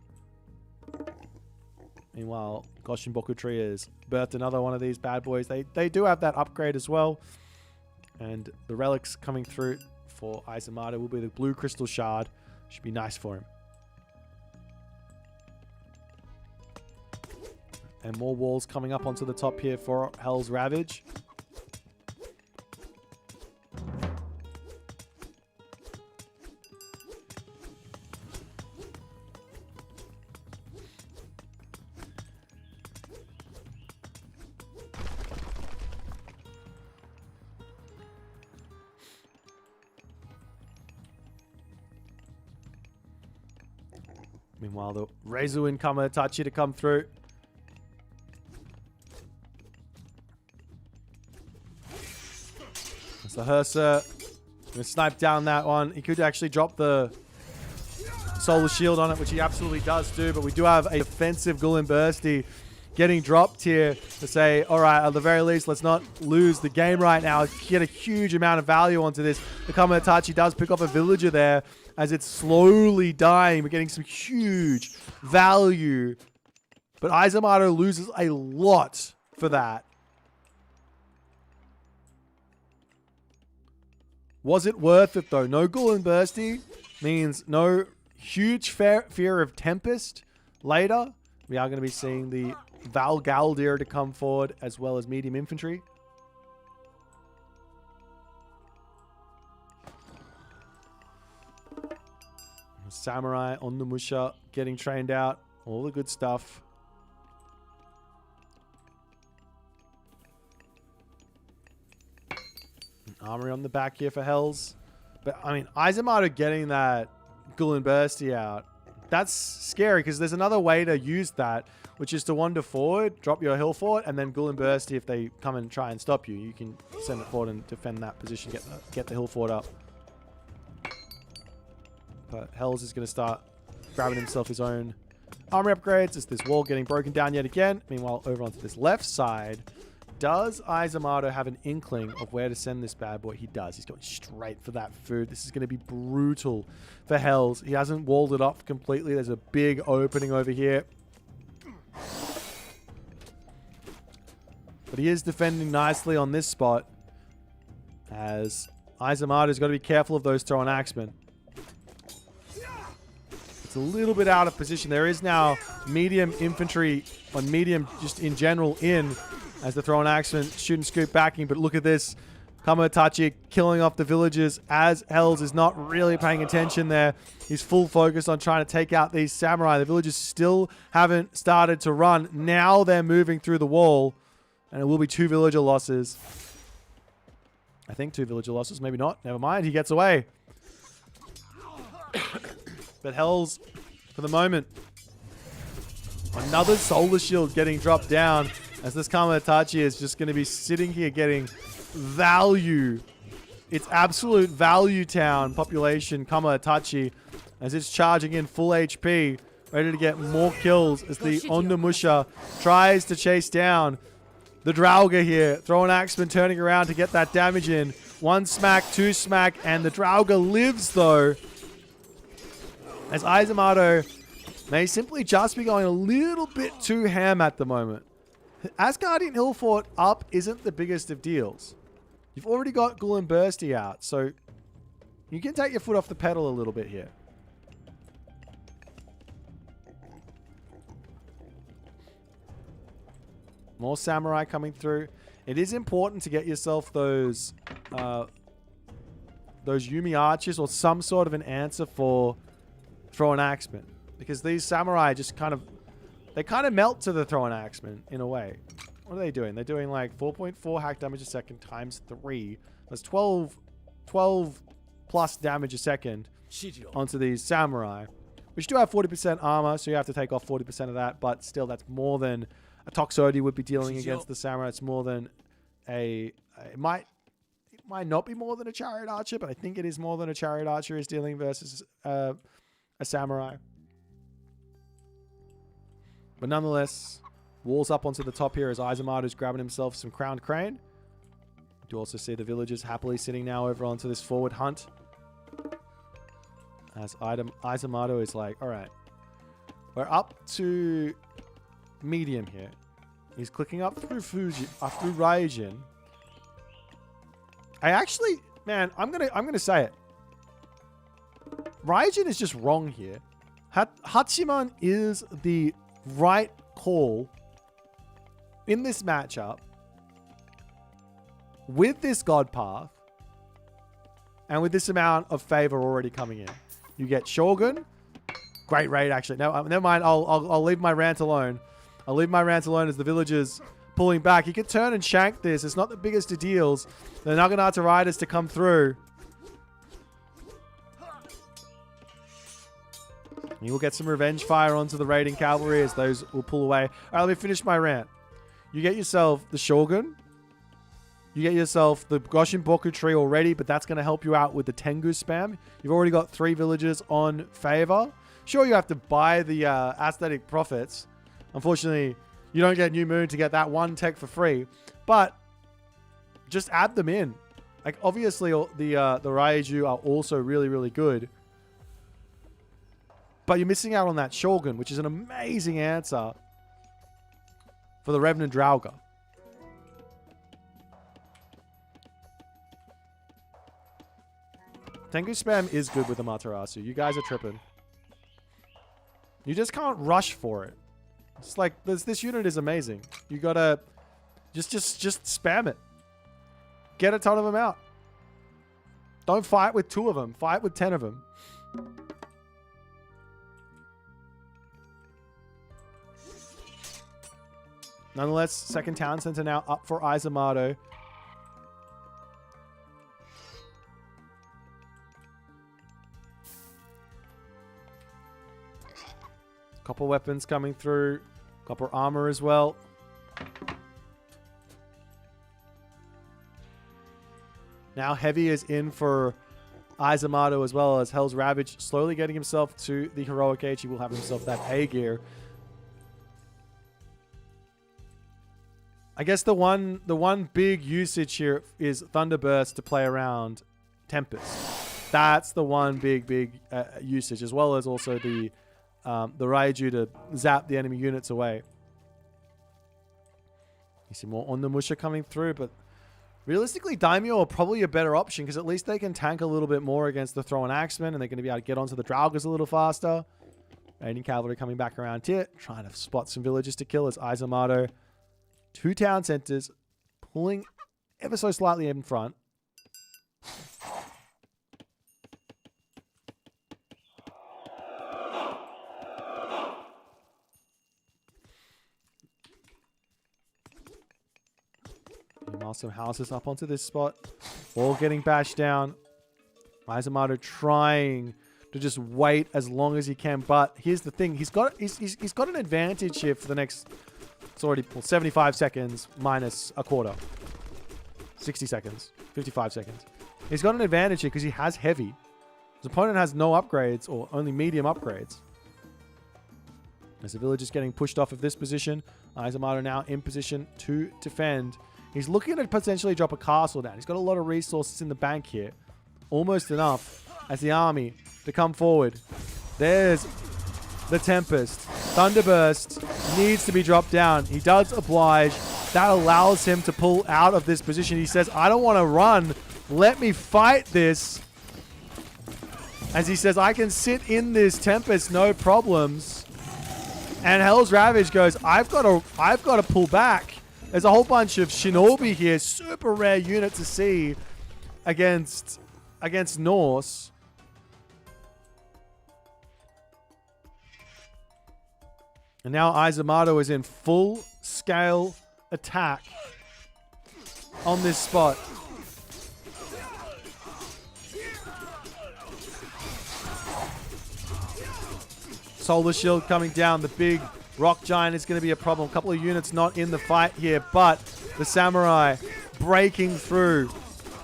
Meanwhile, Goshinboku Tree has birthed another one of these bad boys. They do have that upgrade as well. And the relics coming through for Izamato will be the blue crystal shard. Should be nice for him. And more walls coming up onto the top here for Hell's Ravage. Meanwhile, the Reizu Kamatachi to come through. It's the Hersa. Gonna snipe down that one. He could actually drop the Solar Shield on it, which he absolutely does do, but we do have a defensive Gulin Bursty getting dropped here to say, all right, at the very least, let's not lose the game right now. Get a huge amount of value onto this. The Kamatachi does pick off a villager there as it's slowly dying. We're getting some huge value, but Izamato loses a lot for that. Was it worth it, though? No Gulin Bursty means no huge fear of Tempest later. We are going to be seeing the Val Galdir to come forward, as well as medium infantry. Samurai on the Musha getting trained out. All the good stuff. Armory on the back here for Hells. But, I mean, Izamato getting that Gulin Bursty out, that's scary because there's another way to use that, which is to wander forward, drop your hill fort, and then Gulin Bursty, if they come and try and stop you, you can send it forward and defend that position, get the hill fort up. But Hells is going to start grabbing himself his own armory upgrades as this wall getting broken down yet again. Meanwhile, over onto this left side, does Izamato have an inkling of where to send this bad boy? He does. He's going straight for that food. This is going to be brutal for Hells. He hasn't walled it off completely. There's a big opening over here. But he is defending nicely on this spot, as Izamato's got to be careful of those throwing axemen. It's a little bit out of position. There is now medium infantry on medium just in general in, as the throwing axemen shoot and scoop backing. But look at this. Kamatachi killing off the villagers as Hells is not really paying attention there. He's full focus on trying to take out these samurai. The villagers still haven't started to run. Now they're moving through the wall, and it will be 2 villager losses. I think 2 villager losses. Maybe not. Never mind. He gets away. But Hells, for the moment, another Solar Shield getting dropped down, as this Kamatachi is just going to be sitting here getting value. It's absolute value town population Kamatachi, as it's charging in full HP, ready to get more kills as the Ondamusha tries to chase down the Draugr here. Throwing axeman turning around to get that damage in. 1 smack, 2 smack, and the Draugr lives though, as Izamato may simply just be going a little bit too ham at the moment. Asgardian Hill Fort up isn't the biggest of deals. You've already got Gulin Bursty out, so you can take your foot off the pedal a little bit here. More samurai coming through. It is important to get yourself those Yumi archers or some sort of an answer for throwing axemen, because these samurai just kind of melt to the throwing axemen in a way. What are they doing? They're doing like 4.4 hack damage a second times 3. That's 12 plus damage a second onto these samurai, which do have 40% armor, so you have to take off 40% of that, but still that's more than a Toxote would be dealing against the samurai. It's more than it might not be more than a chariot archer, but I think it is more than a chariot archer is dealing versus a samurai. But nonetheless, walls up onto the top here as Izamato's grabbing himself some crowned crane. You do also see the villagers happily sitting now over onto this forward hunt, as Izamato is like, all right, we're up to medium here. He's clicking up through Raijin. I actually, man, I'm gonna say it. Raijin is just wrong here. Hachiman is the right call in this matchup with this God Path and with this amount of favor already coming in. You get Shogun. Great raid, actually. No, never mind. I'll leave my rant alone. I'll leave my rant alone as the villagers pulling back. You could turn and shank this. It's not the biggest of deals. The Naginata Riders to come through. You will get some revenge fire onto the raiding cavalry as those will pull away. All right, let me finish my rant. You get yourself the Shogun. You get yourself the Goshin Boku tree already, but that's going to help you out with the Tengu spam. You've already got 3 villages on favor. Sure, you have to buy the aesthetic profits. Unfortunately, you don't get New Moon to get that 1 tech for free, but just add them in. Like, obviously, the Raiju are also really, really good. But you're missing out on that Shogun, which is an amazing answer for the Revenant Draugr. Tengu spam is good with the Amaterasu. You guys are tripping. You just can't rush for it. It's like, this unit is amazing. You gotta just spam it. Get a ton of them out. Don't fight with 2 of them. Fight with 10 of them. Nonetheless, second town center now up for Izamato. Couple weapons coming through. Couple armor as well. Now Heavy is in for Izamato as well as Hell's Ravage, slowly getting himself to the Heroic Age. He will have himself that A gear. I guess the one big usage here is Thunderburst to play around Tempest. That's the one big usage, as well as also the Raiju to zap the enemy units away. You see more Ondamusha coming through, but realistically, Daimyo are probably a better option because at least they can tank a little bit more against the Throw and Axemen, and they're going to be able to get onto the Draugrs a little faster. Raiding Cavalry coming back around here, trying to spot some villages to kill as Izamato. 2 town centers, pulling ever so slightly in front. Some houses up onto this spot. All getting bashed down. Izamato trying to just wait as long as he can. But here's the thing. He's got an advantage here for the next... It's already 75 seconds minus a quarter. 60 seconds. 55 seconds. He's got an advantage here because he has heavy. His opponent has no upgrades or only medium upgrades. As the village is getting pushed off of this position, Izamato now in position to defend. He's looking to potentially drop a castle down. He's got a lot of resources in the bank here. Almost enough as the army to come forward. There's the Tempest. Thunderburst needs to be dropped down. He does oblige. That allows him to pull out of this position. He says, I don't want to run. Let me fight this. As he says, I can sit in this Tempest, no problems. And Hell's Ravage goes, I've got to pull back. There's a whole bunch of Shinobi here. Super rare unit to see against Norse. And now Izamato is in full scale attack on this spot. Solar Shield coming down. The big Rock Giant is going to be a problem. A couple of units not in the fight here, but the Samurai breaking through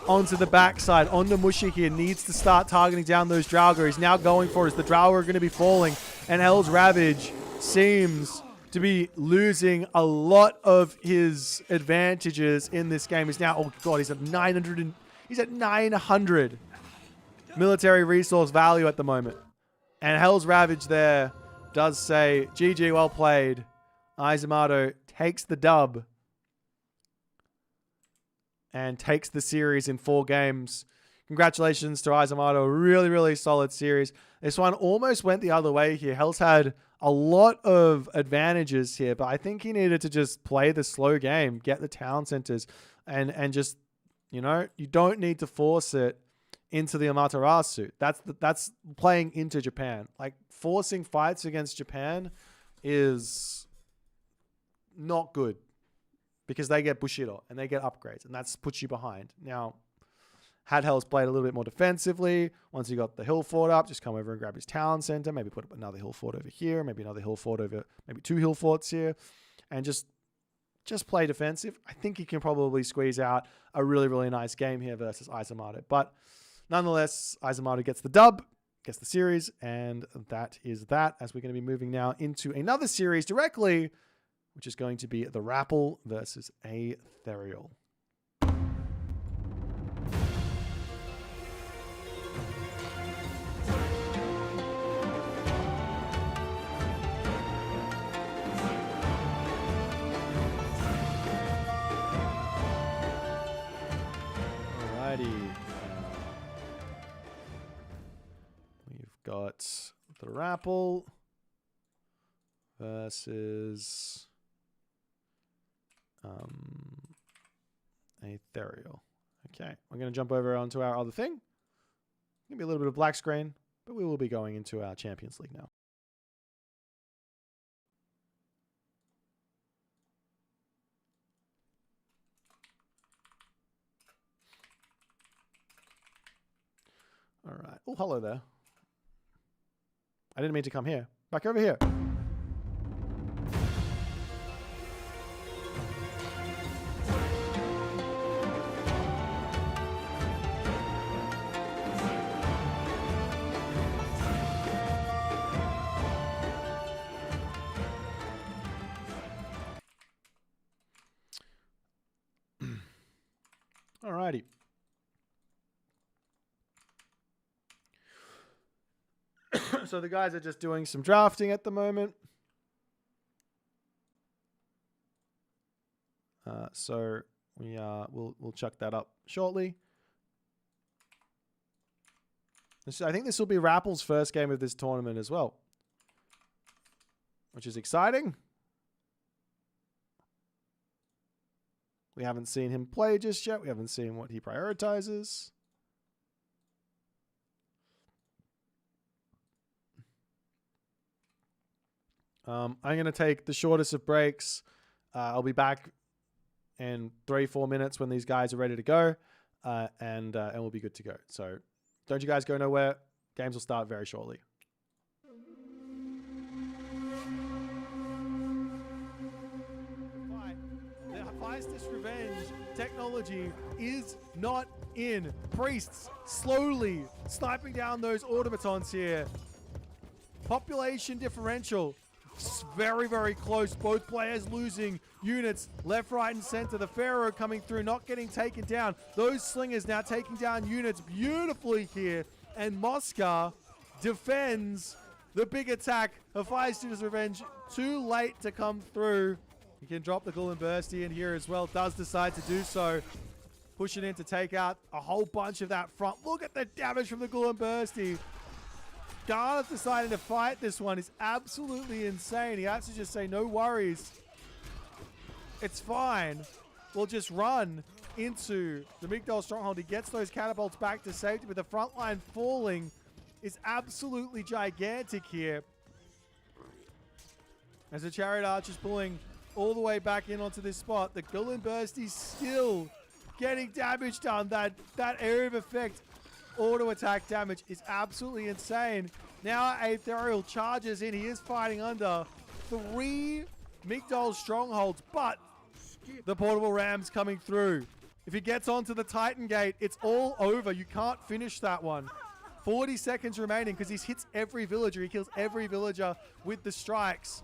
onto the backside. Ondamusha here needs to start targeting down those Draugr. He's now going for it. The Draugr are going to be falling, and Hell's Ravage seems to be losing a lot of his advantages in this game. He's now, oh god, he's at 900 military resource value at the moment. And Hell's Ravage there does say, GG, well played. Izamato takes the dub and takes the series in 4 games. Congratulations to Izamato. Really, really solid series. This one almost went the other way here. Hell's had a lot of advantages here, but I think he needed to just play the slow game, get the town centers, and just, you know, you don't need to force it into the Amaterasu. That's playing into Japan. Like, forcing fights against Japan is not good because they get Bushido and they get upgrades, and that's puts you behind. Now, had Hell's played a little bit more defensively, once he got the hill fort up, just come over and grab his town center, maybe put up another hill fort over here, maybe another hill fort over, maybe 2 hill forts here, and just just play defensive. I think he can probably squeeze out a really, really nice game here versus Aizumato. But nonetheless, Aizumato gets the dub, gets the series, and that is that, as we're going to be moving now into another series directly, which is going to be TheRapl versus Aethereal. We've got TheRapl versus Aethereal. Okay, we're going to jump over onto our other thing. Going to be a little bit of black screen, but we will be going into our Champions League now. All right. Oh, hello there. I didn't mean to come here. Back over here. Alrighty. So the guys are just doing some drafting at the moment. So we'll chuck that up shortly. I think this will be Rapple's first game of this tournament as well, which is exciting. We haven't seen him play just yet. We haven't seen what he prioritizes. I'm going to take the shortest of breaks. I'll be back in 3-4 minutes when these guys are ready to go, and we'll be good to go. So don't you guys go nowhere. Games will start very shortly. The Hephaestus Revenge technology is not in. Priests slowly sniping down those automatons here. Population differential. It's very, very close. Both players losing units left, right, and center. The Pharaoh coming through, not getting taken down. Those slingers now taking down units beautifully here. And Mosca defends the big attack. Hephaestus Revenge too late to come through. He can drop the Ghoul and Bursty in here as well. Does decide to do so. Pushing in to take out a whole bunch of that front. Look at the damage from the Ghoul and Bursty. Gareth deciding to fight this one is absolutely insane. He has to just say, no worries. It's fine. We'll just run into the Migdol stronghold. He gets those catapults back to safety, but the front line falling is absolutely gigantic here. As the Chariot Archer's pulling all the way back in onto this spot. The Ghoul and Bursty still getting damage done. That area of effect auto attack damage is absolutely insane. Now Aethereal charges in. He is fighting under 3 Migdol strongholds, but the portable rams coming through. If he gets onto the Titan Gate, it's all over. You can't finish that one. 40 seconds remaining because he hits every villager. He kills every villager with the strikes.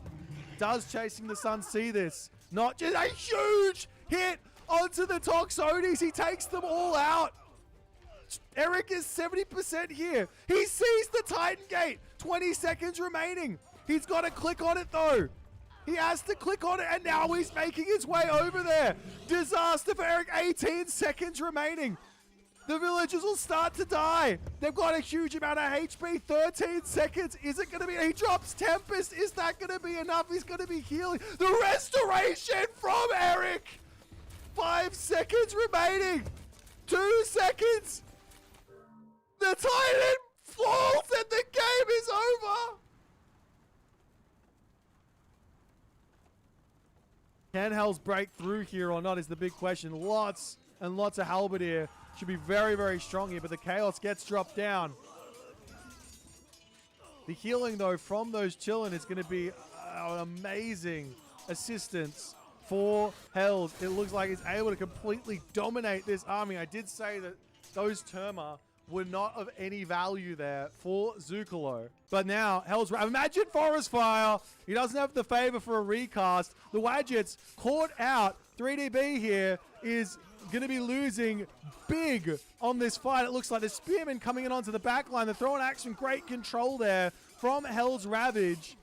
Does Chasing the Sun see this? Not just a huge hit onto the Toxotes. He takes them all out. Eric is 70% here. He sees the Titan Gate. 20 seconds remaining. He's got to click on it though. He has to click on it, and now he's making his way over there. Disaster for Eric. 18 seconds remaining. The villagers will start to die. They've got a huge amount of HP. 13 seconds. Is it going to be? He drops Tempest. Is that going to be enough? He's going to be healing. The restoration from Eric. 5 seconds remaining. 2 seconds. The Titan falls and the game is over. Can Hells break through here or not is the big question. Lots and lots of Halberdier. Should be very, very strong here, but the Chaos gets dropped down. The healing, though, from those Chillin is going to be an amazing assistance for Hells. It looks like it's able to completely dominate this army. I did say that those Terma were not of any value there for Zucolo. But now, Hell's imagine Forest Fire. He doesn't have the favor for a recast. The Wadgets caught out. 3DB here is going to be losing big on this fight. It looks like the Spearmen coming in onto the back line. They're throwing action. Great control there from Hell's Ravage.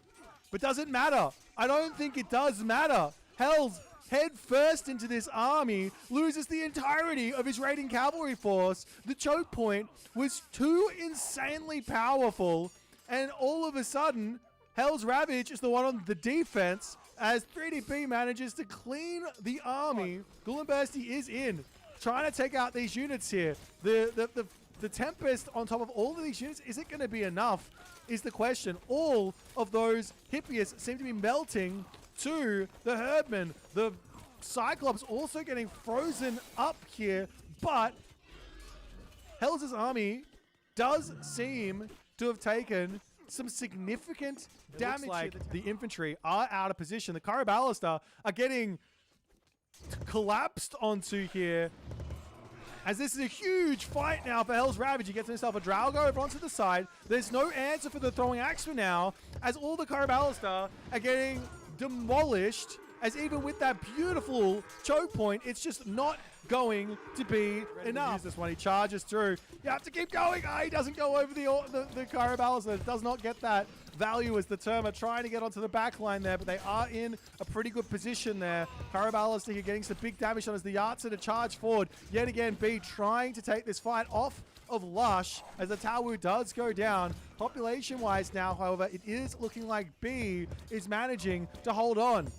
But does it matter? I don't think it does matter. Hell's head first into this army, loses the entirety of his raiding cavalry force. The choke point was too insanely powerful, and all of a sudden, Hell's Ravage is the one on the defense as 3DB manages to clean the army. Gullenbursty is in, trying to take out these units here. The Tempest on top of all of these units, is it going to be enough is the question. All of those Hippias seem to be melting to the Herdman. The Cyclops also getting frozen up here, but Hell's army does seem to have taken some significant damage. Like the infantry are out of position. The Caraballista are getting collapsed onto here, as this is a huge fight now for Hell's Ravage. He gets himself a Draugr over onto the side. There's no answer for the throwing axe for now, as all the Caraballista are getting demolished, as even with that beautiful choke point, it's just not going to be enough. This one, he charges through. You have to keep going. He doesn't go over the Caraballista. Does not get that value as the Terma trying to get onto the back line there, but they are in a pretty good position there. Caraballista here getting some big damage on as the Yartser to charge forward. Yet again, B trying to take this fight off of Lush as the Tawu does go down. Population-wise now, however, it is looking like B is managing to hold on.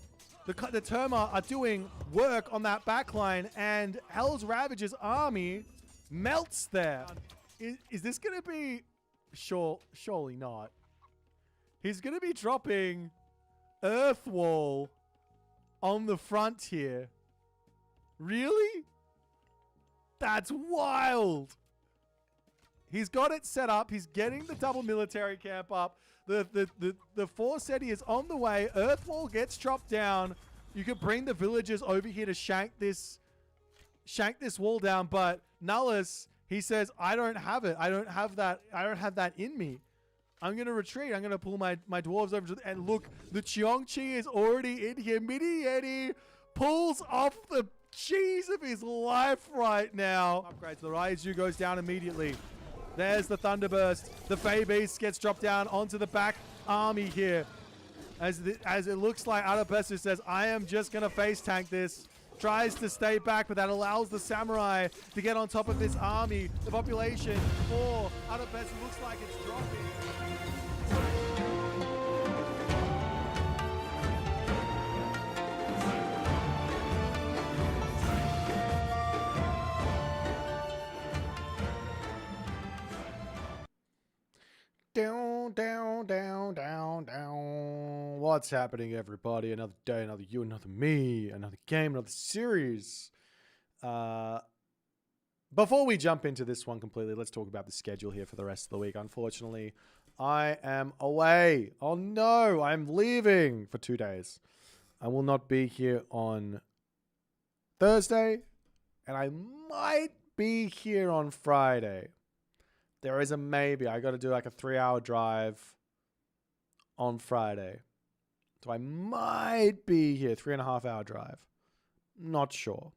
The Terma are doing work on that backline, and Hell's Ravage's army melts there. Is this going to be... Surely not. He's going to be dropping Earthwall on the front here. Really? That's wild. He's got it set up. He's getting the double military camp up. The force city is on the way. Earthwall gets chopped down. You could bring the villagers over here to shank this wall down, but Nullus, he says, I don't have it. I don't have that in me. I'm going to retreat. I'm going to pull my dwarves over to and look, the Cheongchi is already in here. Midi Yeti pulls off the cheese of his life right now. Upgrade. The Raiju goes down immediately. There's the Thunderburst. The Fey Beast gets dropped down onto the back army here. As it looks like Adapessu says, I am just going to face tank this. Tries to stay back, but that allows the Samurai to get on top of this army. The population for Adapessu looks like it's dropping. Down. What's happening, everybody? Another day, another you, another me, another game, another series. Before we jump into this one completely, let's talk about the schedule here for the rest of the week. Unfortunately, I am away. Oh no, I'm leaving for 2 days. I will not be here on Thursday, and I might be here on Friday. There is a maybe. I got to do like a 3-hour drive on Friday. So I might be here, 3.5-hour drive. Not sure.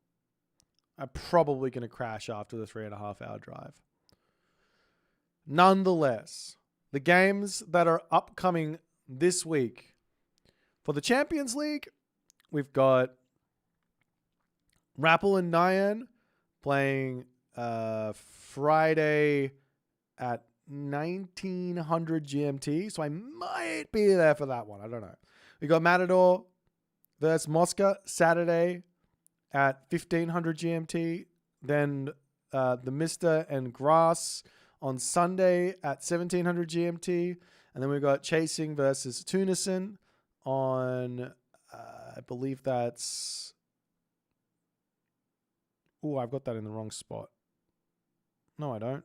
I'm probably going to crash after the 3.5-hour drive. Nonetheless, the games that are upcoming this week. For the Champions League, we've got TheRapl and Nyan playing Friday at 1900 GMT. So I might be there for that one. I don't know. We got Matador versus Mosca Saturday at 1500 GMT. Then the Mister and Grass on Sunday at 1700 GMT. And then we've got Chasing versus Tunison on, I believe that's... Oh, I've got that in the wrong spot. No, I don't.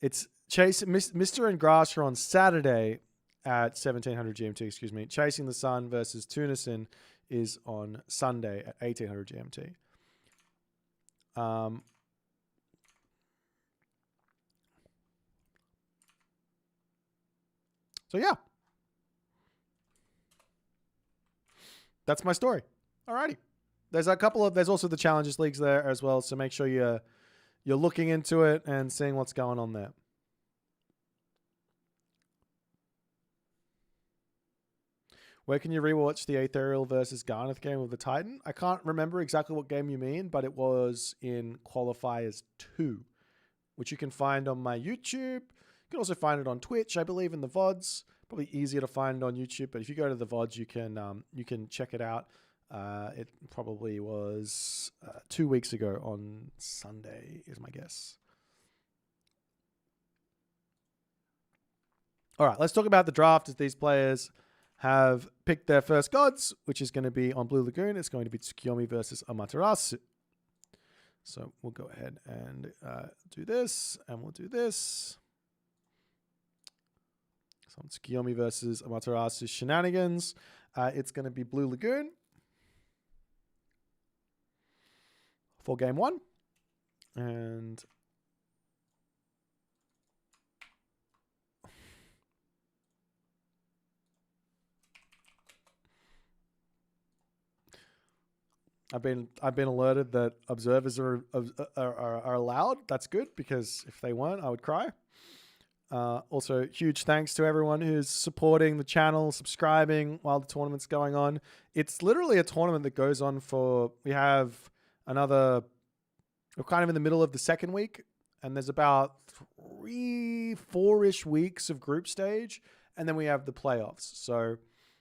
It's Mister and Grass are on Saturday at 1700 GMT, excuse me. Chasing the Sun versus Tunison is on Sunday at 1800 GMT. So yeah, that's my story. Alrighty. There's also the Challenges Leagues there as well. So make sure you're looking into it and seeing what's going on there. Where can you rewatch the Aethereal versus Garneth game of the Titan? I can't remember exactly what game you mean, but it was in Qualifiers 2, which you can find on my YouTube. You can also find it on Twitch, I believe, in the VODs. Probably easier to find on YouTube, but if you go to the VODs, you can check it out. It probably was 2 weeks ago on Sunday, is my guess. All right, let's talk about the draft as these players have picked their first gods, which is going to be on Blue Lagoon. It's going to be Tsukiyomi versus Amaterasu. So we'll go ahead and do this, and we'll do this. So Tsukiyomi versus Amaterasu shenanigans. It's going to be Blue Lagoon for game 1. And I've been alerted that observers are allowed. That's good, because if they weren't, I would cry. Also, huge thanks to everyone who's supporting the channel, subscribing while the tournament's going on. It's literally a tournament that goes on for, we're kind of in the middle of the second week, and there's about 3-4-ish weeks of group stage, and then we have the playoffs. So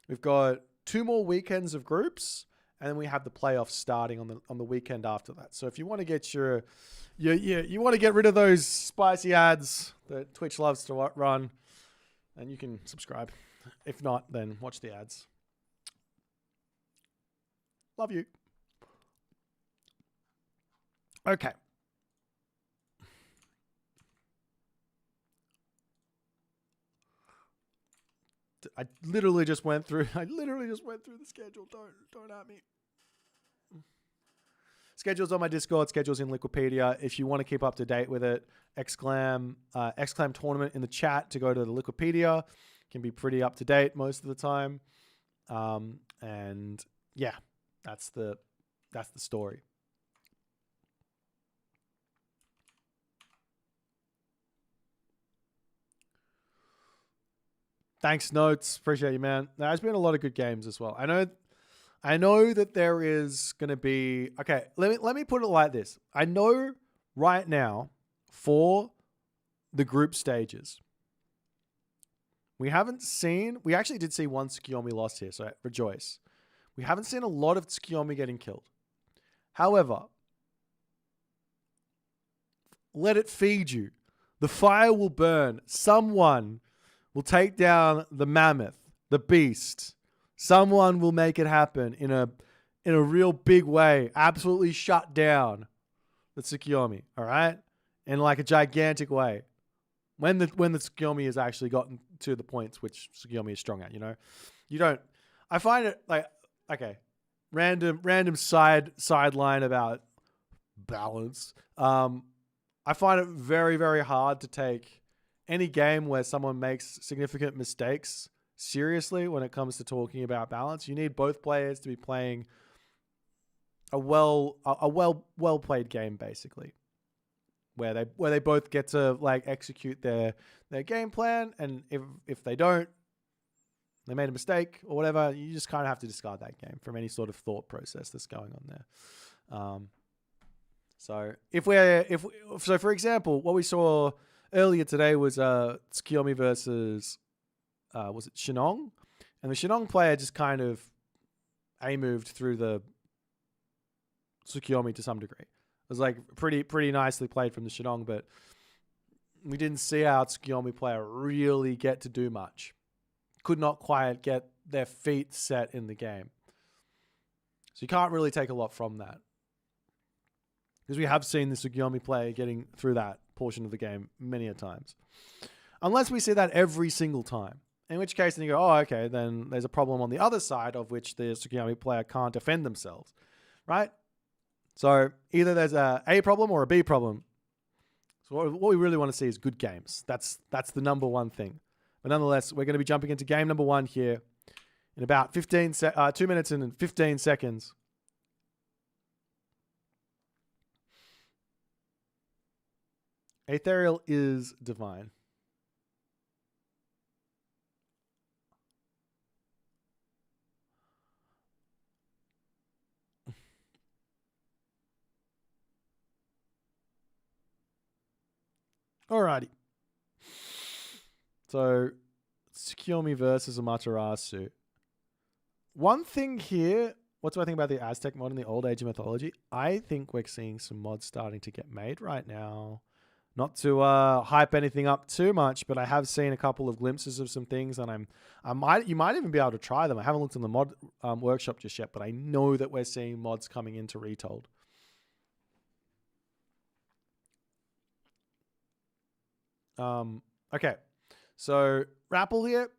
we've got 2 more weekends of groups, and then we have the playoffs starting on the weekend after that. So if you want to get you want to get rid of those spicy ads that Twitch loves to run, and you can subscribe. If not, then watch the ads. Love you. Okay. I literally just went through the schedule. Don't at me. Schedule's on my Discord. Schedule's in Liquipedia. If you want to keep up to date with it, exclaim tournament in the chat to go to the Liquipedia. Can be pretty up to date most of the time. And yeah, that's the story. Thanks, Notes. Appreciate you, man. There's been a lot of good games as well. I know that there is going to be... Okay, let me put it like this. I know right now for the group stages, we actually did see one Tsukiyomi loss here, so rejoice. We haven't seen a lot of Tsukiyomi getting killed. However, let it feed you. The fire will burn. Someone will take down the mammoth, the beast. Someone will make it happen in a real big way. Absolutely shut down the Tsukiyomi, all right? In like a gigantic way. When the Tsukiyomi has actually gotten to the points which Tsukiyomi is strong at, you know? I find it like, okay, random sideline about balance. I find it very, very hard to take any game where someone makes significant mistakes seriously when it comes to talking about balance. You need both players to be playing a well played game, basically, where they both get to like execute their game plan, and if they don't, they made a mistake or whatever, you just kind of have to discard that game from any sort of thought process that's going on there. So for example, what we saw earlier today was Tsukiyomi versus was it Shenong? And the Shenong player just kind of A-moved through the Tsukiyomi to some degree. It was like pretty nicely played from the Shenong, but we didn't see our Tsukiyomi player really get to do much. Could not quite get their feet set in the game. So you can't really take a lot from that. Because we have seen the Tsukiyomi player getting through that portion of the game many a times. Unless we see that every single time. In which case, then you go, oh, okay, then there's a problem on the other side of which the Tsukuyomi player can't defend themselves, right? So either there's a problem or a B problem. So what we really want to see is good games. That's the number one thing. But nonetheless, we're going to be jumping into game number 1 here in about 2 minutes and 15 seconds. Aethereal is divine. Alrighty. So, Tsukuyomi versus Amaterasu. One thing here, what do I think about the Aztec mod and the Old Age of Mythology? I think we're seeing some mods starting to get made right now. Not to hype anything up too much, but I have seen a couple of glimpses of some things, and you might even be able to try them. I haven't looked in the mod workshop just yet, but I know that we're seeing mods coming into Retold. Okay, so TheRapl here.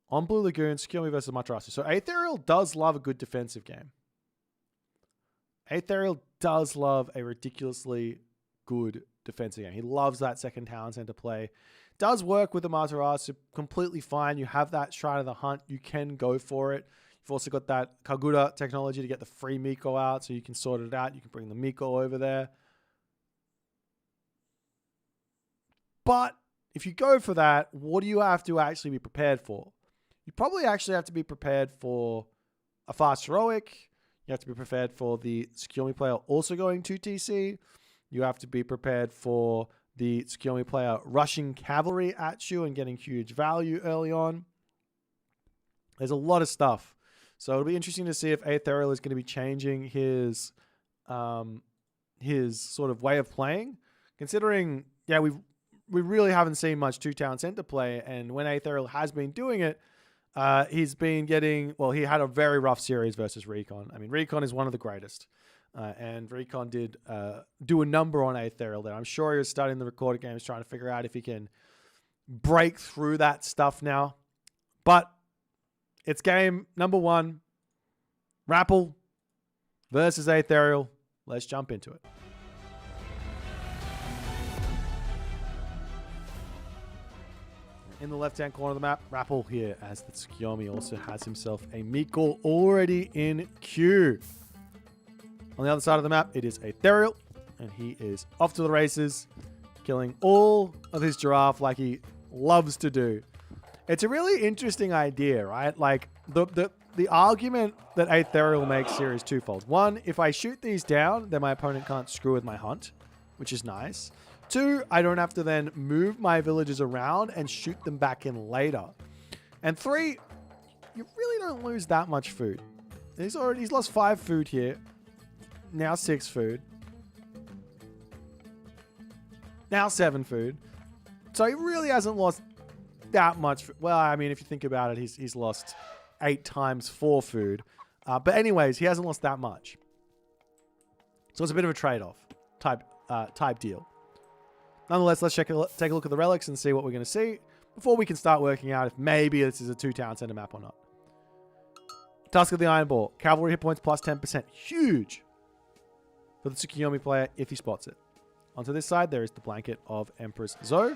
On Blue Lagoon, Tsukuyomi versus Amaterasu. So Aethereal does love a good defensive game. Aethereal does love a ridiculously good defensive game. He loves that second town center play. Does work with Amaterasu completely fine. You have that Shrine of the Hunt. You can go for it. You've also got that Kagura technology to get the free Miko out, so you can sort it out. You can bring the Miko over there. But if you go for that, what do you have to actually be prepared for? You probably actually have to be prepared for a fast heroic. You have to be prepared for the Tsukuyomi player also going to TC. You have to be prepared for the Tsukuyomi player rushing cavalry at you and getting huge value early on. There's a lot of stuff. So it'll be interesting to see if Aethereal is going to be changing his sort of way of playing. Considering, yeah, we really haven't seen much two-town center play, and when Aethereal has been doing it, he's been getting, well, he had a very rough series versus Recon. I mean, Recon is one of the greatest. And Recon did do a number on Aethereal there. I'm sure he was studying the recorded games, trying to figure out if he can break through that stuff now. But it's game number 1. TheRapl versus Aethereal. Let's jump into it. In the left-hand corner of the map, TheRapl here, as the Tsukuyomi also has himself a Miko already in queue. On the other side of the map, it is Aethereal, and he is off to the races, killing all of his giraffe like he loves to do. It's a really interesting idea, right? Like, the argument that Aethereal makes here is twofold. One, if I shoot these down, then my opponent can't screw with my hunt, which is nice. 2, I don't have to then move my villagers around and shoot them back in later. And 3, you really don't lose that much food. He's lost 5 food here. Now 6 food. Now 7 food. So he really hasn't lost that much. Well, I mean, if you think about it, he's lost 8 times 4 food. But anyways, he hasn't lost that much. So it's a bit of a trade-off type deal. Nonetheless, let's take a look at the relics and see what we're going to see before we can start working out if maybe this is a 2-town center map or not. Tusk of the Iron Ball. Cavalry hit points plus 10%. Huge for the Tsukuyomi player if he spots it. Onto this side, there is the Blanket of Empress Zoe.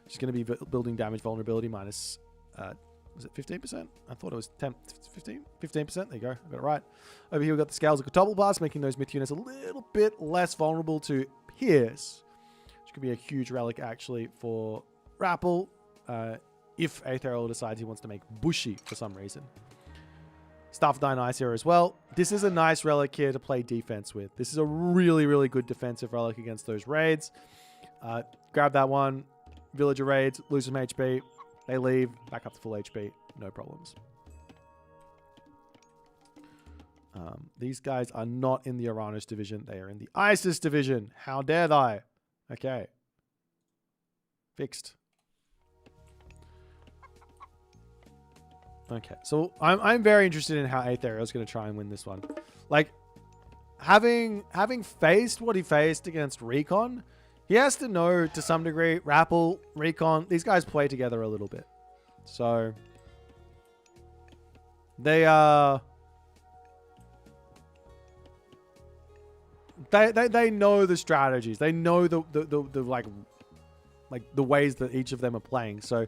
She's going to be building damage vulnerability minus, was it 15%? I thought it was 15%. There you go. I got it right. Over here, we've got the Scales of Kotobble Blast, making those myth units a little bit less vulnerable to pierce. Which could be a huge relic, actually, for TheRapl if Aethereal decides he wants to make bushy for some reason. Staff of Dionysus here as well. This is a nice relic here to play defense with. This is a really, really good defensive relic against those raids. Grab that one. Villager raids, lose some HP. They leave, back up to full HP. No problems. These guys are not in the Uranus division. They are in the Isis division. How dare they? Okay. Fixed. Okay, so I'm very interested in how Aethereal is going to try and win this one. Like, having faced what he faced against Recon, He has to know to some degree. TheRapl, Recon, these guys play together a little bit. So they they know the strategies. They know the like the ways that each of them are playing. So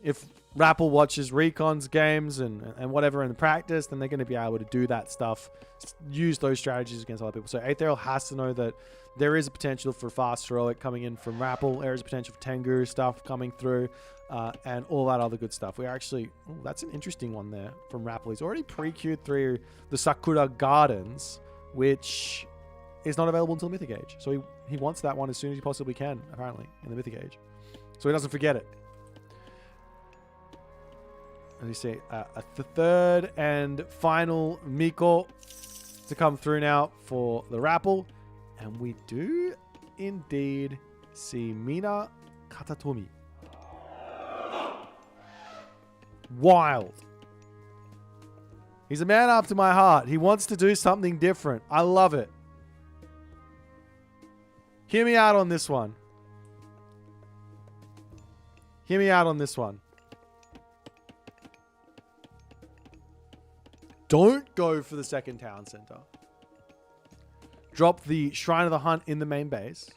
if TheRapl watches Recon's games and whatever in practice, then they're going to be able to do that stuff, use those strategies against other people. So Aethereal has to know that there is a potential for fast heroic coming in from TheRapl. There is a potential for Tengu stuff coming through, and all that other good stuff. We actually, that's an interesting one there from TheRapl. He's already pre-queued through the Sakura Gardens, which is not available until Mythic Age. So he wants that one as soon as he possibly can, apparently, in the Mythic Age. So he doesn't forget it. As you see, the third and final Miko to come through now for the TheRapl. And we do indeed see Mina Katatomi. Wild. He's a man after my heart. He wants to do something different. I love it. Hear me out on this one. Hear me out on this one. Don't go for the second town center. Drop the Shrine of the Hunt in the main base.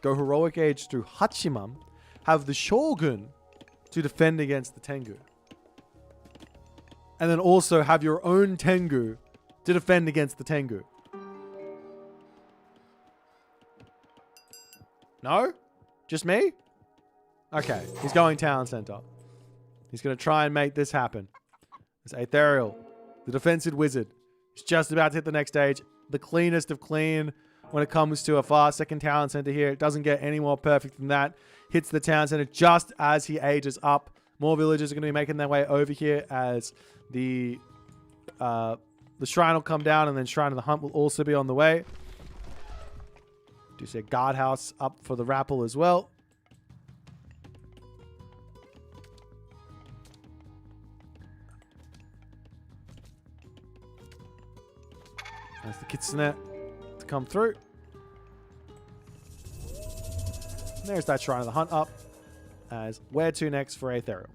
Go Heroic Age through Hachimam. Have the Shogun to defend against the Tengu. And then also have your own Tengu to defend against the Tengu. No? Just me? Okay, he's going town center. He's going to try and make this happen. It's Aethereal, the defensive wizard. He's just about to hit the next stage. The cleanest of clean when it comes to a fast second town center here. It doesn't get any more perfect than that. Hits the town center just as he ages up. More villagers are going to be making their way over here as the shrine will come down, and then Shrine of the Hunt will also be on the way. Do see a guardhouse up for the TheRapl as well. There's the Kitsune to come through. And there's that Shrine of the Hunt up. As where to next for Aethereal?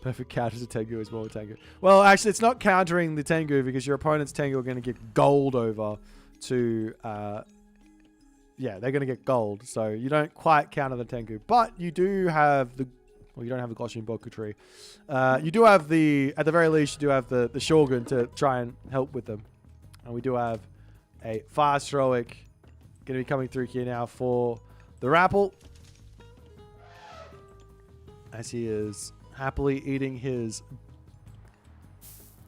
Perfect counter to Tengu as well. Tengu. Well, actually, it's not countering the Tengu because your opponent's Tengu are going to get gold over to... yeah, they're going to get gold. So you don't quite counter the Tengu. But you do have the... Well, you don't have the Goshin Boku tree. You do have the... At the very least, you do have the Shogun to try and help with them. And we do have a fast heroic going to be coming through here now for the TheRapl. As he is happily eating his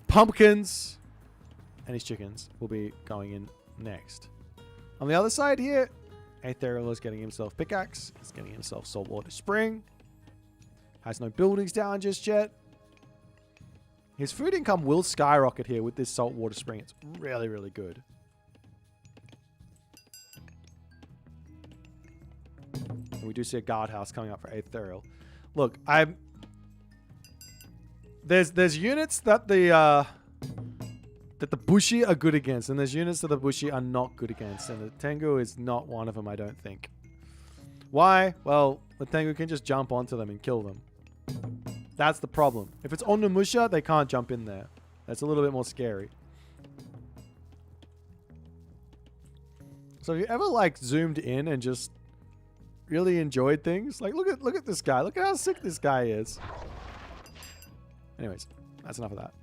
pumpkins, and his chickens will be going in next. On the other side here, Aethereal is getting himself pickaxe. He's getting himself saltwater spring. Has no buildings down just yet. His food income will skyrocket here with this saltwater spring. It's really, really good. And we do see a guardhouse coming up for Aethereal. Look, there's units that the Bushi are good against, and there's units that the Bushi are not good against, and the Tengu is not one of them, I don't think. Why? Well, the Tengu can just jump onto them and kill them. That's the problem. If it's Onimusha, they can't jump in there. That's a little bit more scary. So have you ever like zoomed in and just really enjoyed things? Like look at this guy. Look at how sick this guy is. Anyways, that's enough of that.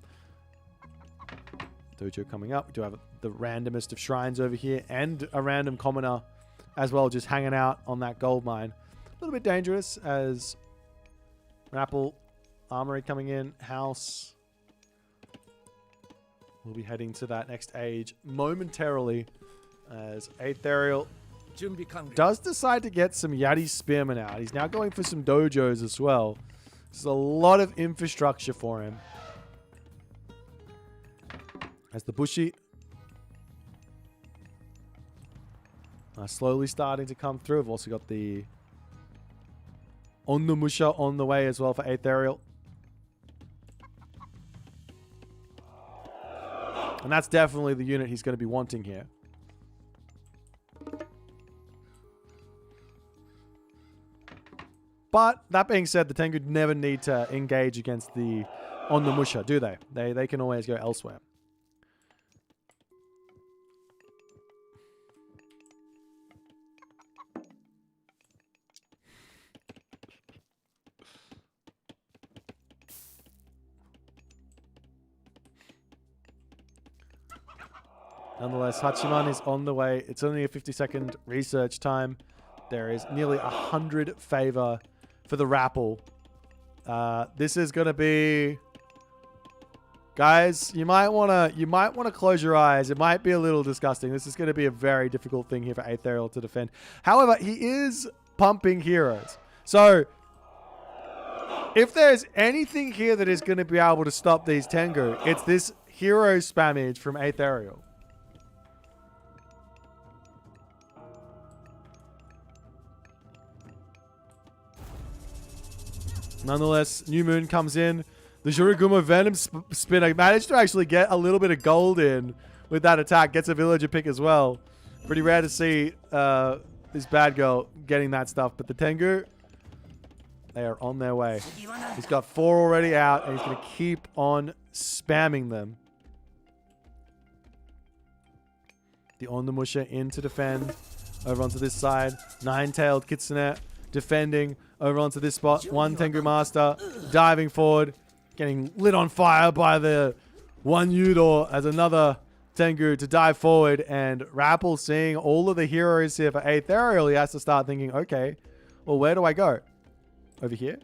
Dojo coming up. We do have the randomest of shrines over here and a random commoner as well, just hanging out on that gold mine. A little bit dangerous as TheRapl armory coming in. House. We'll be heading to that next age momentarily as Aethereal does decide to get some Yati Spearmen out. He's now going for some dojos as well. There's a lot of infrastructure for him. As the Bushi slowly starting to come through. I've also got the Onimusha on the way as well for Aethereal. And that's definitely the unit he's going to be wanting here. But that being said, the Tengu never need to engage against the Onnamusha, do they? They can always go elsewhere. Nonetheless, Hachiman is on the way. It's only a 50-second research time. There is nearly 100 favor for the TheRapl. This is going to be... Guys, you might want to close your eyes. It might be a little disgusting. This is going to be a very difficult thing here for Aethereal to defend. However, he is pumping heroes. So, if there's anything here that is going to be able to stop these Tengu, it's this hero spammage from Aethereal. Nonetheless, New Moon comes in. The Shuriguma Venom Spinner managed to actually get a little bit of gold in with that attack. Gets a villager pick as well. Pretty rare to see this bad girl getting that stuff. But the Tengu, they are on their way. He's got 4 already out, and he's going to keep on spamming them. The Onnamusha in to defend. Over onto this side. Nine-tailed Kitsune defending. Over onto this spot. One Tengu Master diving forward. Getting lit on fire by the one Yudor as another Tengu to dive forward. And TheRapl seeing all of the heroes here for Aethereal, he has to start thinking, okay, well, where do I go? Over here?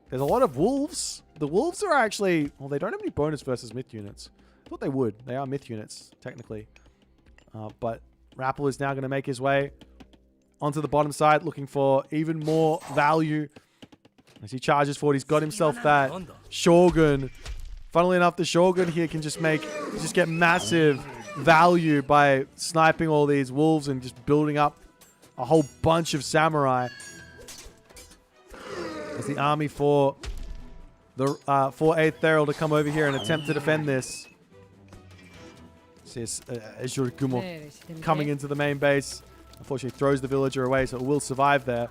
There's a lot of wolves. The wolves are actually... Well, they don't have any bonus versus myth units. I thought they would. They are myth units, technically. But TheRapl is now going to make his way onto the bottom side, looking for even more value as he charges forward. He's got himself that Shogun. Funnily enough, the Shogun here can just get massive value by sniping all these wolves and just building up a whole bunch of samurai. As the army for Aethereal to come over here and attempt to defend this. This Azure Gumo coming into the main base. Unfortunately, throws the villager away, so it will survive there.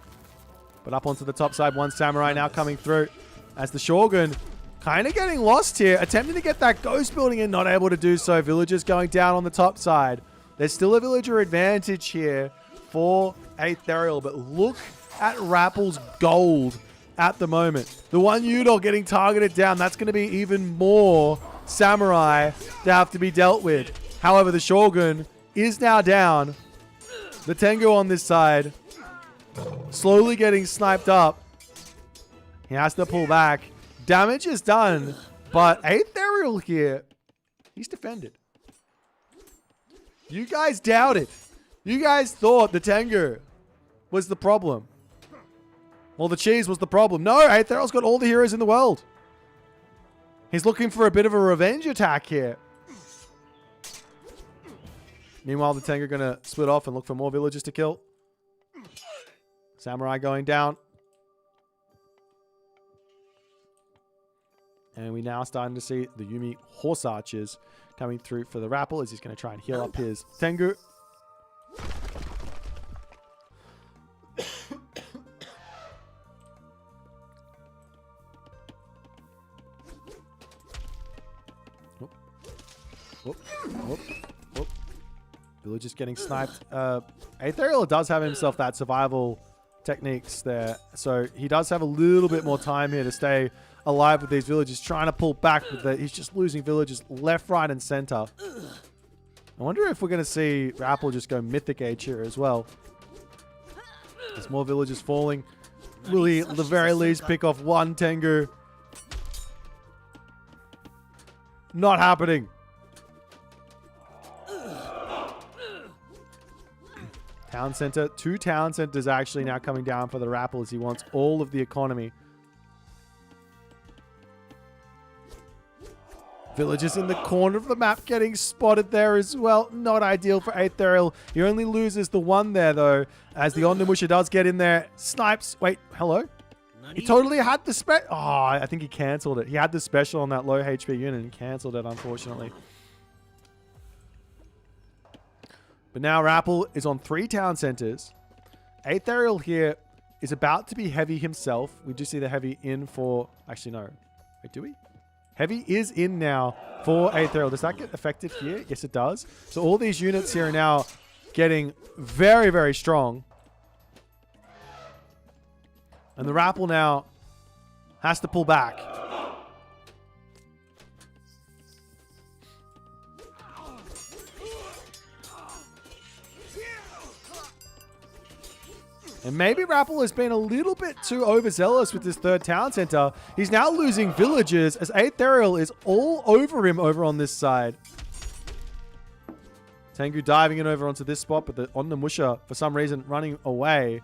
But up onto the top side, one samurai now coming through. As the Shogun kind of getting lost here, attempting to get that ghost building in, not able to do so. Villagers going down on the top side. There's still a villager advantage here for Aethereal, but look at TheRapl's gold at the moment. The one Udol getting targeted down, that's going to be even more samurai to have to be dealt with. However, the Shogun is now down. The Tengu on this side, slowly getting sniped up. He has to pull back. Damage is done, but Aethereal here, he's defended. You guys doubted. You guys thought the Tengu was the problem. Well, the cheese was the problem. No, Aethereal's got all the heroes in the world. He's looking for a bit of a revenge attack here. Meanwhile, the Tengu are going to split off and look for more villagers to kill. Samurai going down. And we now starting to see the Yumi Horse Archers coming through for the TheRapl as he's going to try and heal up his Tengu. Whoop. Whoop. Whoop. Villagers getting sniped. Aethereal does have himself that survival techniques there. So he does have a little bit more time here to stay alive with these villagers. Trying to pull back, but he's just losing villagers left, right, and center. I wonder if we're going to see TheRapl just go Mythic Age here as well. There's more villagers falling. Will he, at the very least, pick off one Tengu? Not happening. Town center. 2 town centers actually now coming down for the TheRapl as he wants all of the economy. Villagers in the corner of the map getting spotted there as well. Not ideal for Aethereal. He only loses the one there though, as the Onnamusha does get in there. Snipes. Wait, hello? He totally had the special. Oh, I think he cancelled it. He had the special on that low HP unit and cancelled it, unfortunately. But now TheRapl is on 3 town centers. Aethereal here is about to be heavy himself. We do see the heavy in for... Actually, no. Wait, do we? Heavy is in now for Aethereal. Does that get affected here? Yes, it does. So all these units here are now getting very, very strong. And the TheRapl now has to pull back. And maybe TheRapl has been a little bit too overzealous with this third town center. He's now losing villagers as Aethereal is all over him over on this side. Tengu diving in over onto this spot, but the Musha, for some reason, running away.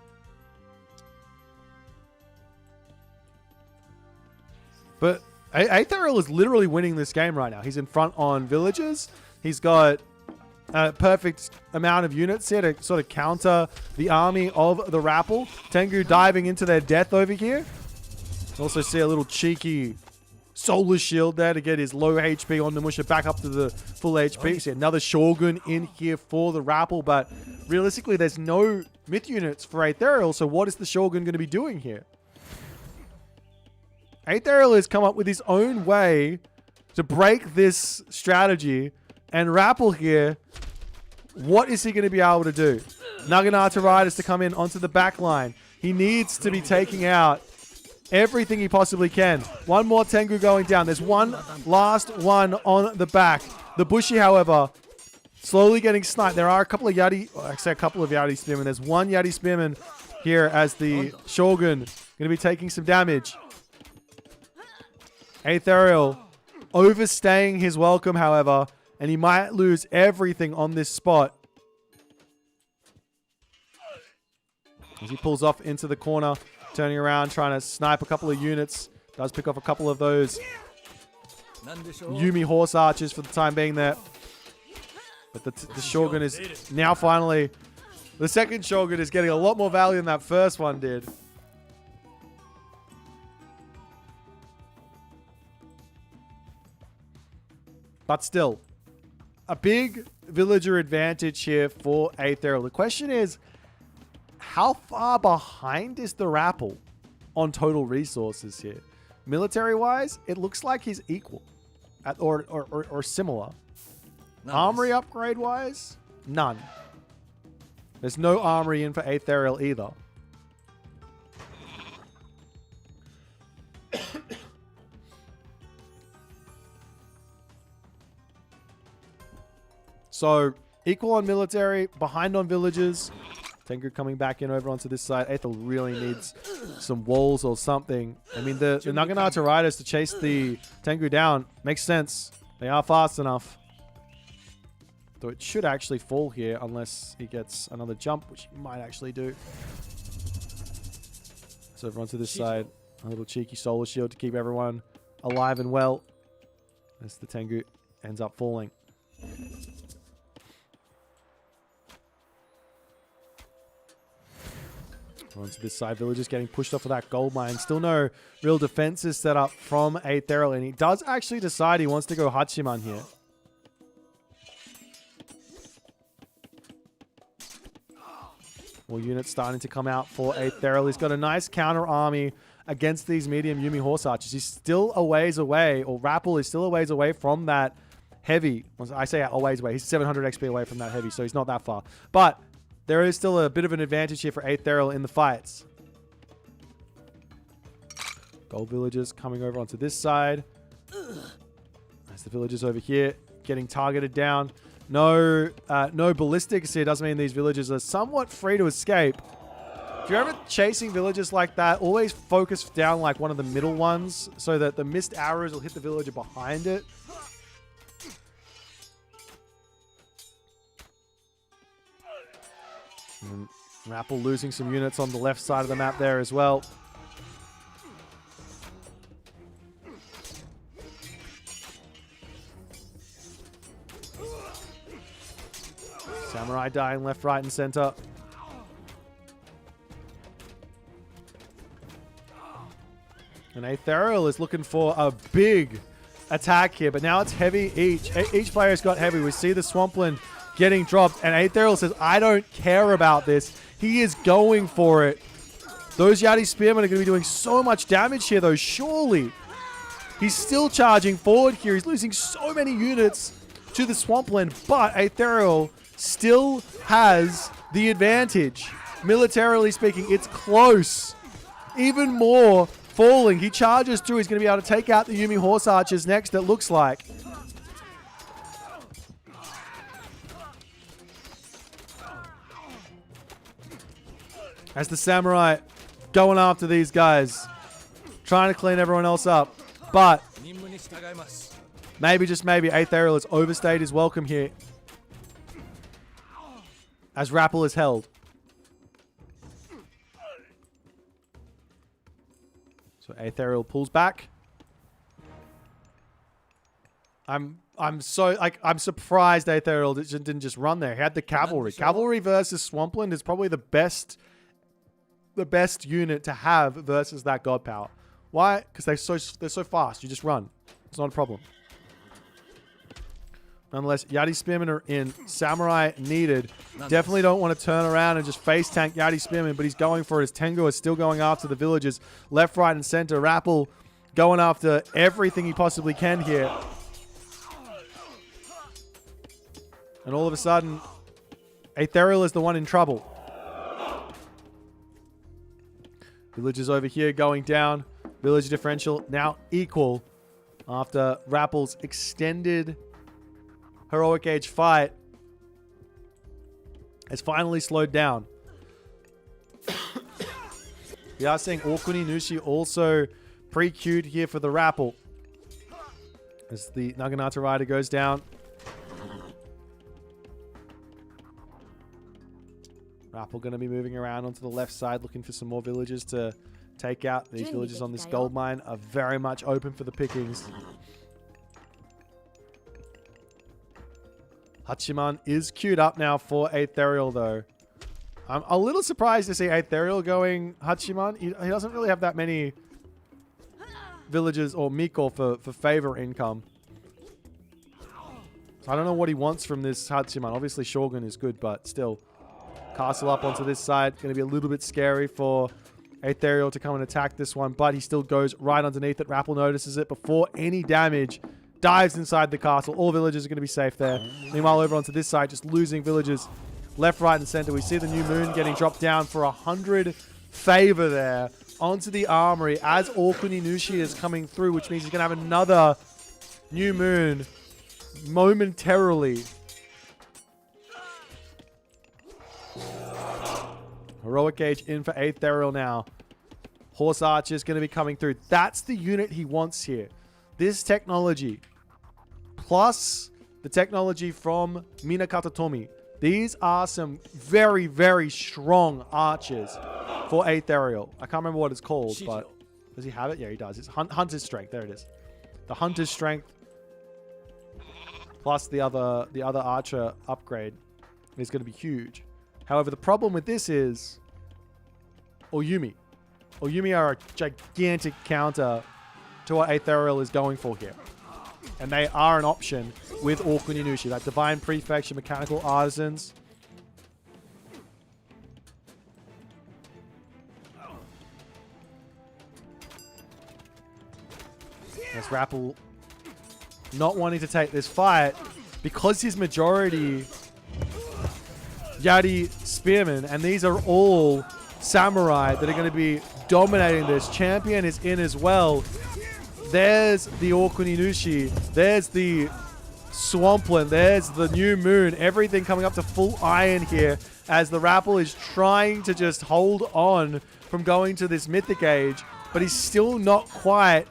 But Aethereal is literally winning this game right now. He's in front on villagers. He's got a perfect amount of units here to sort of counter the army of the TheRapl. Tengu diving into their death over here. Also see a little cheeky solar shield there to get his low HP on Namusha back up to the full HP. See another Shogun in here for the TheRapl, but realistically there's no myth units for Aethereal, so what is the Shogun going to be doing here? Aethereal has come up with his own way to break this strategy, and TheRapl here, what is he going to be able to do? Naginata Riders to come in onto the back line. He needs to be taking out everything he possibly can. One more Tengu going down. There's one last one on the back. The Bushi, however, slowly getting sniped. There are a couple of Yati, actually a couple of Yati Spearmen. There's one Yati Spearman here as the Shogun going to be taking some damage. Aethereal overstaying his welcome, however, and he might lose everything on this spot. As he pulls off into the corner, turning around, trying to snipe a couple of units. Does pick off a couple of those Yumi horse archers for the time being there. But the Shogun is now finally... The second Shogun is getting a lot more value than that first one did. But still, a big villager advantage here for Aethereal. The question is, how far behind is the TheRapl on total resources here? Military-wise, it looks like he's equal or similar. Nice. Armory upgrade-wise, none. There's no armory in for Aethereal either. So, equal on military, behind on villagers. Tengu coming back in over onto this side. Aethereal really needs some walls or something. I mean, the Naginata Riders to chase the Tengu down makes sense. They are fast enough. Though it should actually fall here unless he gets another jump, which he might actually do. So over onto this side. A little cheeky solar shield to keep everyone alive and well. As the Tengu ends up falling. Onto this side, villagers getting pushed off of that gold mine. Still no real defenses set up from Aethereal, and he does actually decide he wants to go Hachiman here. More units starting to come out for Aethereal. He's got a nice counter army against these medium Yumi horse archers. He's still a ways away, or TheRapl is still a ways away from that heavy. I say a ways away. He's 700 XP away from that heavy, so he's not that far. But there is still a bit of an advantage here for Aethereal in the fights. Gold villagers coming over onto this side. As the villagers over here getting targeted down. No ballistics here doesn't mean these villagers are somewhat free to escape. If you're ever chasing villagers like that, always focus down like one of the middle ones so that the missed arrows will hit the villager behind it. And TheRapl losing some units on the left side of the map there as well. Samurai dying left, right, and center. And Aethereal is looking for a big attack here, but now it's heavy each. Each player's got heavy. We see the Swampland getting dropped, and Aethereal says, I don't care about this. He is going for it. Those Yati Spearmen are going to be doing so much damage here, though, surely. He's still charging forward here. He's losing so many units to the Swampland, but Aethereal still has the advantage. Militarily speaking, it's close. Even more falling. He charges through. He's going to be able to take out the Yuumi Horse Archers next, it looks like. As the Samurai going after these guys. Trying to clean everyone else up. But maybe, just maybe, Aethereal has overstayed his welcome here. As TheRapl is held. So Aethereal pulls back. I'm surprised Aethereal didn't just run there. He had the cavalry. Cavalry versus Swampland is probably the best unit to have versus that god power. Why? Because they're so fast. You just run. It's not a problem. Nonetheless, Yati Spearmen are in. Samurai needed. Definitely don't want to turn around and just face tank Yati Spearmen, but he's going for it. His Tengu is still going after the villagers. Left, right, and center. TheRapl going after everything he possibly can here. And all of a sudden, Aethereal is the one in trouble. Villagers over here going down. Village differential now equal after TheRapl's extended heroic age fight has finally slowed down. We are seeing Okuni Nushi also pre-queued here for TheRapl as the Naginata rider goes down. TheRapl going to be moving around onto the left side looking for some more villagers to take out. These villagers on this gold mine are very much open for the pickings. Hachiman is queued up now for Aethereal, though. I'm a little surprised to see Aethereal going Hachiman. He doesn't really have that many villagers or Miko for favor income. So I don't know what he wants from this Hachiman. Obviously, Shogun is good, but still. Castle up onto this side. Going to be a little bit scary for Aethereal to come and attack this one, but he still goes right underneath it. TheRapl notices it before any damage. Dives inside the castle. All villagers are going to be safe there. Meanwhile, over onto this side, just losing villagers left, right, and center. We see the new moon getting dropped down for 100 favor there onto the armory as Okuni Nushi is coming through, which means he's going to have another new moon momentarily. Heroic Age in for Aethereal now. Horse Archer is going to be coming through. That's the unit he wants here. This technology, plus the technology from Minakata Tomi. These are some very, very strong archers for Aethereal. I can't remember what it's called, but does he have it? Yeah, he does. It's Hunter's Strength. There it is. The Hunter's Strength plus the other archer upgrade is going to be huge. However, the problem with this is Oyumi. Oyumi are a gigantic counter to what Aethereal is going for here. And they are an option with Okuni Nushi. That Divine Prefecture, Mechanical Artisans. As TheRapl not wanting to take this fight because his majority Yati Spearmen, and these are all Samurai that are going to be dominating this. Champion is in as well. There's the Okuni Nushi. There's the Swampland. There's the new moon. Everything coming up to full iron here as TheRapl is trying to just hold on from going to this mythic age, but he's still not quite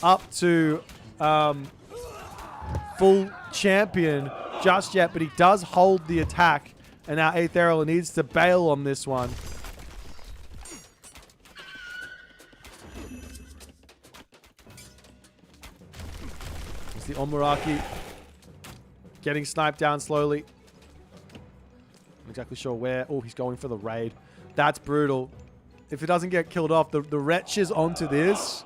up to full champion just yet, but he does hold the attack, and now Aethereal needs to bail on this one. It's the Omuraki getting sniped down slowly. Not exactly sure where. Oh, he's going for the raid. That's brutal. If it doesn't get killed off, the wretches onto this.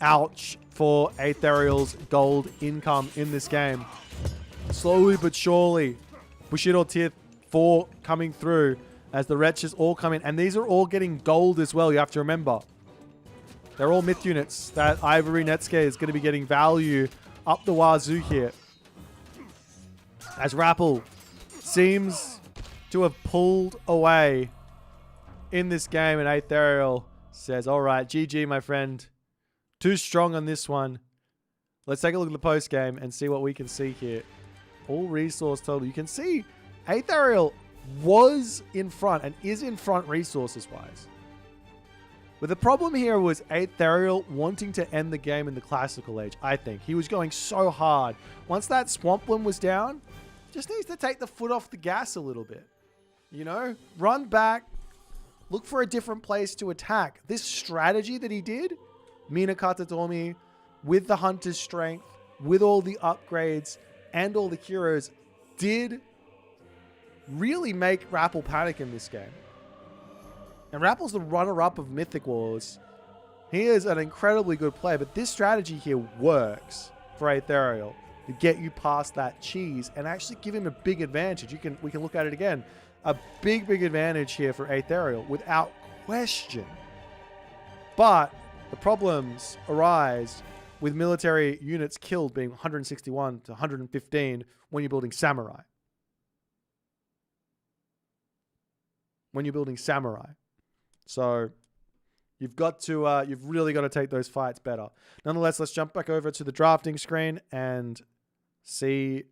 Ouch for Aethereal's gold income in this game. Slowly but surely, Bushido tier 4 coming through as the wretches all come in. And these are all getting gold as well, you have to remember. They're all myth units. That Ivory Netscape is going to be getting value up the wazoo here. As TheRapl seems to have pulled away in this game, and Aethereal says, all right, GG, my friend. Too strong on this one. Let's take a look at the post game and see what we can see here. All resource total. You can see Aethereal was in front and is in front resources-wise. But the problem here was Aethereal wanting to end the game in the classical age, I think. He was going so hard. Once that Swampland was down, just needs to take the foot off the gas a little bit. You know? Run back. Look for a different place to attack. This strategy that he did, Mina Katatomi, with the Hunter's Strength, with all the upgrades and all the heroes, did really make TheRapl panic in this game. And TheRapl's the runner-up of Mythic Wars. He is an incredibly good player, but this strategy here works for Aethereal to get you past that cheese and actually give him a big advantage. We can look at it again. A big advantage here for Aethereal, without question. But the problems arise with military units killed being 161 to 115 when you're building Samurai. So you've got to, you've really got to take those fights better. Nonetheless, let's jump back over to the drafting screen and see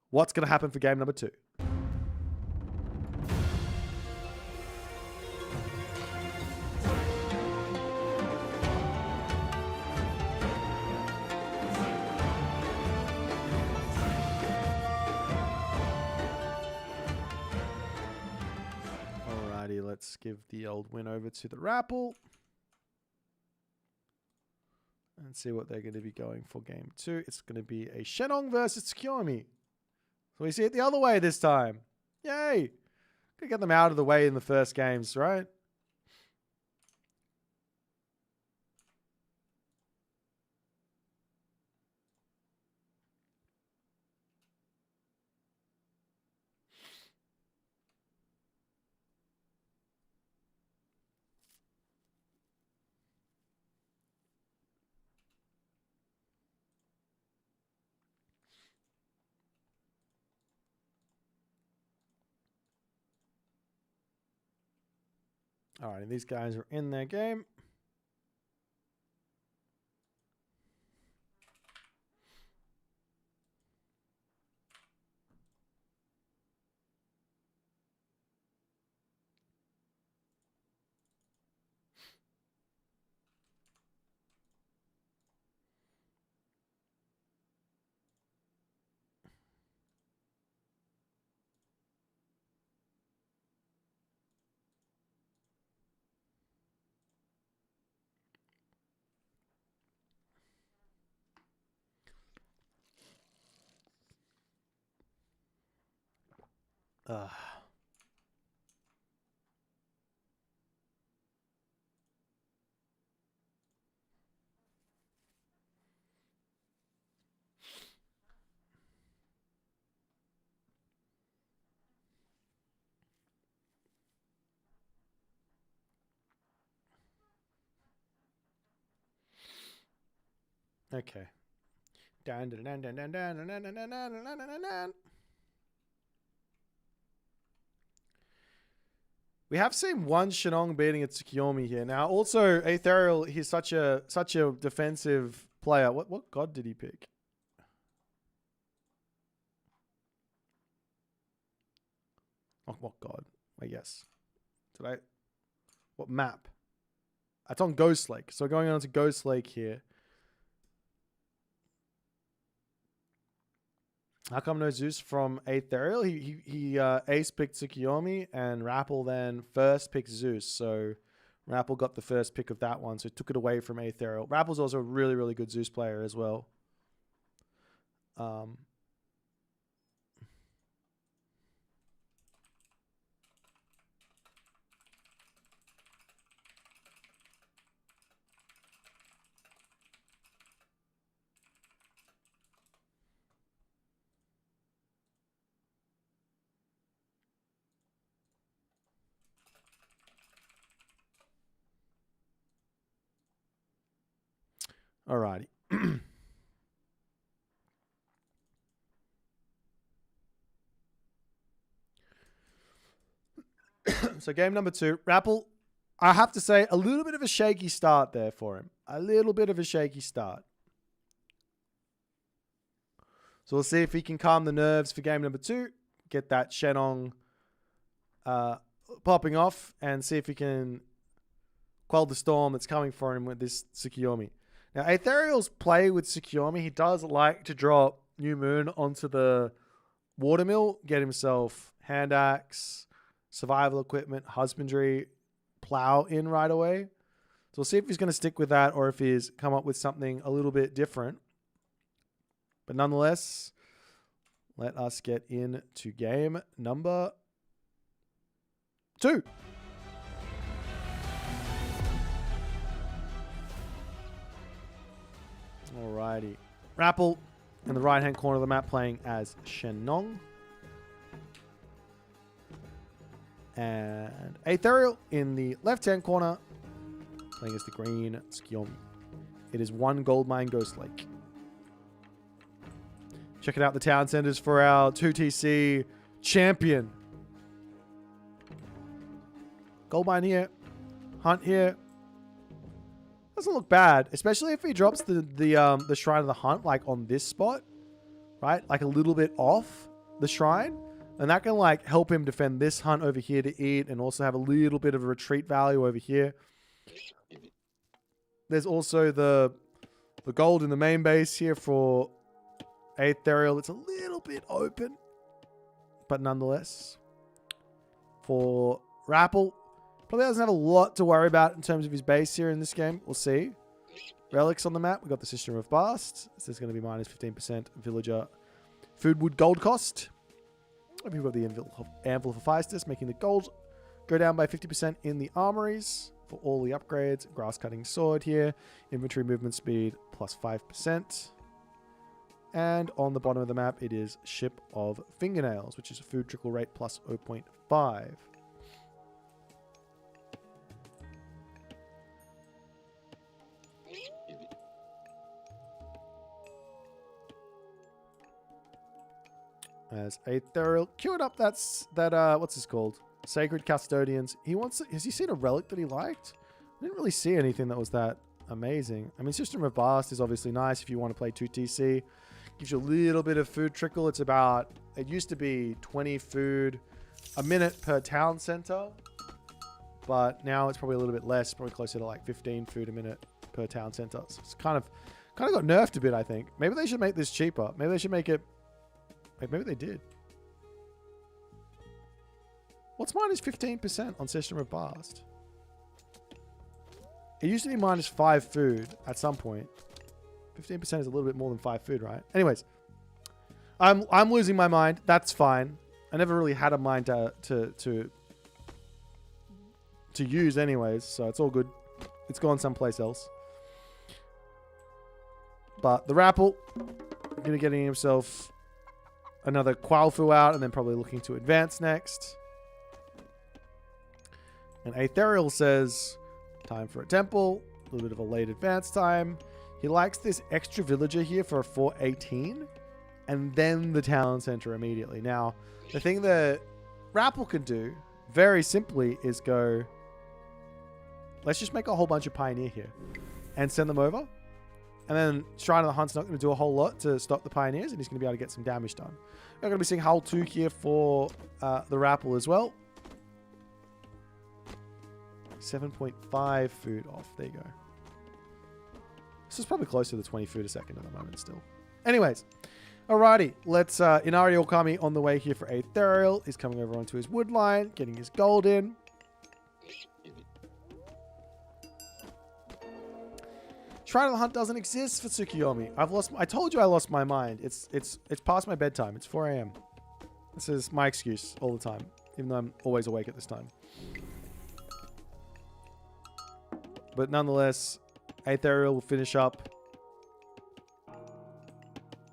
what's going to happen for game number 2. Let's give the old win over to the TheRapl and see what they're going to be going for game 2. It's going to be a Shenong versus Tsukiyomi. So we see it the other way this time. Yay! Gotta get them out of the way in the first games, right? All right, and these guys are in their game. Okay. We have seen one Shenong beating a Tsukiyomi here. Now, also, Aethereal, he's such a defensive player. What god did he pick? Oh, what god? Wait, yes. What map? It's on Ghost Lake. So going on to Ghost Lake here. How come no Zeus from Aethereal? He ace picked Tsukiyomi, and TheRapl then first picked Zeus. So TheRapl got the first pick of that one, so took it away from Aethereal. TheRapl's also a really good Zeus player as well. Alrighty. So game number 2, TheRapl. I have to say, a little bit of a shaky start there for him. A little bit of a shaky start. So we'll see if he can calm the nerves for game number 2. Get that Shenong popping off. And see if he can quell the storm that's coming for him with this Tsukuyomi. Now, Aethereal's play with Tsukuyomi, he does like to drop New Moon onto the watermill. Get himself hand axe, survival equipment, husbandry, plow in right away. So we'll see if he's going to stick with that or if he's come up with something a little bit different. But nonetheless, let us get into game number 2. Alrighty. TheRapl in the right-hand corner of the map playing as Shenong. And Aethereal in the left-hand corner playing as the green Tsukuyomi. It is 1 gold mine Ghost Lake. Checking out the town centers for our 2TC champion. Gold mine here. Hunt here. Doesn't look bad, especially if he drops the Shrine of the Hunt like on this spot, right? Like a little bit off the shrine. And that can like help him defend this hunt over here to eat and also have a little bit of a retreat value over here. There's also the gold in the main base here for Aethereal. It's a little bit open, but nonetheless. For TheRapl, probably doesn't have a lot to worry about in terms of his base here in this game. We'll see. Relics on the map. We've got the System of Bast. This is going to be minus 15% villager food wood gold cost. We've got the Anvil for Feistus, making the gold go down by 50% in the armories for all the upgrades. Grass cutting sword here. Inventory movement speed plus 5%. And on the bottom of the map, it is Ship of Fingernails, which is a food trickle rate plus 0.5. As Aethereal queued up that what's this called? Sacred Custodians. Has he seen a relic that he liked? I didn't really see anything that was that amazing. I mean, System of Bast is obviously nice if you want to play 2TC. Gives you a little bit of food trickle. It used to be 20 food a minute per town center, but now it's probably a little bit less, probably closer to like 15 food a minute per town center. So it's kind of got nerfed a bit, I think. Maybe they should make this cheaper. Maybe they should make it. Maybe they did. What's minus 15% on System of Bast? It used to be minus 5 food at some point. 15% is a little bit more than 5 food, right? Anyways, I'm losing my mind. That's fine. I never really had a mind to use anyways, so it's all good. It's gone someplace else. But TheRapl gonna getting himself another Qualfu out and then probably looking to advance next. And Aethereal says, time for a temple. A little bit of a late advance time. He likes this extra villager here for a 418. And then the town center immediately. Now, the thing that TheRapl can do, very simply, is go, let's just make a whole bunch of Pioneer here. And send them over. And then Shrine of the Hunt's not going to do a whole lot to stop the Pioneers, and he's going to be able to get some damage done. We're going to be seeing Hull 2 here for TheRapl as well. 7.5 food off. There you go. This is probably closer to 20 food a second at the moment still. Anyways, alrighty. Let's Inari Okami on the way here for Aethereal. He's coming over onto his wood line, getting his gold in. Shrine of the Hunt doesn't exist for Tsukuyomi. I told you I lost my mind. It's past my bedtime. It's 4 a.m. This is my excuse all the time, even though I'm always awake at this time. But nonetheless, Aethereal will finish up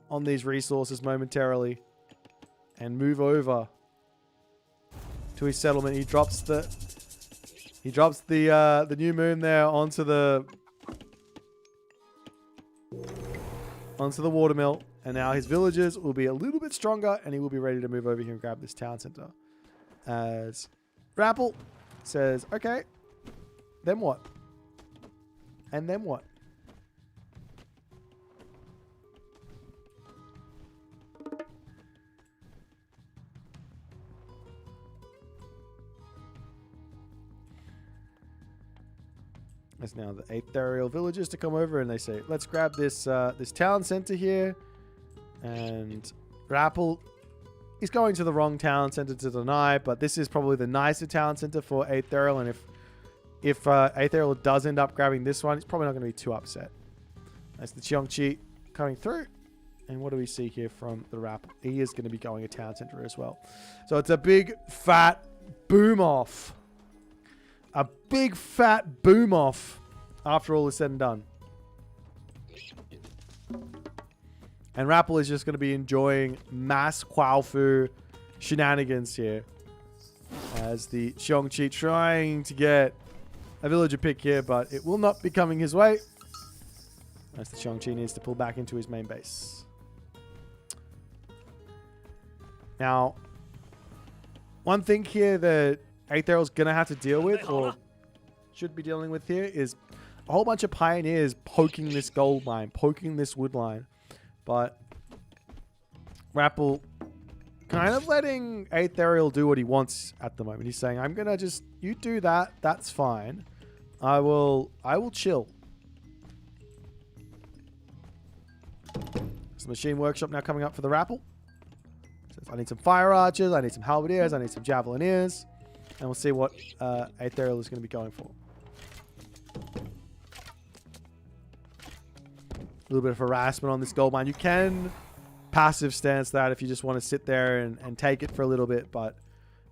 on these resources momentarily and move over to his settlement. He drops the new moon there onto the onto the watermill. And now his villagers will be a little bit stronger, and he will be ready to move over here and grab this town center. As TheRapl says, okay, then what? And then what? It's now the Aethereal villagers to come over, and they say, let's grab this this town center here. And TheRapl is going to the wrong town center to deny, but this is probably the nicer town center for Aethereal, and if Aethereal does end up grabbing this one, he's probably not going to be too upset. That's the Cheongchi coming through. And what do we see here from TheRapl? He is going to be going a town center as well. So it's a big, fat boom off. A big, fat boom off after all is said and done. And TheRapl is just going to be enjoying mass Quaofu shenanigans here. As the Cheongchi trying to get a villager pick here, but it will not be coming his way. As the Cheongchi needs to pull back into his main base. Now, one thing here that Aethereal's going to have to deal with, or should be dealing with here, is a whole bunch of pioneers poking this gold line, poking this wood line. But TheRapl kind of letting Aethereal do what he wants at the moment. He's saying, I'm going to just, you do that, that's fine. I will chill. There's a machine workshop now coming up for TheRapl. Says, I need some fire archers, I need some halberdiers, I need some javelineers. And we'll see what Aethereal is going to be going for. A little bit of harassment on this gold mine. You can passive stance that if you just want to sit there and take it for a little bit. But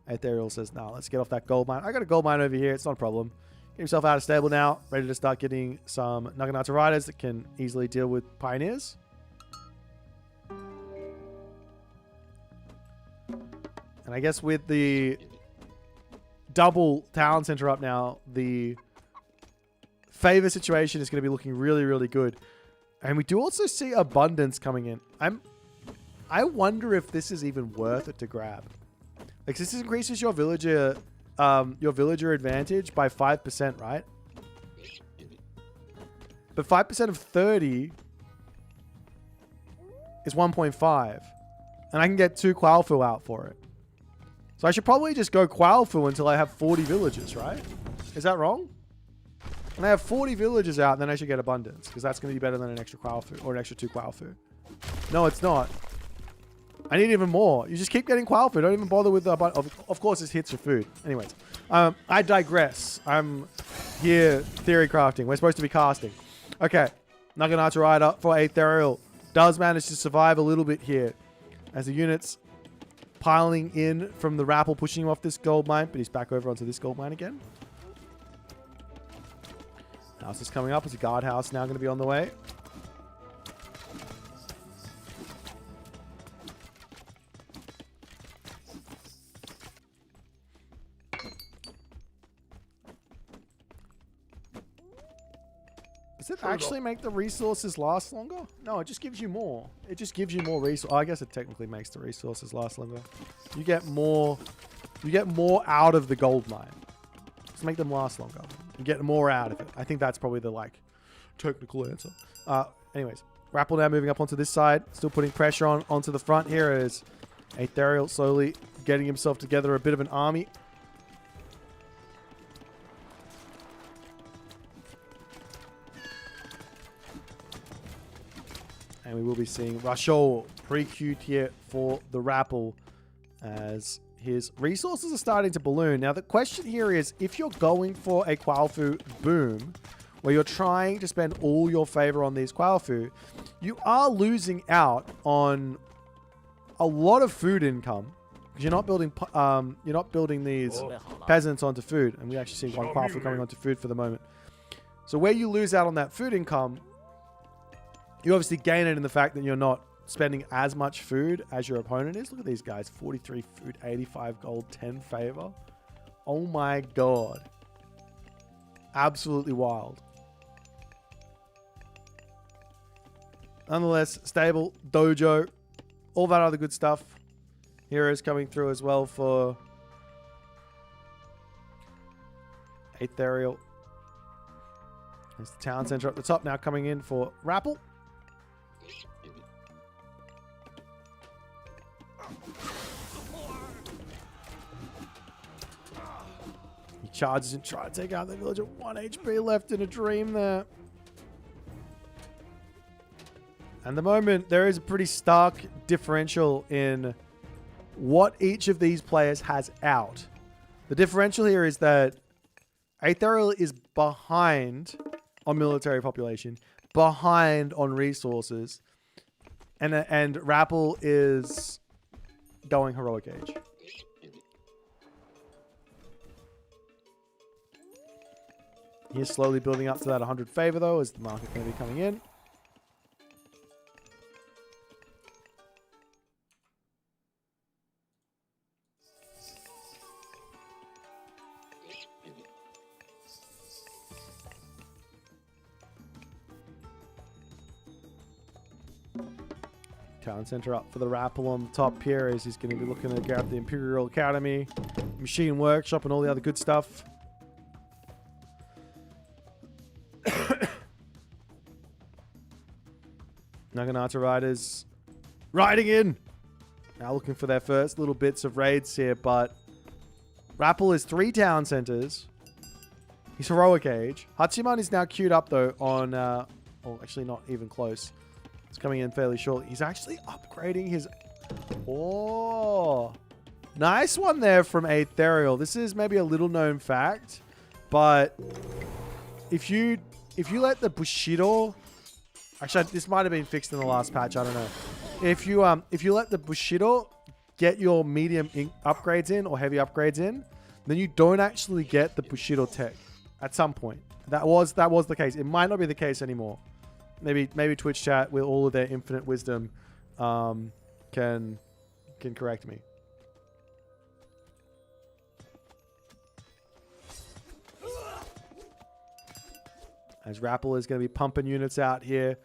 Aethereal says, no, let's get off that gold mine. I got a gold mine over here. It's not a problem. Get himself out of stable now. Ready to start getting some Naginata riders that can easily deal with pioneers. And I guess with the double town center up now, the favor situation is going to be looking really, really good. And we do also see abundance coming in. I wonder if this is even worth it to grab. Like, this increases your villager advantage by 5%, right? But 5% of 30 is 1.5. And I can get 2 Quaofu out for it. So I should probably just go Quaofu until I have 40 villagers, right? Is that wrong? When I have 40 villagers out, then I should get abundance, because that's going to be better than an extra Quaofu, or an extra 2 Quaofu. No, it's not. I need even more. You just keep getting Quaofu. Don't even bother with the abundance. Of course, this hits for food. Anyways, I digress. I'm here theory crafting. We're supposed to be casting. Okay, Naginata Rider for Aethereal does manage to survive a little bit here, as the units piling in from TheRapl, pushing him off this gold mine, but he's back over onto this gold mine again. House is coming up. It's a guardhouse now going to be on the way. Does it actually make the resources last longer? No, it just gives you more. It just gives you more resources. Oh, I guess it technically makes the resources last longer. You get more out of the gold mine. Just make them last longer. You get more out of it. I think that's probably the technical answer. Anyways, TheRapl now moving up onto this side, still putting pressure onto the front here as Aethereal slowly getting himself together a bit of an army. And we will be seeing Rasho pre-queued here for TheRapl as his resources are starting to balloon. Now, the question here is, if you're going for a Quaofu boom, where you're trying to spend all your favor on these Quaofu, you are losing out on a lot of food income because you're not building these peasants onto food. And we actually see one Quaofu coming onto food for the moment. So where you lose out on that food income, you obviously gain it in the fact that you're not spending as much food as your opponent is. Look at these guys. 43 food, 85 gold, 10 favor. Oh my god. Absolutely wild. Nonetheless, stable, dojo, all that other good stuff. Heroes coming through as well for Aethereal. There's the town center up the top now coming in for TheRapl. He charges and tries to take out the villager. 1 HP left in a dream there. And the moment, there is a pretty stark differential in what each of these players has out. The differential here is that Aethereal is behind on military population, behind on resources, and TheRapl is going heroic age. He's slowly building up to that 100 favor though, as the market going to be coming in. Town center up for TheRapl on top here, as he's going to be looking to grab the Imperial Academy, Machine Workshop, and all the other good stuff. Naginata Riders riding in. Now looking for their first little bits of raids here, but TheRapl is 3 town centers. He's heroic age. Hachiman is now queued up though on, oh, actually not even close. It's coming in fairly shortly. He's actually upgrading his... Oh, nice one there from Aethereal. This is maybe a little known fact, but if you let the Bushido... Actually, this might have been fixed in the last patch. I don't know. If you let the Bushido get your medium upgrades in or heavy upgrades in, then you don't actually get the Bushido tech at some point. That was the case. It might not be the case anymore. Maybe Twitch chat with all of their infinite wisdom can correct me. As TheRapl is going to be pumping units out here.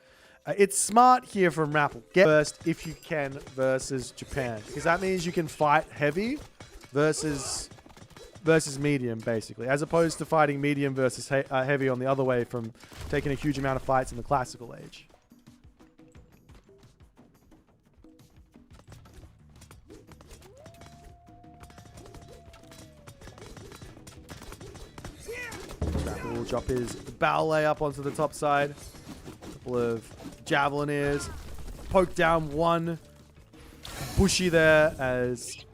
It's smart here from TheRapl. Get first if you can versus Japan, because that means you can fight heavy versus medium, basically, as opposed to fighting medium versus heavy on the other way from taking a huge amount of fights in the classical age. TheRapl will drop his ballet up onto the top side. A couple of javelineers. Poke down one bushy there as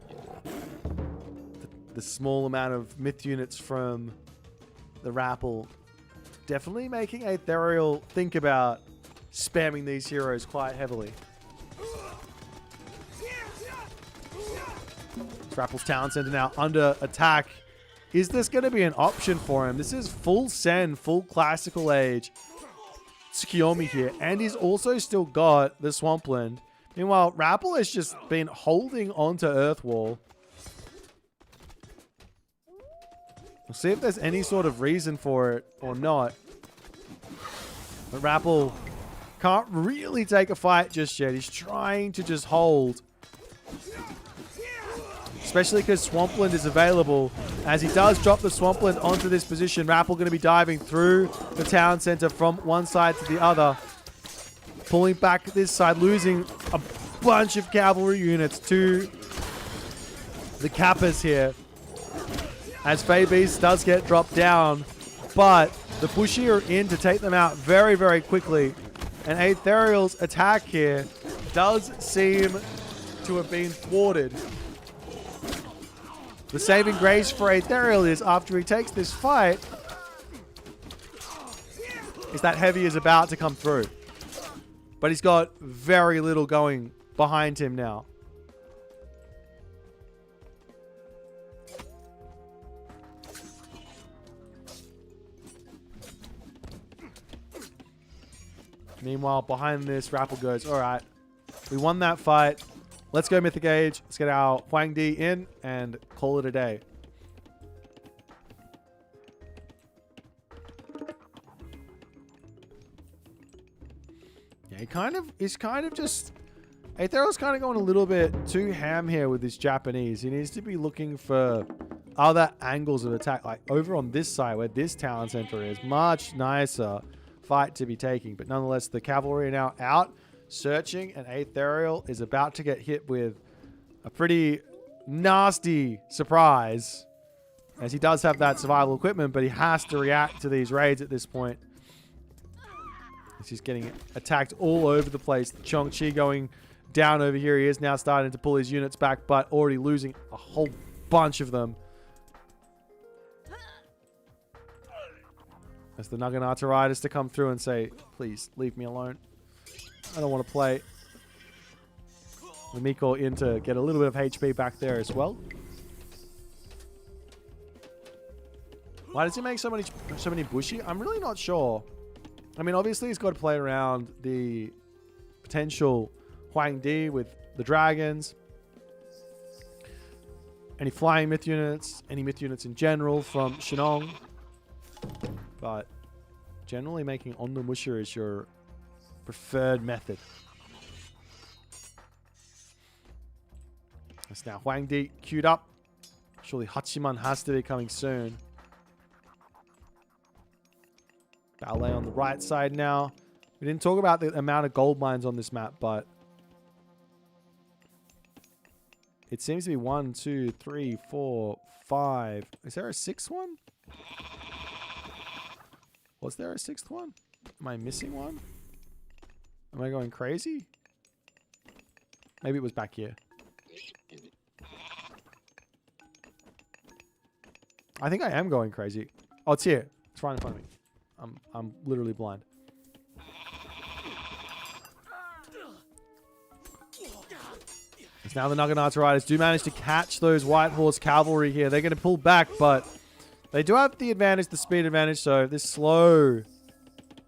the small amount of myth units from TheRapl definitely making Aethereal think about spamming these heroes quite heavily. TheRapl's Town Center now under attack. Is this going to be an option for him? This is full Sen, full classical age Tsukiyomi here, and he's also still got the Swampland. Meanwhile, TheRapl has just been holding onto Earthwall. We'll see if there's any sort of reason for it or not. But TheRapl can't really take a fight just yet. He's trying to just hold. Especially because Swampland is available. As he does drop the Swampland onto this position, TheRapl going to be diving through the town center from one side to the other. Pulling back this side, losing a bunch of cavalry units to the Kappas here. As Beast does get dropped down, but the Bushi are in to take them out very, very quickly. And Aethereal's attack here does seem to have been thwarted. The saving grace for Aethereal is after he takes this fight, is that heavy is about to come through. But he's got very little going behind him now. Meanwhile, behind this, TheRapl goes, all right, we won that fight. Let's go Mythic Age. Let's get our Huang Di in and call it a day. Yeah, It is kind of just... Aethereal's kind of going a little bit too ham here with this Japanese. He needs to be looking for other angles of attack. Like over on this side where this town center is. Much nicer fight to be taking. But nonetheless, the cavalry are now out searching. And Aethereal is about to get hit with a pretty nasty surprise. As he does have that survival equipment. But he has to react to these raids at this point. As he's getting attacked all over the place. Chongqi going down over here. He is now starting to pull his units back, but already losing a whole bunch of them. As the Naginata riders to come through and say, please leave me alone. I don't want to play. The Miko in to get a little bit of HP back there as well. Why does he make so many bushy? I'm really not sure. I mean, obviously he's got to play around the potential Huang Di with the dragons. Any flying myth units, any myth units in general from Shinong. But generally making Onnomusha is your preferred method. That's now Huang Di queued up. Surely Hachiman has to be coming soon. Ballet on the right side now. We didn't talk about the amount of gold mines on this map, but it seems to be 1, 2, 3, 4, 5. Is there a sixth one? Was there a sixth one? Am I missing one? Am I going crazy? Maybe it was back here. I think I am going crazy. Oh, it's here. It's right in front of me. I'm literally blind. It's now the Naginata riders do manage to catch those White Horse cavalry here. They're going to pull back, but they do have the advantage, the speed advantage. So this slow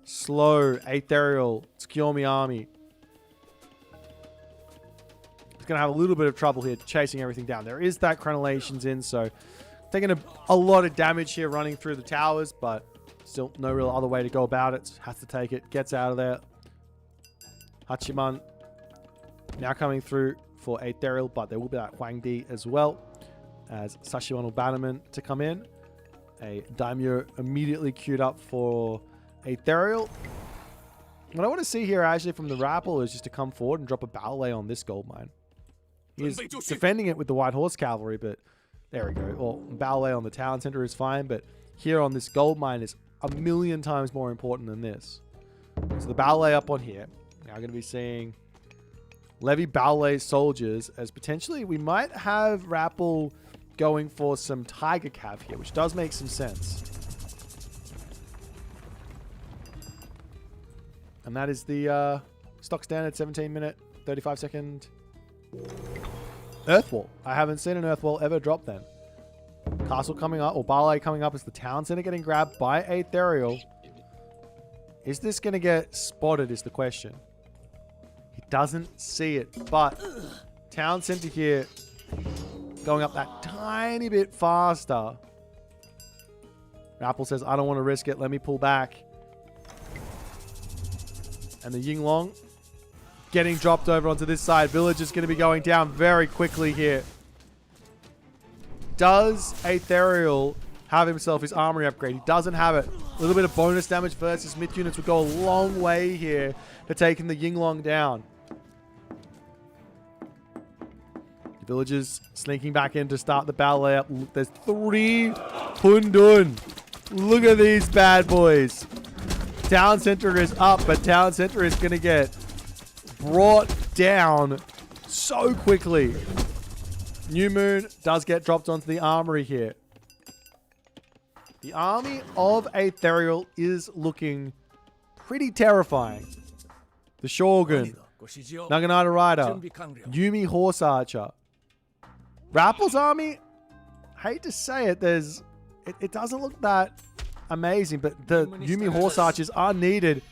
Aethereal Tsukiyomi army is going to have a little bit of trouble here chasing everything down. There is that crenellations in, so taking a lot of damage here running through the towers, but still no real other way to go about it. Has to take it. Gets out of there. Hachiman now coming through for Aethereal, but there will be that Huang Di as well as Sashiwano Bannerman to come in. A Daimyo immediately queued up for Aethereal. What I want to see here actually from the TheRapl is just to come forward and drop a ballet on this gold mine. He's defending it with the White Horse cavalry, but there we go. Well, ballet on the town center is fine, but here on this gold mine is a million times more important than this. So the ballet up on here. Now going to be seeing Levy ballet soldiers as potentially we might have TheRapl going for some Tiger Cav here, which does make some sense. And that is the stock standard 17-minute, 35-second Earthwall. I haven't seen an Earthwall ever drop then. Castle coming up, or ballet coming up as the town center getting grabbed by Aethereal. Is this going to get spotted is the question. He doesn't see it, but town center here going up that tiny bit faster. TheRapl says, I don't want to risk it. Let me pull back. And the Yinglong getting dropped over onto this side. Village is going to be going down very quickly here. Does Aethereal have himself his armory upgrade? He doesn't have it. A little bit of bonus damage versus myth units would go a long way here to taking the Yinglong down. The villagers sneaking back in to start the ballet up. There's 3 Pundun. Look at these bad boys. Town center is up, but town center is going to get brought down so quickly. New Moon does get dropped onto the armory here. The army of Aethereal is looking pretty terrifying. The Shogun, Naginata Rider, Yumi Horse Archer. TheRapl's army, hate to say it, it doesn't look that amazing, but the Yumi Horse Archers are needed.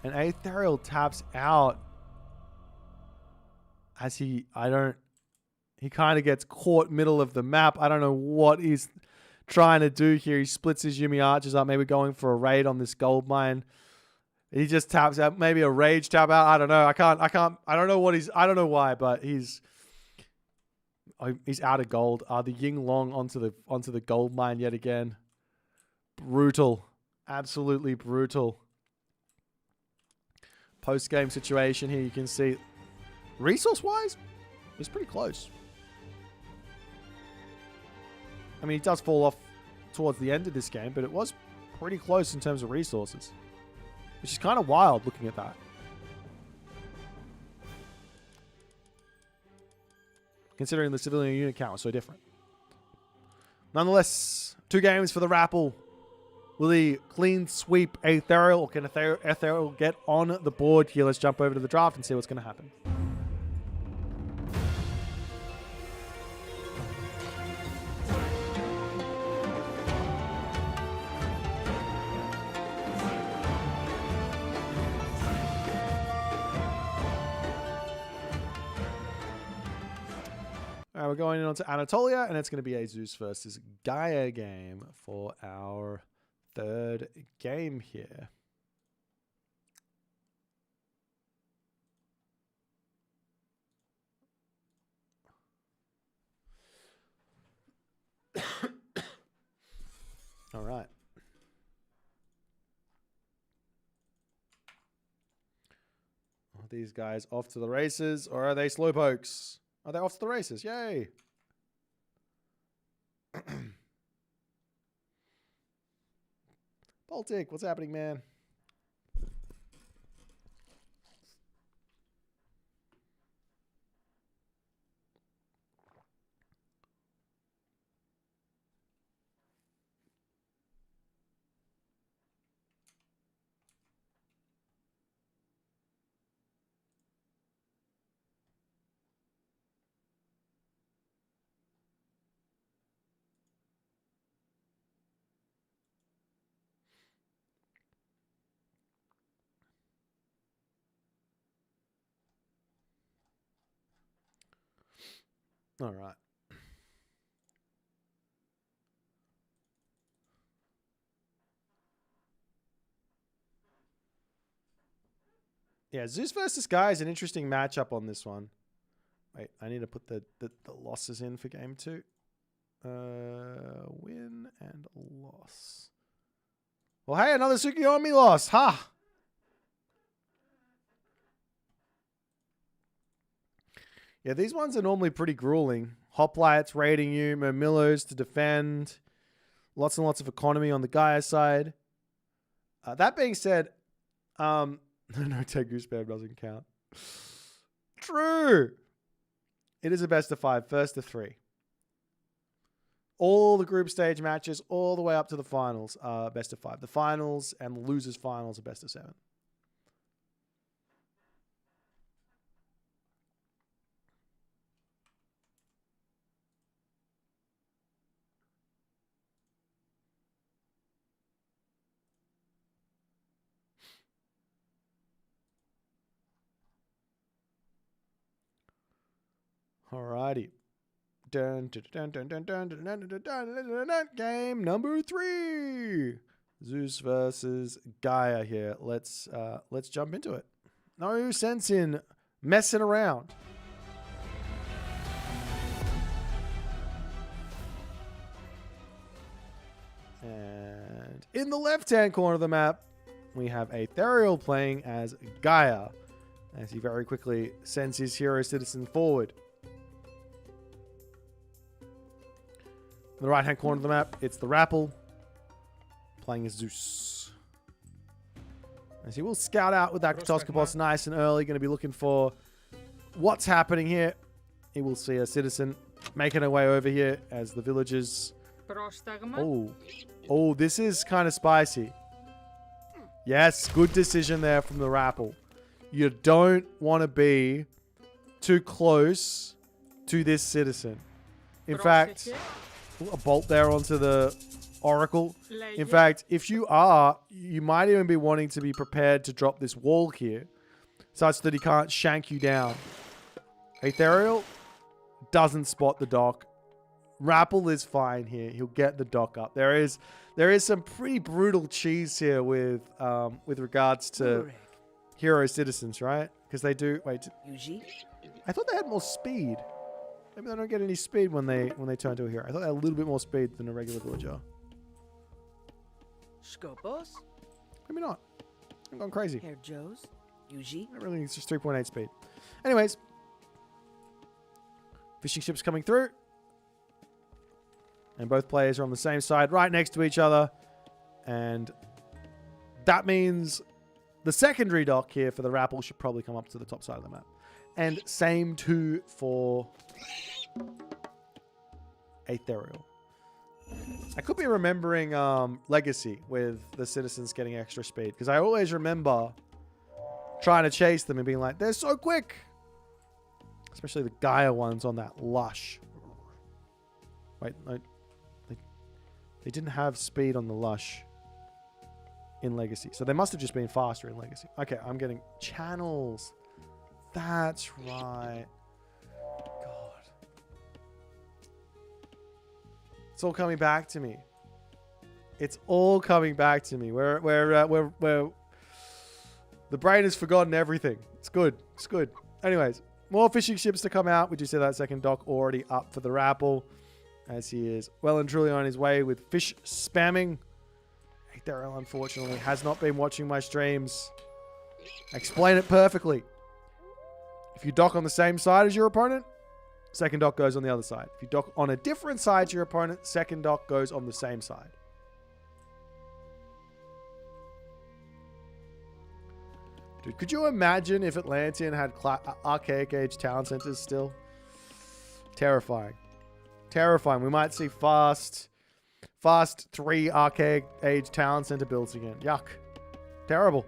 And Aethereal taps out as he kind of gets caught middle of the map. I don't know what he's trying to do here. He splits his Yumi Archers up, maybe going for a raid on this gold mine. He just taps out, maybe a rage tap out. I don't know. I don't know what he's, I don't know why, but he's out of gold. The Ying Long onto the gold mine yet again. Brutal. Absolutely brutal. Post-game situation here, you can see resource-wise, it's pretty close. I mean, he does fall off towards the end of this game, but it was pretty close in terms of resources. Which is kind of wild looking at that. Considering the civilian unit count was so different. Nonetheless, 2 games for the TheRapl. Will he clean sweep Aethereal, or can Aethereal get on the board here? Let's jump over to the draft and see what's going to happen. We're going on to Anatolia, and it's going to be a Zeus versus Gaia game for our 3rd game here. All right. Are these guys off to the races, or are they slowpokes? Are they off to the races? Yay! Baltic, what's happening, man? All right. Yeah, Zeus versus Gaia is an interesting matchup on this one. Wait, I need to put the losses in for game 2. Win and loss. Well, hey, another Tsukiyomi loss. Ha! Yeah, these ones are normally pretty grueling. Hoplites raiding you, Murmillos to defend. Lots and lots of economy on the Gaia side. That being said, no, Tengu spam doesn't count. True. It is a best of 5, first to 3. All the group stage matches, all the way up to the finals, are best of 5. The finals and the losers finals are best of 7. Alrighty. Game number 3. Zeus versus Gaia here. Let's jump into it. No sense in messing around. And in the left-hand corner of the map, we have Aethereal playing as Gaia, as he very quickly sends his hero citizen forward. In the right-hand corner of the map, it's TheRapl playing as Zeus. As he will scout out with that Katoskopos nice and early, going to be looking for what's happening here. He will see a citizen making her way over here as the villagers... Oh, this is kind of spicy. Yes, good decision there from TheRapl. You don't want to be too close to this citizen. In fact... a bolt there onto the Oracle. In fact, if you are, you might even be wanting to be prepared to drop this wall here, such that he can't shank you down. Aethereal doesn't spot the dock. Rapple is fine here. He'll get the dock up. There is some pretty brutal cheese here with regards to hero citizens, right? Because they do. Wait, I thought they had more speed. Maybe they don't get any speed when they turn to a hero. I thought they had a little bit more speed than a regular villager. Scopos? Maybe not. I'm going crazy. Herr Joe's? Yuji? I really think it's just 3.8 speed. Anyways, fishing ships coming through. And both players are on the same side, right next to each other. And that means the secondary dock here for the Rapple should probably come up to the top side of the map. And same too for Aethereal. I could be remembering Legacy with the citizens getting extra speed. Because I always remember trying to chase them and being like, they're so quick. Especially the Gaia ones on that lush. Wait, no. They didn't have speed on the lush in Legacy. So they must have just been faster in Legacy. Okay, I'm getting channels. That's right. God. It's all coming back to me. It's all coming back to me. We're the brain has forgotten everything. It's good. It's good. Anyways, more fishing ships to come out. We do see that second dock already up for the Rapple, as he is well and truly on his way with fish spamming. Aethereal, unfortunately, has not been watching my streams. I explain it perfectly. If you dock on the same side as your opponent, second dock goes on the other side. If you dock on a different side to your opponent, second dock goes on the same side. Dude, could you imagine if Atlantean had Archaic Age town centers still? Terrifying. Terrifying. We might see fast 3 Archaic Age town center builds again. Yuck. Terrible.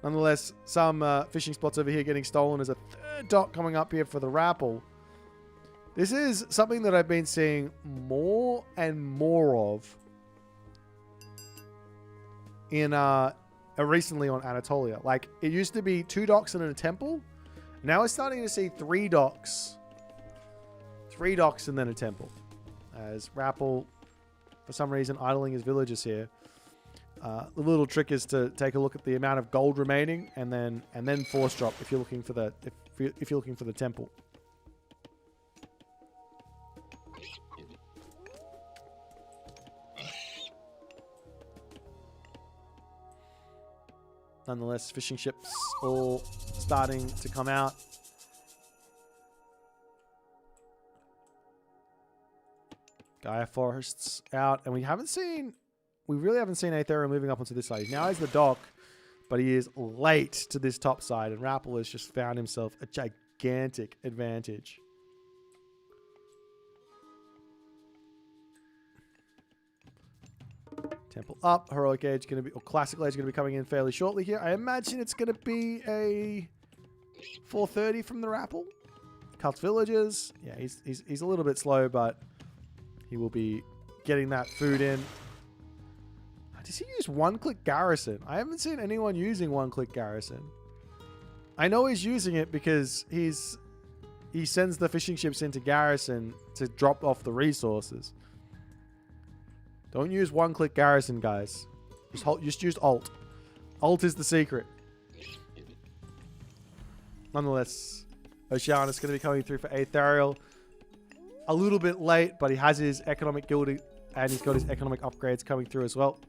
Nonetheless, some fishing spots over here getting stolen. There's a third dock coming up here for the Rapple. This is something that I've been seeing more and more of in recently on Anatolia. Like, it used to be 2 docks and a temple. Now we're starting to see 3 docks. 3 docks and then a temple. As Rapple, for some reason, idling his villagers here. The little trick is to take a look at the amount of gold remaining and then force drop if you're looking for the if you're looking for the temple. Nonetheless, fishing ships all starting to come out. Gaia forests out, and we really haven't seen Aethereal moving up onto this side. Now he's the dock, but he is late to this top side, and Rapple has just found himself a gigantic advantage. Temple up, Heroic Age going to be, or Classical Age going to be coming in fairly shortly here. I imagine it's going to be a 4:30 from the Rapple. Cult Villagers, yeah, he's a little bit slow, but he will be getting that food in. Does he use one-click garrison? I haven't seen anyone using one-click garrison. I know he's using it because he sends the fishing ships into garrison to drop off the resources. Don't use one-click garrison, guys. Just use alt. Alt is the secret. Nonetheless, Oceanus going to be coming through for Aethereal. A little bit late, but he has his economic gilding and he's got his economic upgrades coming through as well.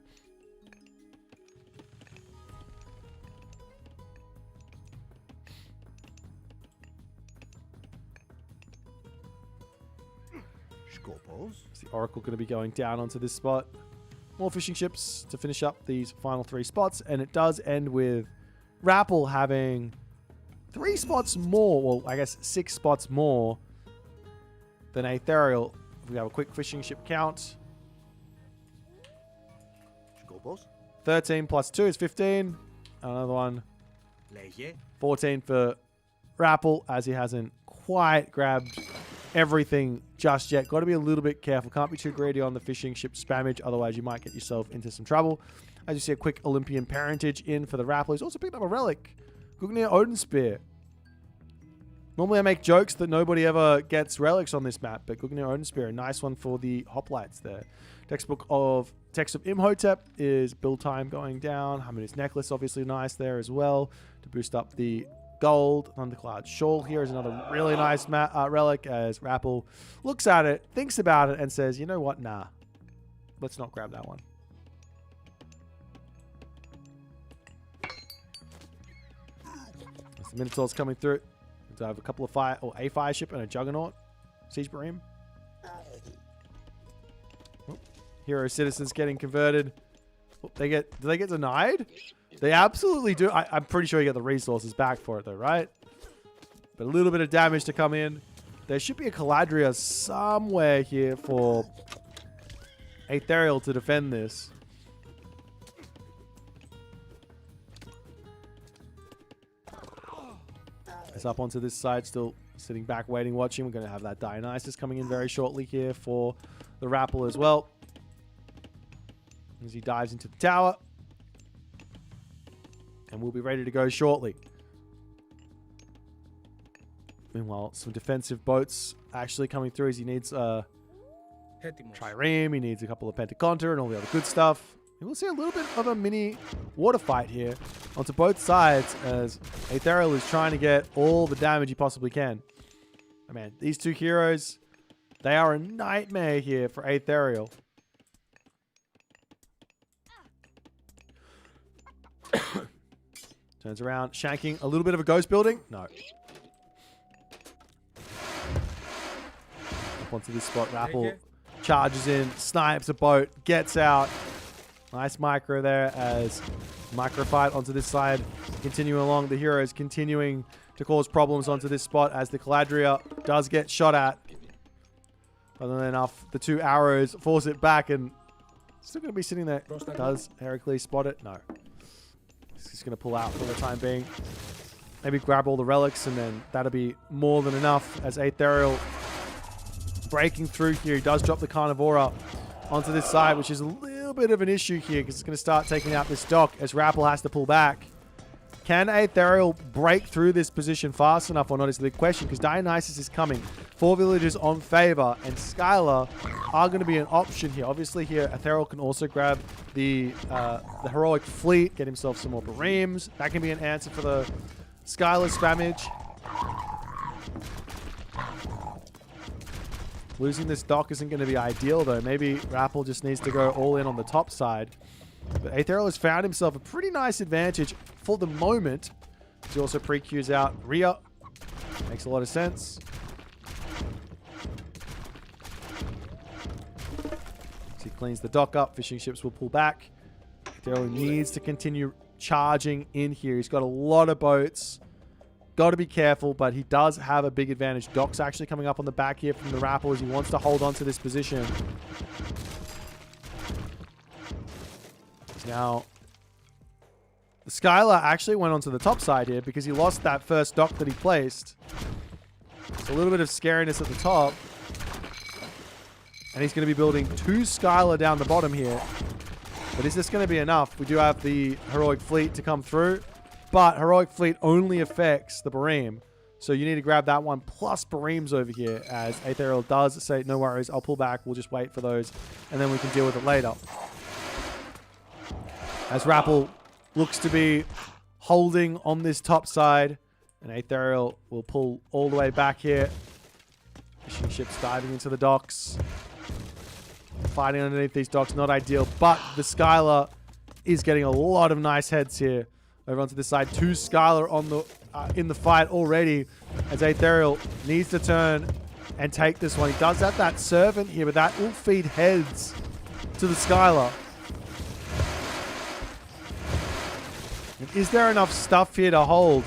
Is the Oracle going to be going down onto this spot? More fishing ships to finish up these final 3 spots, and it does end with Rapple having 3 spots more, well, I guess 6 spots more than Aethereal. If we have a quick fishing ship count. 13 plus 2 is 15. Another one. 14 for Rapple, as he hasn't quite grabbed everything just yet. Got to be a little bit careful. Can't be too greedy on the fishing ship spammage, otherwise you might get yourself into some trouble. As you see, a quick Olympian parentage in for the Rapple. He's also picked up a relic. Gugnir Odin Spear. Normally I make jokes that nobody ever gets relics on this map, but Guggenheim Odin Spear, a nice one for the hoplites there. Text of Imhotep is build time going down. Hamunu's necklace obviously nice there as well to boost up the gold. Thundercloud Shawl here is another really nice relic as TheRapl looks at it, thinks about it, and says, you know what, nah, let's not grab that one. As the Minotaur's coming through. I have a couple of a fire ship and a Juggernaut siege marine. Oh, hero citizens getting converted. Oh, do they get denied? They absolutely do. I'm pretty sure you get the resources back for it though, right? But a little bit of damage to come in. There should be a Caladria somewhere here for Aethereal to defend this. It's up onto this side, still sitting back, waiting, watching. We're going to have that Dionysus coming in very shortly here for the TheRapl as well. As he dives into the tower. And we'll be ready to go shortly. Meanwhile, some defensive boats actually coming through as he needs a Trireme, he needs a couple of Pentaconta and all the other good stuff. And we'll see a little bit of a mini water fight here onto both sides as Aethereal is trying to get all the damage he possibly can. Oh man, these two heroes, they are a nightmare here for Aethereal. Turns around, shanking a little bit of a ghost building. No. Up onto this spot, TheRapl charges in, snipes a boat, gets out. Nice micro there as micro fight onto this side. Continuing along, the heroes continuing to cause problems onto this spot as the Caladria does get shot at. Funnily enough, the two arrows force it back and still going to be sitting there. Does Heracles spot it? No. He's just going to pull out for the time being. Maybe grab all the relics and then that'll be more than enough as Aethereal breaking through here. He does drop the Carnivora onto this side, which is a little bit of an issue here because it's going to start taking out this dock as TheRapl has to pull back. Can Aethereal break through this position fast enough or not is the big question because Dionysus is coming. 4 villagers on favor and Skylar are going to be an option here. Obviously here, Aethereal can also grab the heroic fleet, get himself some more Bareems. That can be an answer for the Skylar spammage. Losing this dock isn't going to be ideal, though. Maybe TheRapl just needs to go all in on the top side. But Aethereal has found himself a pretty nice advantage for the moment. He also pre-queues out Rhea. Makes a lot of sense. As he cleans the dock up, fishing ships will pull back. Aethereal needs to continue charging in here. He's got a lot of boats. Got to be careful, but he does have a big advantage. Doc's actually coming up on the back here from the TheRapl as he wants to hold on to this position. Now, the Skylar actually went onto the top side here because he lost that first dock that he placed. It's a little bit of scariness at the top. And he's going to be building 2 Skylar down the bottom here. But is this going to be enough? We do have the Heroic Fleet to come through. But Heroic Fleet only affects the Bareem. So you need to grab that one plus Bareems over here as Aethereal does say, no worries, I'll pull back. We'll just wait for those. And then we can deal with it later. As TheRapl looks to be holding on this top side. And Aethereal will pull all the way back here. Fishing ships diving into the docks. Fighting underneath these docks, not ideal. But the Skylar is getting a lot of nice heads here. Over onto this side, 2 Skylar on the in the fight already as Aethereal needs to turn and take this one. He does have that Servant here, but that will feed heads to the Skylar. And is there enough stuff here to hold?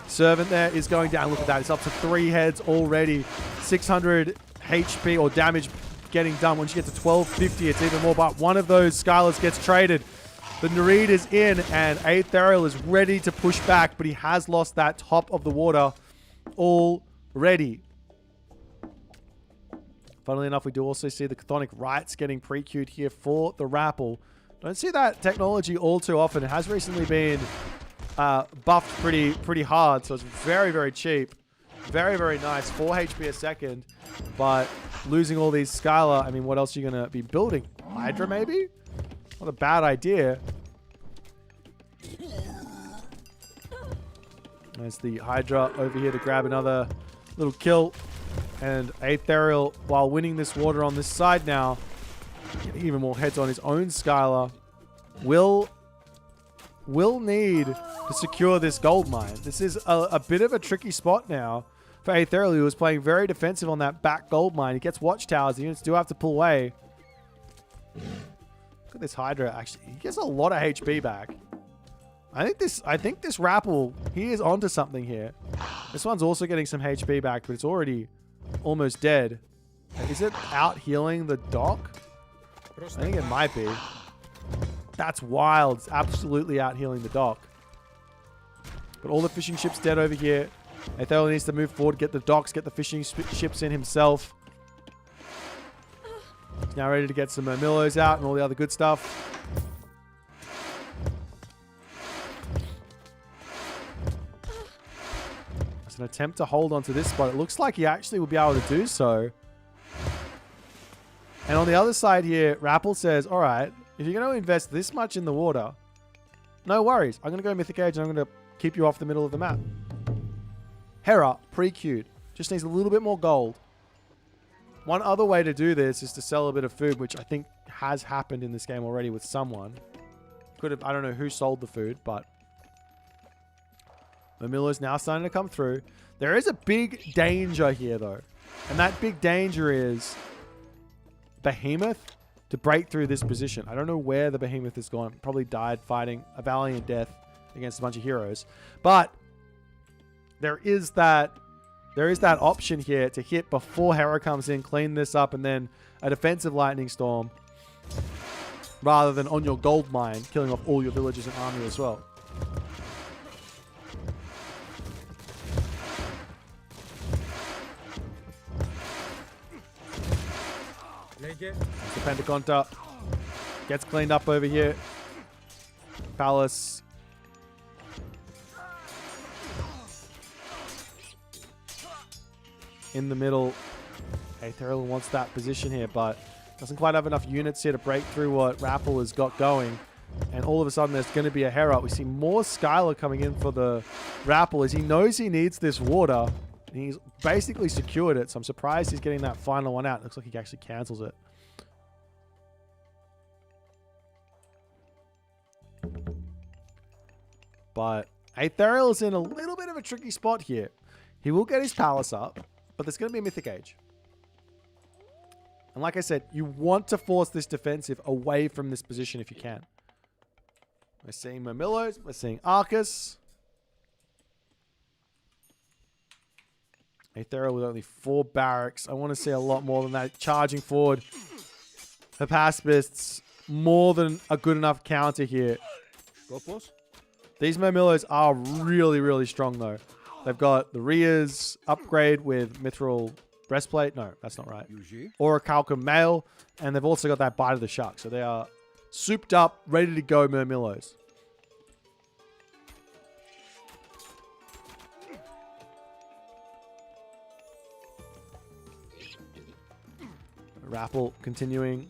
Servant there is going down. Look at that. It's up to 3 heads already. 600 HP or damage getting done. Once you get to 1250, it's even more. But one of those Skylars gets traded. The Nereid is in, and Aethereal is ready to push back, but he has lost that top of the water already. Funnily enough, we do also see the Chthonic Rites getting pre-queued here for the TheRapl. Don't see that technology all too often. It has recently been buffed pretty hard, so it's very, very cheap. Very, very nice. 4 HP a second. But losing all these Skylar, I mean, what else are you going to be building? Hydra, maybe? Not a bad idea. There's the Hydra over here to grab another little kill. And Aethereal, while winning this water on this side now, getting even more heads on his own Skylar, will need to secure this gold mine. This is a bit of a tricky spot now for Aethereal, who was playing very defensive on that back gold mine. He gets watchtowers. The units do have to pull away. Look at this Hydra. Actually, he gets a lot of HP back. I think this TheRapl, he is onto something here. This one's also getting some HP back, but it's already almost dead. Is it out healing the dock? I think it might be. That's wild. It's absolutely out healing the dock. But all the fishing ships dead over here. Aethereal needs to move forward, get the docks, get the fishing ships in himself. He's now ready to get some Murmillos out and all the other good stuff. It's an attempt to hold on to this spot. It looks like he actually will be able to do so. And on the other side here, TheRapl says, all right, if you're going to invest this much in the water, no worries. I'm going to go Mythic Age and I'm going to keep you off the middle of the map. Hera, pre-queued. Just needs a little bit more gold. One other way to do this is to sell a bit of food, which I think has happened in this game already with someone. Could have, I don't know who sold the food, but Murmillo's now starting to come through. There is a big danger here, though. And that big danger is Behemoth to break through this position. I don't know where the Behemoth has gone. Probably died fighting a valiant death against a bunch of heroes. But there is that option here to hit before Hera comes in, clean this up, and then a defensive lightning storm rather than on your gold mine, killing off all your villagers and army as well. The Pentaconta gets cleaned up over here. Palace. In the middle. Aethereal wants that position here, but doesn't quite have enough units here to break through what TheRapl has got going. And all of a sudden, there's going to be a Hera. We see more Skylar coming in for the TheRapl as he knows he needs this water. And he's basically secured it, so I'm surprised he's getting that final one out. Looks like he actually cancels it. But Aethereal is in a little bit of a tricky spot here. He will get his palace up, but there's going to be a Mythic Age. And like I said, you want to force this defensive away from this position if you can. We're seeing Murmillos. We're seeing Arcus. Aethereal with only 4 barracks. I want to see a lot more than that. Charging forward. The Pacifists, more than a good enough counter here. These Murmillos are really, really strong, though. They've got the Ria's upgrade with Mithril Breastplate. No, that's not right. Orichalcum Mail. And they've also got that Bite of the Shark. So they are souped up, ready to go Murmillos. TheRapl continuing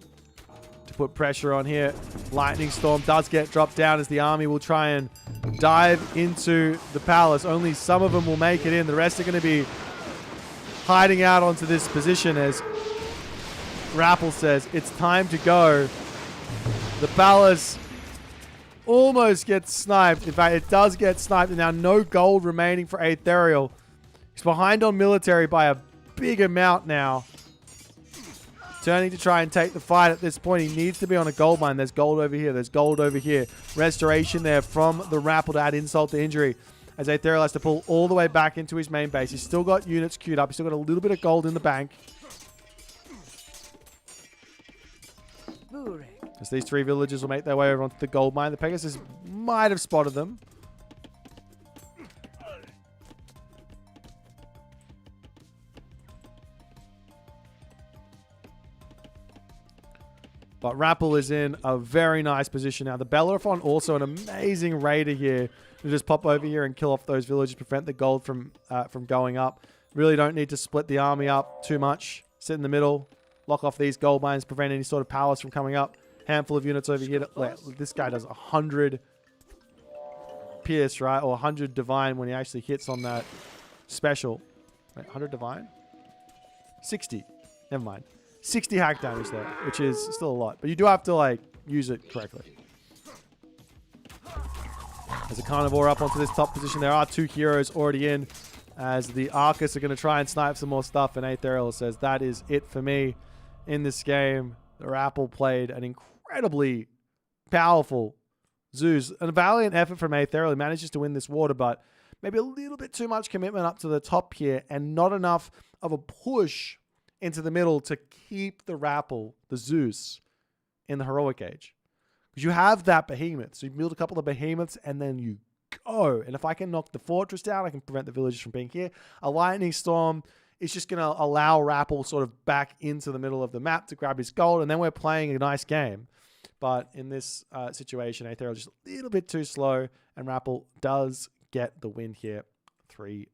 to put pressure on here. Lightning Storm does get dropped down as the army will try and dive into the palace. Only some of them will make it in. The rest are going to be hiding out onto this position as TheRapl says it's time to go. The palace almost gets sniped. In fact, it does get sniped. And now no gold remaining for Aethereal. He's behind on military by a big amount now. Turning to try and take the fight at this point. He needs to be on a gold mine. There's gold over here. There's gold over here. Restoration there from TheRapl to add insult to injury. As Aethereal has to pull all the way back into his main base. He's still got units queued up. He's still got a little bit of gold in the bank. As these 3 villagers will make their way over onto the gold mine. The Pegasus might have spotted them. But TheRapl is in a very nice position now. The Bellerophon also an amazing raider here to just pop over here and kill off those villagers, prevent the gold from going up. Really don't need to split the army up too much. Sit in the middle. Lock off these gold mines. Prevent any sort of palace from coming up. Handful of units over here. This guy does 100 pierce, right? Or 100 divine when he actually hits on that special. Wait, 100 divine? 60. Never mind. 60 hack damage there, which is still a lot. But you do have to, like, use it correctly. There's a carnivore up onto this top position. There are 2 heroes already in, as the Arcus are going to try and snipe some more stuff. And Aethereal says, that is it for me in this game. TheRapl played an incredibly powerful Zeus. A valiant effort from Aethereal. He manages to win this water, but maybe a little bit too much commitment up to the top here and not enough of a push into the middle to keep TheRapl, the Zeus, in the heroic age. Because you have that behemoth. So you build a couple of behemoths and then you go. And if I can knock the fortress down, I can prevent the villagers from being here. A lightning storm is just going to allow Rapl sort of back into the middle of the map to grab his gold. And then we're playing a nice game. But in this situation, Aethereal just a little bit too slow. And Rapl does get the win here, 3-0.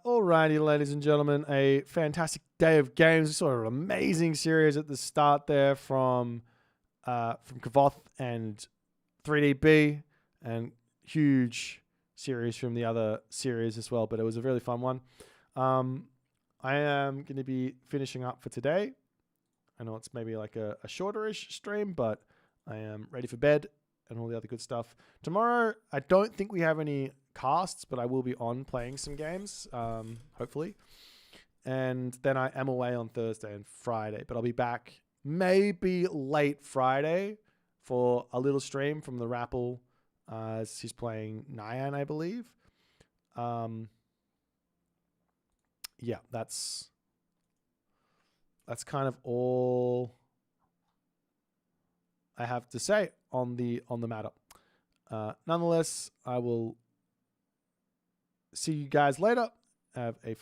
Alrighty, ladies and gentlemen, a fantastic day of games. We saw an amazing series at the start there from Kavoth and 3DB, and huge series from the other series as well. But it was a really fun one. I am going to be finishing up for today. I know it's maybe like a shorter-ish stream, but I am ready for bed and all the other good stuff. Tomorrow, I don't think we have any casts, but I will be on playing some games, hopefully. And then I am away on Thursday and Friday, but I'll be back maybe late Friday for a little stream from TheRapl, as he's playing Nyan, I believe. Yeah, that's kind of all I have to say on the matter. Nonetheless, I will see you guys later. Have a